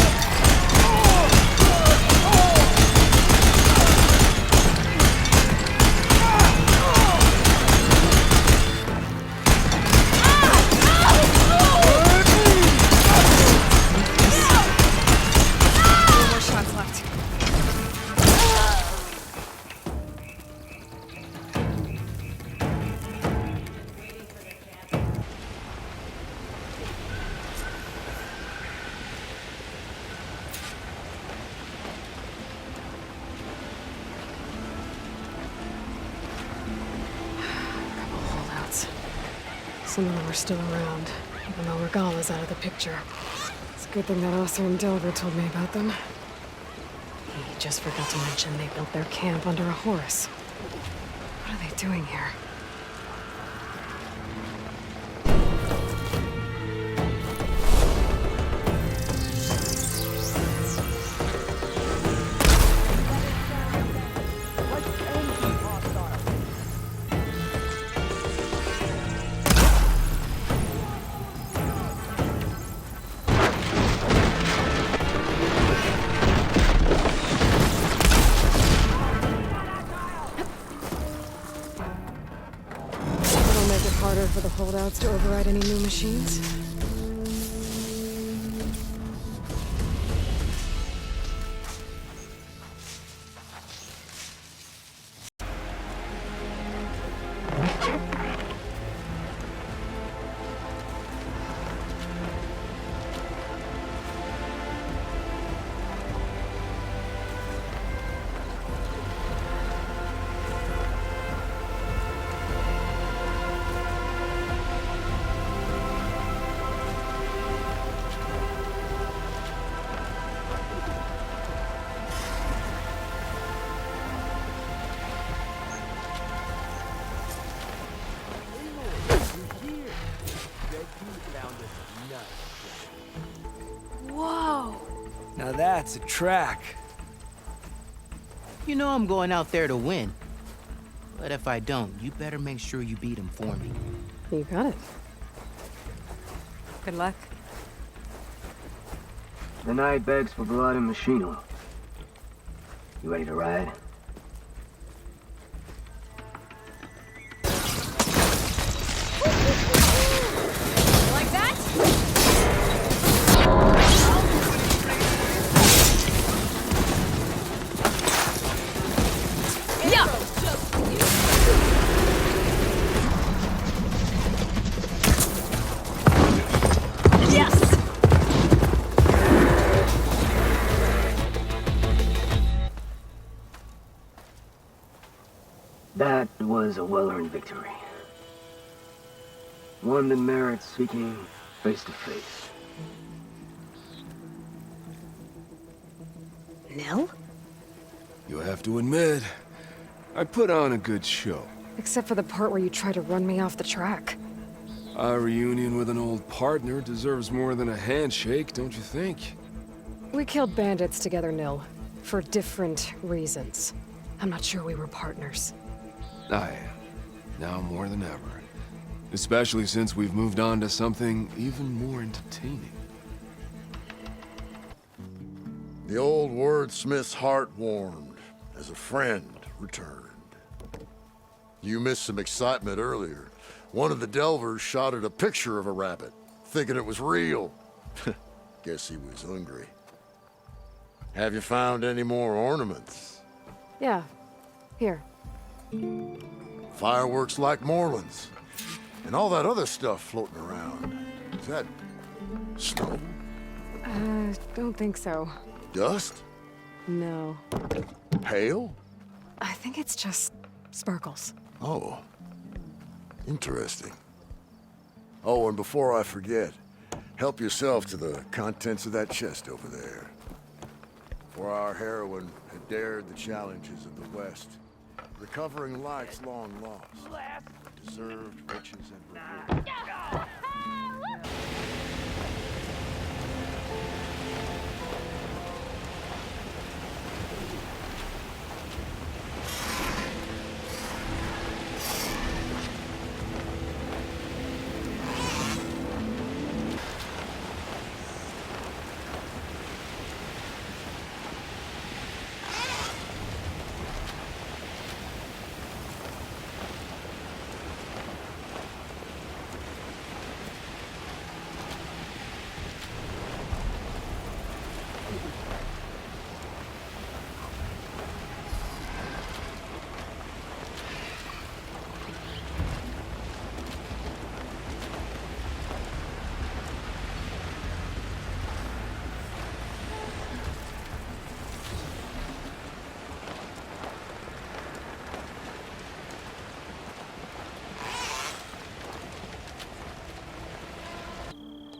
Some of them are still around, even though Regala's out of the picture. It's a good thing that Arthur and Delver told me about them. He just forgot to mention they built their camp under a horse. What are they doing here? For the holdouts to override any new machines? Whoa! Now that's a track. You know I'm going out there to win. But if I don't, you better make sure you beat him for me. You got it. Good luck. The night begs for blood and machine oil. You ready to ride? Like that? Yeah! Yes! That was a well-earned victory. One that merits speaking face to face. Nell? You have to admit, I put on a good show. Except for the part where you tried to run me off the track. A reunion with an old partner deserves more than a handshake, don't you think? We killed bandits together, Nil. For different reasons. I'm not sure we were partners. I am. Now more than ever. Especially since we've moved on to something even more entertaining. The old wordsmith's heart warmed as a friend returned. You missed some excitement earlier. One of the delvers shot at a picture of a rabbit, thinking it was real. Guess he was hungry. Have you found any more ornaments? Yeah. Here. Fireworks like Moreland's. And all that other stuff floating around. Is that snow? Don't think so. Dust? No. Hail? I think it's just sparkles. Oh. Interesting. Oh, and before I forget, help yourself to the contents of that chest over there. For our heroine had dared the challenges of the West, recovering lives long lost, deserved riches and reward.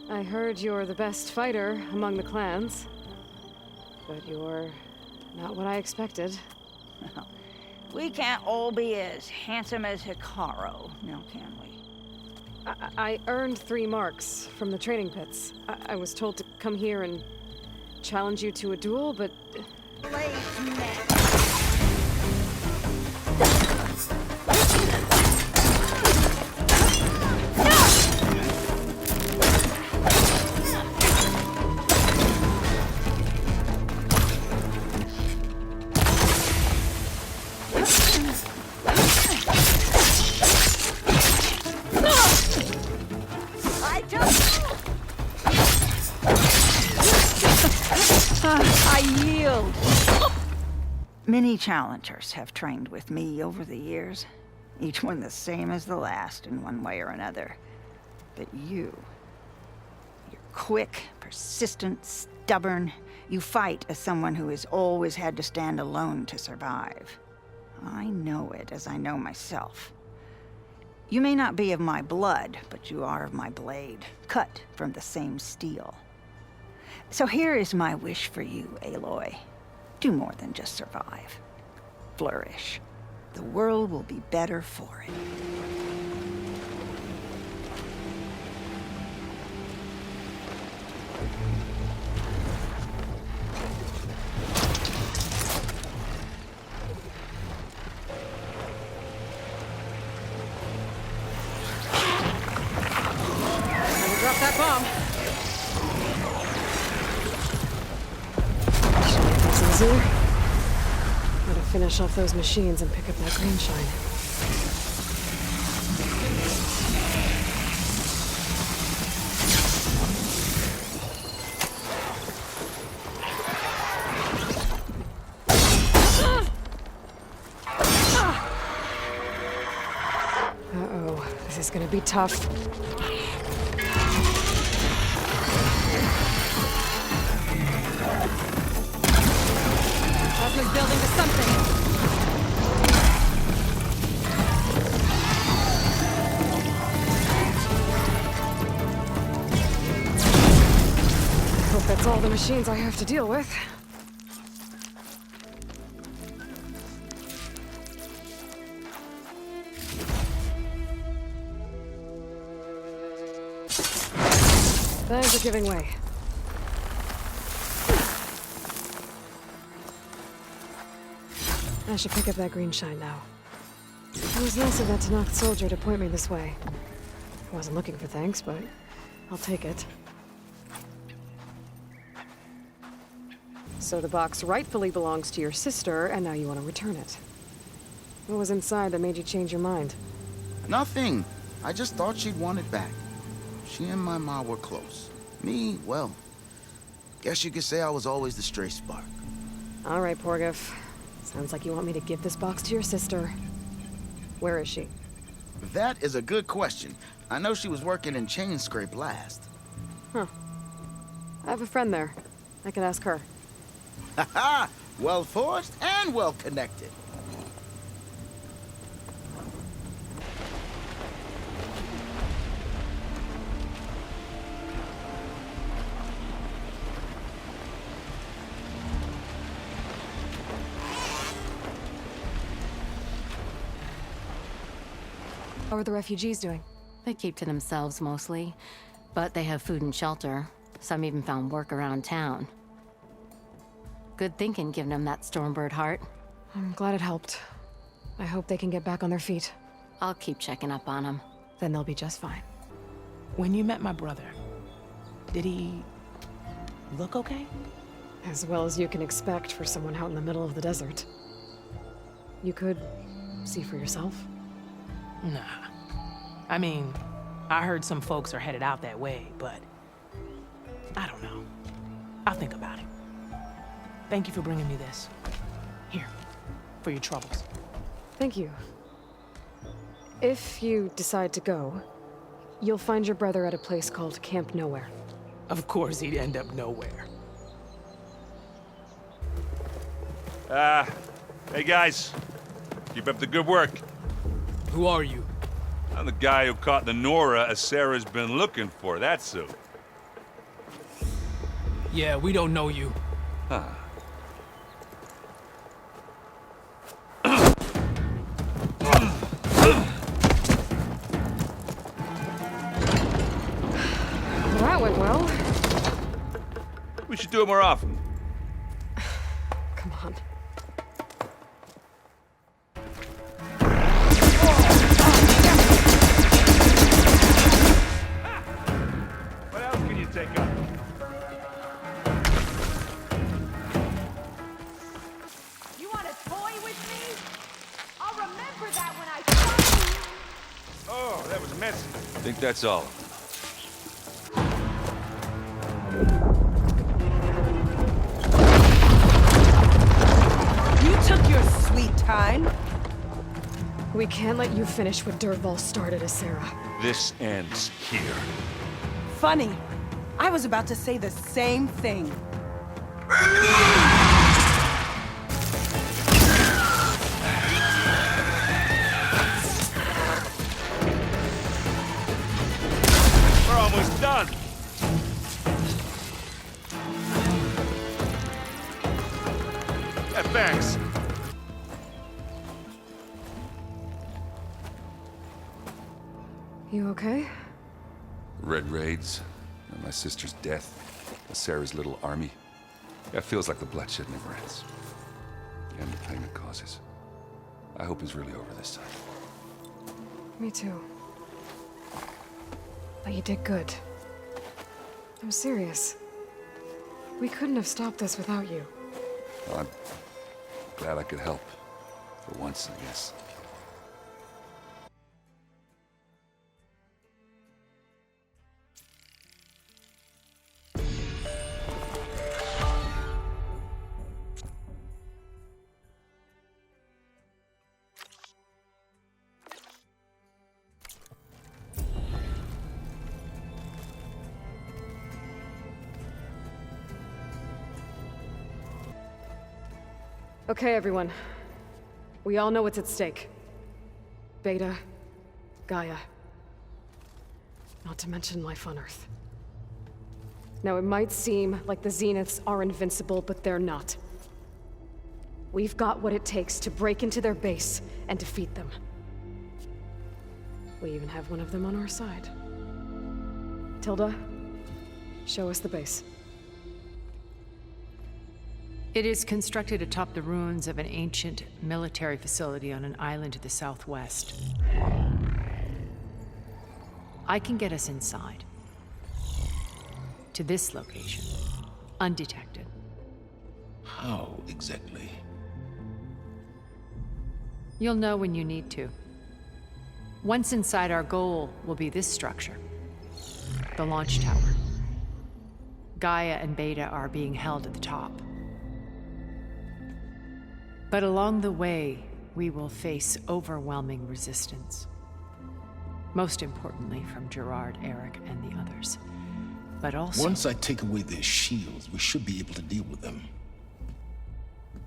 I heard you're the best fighter among the clans. But you're not what I expected. We can't all be as handsome as Hikaru, now can we? I earned 3 marks from the training pits. I was told to come here and challenge you to a duel, but... I yield. Many challengers have trained with me over the years, each one the same as the last in one way or another. But you're quick, persistent, stubborn. You fight as someone who has always had to stand alone to survive. I know it as I know myself. You may not be of my blood, but you are of my blade, cut from the same steel. So here is my wish for you, Aloy. Do more than just survive. Flourish. The world will be better for it. here. Gotta finish off those machines and pick up that green shine. Uh-oh, this is gonna be tough. Plasma's building to something. I hope that's all the machines I have to deal with. Thanks for giving way. I should pick up that green shine now. It was nice of that Pt.2of soldier to point me this way. I wasn't looking for thanks, but I'll take it. So the box rightfully belongs to your sister, and now you want to return it. What was inside that made you change your mind? Nothing. I just thought she'd want it back. She and my ma were close. Me, well, guess you could say I was always the stray spark. All right, Pt.2of. Sounds like you want me to give this box to your sister. Where is she? That is a good question. I know she was working in Chain Scrape last. Huh. I have a friend there. I could ask her. Ha-ha! Well-forged and well-connected. How are the refugees doing? They keep to themselves mostly, but they have food and shelter. Some even found work around town. Good thinking giving them that Stormbird heart. I'm glad it helped. I hope they can get back on their feet. I'll keep checking up on them. Then they'll be just fine. When you met my brother, did he look okay? As well as you can expect for someone out in the middle of the desert. You could see for yourself. Nah. I mean, I heard some folks are headed out that way, but I don't know. I'll think about it. Thank you for bringing me this. Here, for your troubles. Thank you. If you decide to go, you'll find your brother at a place called Camp Nowhere. Of course he'd end up nowhere. Hey guys. Keep up the good work. Who are you? I'm the guy who caught the Nora Sarah's been looking for, that's who. Yeah, we don't know you. Huh. That went well. We should do it more often. Come on. What else can you take up? You want to toy with me? I'll remember that when I find you. Oh, that was messy. I think that's all. You took your sweet time. We can't let you finish what Dervahl started, Sarah. This ends here. Funny. I was about to say the same thing. We're almost done. Yeah, thanks. You okay? Red raids, and my sister's death, Sarah's little army. Yeah, it feels like the bloodshed never ends. And the pain it causes. I hope it's really over this time. Me too. But you did good. I'm serious. We couldn't have stopped this without you. Well, I'm glad I could help. For once, I guess. Okay, everyone. We all know what's at stake. Beta, Gaia. Not to mention life on Earth. Now, it might seem like the Zeniths are invincible, but they're not. We've got what it takes to break into their base and defeat them. We even have one of them on our side. Tilda, show us the base. It is constructed atop the ruins of an ancient military facility on an island to the southwest. I can get us inside. To this location, undetected. How exactly? You'll know when you need to. Once inside, our goal will be this structure. The launch tower. Gaia and Beta are being held at the top. But along the way, we will face overwhelming resistance. Most importantly, from Gerard, Eric, and the others. But also... Once I take away their shields, we should be able to deal with them.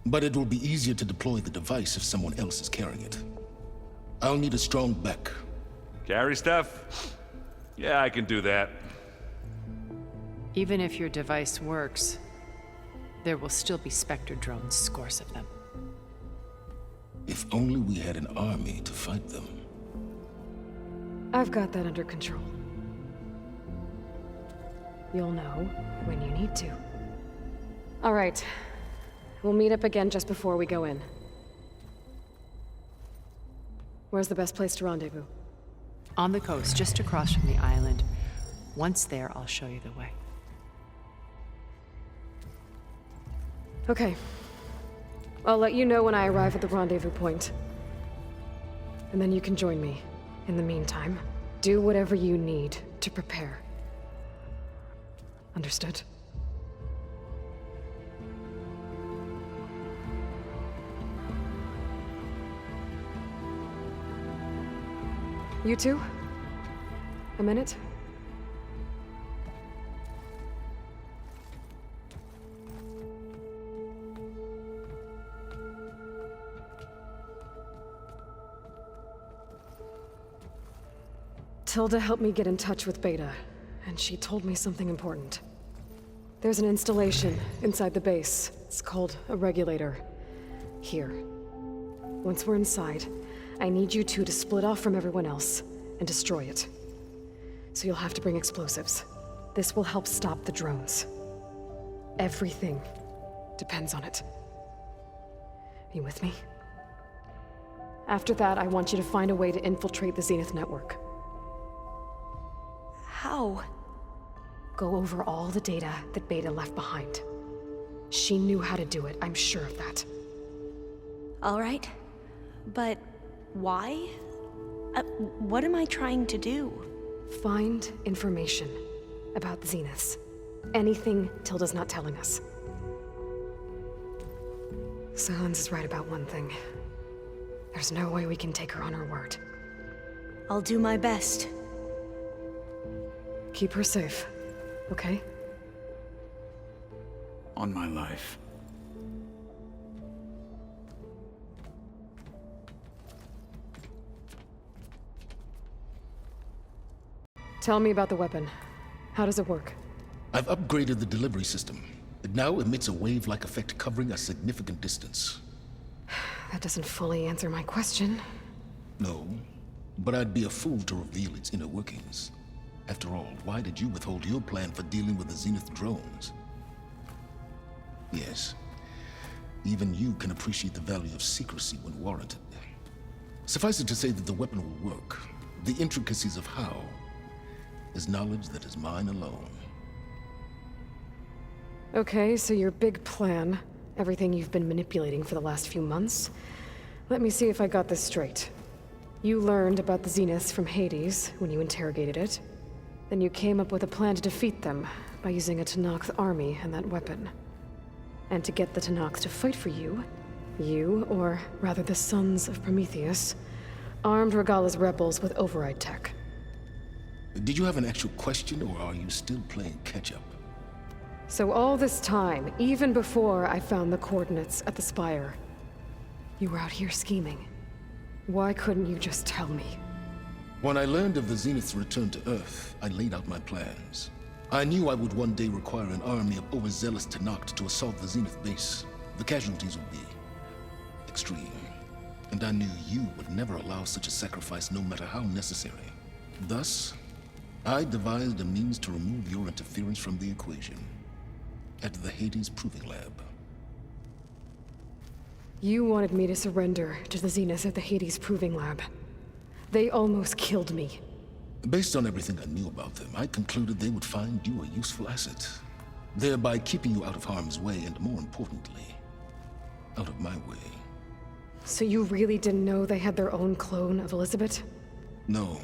But it will be easier to deploy the device if someone else is carrying it. I'll need a strong back. Carry stuff? Yeah, I can do that. Even if your device works, there will still be Spectre drones, scores of them. If only we had an army to fight them. I've got that under control. You'll know when you need to. All right. We'll meet up again just before we go in. Where's the best place to rendezvous? On the coast, just across from the island. Once there, I'll show you the way. Okay. I'll let you know when I arrive at the rendezvous point. And then you can join me. In the meantime, do whatever you need to prepare. Understood? You two? A minute? Tilda helped me get in touch with Beta, and she told me something important. There's an installation inside the base. It's called a regulator. Here. Once we're inside, I need you two to split off from everyone else and destroy it. So you'll have to bring explosives. This will help stop the drones. Everything depends on it. Are you with me? After that, I want you to find a way to infiltrate the Zenith network. How? Go over all the data that Beta left behind. She knew how to do it, I'm sure of that. All right. But why? What am I trying to do? Find information about the Zeniths. Anything Tilda's not telling us. Silence is right about one thing. There's no way we can take her on her word. I'll do my best. Keep her safe, okay? On my life. Tell me about the weapon. How does it work? I've upgraded the delivery system. It now emits a wave-like effect covering a significant distance. That doesn't fully answer my question. No, but I'd be a fool to reveal its inner workings. After all, why did you withhold your plan for dealing with the Zenith drones? Yes, even you can appreciate the value of secrecy when warranted. Suffice it to say that the weapon will work. The intricacies of how is knowledge that is mine alone. Okay, so your big plan Everything you've been manipulating for the last few months? Let me see if I got this straight. You learned about the Zeniths from Hades when you interrogated it. Then you came up with a plan to defeat them by using a Tenakth army and that weapon. And to get the Tenakth to fight for you, or rather the Sons of Prometheus, armed Regalla's rebels with override tech. Did you have an actual question, or are you still playing catch-up? So all this time, even before I found the coordinates at the Spire, you were out here scheming. Why couldn't you just tell me? When I learned of the Zenith's return to Earth, I laid out my plans. I knew I would one day require an army of overzealous Tenakth to assault the Zenith base. The casualties would be extreme. And I knew you would never allow such a sacrifice, no matter how necessary. Thus, I devised a means to remove your interference from the equation. At the Hades Proving Lab. You wanted me to surrender to the Zeniths at the Hades Proving Lab. They almost killed me. Based on everything I knew about them, I concluded they would find you a useful asset, thereby keeping you out of harm's way and, more importantly, out of my way. So you really didn't know they had their own clone of Elizabeth? No.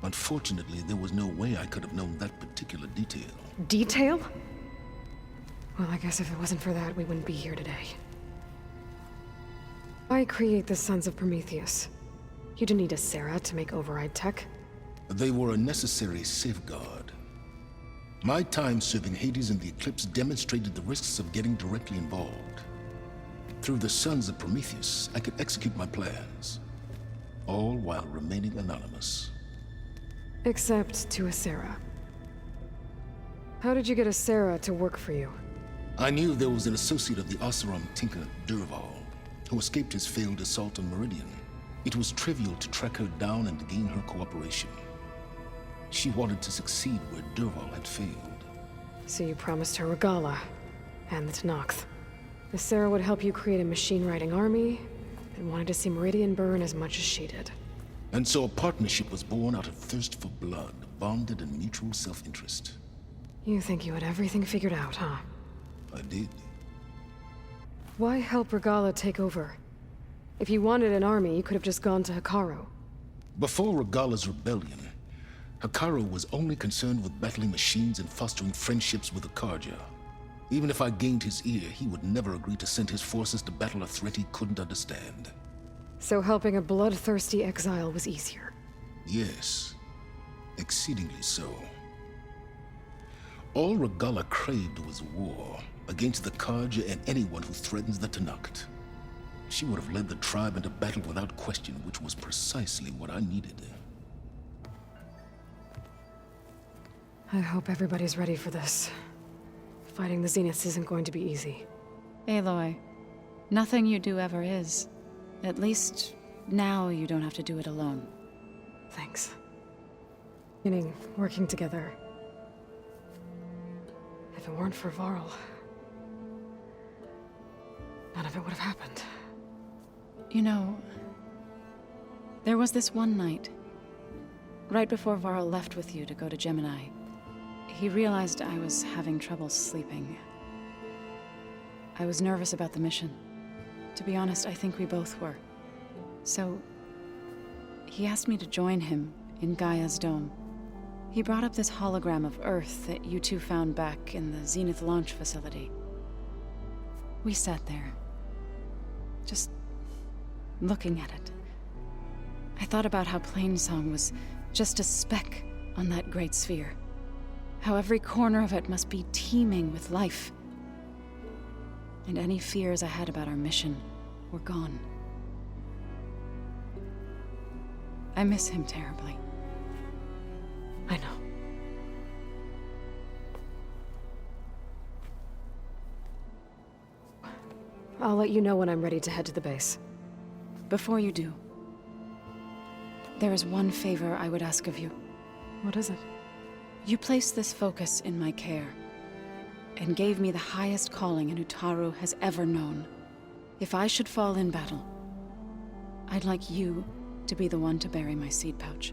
Unfortunately, there was no way I could have known that particular detail. Detail? Well, I guess if it wasn't for that, we wouldn't be here today. Why create the Sons of Prometheus? You didn't need a Sarah to make override tech. They were a necessary safeguard. My time serving Hades in the Eclipse demonstrated the risks of getting directly involved. Through the Sons of Prometheus, I could execute my plans, all while remaining anonymous. Except to a Sarah. How did you get a Sarah to work for you? I knew there was an associate of the Oseram tinker, Durval, who escaped his failed assault on Meridian. It was trivial to track her down and gain her cooperation. She wanted to succeed where Durval had failed. So you promised her Regalla, and the Tenakth. The Sarah would help you create a machine-riding army, and wanted to see Meridian burn as much as she did. And so a partnership was born out of thirst for blood, bonded in mutual self-interest. You think you had everything figured out, huh? I did. Why help Regalla take over? If you wanted an army, you could have just gone to Hekarro. Before Regalla's rebellion, Hekarro was only concerned with battling machines and fostering friendships with Akarja. Even if I gained his ear, he would never agree to send his forces to battle a threat he couldn't understand. So helping a bloodthirsty exile was easier? Yes. Exceedingly so. All Regalla craved was war, against the Karja and anyone who threatens the Tenakth. She would have led the tribe into battle without question, which was precisely what I needed. I hope everybody's ready for this. Fighting the Zeniths isn't going to be easy. Aloy, nothing you do ever is. At least, now you don't have to do it alone. Thanks. Meaning, working together. If it weren't for Varl, none of it would have happened. You know, there was this one night, right before Varl left with you to go to Gemini. He realized I was having trouble sleeping. I was nervous about the mission. To be honest, I think we both were. So, he asked me to join him in Gaia's dome. He brought up this hologram of Earth that you two found back in the Zenith launch facility. We sat there, just looking at it. I thought about how Plainsong was just a speck on that great sphere. How every corner of it must be teeming with life. And any fears I had about our mission were gone. I miss him terribly. I know. I'll let you know when I'm ready to head to the base. Before you do, there is one favor I would ask of you. What is it? You placed this focus in my care, and gave me the highest calling an Utaru has ever known. If I should fall in battle, I'd like you to be the one to bury my seed pouch.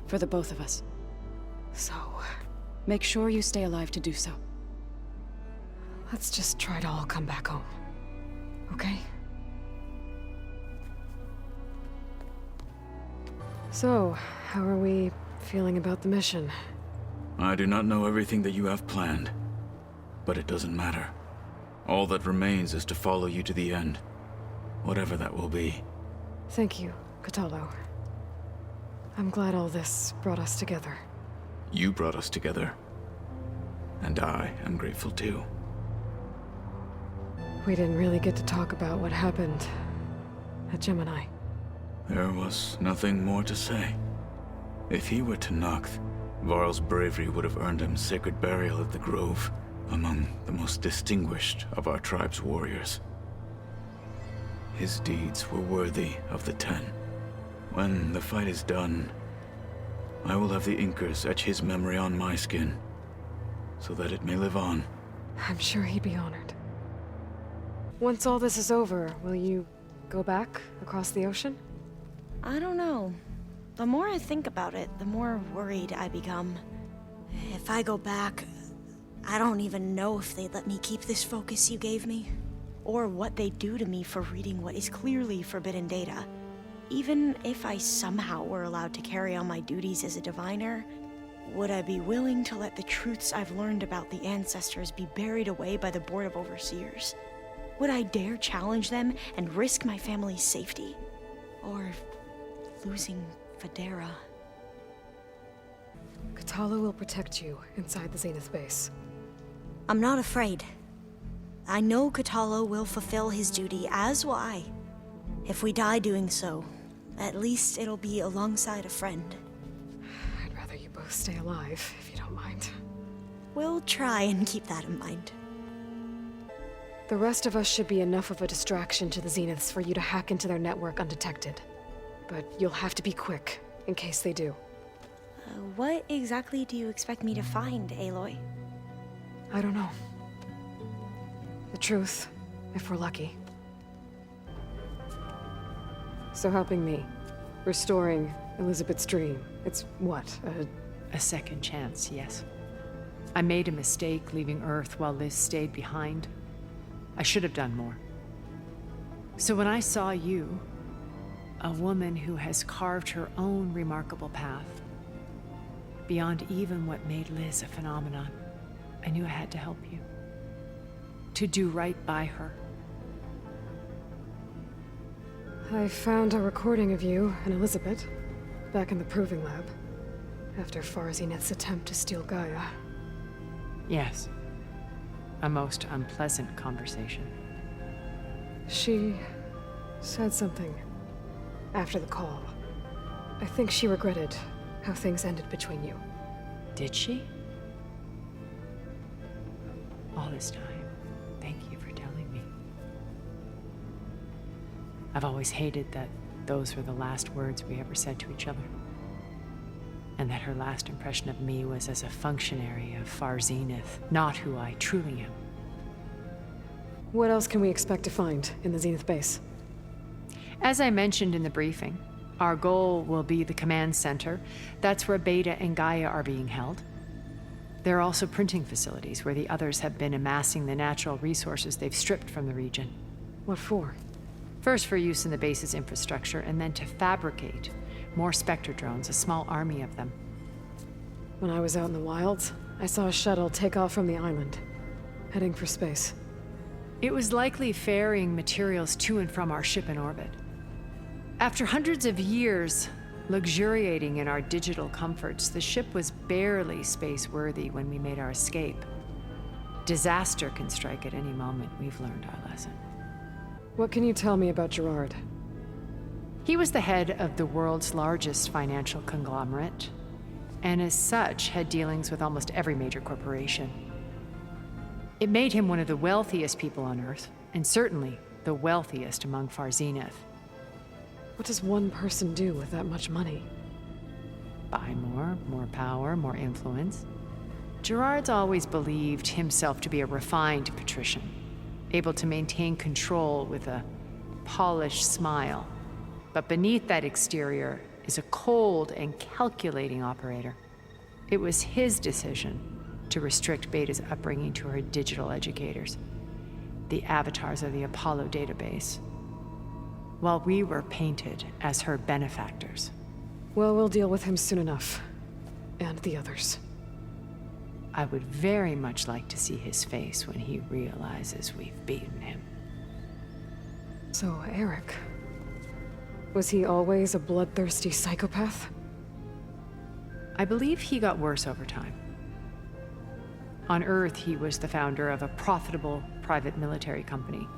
For the both of us. So... make sure you stay alive to do so. Let's just try to all come back home. Okay? So, how are we feeling about the mission? I do not know everything that you have planned, but it doesn't matter. All that remains is to follow you to the end, whatever that will be. Thank you, Kotallo. I'm glad all this brought us together. You brought us together, and I am grateful too. We didn't really get to talk about what happened at Gemini. There was nothing more to say. If he were to Noct, Varl's bravery would have earned him sacred burial at the Grove, among the most distinguished of our tribe's warriors. His deeds were worthy of the 10. When the fight is done, I will have the Inkers etch his memory on my skin, so that it may live on. I'm sure he'd be honored. Once all this is over, will you go back across the ocean? I don't know. The more I think about it, the more worried I become. If I go back, I don't even know if they'd let me keep this focus you gave me, or what they'd do to me for reading what is clearly forbidden data. Even if I somehow were allowed to carry on my duties as a diviner, would I be willing to let the truths I've learned about the ancestors be buried away by the Board of Overseers? Would I dare challenge them and risk my family's safety? Or losing Federa? Kotallo will protect you inside the Zenith base. I'm not afraid. I know Kotallo will fulfill his duty, as will I. If we die doing so, at least it'll be alongside a friend. I'd rather you both stay alive, if you don't mind. We'll try and keep that in mind. The rest of us should be enough of a distraction to the Zeniths for you to hack into their network undetected. But you'll have to be quick, in case they do. What exactly do you expect me to find, Aloy? I don't know. The truth, if we're lucky. So helping me, restoring Elizabeth's dream, it's what, A second chance, yes. I made a mistake leaving Earth while Liz stayed behind. I should have done more. So when I saw you, a woman who has carved her own remarkable path, beyond even what made Liz a phenomenon, I knew I had to help you. To do right by her. I found a recording of you and Elizabeth back in the Proving Lab, after Farzineth's attempt to steal Gaia. Yes. A most unpleasant conversation. She said something after the call. I think she regretted how things ended between you. Did she? All this time, thank you for telling me. I've always hated that those were the last words we ever said to each other. And that her last impression of me was as a functionary of Far Zenith, not who I truly am. What else can we expect to find in the Zenith base? As I mentioned in the briefing, our goal will be the command center. That's where Beta and Gaia are being held. There are also printing facilities where the others have been amassing the natural resources they've stripped from the region. What for? First for use in the base's infrastructure, and then to fabricate more Spectre drones, a small army of them. When I was out in the wilds, I saw a shuttle take off from the island, heading for space. It was likely ferrying materials to and from our ship in orbit. After hundreds of years luxuriating in our digital comforts, the ship was barely space-worthy when we made our escape. Disaster can strike at any moment. We've learned our lesson. What can you tell me about Gerard? He was the head of the world's largest financial conglomerate, and as such had dealings with almost every major corporation. It made him one of the wealthiest people on Earth, and certainly the wealthiest among Far Zenith. What does one person do with that much money? Buy more power, more influence. Gerard's always believed himself to be a refined patrician, able to maintain control with a polished smile. But beneath that exterior is a cold and calculating operator. It was his decision to restrict Beta's upbringing to her digital educators, the avatars of the Apollo database, while we were painted as her benefactors. Well, we'll deal with him soon enough. And the others. I would very much like to see his face when he realizes we've beaten him. So, Eric... was he always a bloodthirsty psychopath? I believe he got worse over time. On Earth, he was the founder of a profitable private military company.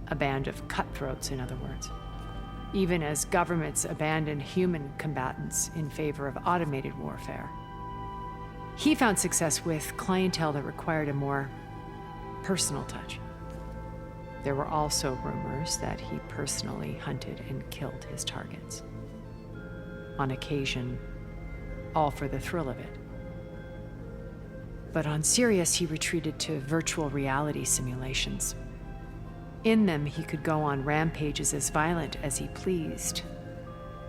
A band of cutthroats, in other words. Even as governments abandoned human combatants in favor of automated warfare. He found success with clientele that required a more personal touch. There were also rumors that he personally hunted and killed his targets. On occasion, all for the thrill of it. But on Sirius, he retreated to virtual reality simulations. In them, he could go on rampages as violent as he pleased,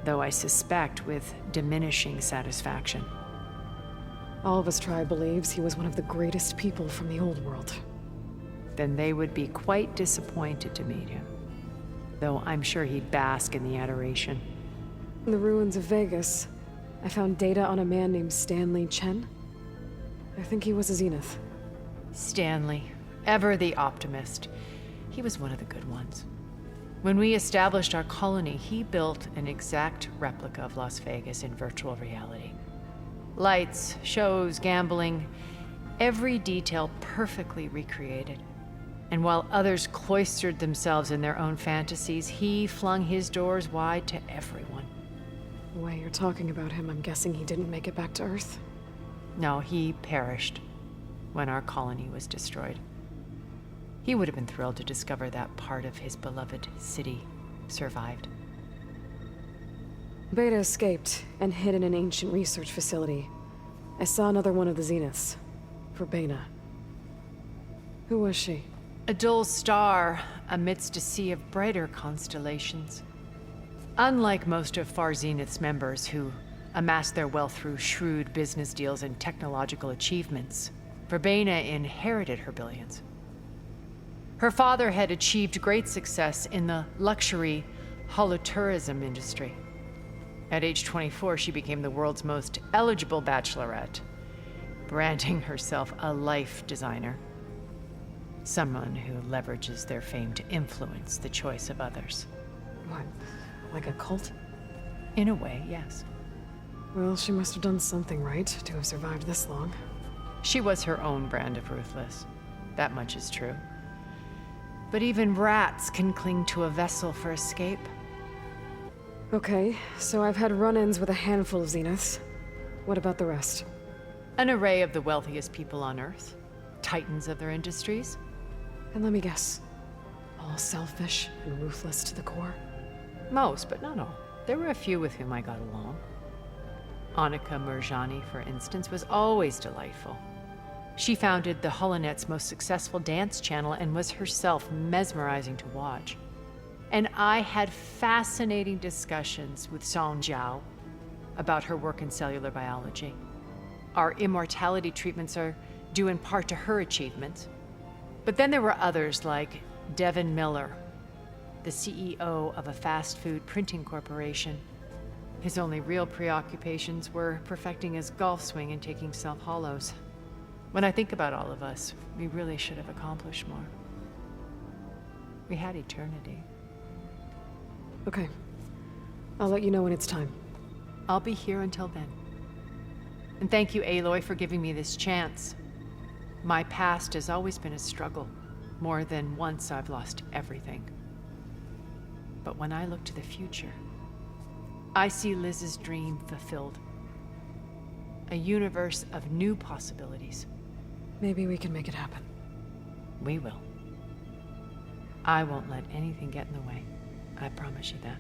though I suspect with diminishing satisfaction. All of his tribe believes he was one of the greatest people from the old world. Then they would be quite disappointed to meet him, though I'm sure he'd bask in the adoration. In the ruins of Vegas, I found data on a man named Stanley Chen. I think he was a Zenith. Stanley, ever the optimist. He was one of the good ones. When we established our colony, he built an exact replica of Las Vegas in virtual reality. Lights, shows, gambling, every detail perfectly recreated. And while others cloistered themselves in their own fantasies, he flung his doors wide to everyone. The way you're talking about him, I'm guessing he didn't make it back to Earth? No, he perished when our colony was destroyed. He would have been thrilled to discover that part of his beloved city survived. Beta escaped and hid in an ancient research facility. I saw another one of the Zeniths. Verbena. Who was she? A dull star amidst a sea of brighter constellations. Unlike most of Far Zenith's members who amassed their wealth through shrewd business deals and technological achievements, Verbena inherited her billions. Her father had achieved great success in the luxury holotourism industry. At age 24, she became the world's most eligible bachelorette, branding herself a life designer. Someone who leverages their fame to influence the choice of others. What, like a cult? In a way, yes. Well, she must have done something right to have survived this long. She was her own brand of ruthless. That much is true. But even rats can cling to a vessel for escape. Okay, so I've had run-ins with a handful of Zeniths. What about the rest? An array of the wealthiest people on Earth. Titans of their industries. And let me guess. All selfish and ruthless to the core? Most, but not all. There were a few with whom I got along. Annika Murjani, for instance, was always delightful. She founded the HoloNet's most successful dance channel and was herself mesmerizing to watch. And I had fascinating discussions with Song Jiao about her work in cellular biology. Our immortality treatments are due in part to her achievements. But then there were others like Devin Miller, the CEO of a fast food printing corporation. His only real preoccupations were perfecting his golf swing and taking self-hollows. When I think about all of us, we really should have accomplished more. We had eternity. Okay. I'll let you know when it's time. I'll be here until then. And thank you, Aloy, for giving me this chance. My past has always been a struggle. More than once I've lost everything. But when I look to the future, I see Liz's dream fulfilled. A universe of new possibilities. Maybe we can make it happen. We will. I won't let anything get in the way. I promise you that.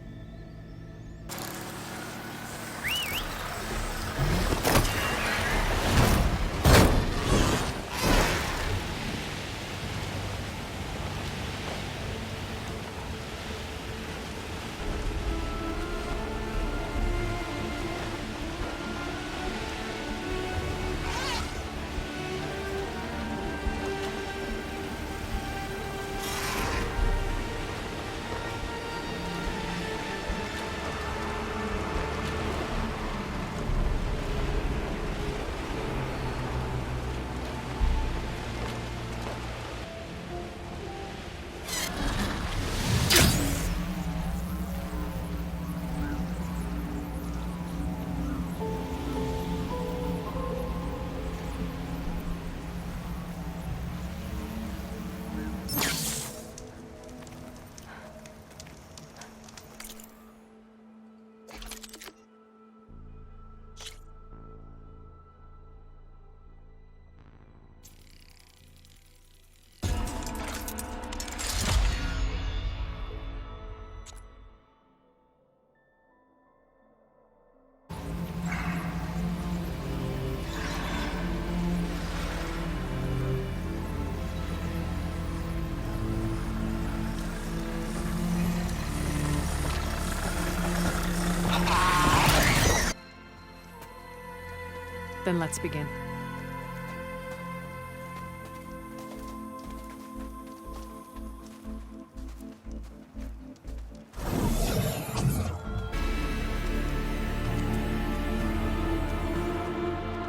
Then let's begin.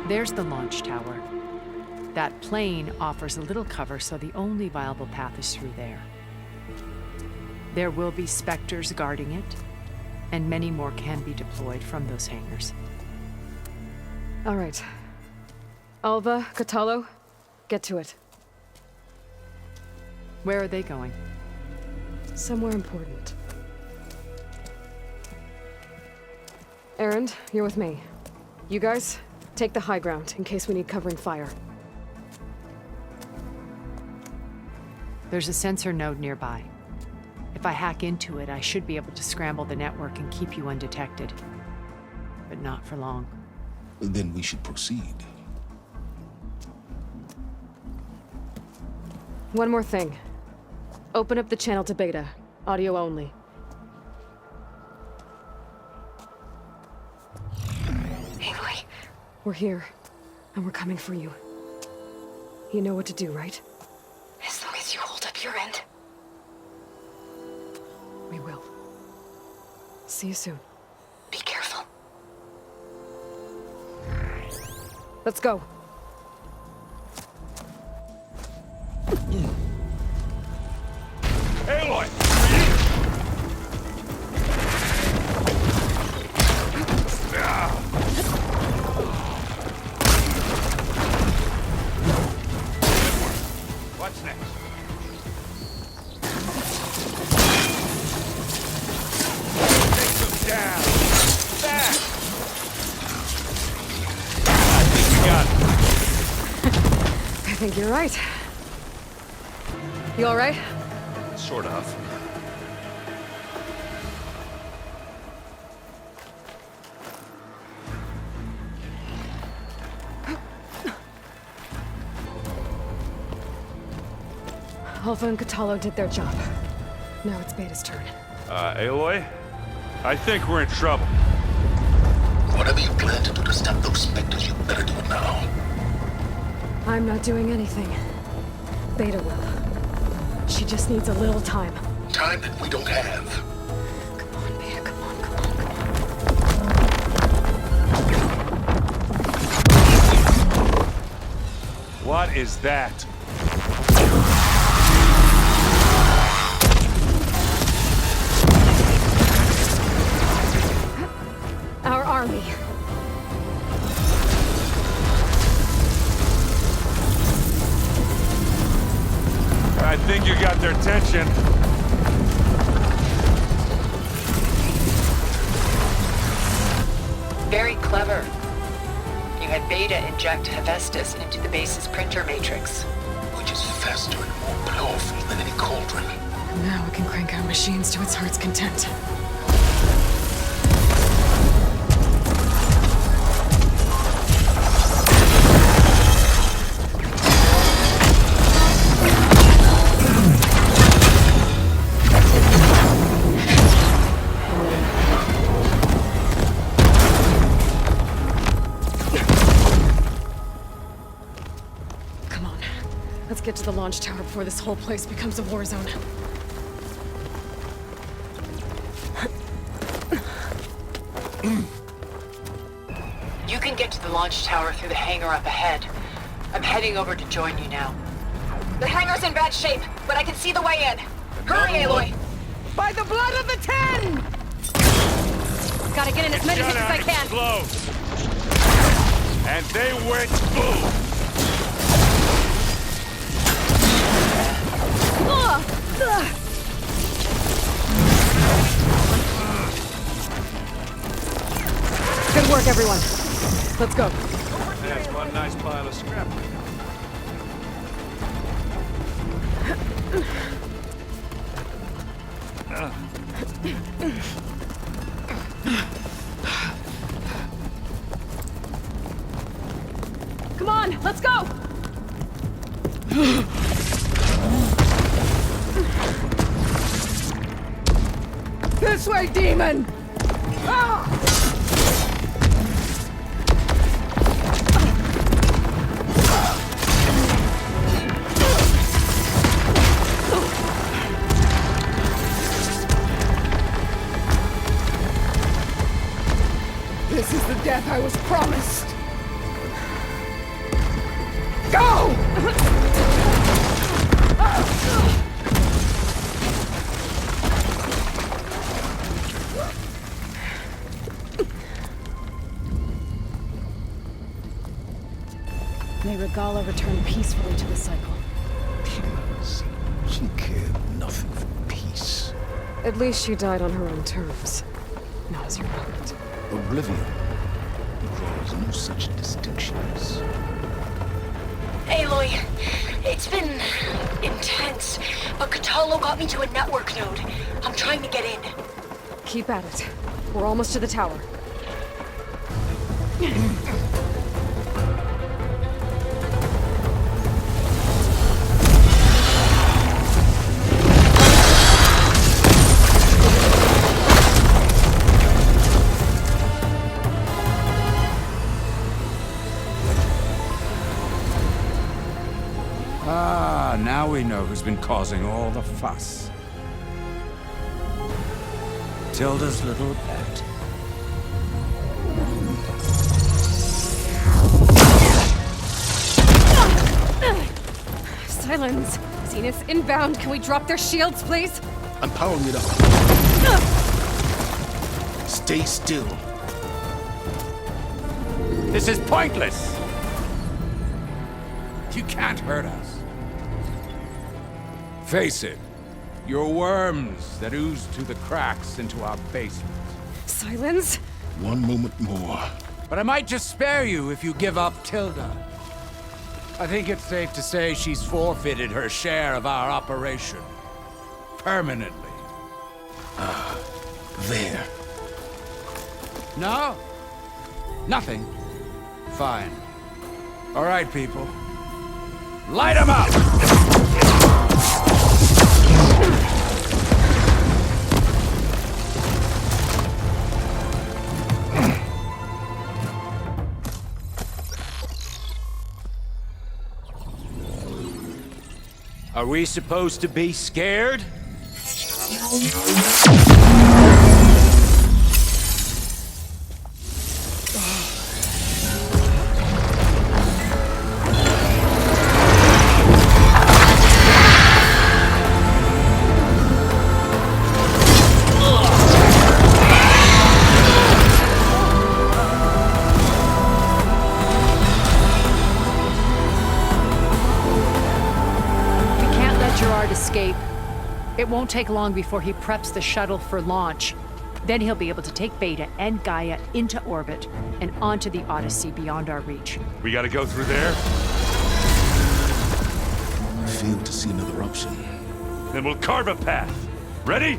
There's the launch tower. That plane offers a little cover, so the only viable path is through there. There will be Spectres guarding it, and many more can be deployed from those hangars. All right. Alva, Catalo, get to it. Where are they going? Somewhere important. Erend, you're with me. You guys, take the high ground in case we need covering fire. There's a sensor node nearby. If I hack into it, I should be able to scramble the network and keep you undetected. But not for long. Then we should proceed. One more thing. Open up the channel to Beta. Audio only. Aloy. We're here, and we're coming for you. You know what to do, right? As long as you hold up your end. We will. See you soon. Be careful. Let's go. Aloy! What's next? Take them down! Back! I think we got it. I think you're right. You all right? Sort of. Alpha and Catalo did their job. Now it's Beta's turn. Aloy? I think we're in trouble. Whatever you plan to do to stop those Spectres, you better do it now. I'm not doing anything. Beta will. She just needs a little time. Time that we don't have. Come on, Beta, come on, come on. What is that? Our army. I think you got their attention. Very clever. You had Beta inject Hephaestus into the base's printer matrix. Which is faster and more powerful than any cauldron. Now it can crank out machines to its heart's content. Let's get to the launch tower before this whole place becomes a war zone. You can get to the launch tower through the hangar up ahead. I'm heading over to join you now. The hangar's in bad shape, but I can see the way in. Hurry, Aloy! By the blood of the Ten! Gotta get in as many hits as I can. Explode. And they went boom! Good work, everyone. Let's go. That's one nice pile of scrap. Come on, let's go! This way, demon! Ah! This is the death I was promised. Go! May Regala return peacefully to the cycle. She cared nothing for peace. At least she died on her own terms, not as your puppet. Oblivion draws no such distinctions. Aloy, it's been intense, but Catalo got me to a network node. I'm trying to get in. Keep at it. We're almost to the tower. Now we know who's been causing all the fuss. Tilda's little pet. Silence! Zenith inbound. Can we drop their shields, please? I'm powering it up. Stay still. This is pointless! You can't hurt us. Face it, you're worms that ooze through the cracks into our basement. Silence? One moment more. But I might just spare you if you give up Tilda. I think it's safe to say she's forfeited her share of our operation. Permanently. There. No? Nothing. Fine. All right, people. Light 'em up! Are we supposed to be scared? Escape. It won't take long before he preps the shuttle for launch. Then he'll be able to take Beta and Gaia into orbit and onto the Odyssey beyond our reach. We gotta go through there? I fail to see another option. Then we'll carve a path. Ready?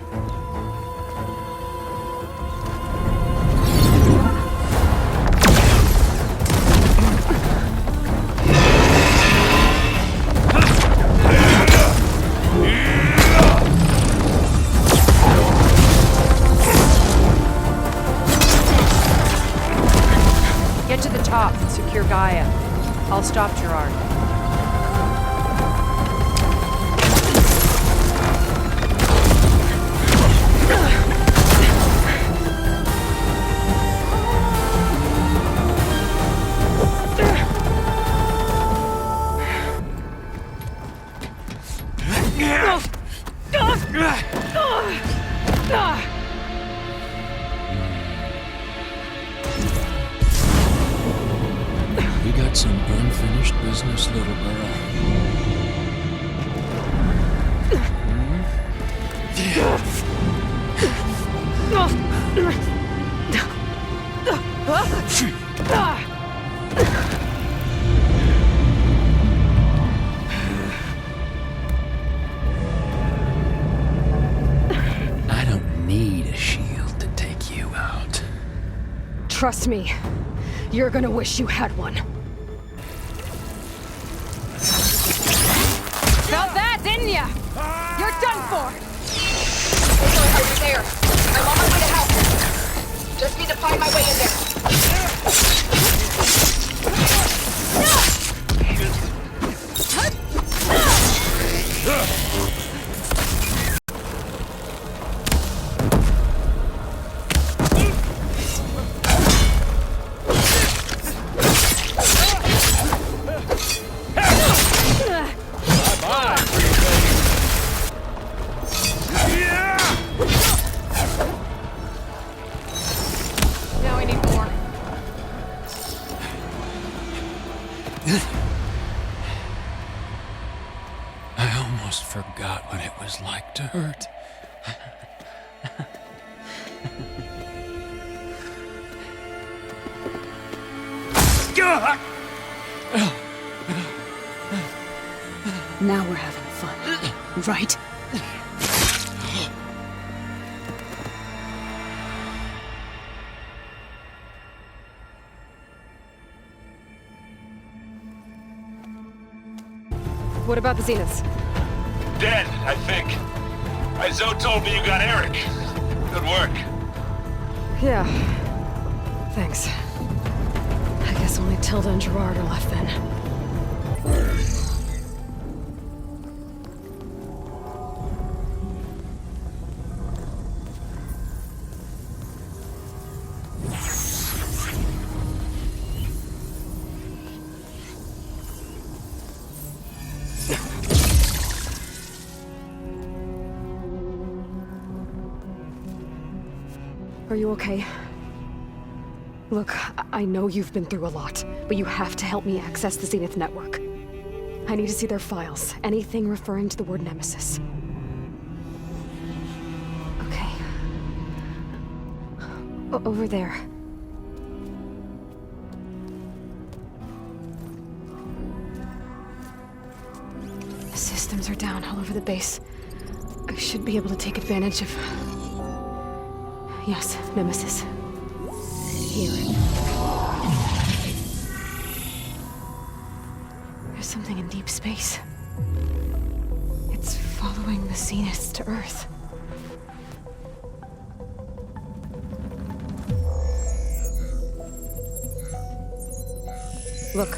Get to the top and secure Gaia. I'll stop Gerard. We got some unfinished business, little girl. I don't need a shield to take you out. Trust me, you're gonna wish you had one. Felt that, didn't ya? You're done for! Are you there? I'm on my way to help. Just need to find my way in there. I almost forgot what it was like to hurt. Now we're having fun, right? What about the Zeniths? Dead, I think. Izo told me you got Eric. Good work. Yeah. Thanks. I guess only Tilda and Gerard are left then. Are you okay? Look, I know you've been through a lot, but you have to help me access the Zenith network. I need to see their files, anything referring to the word Nemesis. Okay. Over there. The systems are down all over the base. I should be able to take advantage of... Yes, Nemesis. Here. There's something in deep space. It's following the Zeniths to Earth. Look.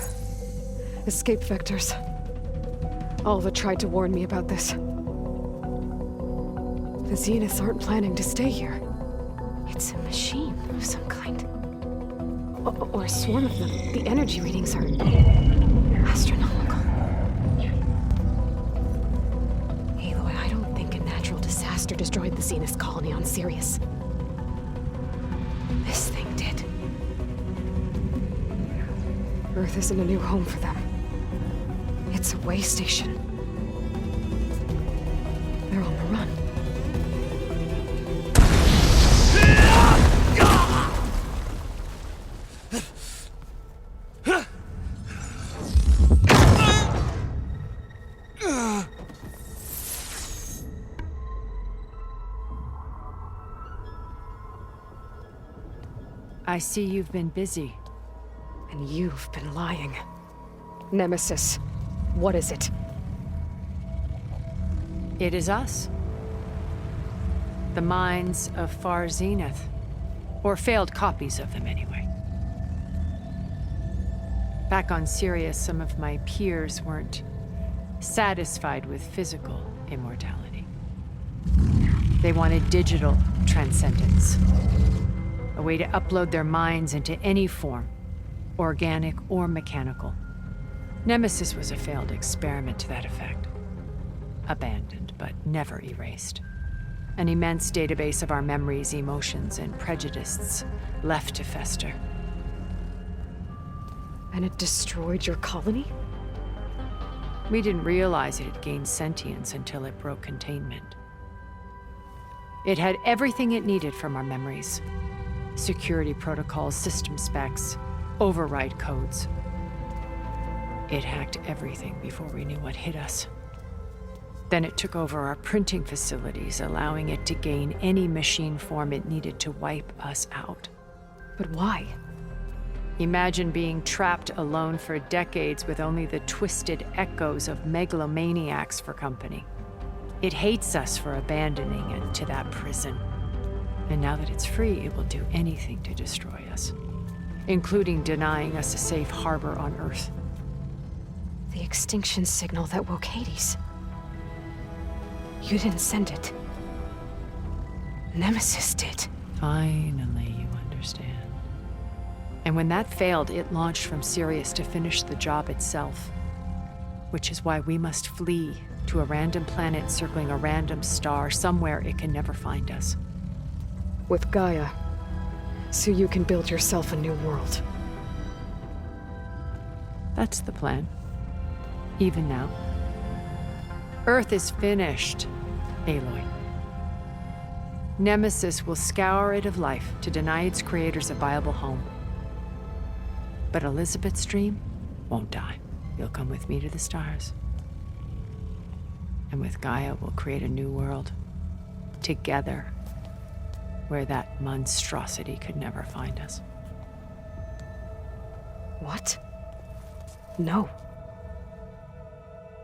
Escape vectors. Alva tried to warn me about this. The Zeniths aren't planning to stay here. It's a machine of some kind. Or a swarm of them. The energy readings are astronomical. Aloy, I don't think a natural disaster destroyed the Zenith colony on Sirius. This thing did. Earth isn't a new home for them. It's a way station. They're on the run. I see you've been busy. And you've been lying. Nemesis, what is it? It is us. The minds of Far Zenith. Or failed copies of them, anyway. Back on Sirius, some of my peers weren't satisfied with physical immortality. They wanted digital transcendence. A way to upload their minds into any form, organic or mechanical. Nemesis was a failed experiment to that effect. Abandoned, but never erased. An immense database of our memories, emotions, and prejudices left to fester. And it destroyed your colony? We didn't realize it had gained sentience until it broke containment. It had everything it needed from our memories. Security protocols, system specs, override codes. It hacked everything before we knew what hit us. Then it took over our printing facilities, allowing it to gain any machine form it needed to wipe us out. But why? Imagine being trapped alone for decades with only the twisted echoes of megalomaniacs for company. It hates us for abandoning it to that prison. And now that it's free, it will do anything to destroy us, including denying us a safe harbor on Earth. The extinction signal that woke Hades. You didn't send it. Nemesis did. Finally, you understand. And when that failed, it launched from Sirius to finish the job itself. Which is why we must flee to a random planet circling a random star, somewhere it can never find us. With Gaia, so you can build yourself a new world. That's the plan. Even now. Earth is finished, Aloy. Nemesis will scour it of life to deny its creators a viable home. But Elizabeth's dream won't die. You'll come with me to the stars. And with Gaia, we'll create a new world. Together. Where that monstrosity could never find us. What? No.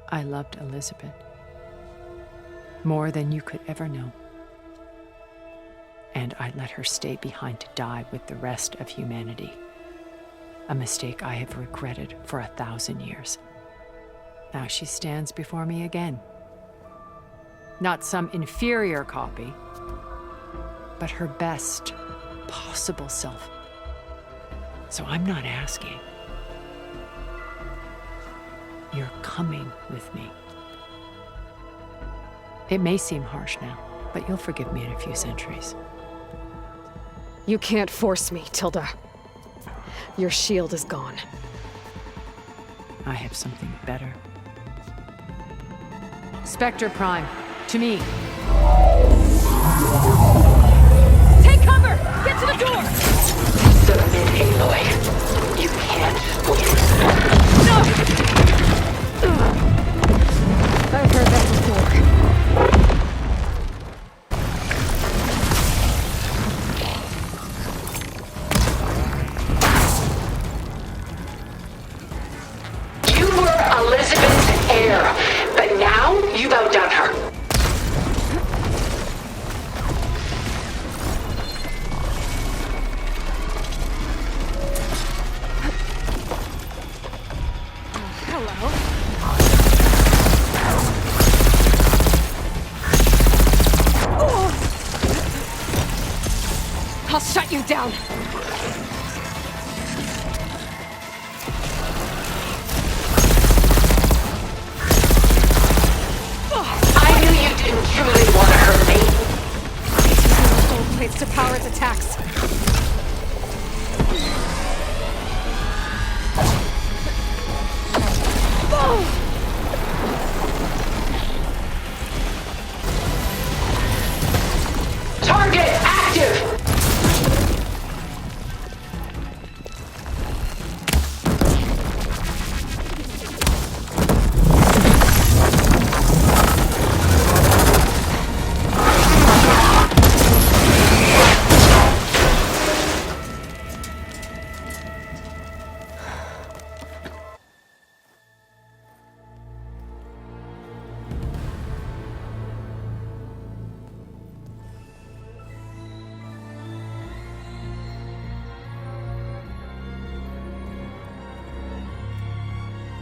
I loved Elizabeth. More than you could ever know. And I let her stay behind to die with the rest of humanity. A mistake I have regretted for 1,000 years. Now she stands before me again. Not some inferior copy, but her best possible self. So I'm not asking. You're coming with me. It may seem harsh now, but you'll forgive me in a few centuries. You can't force me, Tilda. Your shield is gone. I have something better. Spectre Prime, to me. Take cover! Get to the door! Submit, Aloy. You can't win. No! I've heard that before. You were Elizabeth's heir, but now you've outdone her. I'll shut you down. I knew you didn't truly want to hurt me. It's using those gold plates to power its attacks. Target active!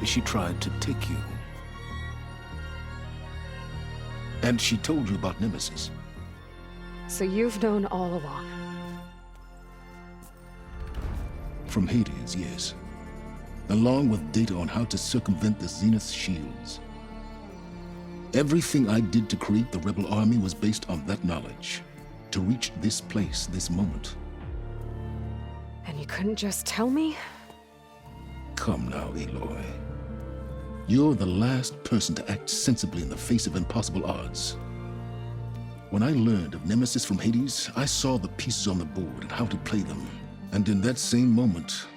She tried to take you. And she told you about Nemesis. So you've known all along. From Hades, yes. Along with data on how to circumvent the Zenith's shields. Everything I did to create the Rebel Army was based on that knowledge. To reach this place, this moment. And you couldn't just tell me? Come now, Aloy. You're the last person to act sensibly in the face of impossible odds. When I learned of Nemesis from Hades, I saw the pieces on the board and how to play them. And in that same moment,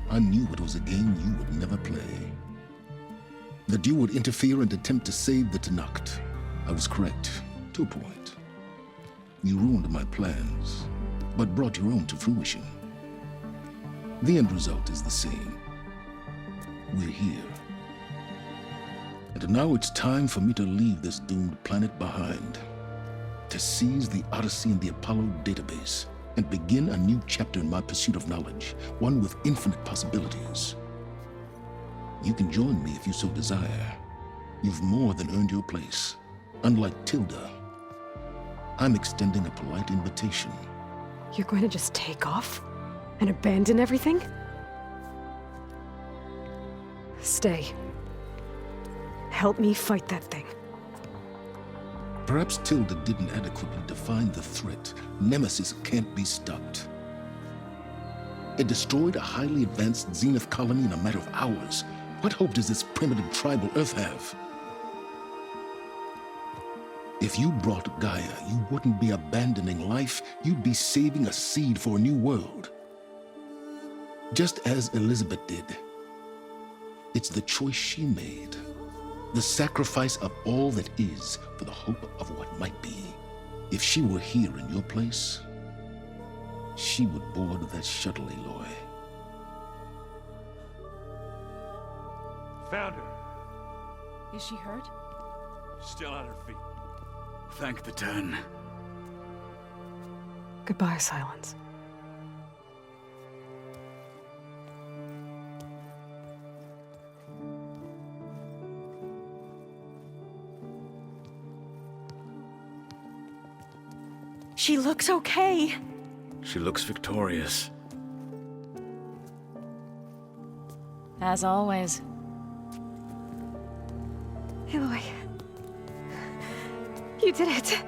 I knew it was a game you would never play. That you would interfere and attempt to save the Tenakth. I was correct, to a point. You ruined my plans, but brought your own to fruition. The end result is the same. We're here. And now it's time for me to leave this doomed planet behind. To seize the Odyssey and the Apollo database, and begin a new chapter in my pursuit of knowledge, one with infinite possibilities. You can join me if you so desire. You've more than earned your place. Unlike Tilda, I'm extending a polite invitation. You're going to just take off? And abandon everything? Stay. Help me fight that thing. Perhaps Tilda didn't adequately define the threat. Nemesis can't be stopped. It destroyed a highly advanced Zenith colony in a matter of hours. What hope does this primitive tribal Earth have? If you brought Gaia, you wouldn't be abandoning life, you'd be saving a seed for a new world. Just as Elizabeth did. It's the choice she made. The sacrifice of all that is for the hope of what might be. If she were here in your place, she would board that shuttle, Aloy. Found her. Is she hurt? Still on her feet. Thank the 10. Goodbye, Silence. She looks okay. She looks victorious. As always. Aloy. You did it.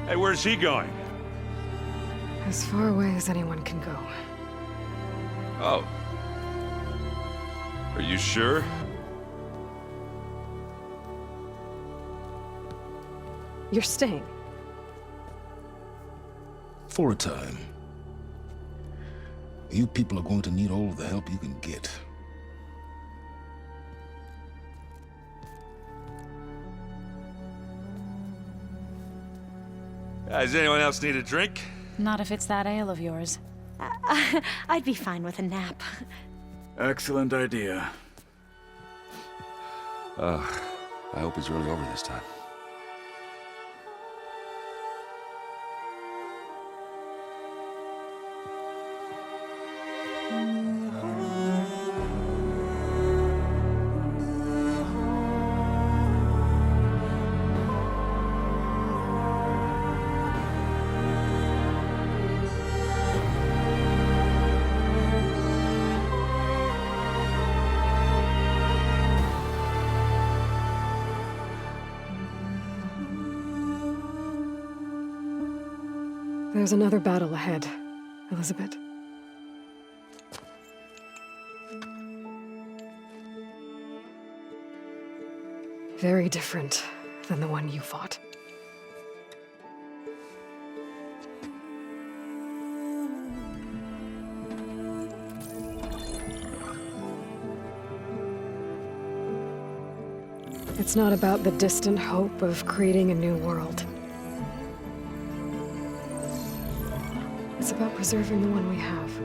Hey, where's he going? As far away as anyone can go. Oh. Are you sure? You're staying. For a time. You people are going to need all of the help you can get. Does anyone else need a drink? Not if it's that ale of yours. I'd be fine with a nap. Excellent idea. I hope it's really over this time. There's another battle ahead, Elizabeth. Very different than the one you fought. It's not about the distant hope of creating a new world. It's about preserving the one we have.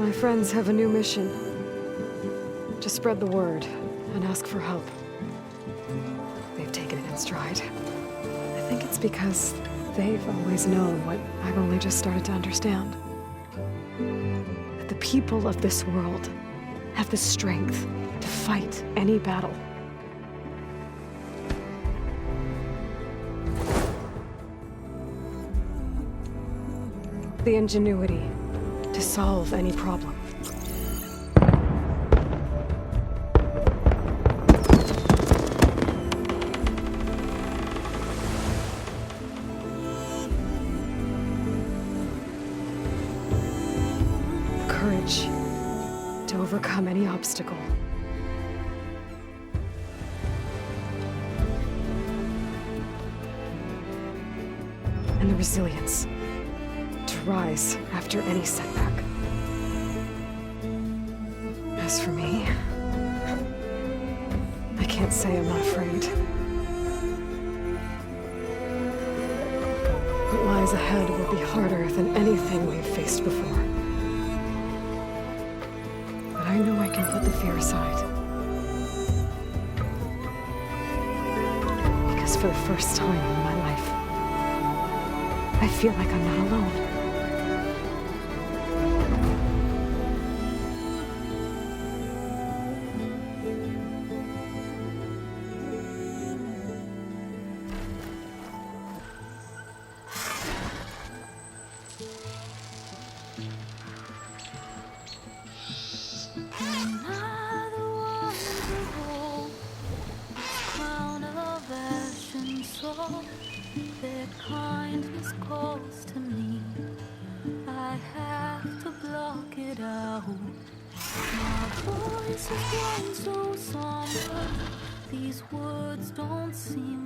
My friends have a new mission. To spread the word and ask for help. They've taken it in stride. I think it's because they've always known what I've only just started to understand. That the people of this world have the strength to fight any battle. The ingenuity to solve any problem. The courage to overcome any obstacle. And the resilience rise after any setback. As for me, I can't say I'm not afraid. What lies ahead will be harder than anything we've faced before. But I know I can put the fear aside. Because for the first time in my life, I feel like I'm not alone. don't seem